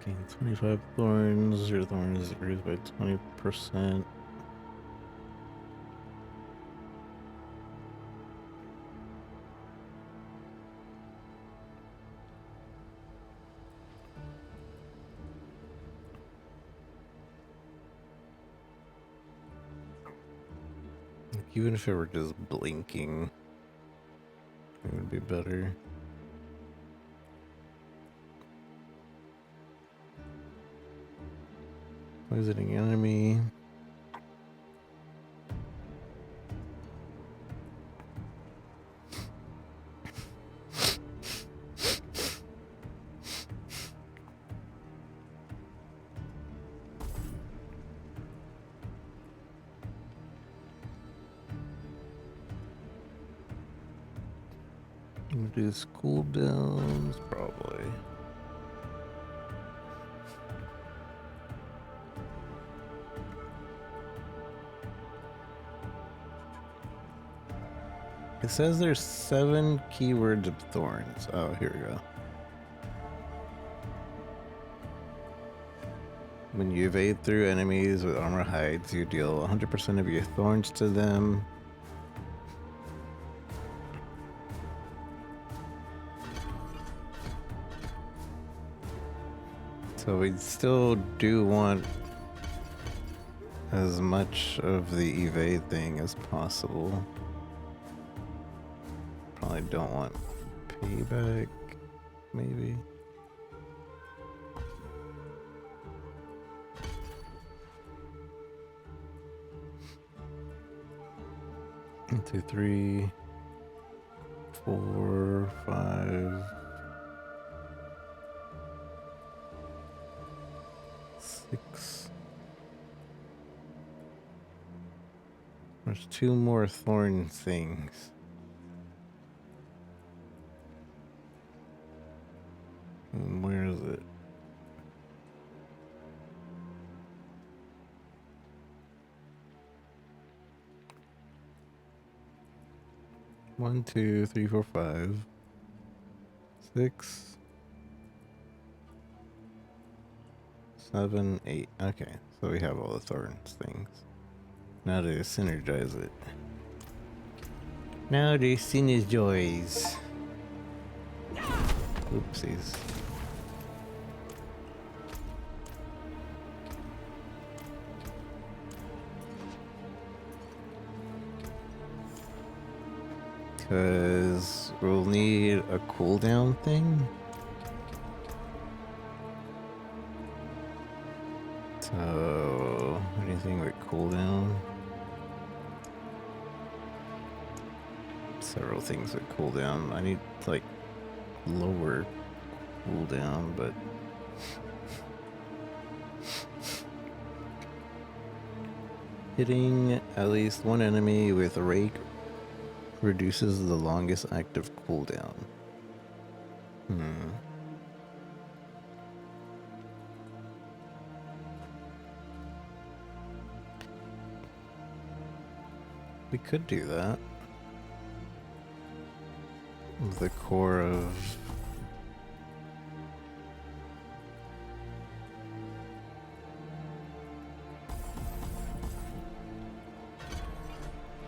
Gain 25 thorns. Your thorns increase by 20%. Even if it were just blinking, it would be better. Poisoning enemy. Reduce cooldowns, probably. It says there's 7 keywords of thorns. Oh, here we go. When you evade through enemies with armor hides, you deal 100% of your thorns to them. So we still do want as much of the evade thing as possible. Probably don't want payback, maybe. One, 2, 3, 4, 5, 6. There's 2 more thorn things. And where is it? One, 2, 3, 4, 5, 6, 7, 8. Okay, so we have all the thorns things. Now to synergize it. Now to synergize. Oopsies. Because we'll need a cooldown thing. So, anything with cooldown? Several things with cooldown. I need, like, lower cooldown, but... Hitting at least one enemy with a rake reduces the longest active cooldown. We could do that. The core of...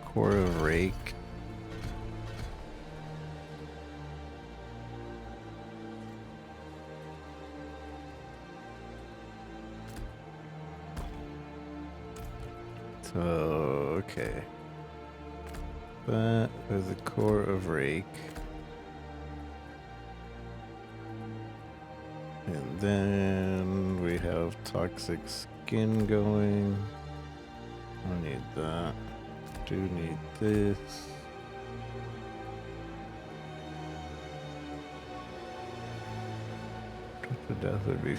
Core of Rake. So, okay. That is the core of Rake. And then we have Toxic Skin going. I need that. Do need this. Trip to Death would be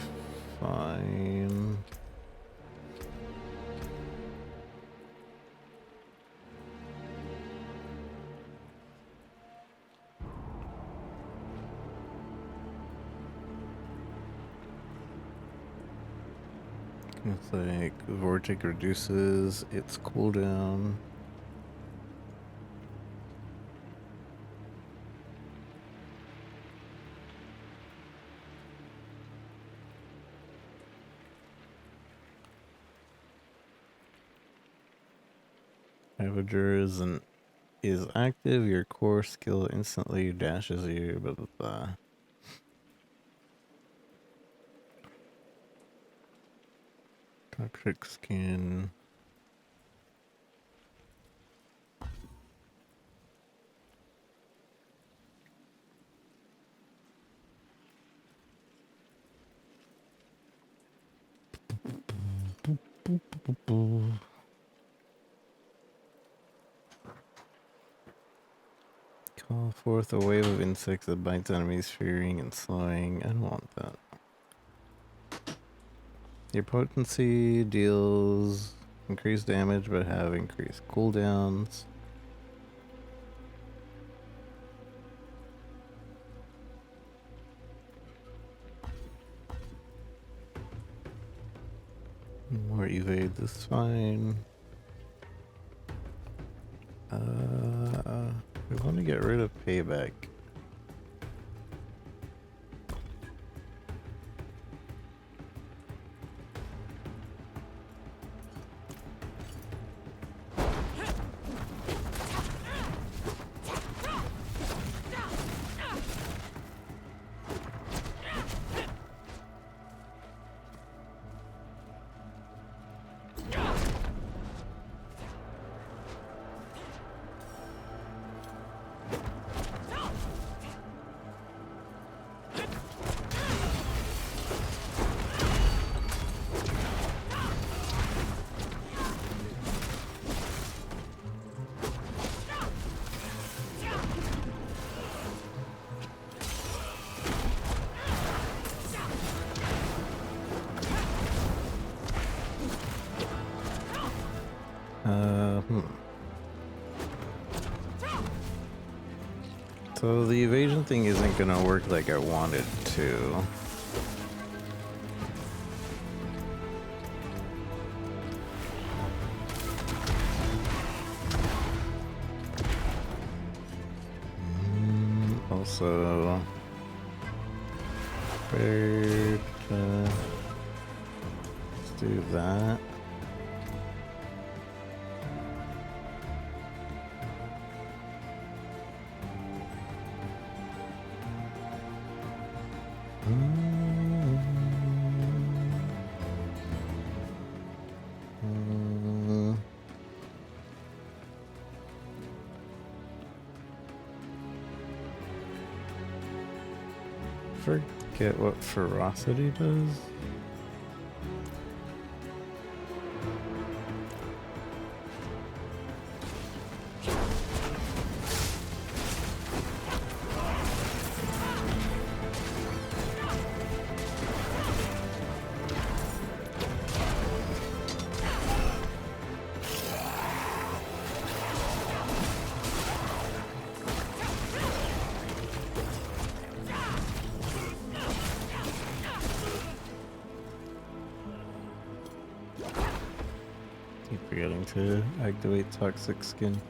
fine. It's like Vortic reduces its cooldown. Ravager is active. Your core skill instantly dashes you. Blah blah blah. Toxic skin. Call forth a wave of insects that bites enemies, fearing and slowing. I don't want that. Your potency deals increased damage but have increased cooldowns. More evade is fine. We want to get rid of payback. So the evasion thing isn't gonna work like I wanted to. Also, let's do that. Forget what ferocity does. Keep forgetting to activate toxic skin.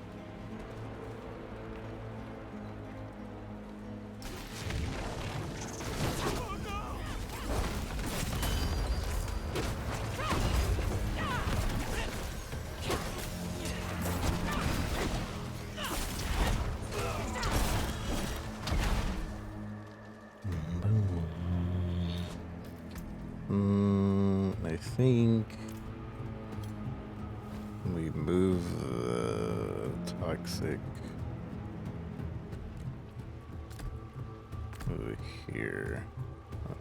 I think we move the toxic over here,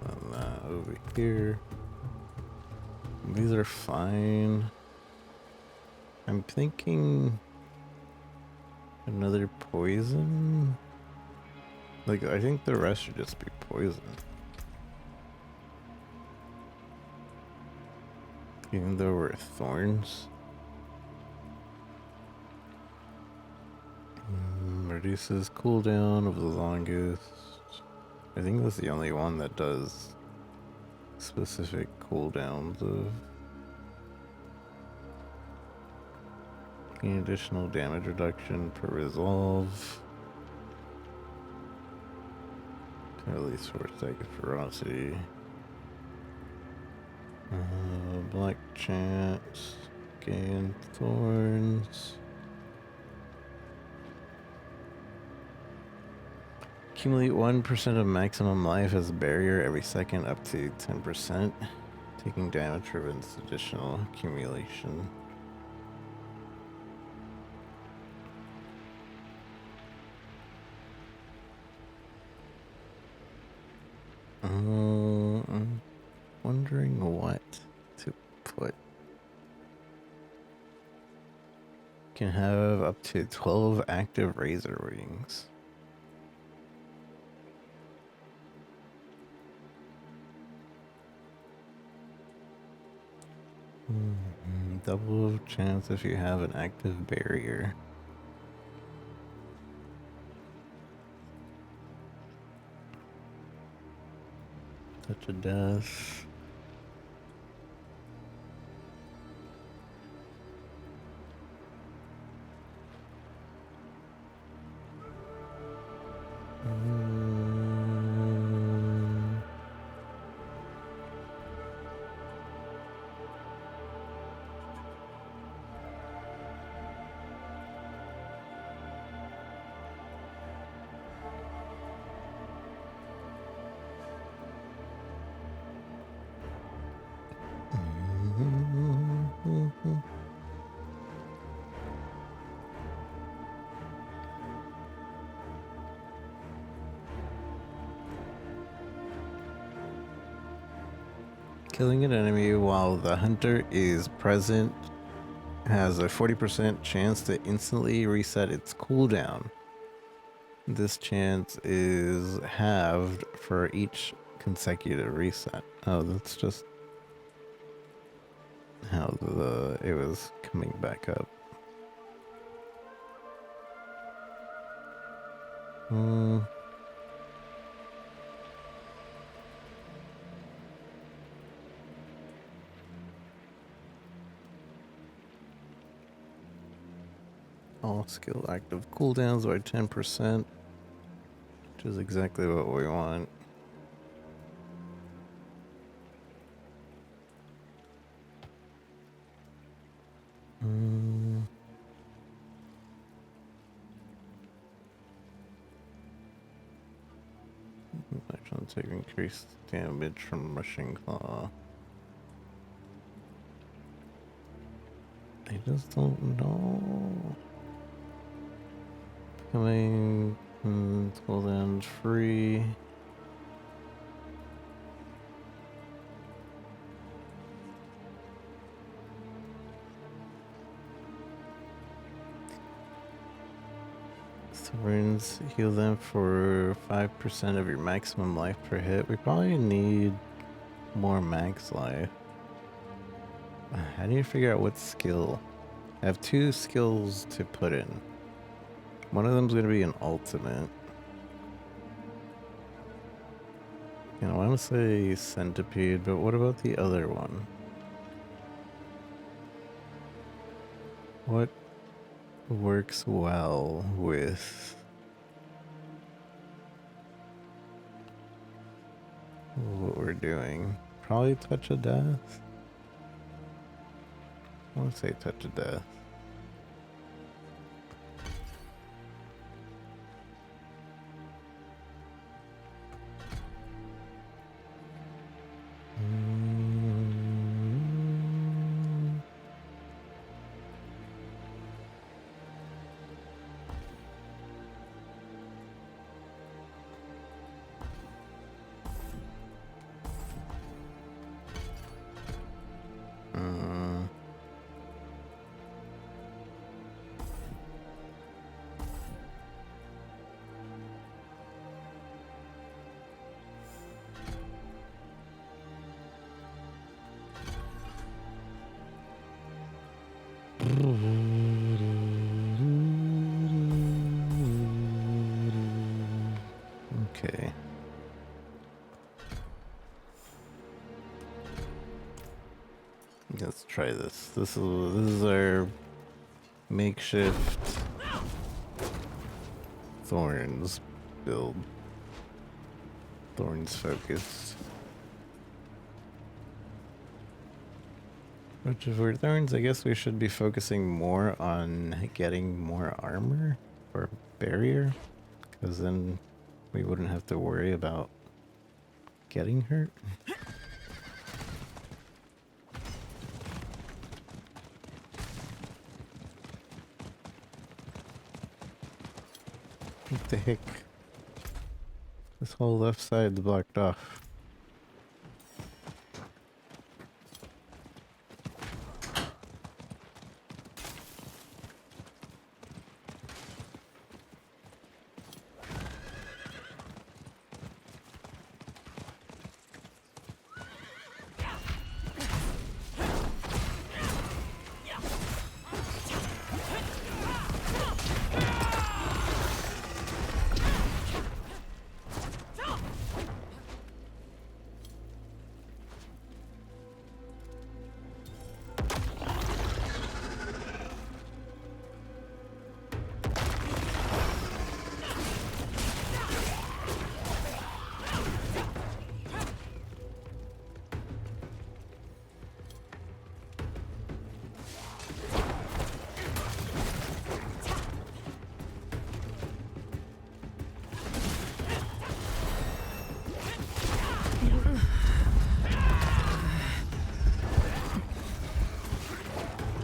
and that over here. These are fine. I'm thinking another poison. Like, I think the rest should just be poison. Even though we're thorns. Reduces cooldown of the longest. I think that's the only one that does specific cooldowns of any additional damage reduction per resolve. At least for second ferocity. Black chance, gain thorns. Accumulate 1% of maximum life as a barrier every second up to 10%. Taking damage prevents additional accumulation. I'm wondering what to put. Can have up to 12 active razor wings. Double chance if you have an active barrier. Touch of death. Killing an enemy while the hunter is present has a 40% chance to instantly reset its cooldown. This chance is halved for each consecutive reset. Oh, that's just how it was coming back up. All skill active cooldowns by 10%, which is exactly what we want. Actually, take increased damage from rushing claw. I just don't know. Coming cooldown free. Thorns heal them for 5% of your maximum life per hit. We probably need more max life. I need to figure out what skill. I have 2 skills to put in. One of them's going to be an ultimate. And I want to say centipede, but what about the other one? What works well with what we're doing? Probably touch of death. I want to say touch of death. Okay. Let's try this. This is our makeshift Thorns build. Thorns focused. Which if we're Thorns, I guess we should be focusing more on getting more armor or barrier, because then we wouldn't have to worry about getting hurt. What the heck? This whole left side's blocked off.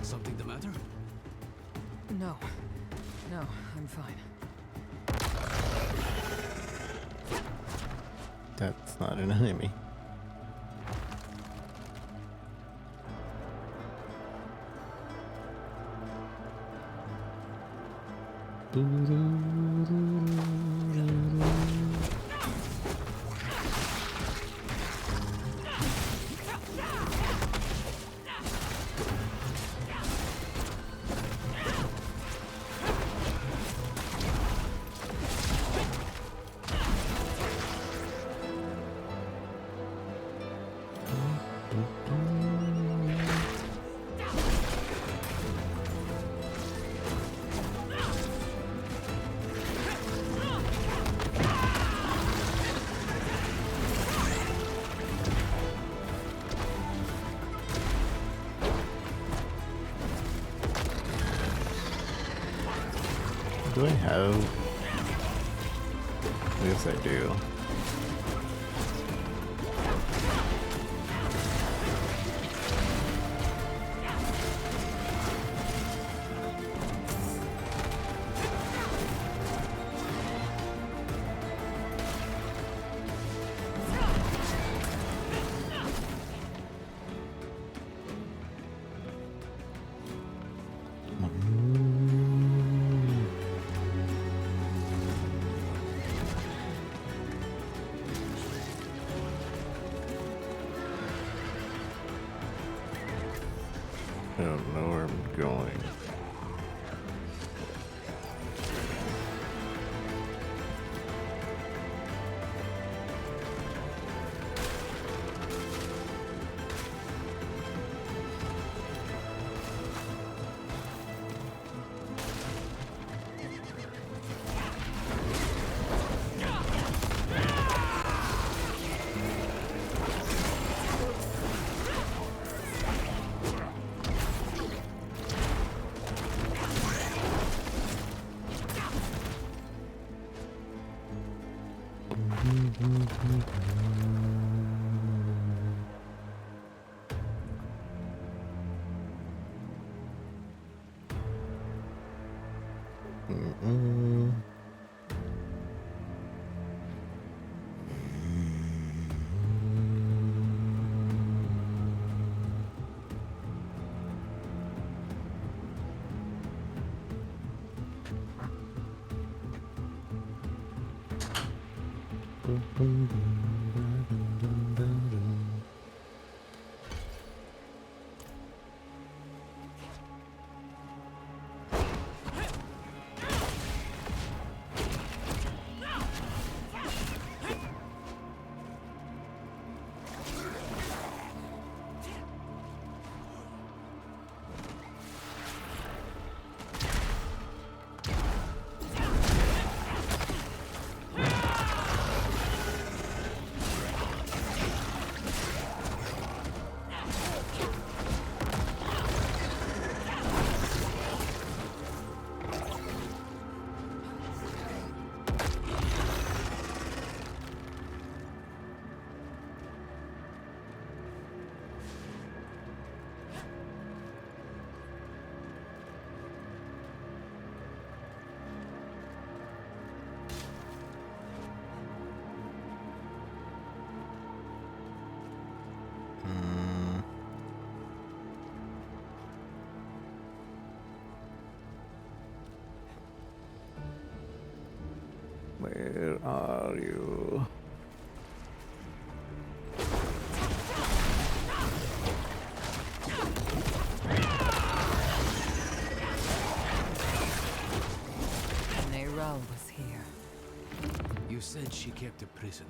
Something the matter? No. No, I'm fine. That's not an enemy. Do I have? Yes, I do. I don't know where I'm going. Where are you? Neyrelle was here. You said she kept a prisoner.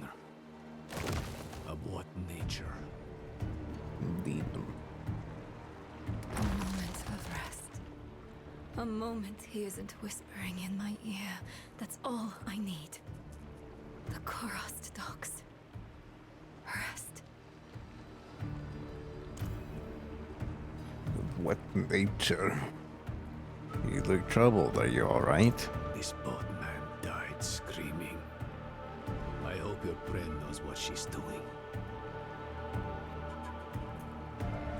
Of what nature? Indeed. A moment of rest. A moment he isn't whispering in my ear. That's all I need. The Korost dogs. Rest. What nature? You look troubled. Are you alright? This boatman died screaming. I hope your friend knows what she's doing.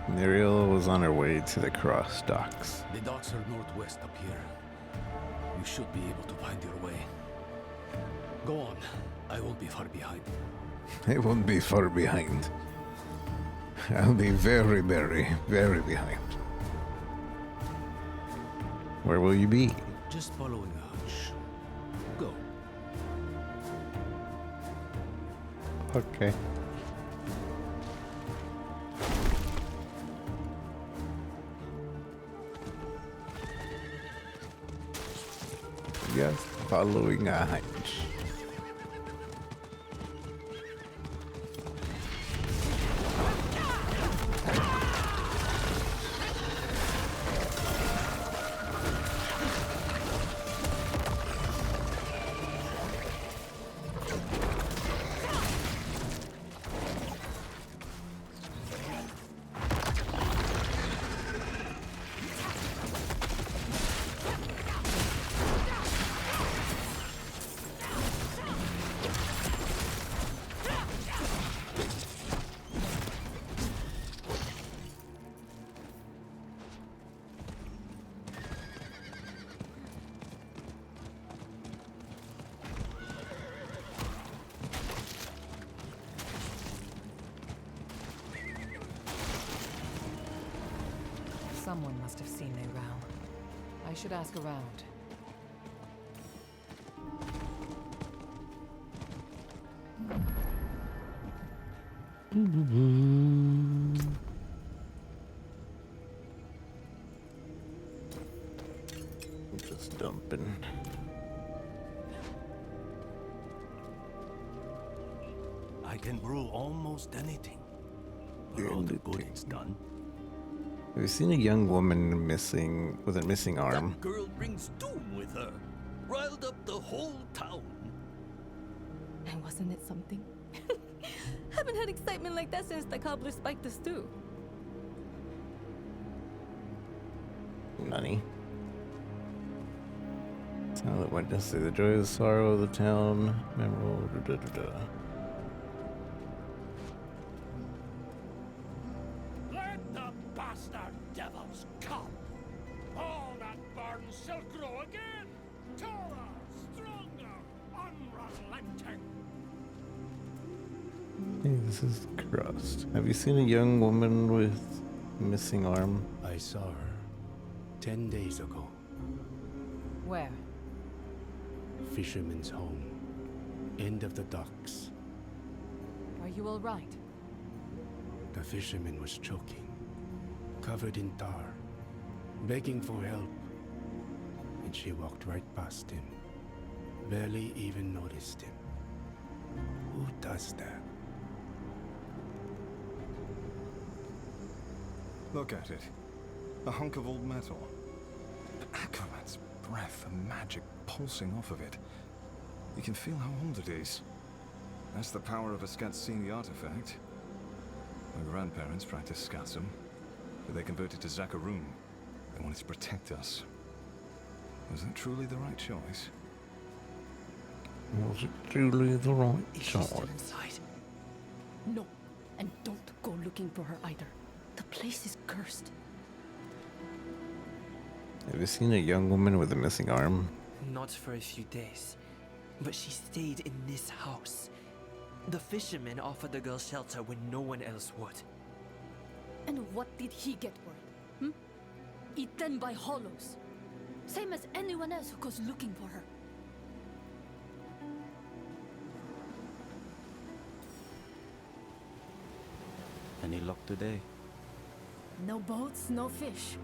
Neyrelle was on her way to the cross docks. The docks are northwest up here. You should be able to find your way. Go on. I won't be far behind. It won't be far behind. I'll be very, very, very behind. Where will you be? Just following a hunch. Go. Okay. Just following a hunch. Someone must have seen Neyrelle. I should ask around. Just dumping. I can brew almost anything. Are all the pudding's done? Have you seen a young woman missing with a missing arm? That girl brings doom with her. Riled up the whole town. And wasn't it something? Haven't had excitement like that since the cobbler spiked the stew. Nani? Tell it what to say. The joy and sorrow of the town. Memorable. Let the bastard devils come! All that burns shall grow again! Taller, stronger, unrelenting! Hey, this is Crust. Have you seen a young woman with a missing arm? I saw her 10 days ago. Where? Fisherman's home. End of the docks. Are you all right? The fisherman was choking, covered in tar, begging for help. And she walked right past him. Barely even noticed him. Who does that? Look at it. A hunk of old metal. But Akarat's breath and magic pulsing off of it. You can feel how old it is. That's the power of a scat seeing the artifact. My grandparents practiced scatsum, but they converted to Zakarum. They wanted to protect us. Was that truly the right choice? Was it truly the right Is she choice? still inside? No, and don't go looking for her either. The place is cursed. Have you seen a young woman with a missing arm? Not for a few days, but she stayed in this house. The fisherman offered the girl shelter when no one else would. And what did he get for it? Hmm? Eaten by hollows. Same as anyone else who goes looking for her. Any luck today? No boats, no fish.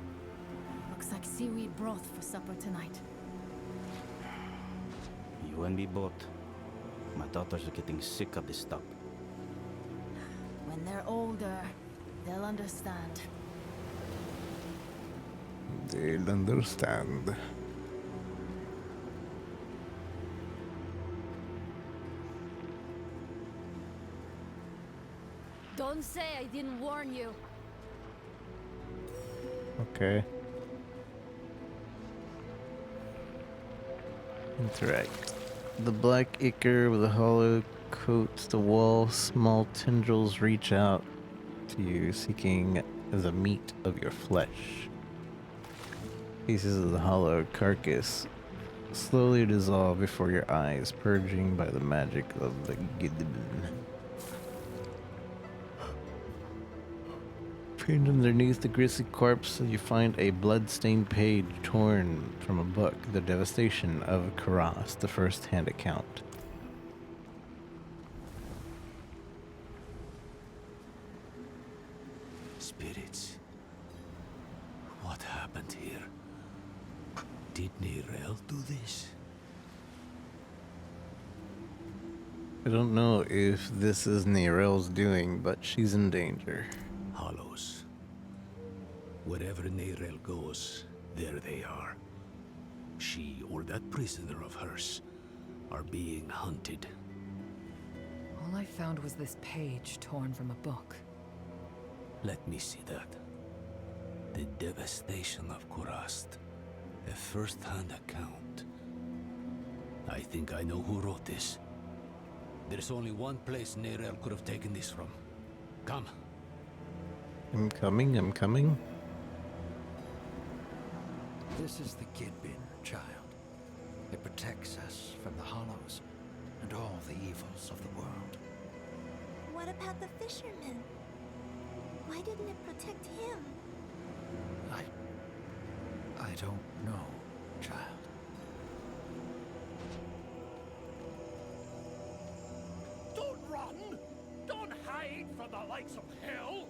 Looks like seaweed broth for supper tonight. You and me both. My daughters are getting sick of this stuff. When they're older, they'll understand. They'll understand. Don't say I didn't warn you. Okay. Interact. The black ichor with a hollow coats the wall. Small tendrils reach out to you, seeking the meat of your flesh. Pieces of the hollow carcass slowly dissolve before your eyes, purging by the magic of the Giddibin. Pinned underneath the grisly corpse, you find a blood-stained page torn from a book, The Devastation of Karas, the first-hand account. Spirits. What happened here? Did Neirel do this? I don't know if this is Neirel's doing, but she's in danger. Hollows. Wherever Neirel goes, there they are. She or that prisoner of hers are being hunted. All I found was this page torn from a book. Let me see that. The devastation of Kurast. A first-hand account. I think I know who wrote this. There's only one place Neirel could have taken this from. Come. I'm coming, I'm coming. This is the Kidbin, child. It protects us from the Hollows and all the evils of the world. What about the fisherman? Why didn't it protect him? I don't know, child. Don't run! Don't hide from the likes of hell!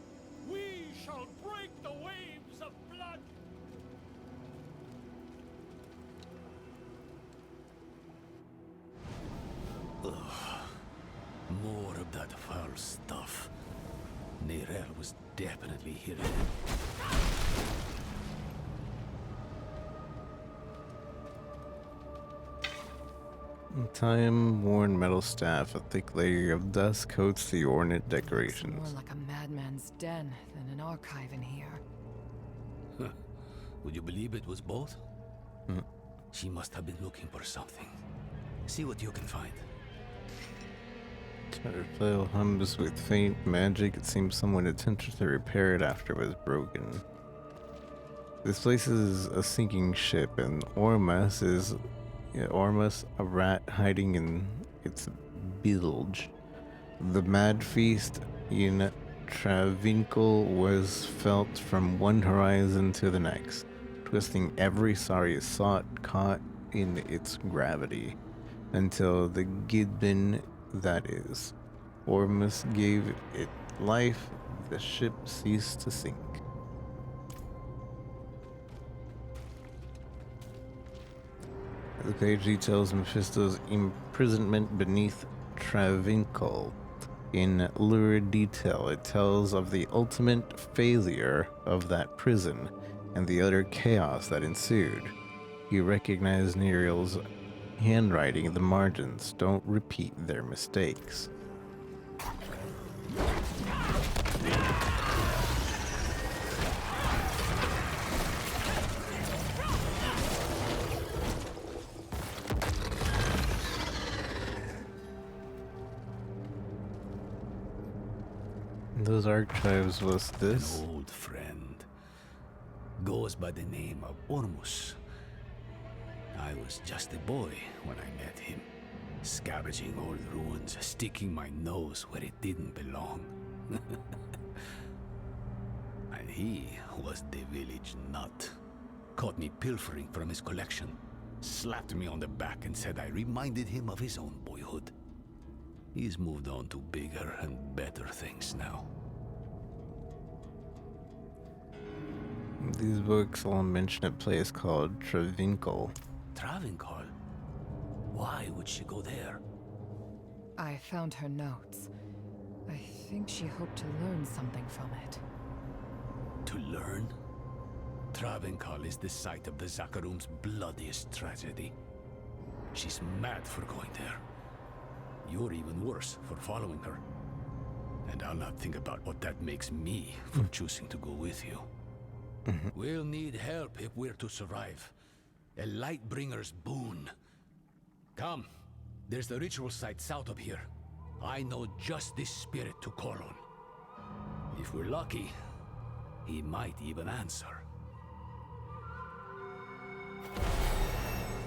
We shall break the waves of blood! Ugh. More of that foul stuff. Neirel was definitely here. Time-worn metal staff, a thick layer of dust coats the ornate More decorations. like a madman's den than an archive in here. Would you believe it was both? Hmm. She must have been looking for something. See what you can find. Terraflail hums with faint magic. It seems someone attempted to repair it after it was broken. This place is a sinking ship, and Ormus, a rat hiding in its bilge. The mad feast in Travinkel was felt from one horizon to the next, twisting every sorry sought caught in its gravity, until the Gidbin, that is, Ormus, gave it life, the ship ceased to sink. The page details Mephisto's imprisonment beneath Travinkel. In lurid detail, it tells of the ultimate failure of that prison and the utter chaos that ensued. You recognize Neirel's handwriting in the margins. Don't repeat their mistakes. Those archives was this? An old friend. Goes by the name of Ormus. I was just a boy when I met him. Scavenging old ruins, sticking my nose where it didn't belong. And he was the village nut. Caught me pilfering from his collection. Slapped me on the back and said I reminded him of his own boyhood. He's moved on to bigger and better things now. These books all mention a place called Travincal. Travincal? Why would she go there? I found her notes. I think she hoped to learn something from it. To learn? Travincal is the site of the Zakarum's bloodiest tragedy. She's mad for going there. You're even worse for following her. And I'll not think about what that makes me for choosing to go with you. We'll need help if we're to survive. A Lightbringer's boon. Come, there's the ritual site south of here. I know just this spirit to call on. If we're lucky, he might even answer.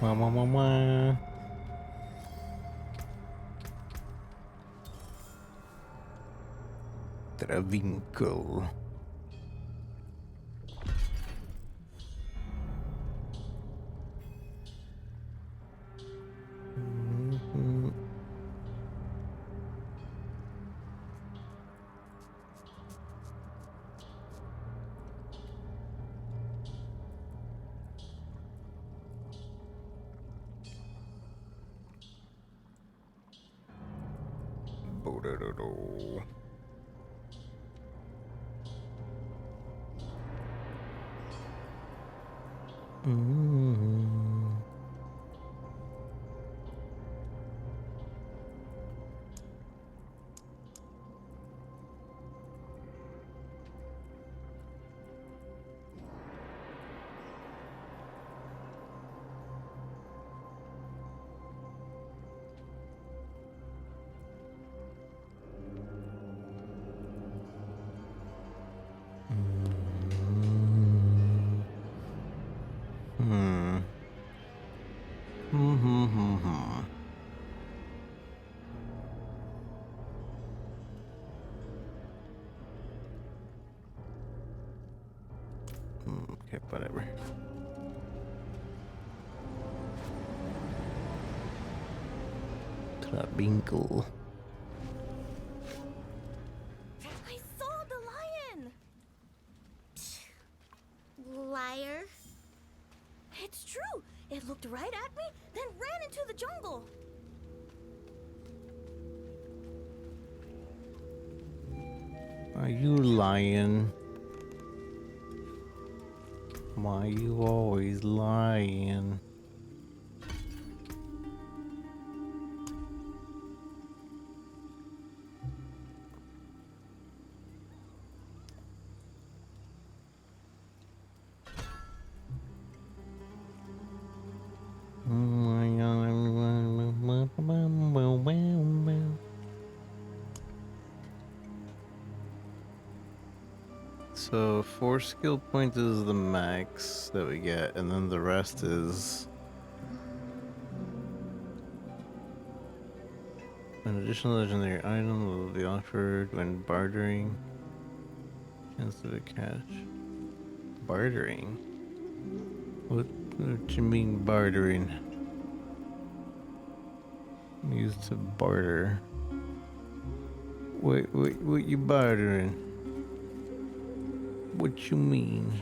Wah, wah, wah, wah. Travincal. Bo-da-da-do. Okay, whatever. Travincal. I saw the lion! Liar. It's true. It looked right at me, then ran into the jungle. Are you lying? Why you always lying? So 4 skill points is the max that we get, and then the rest is an additional legendary item will be offered when bartering. Chance to a catch. Bartering? What you mean bartering? Used to barter. Wait, what you bartering? What you mean?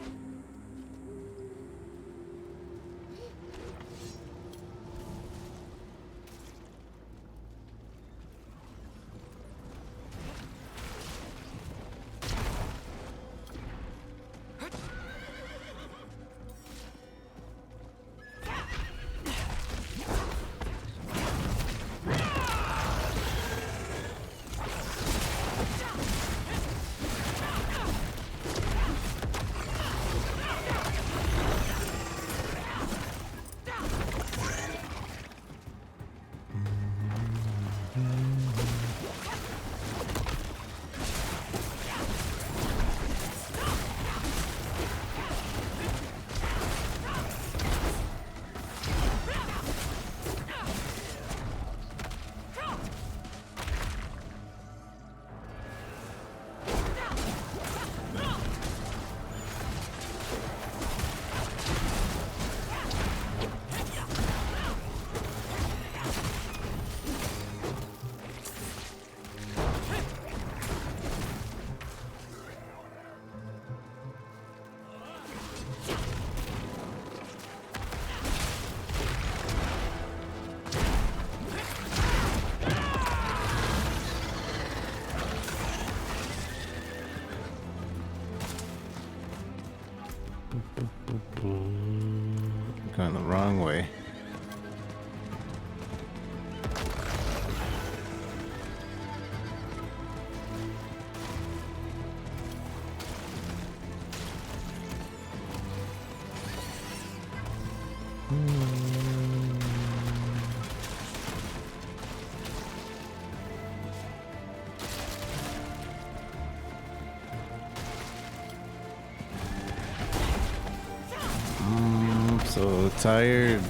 Going the wrong way. So tired.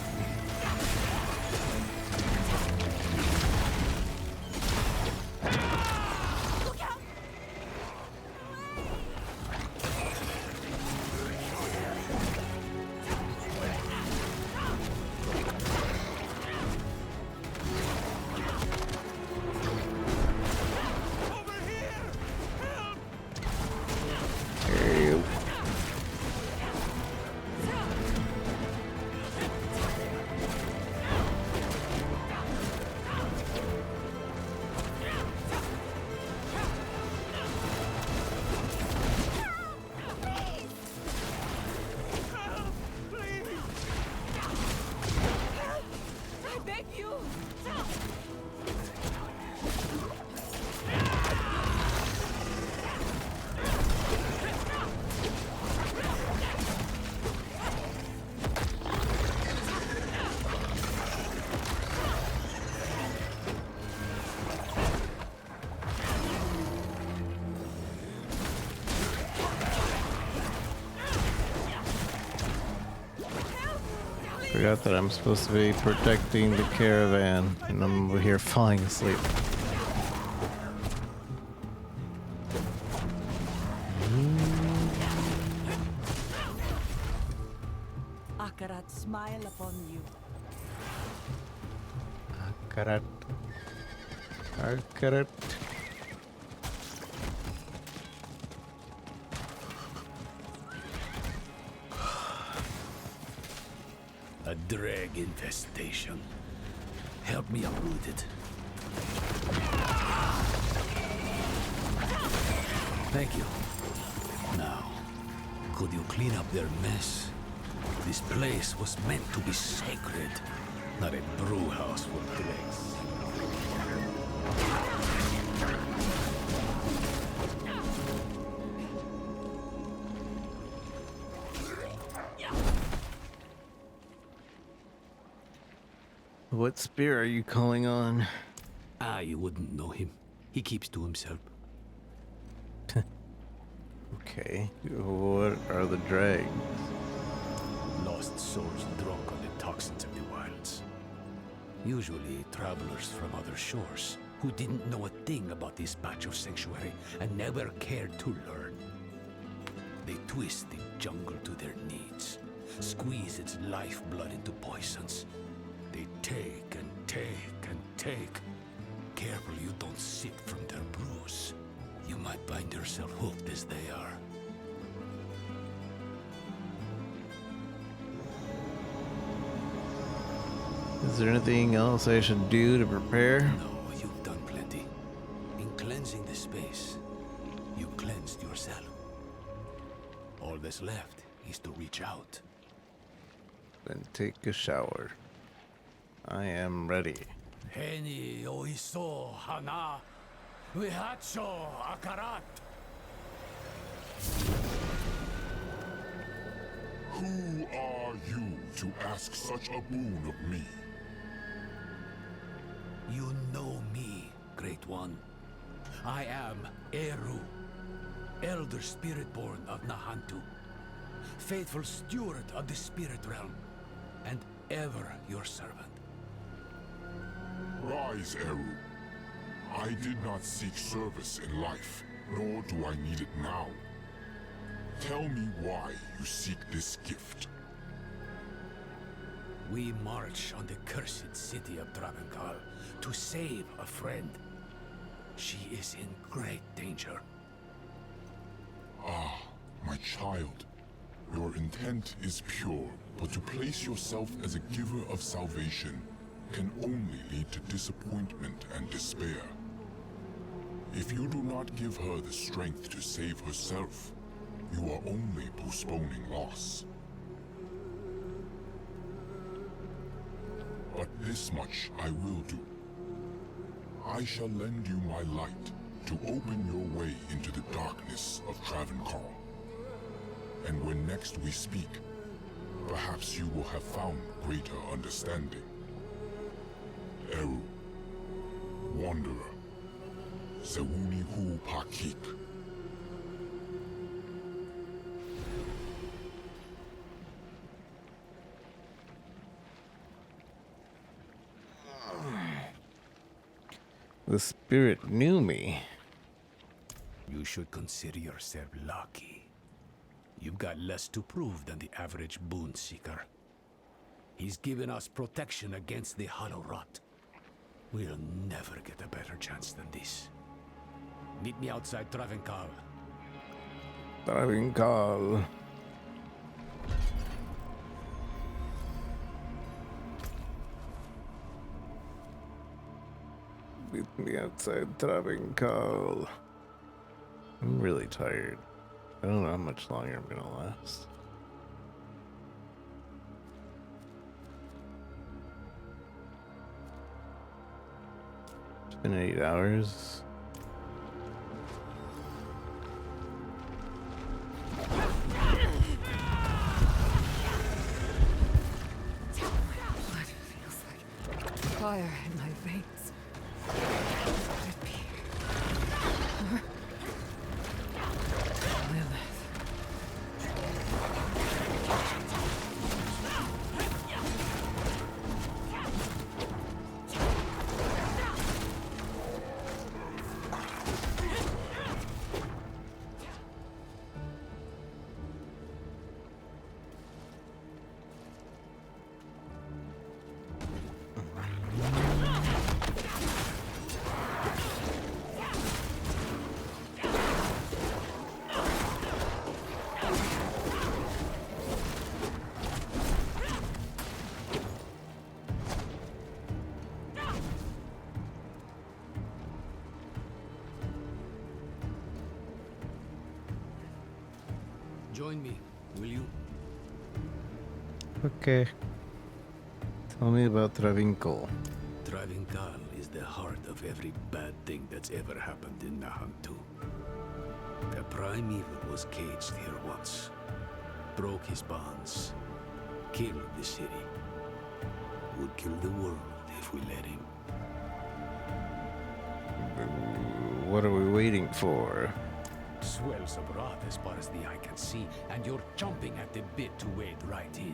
Forgot that I'm supposed to be protecting the caravan, and I'm over here falling asleep. Akarat smile upon you. Akarat. Akarat. A drag infestation. Help me uproot it. Thank you. Now, could you clean up their mess? This place was meant to be sacred, not a brew house for dregs. What spear are you calling on? Ah, you wouldn't know him. He keeps to himself. Okay, what are the drags? Lost souls drunk on the toxins of the wilds. Usually travelers from other shores who didn't know a thing about this patch of sanctuary and never cared to learn. They twist the jungle to their needs, squeeze its lifeblood into poisons. They take and take and take. Careful you don't sip from their brews. You might find yourself hooked as they are. Is there anything else I should do to prepare? No, you've done plenty. In cleansing the space, you've cleansed yourself. All that's left is to reach out. Then take a shower. I am ready. Heni oiso hana vihacho akarat. Who are you to ask such a boon of me? You know me, Great One. I am Eru, Elder Spiritborn of Nahantu, faithful steward of the Spirit Realm, and ever your servant. Rise, Eru. I did not seek service in life, nor do I need it now. Tell me why you seek this gift. We march on the cursed city of Dravenkal to save a friend. She is in great danger. Ah, my child. Your intent is pure, but to place yourself as a giver of salvation can only lead to disappointment and despair. If you do not give her the strength to save herself, you are only postponing loss. But this much I will do. I shall lend you my light to open your way into the darkness of Travancore. And when next we speak, perhaps you will have found greater understanding. Eru, Wanderer, Sewuni Hu Pakik. The spirit knew me. You should consider yourself lucky. You've got less to prove than the average boon seeker. He's given us protection against the Hollow Rot. We'll never get a better chance than this. Meet me outside Travancore. Travancore. Meet me outside Travancore. I'm really tired. I don't know how much longer I'm gonna last. It's been 8 hours. Blood feels like fire in my veins. Could it be? Her? Lilith. Join me, will you? Okay. Tell me about Travancore. Travancore is the heart of every bad thing that's ever happened in Nahantu. The primeval was caged here once, broke his bonds, killed the city. Would kill the world if we let him. What are we waiting for? Swells of wrath as far as the eye can see, and you're chomping at the bit to wade right in.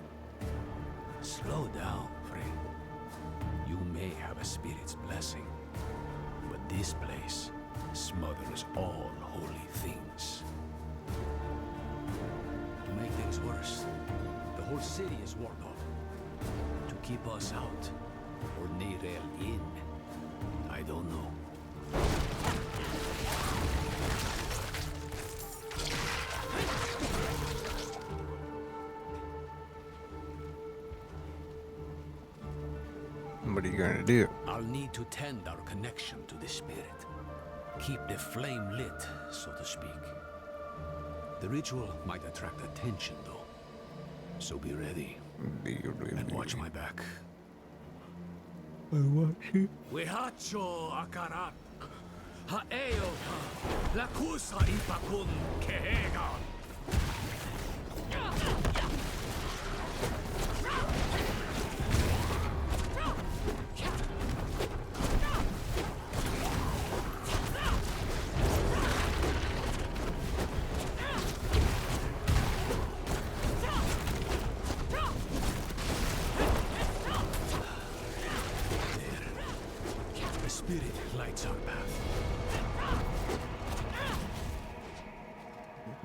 Slow down, friend. You may have a spirit's blessing, but this place smothers all holy things. To make things worse, the whole city is walled off. To keep us out, or Neyrel in, I don't know. What are you going to do? I'll need to tend our connection to the spirit. Keep the flame lit, so to speak. The ritual might attract attention, though. So be ready. And watch my back. I watch you. Wehacho akarat. Ha'eo ka. Lakusa ipakun kehega.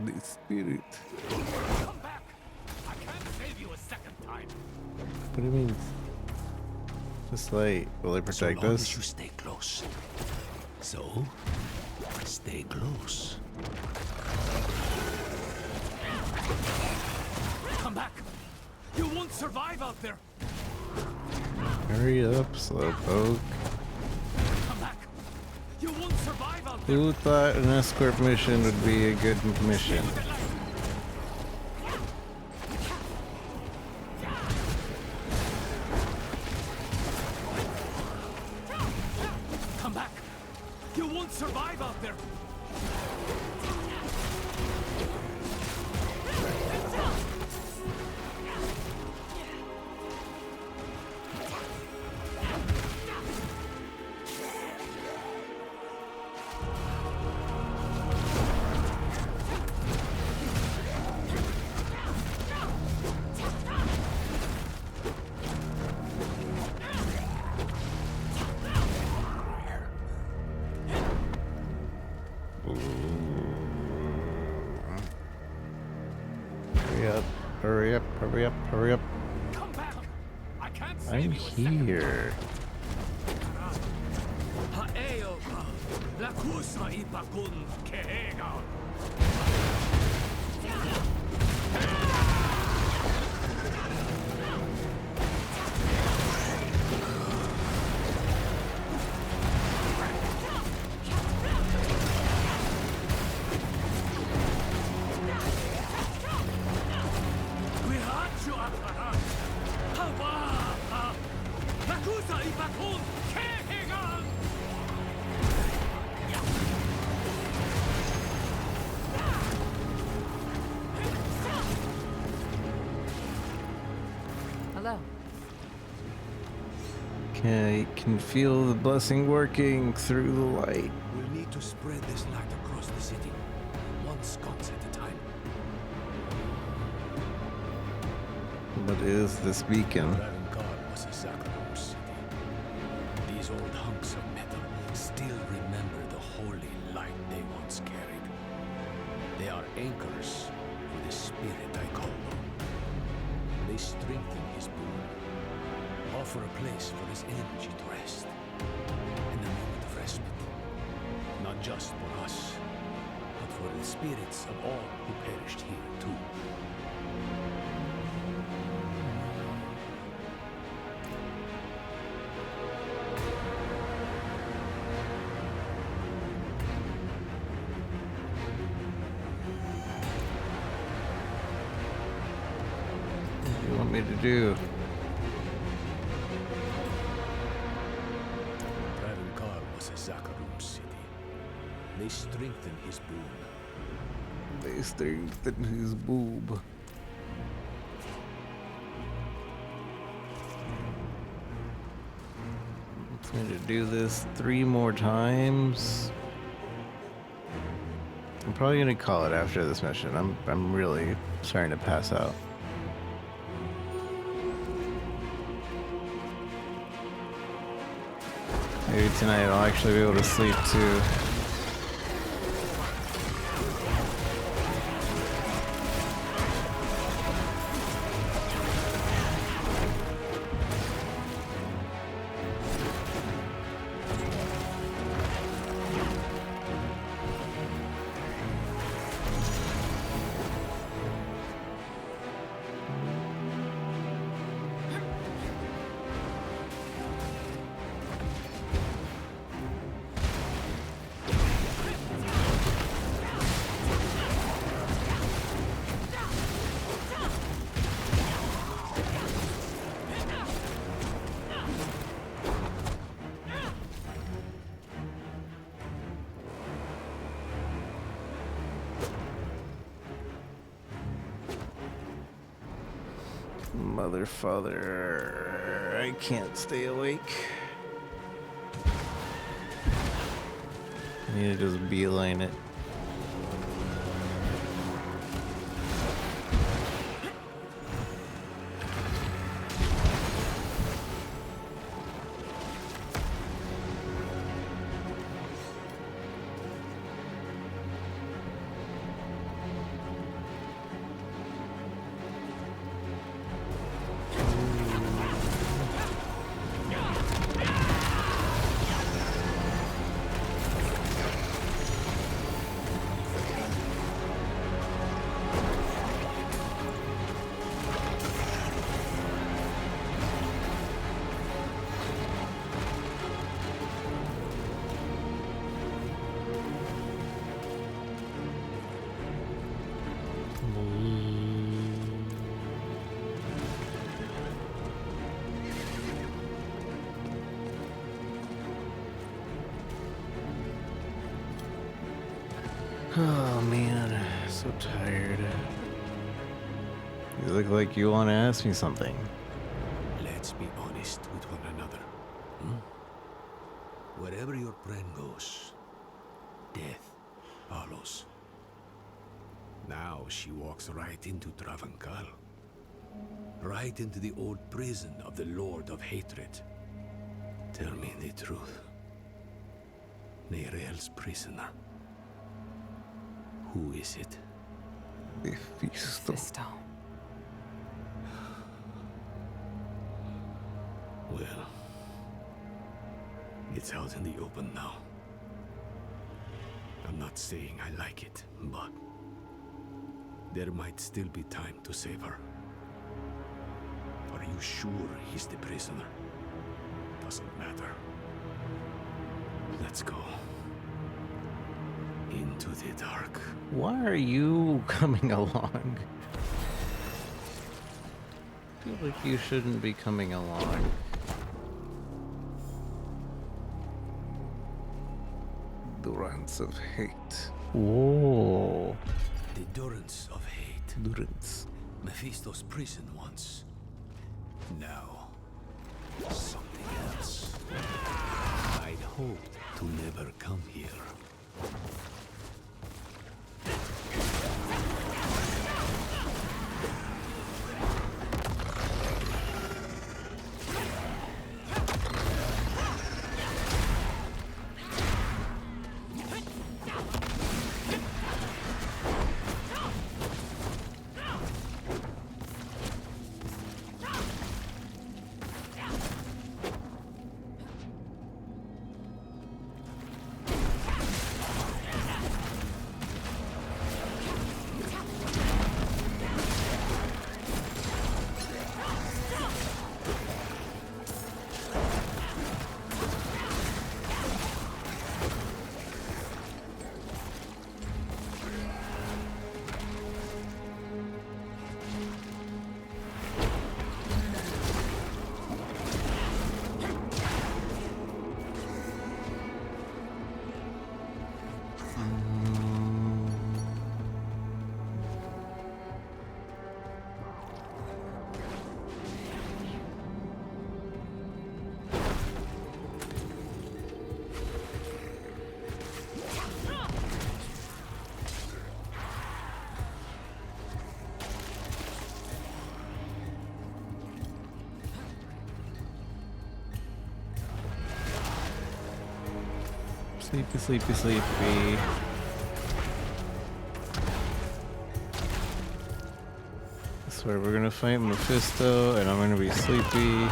The spirit. Come back! I can't save you a second time. What do you mean? Just like, will they protect So long us? as you stay close. So, stay close. Come back! You won't survive out there! Hurry up, slowpoke. Come back! You won't survive out there! Who thought an escort mission would be a good mission? Hurry up, hurry up, hurry up, hurry up. Come back! I can't I'm save you a second. here. Haeoka, lakusa ipakun kehega. Hello. Okay, can feel the blessing working through the light. We'll need to spread this light across the city, one sconce at a time. What is this beacon? Ravengard was a Zakharov city. These old hunks of metal still remember the holy light they once carried. They are anchors for the spirit I call them. They strengthen his boon, offer a place for his energy to rest, and a moment of respite. Not just for us, but for the spirits of all who perished here too. What do you want me to do? Ravengard was a Zakharov city. They strengthened his boon. They strengthen his boob. It's going to do this 3 more times. I'm probably going to call it after this mission. I'm really starting to pass out. Maybe tonight I'll actually be able to sleep too. Mother, father, I can't stay awake. I need to just beeline it. Oh man, so tired. You look like you want to ask me something. Let's be honest with one another. Wherever your friend goes, death follows. Now she walks right into Travancal. Right into the old prison of the Lord of Hatred. Tell me the truth. Nereal's prisoner. Who is it? Mephisto. Well, it's out in the open now. I'm not saying I like it, but there might still be time to save her. Are you sure he's the prisoner? Doesn't matter. Let's go. Into the dark. Why are you coming along? I feel like you shouldn't be coming along. Durance of hate. Whoa. The Durance of hate. Durance. Mephisto's prison once. Now, something else. I'd hoped to never come here. Sleepy, sleepy, sleepy. I swear we're gonna fight Mephisto and I'm gonna be sleepy.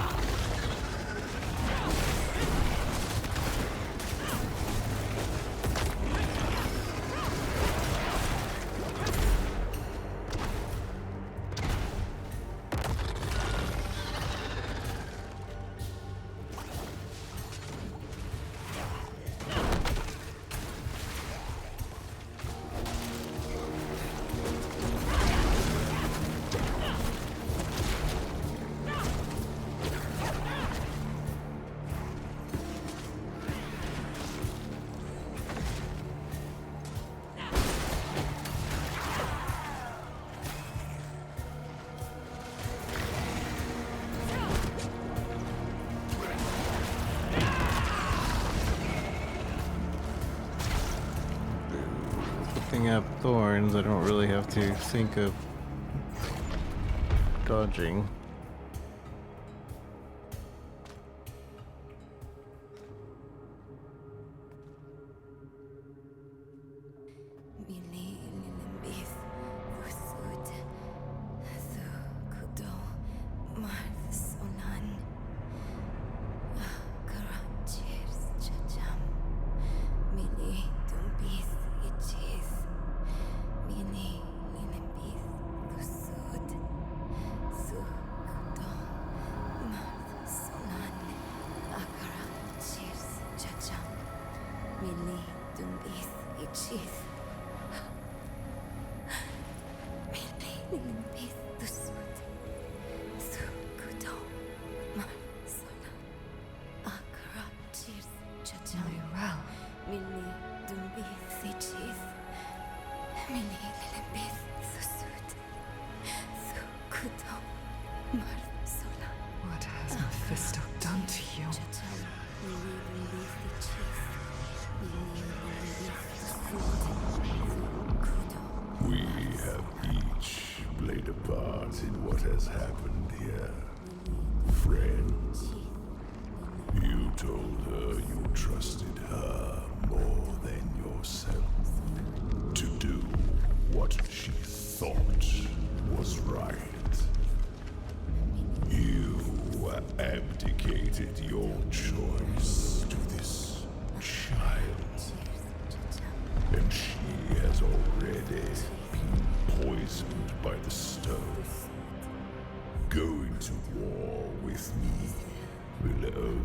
Up thorns, I don't really have to think of dodging. What has Mephisto done to you? We have each played a part in what has happened here. Friends, you told her you trusted her more than yourself to do what she thought was right. You abdicated your choice to this child, and she has already been poisoned by the stone. Going to war with me will only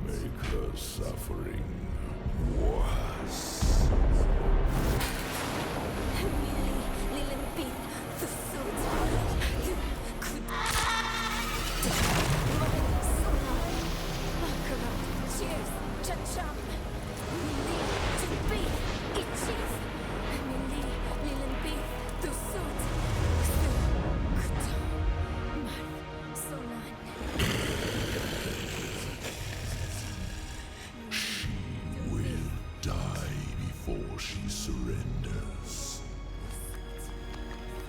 make her suffering worse. She surrenders.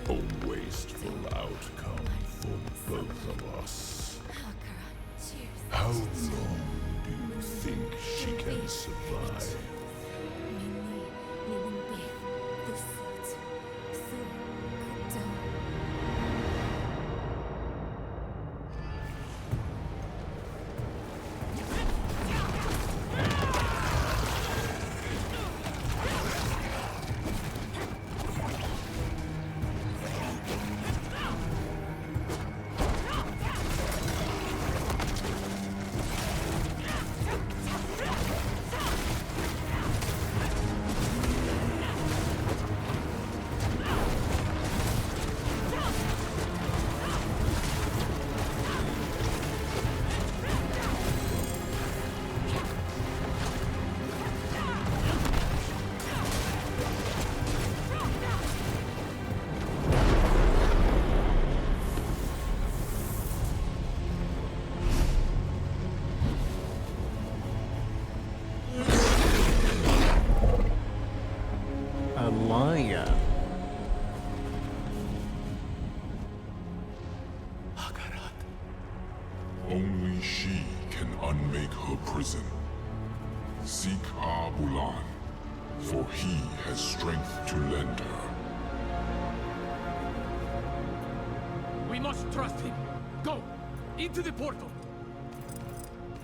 A wasteful outcome for both of us. How long do you think she can survive? Only she can unmake her prison. Seek Abulan, for he has strength to lend her. We must trust him. Go! Into the portal!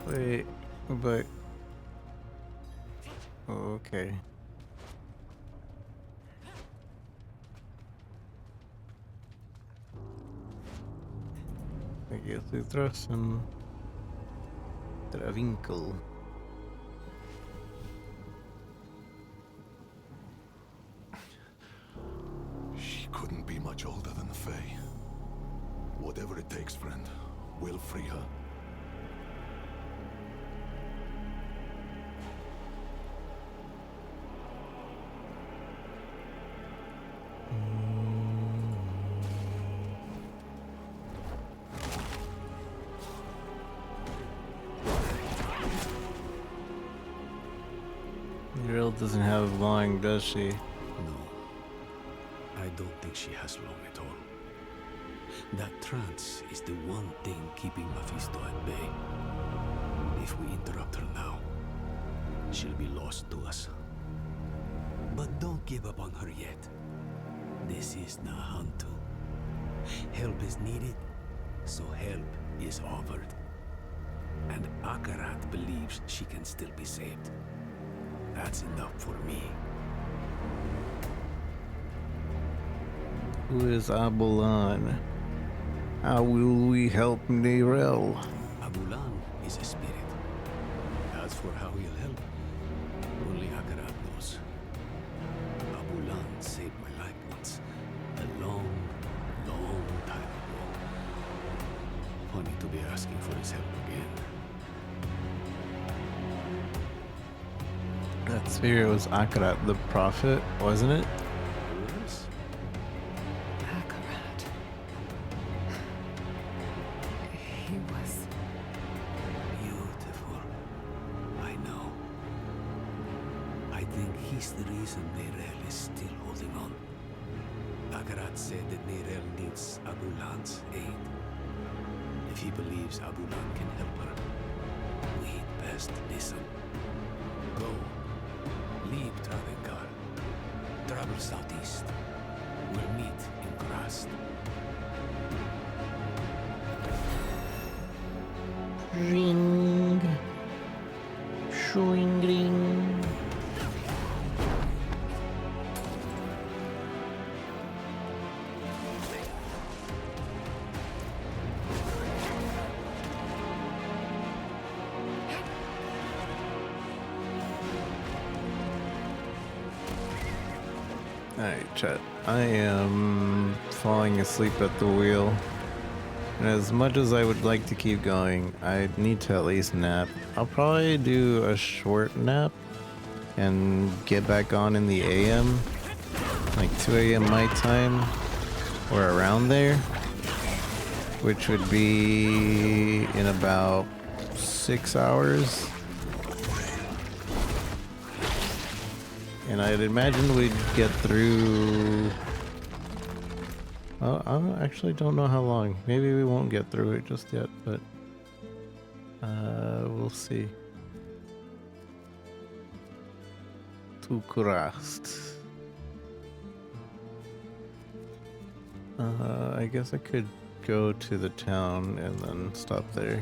Wait, but... Oh, okay. I guess we throw some... Travinkel. She couldn't be much older than Faye. Whatever it takes, friend, we'll free her. Girl doesn't have long, does she? No. I don't think she has long at all. That trance is the one thing keeping Mephisto at bay. If we interrupt her now, she'll be lost to us. But don't give up on her yet. This is Nahantu. Help is needed, so help is offered. And Akarat believes she can still be saved. That's enough for me. Who is Abulan? How will we help Nerel? Abulan is a spirit. As for how he'll help, only Akarat knows. Abulan saved my life once, a long, long time ago. Funny to be asking for his help again. That spirit was Akarat the prophet, wasn't it? Yes. Akarat. He was... Beautiful. I know. I think he's the reason Nerel is still holding on. Akarat said that Nerel needs Abulan's aid. If he believes Abulan can help her, we'd best listen. Go. Leave Travenkar. Travel southeast. will meet in Krast. Ring. Shooing ring. Alright, chat. I am falling asleep at the wheel. And as much as I would like to keep going, I need to at least nap. I'll probably do a short nap and get back on in the AM. Like 2 AM my time. Or around there. Which would be in about 6 hours. And I'd imagine we'd get through... Well, I actually don't know how long. Maybe we won't get through it just yet, but... we'll see. To Krast. I guess I could go to the town and then stop there.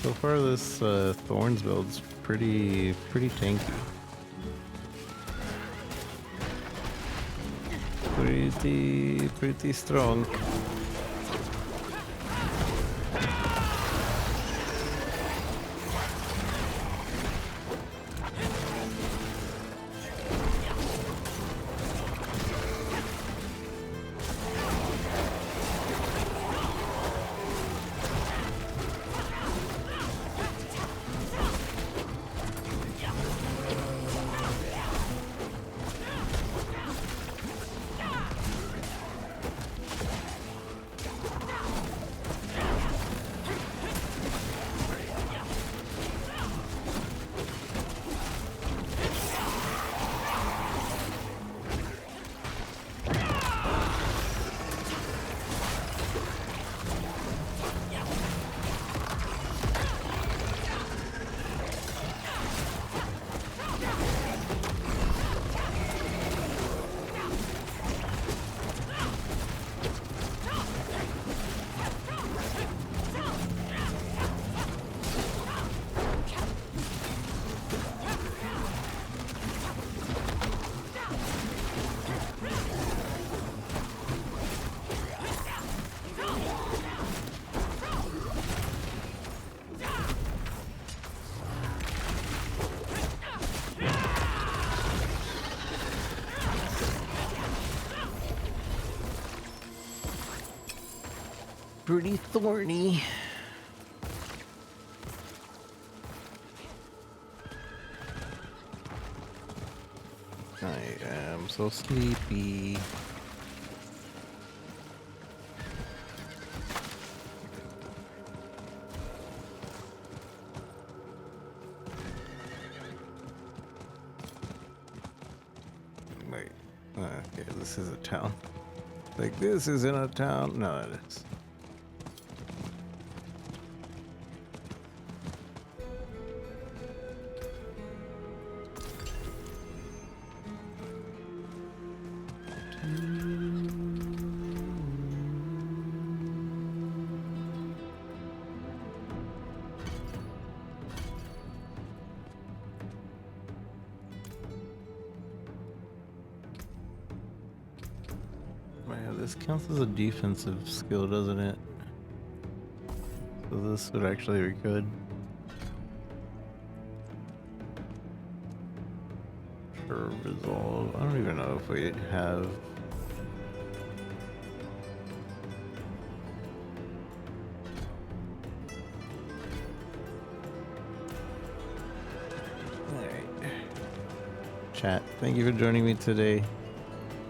So far, this Thorns build's pretty tanky. Pretty strong. Pretty thorny. I am so sleepy. Wait. Okay, this is a town. Like, this isn't a town. No, it is. Man, this counts as a defensive skill, doesn't it? So this would actually be good. For resolve, I don't even know if we have. Alright. Chat, thank you for joining me today.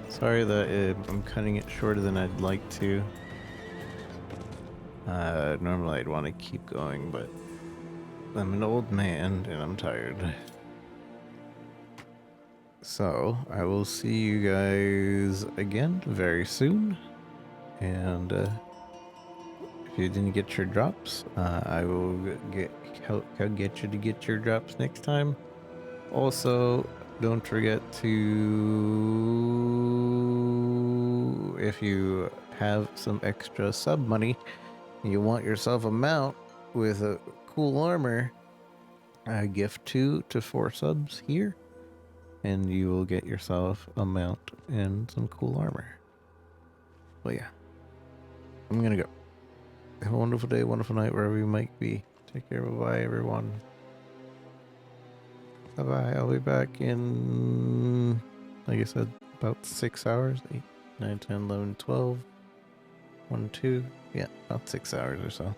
Sorry that I'm cutting it shorter than I'd like to. Normally I'd want to keep going, but I'm an old man and I'm tired. So, I will see you guys again very soon. And if If you didn't get your drops, I will help get you to get your drops next time. Also, don't forget to, if you have some extra sub money, you want yourself a mount with a cool armor, gift 2 to 4 subs here, and you will get yourself a mount and some cool armor. Well, yeah, I'm gonna go. Have a wonderful day, wonderful night, wherever you might be. Take care. Bye-bye, everyone. Bye-bye. I'll be back in, like I said, about 6 hours. 8, 9, 10, 11, 12. 1, 2. Yeah, about 6 hours or so.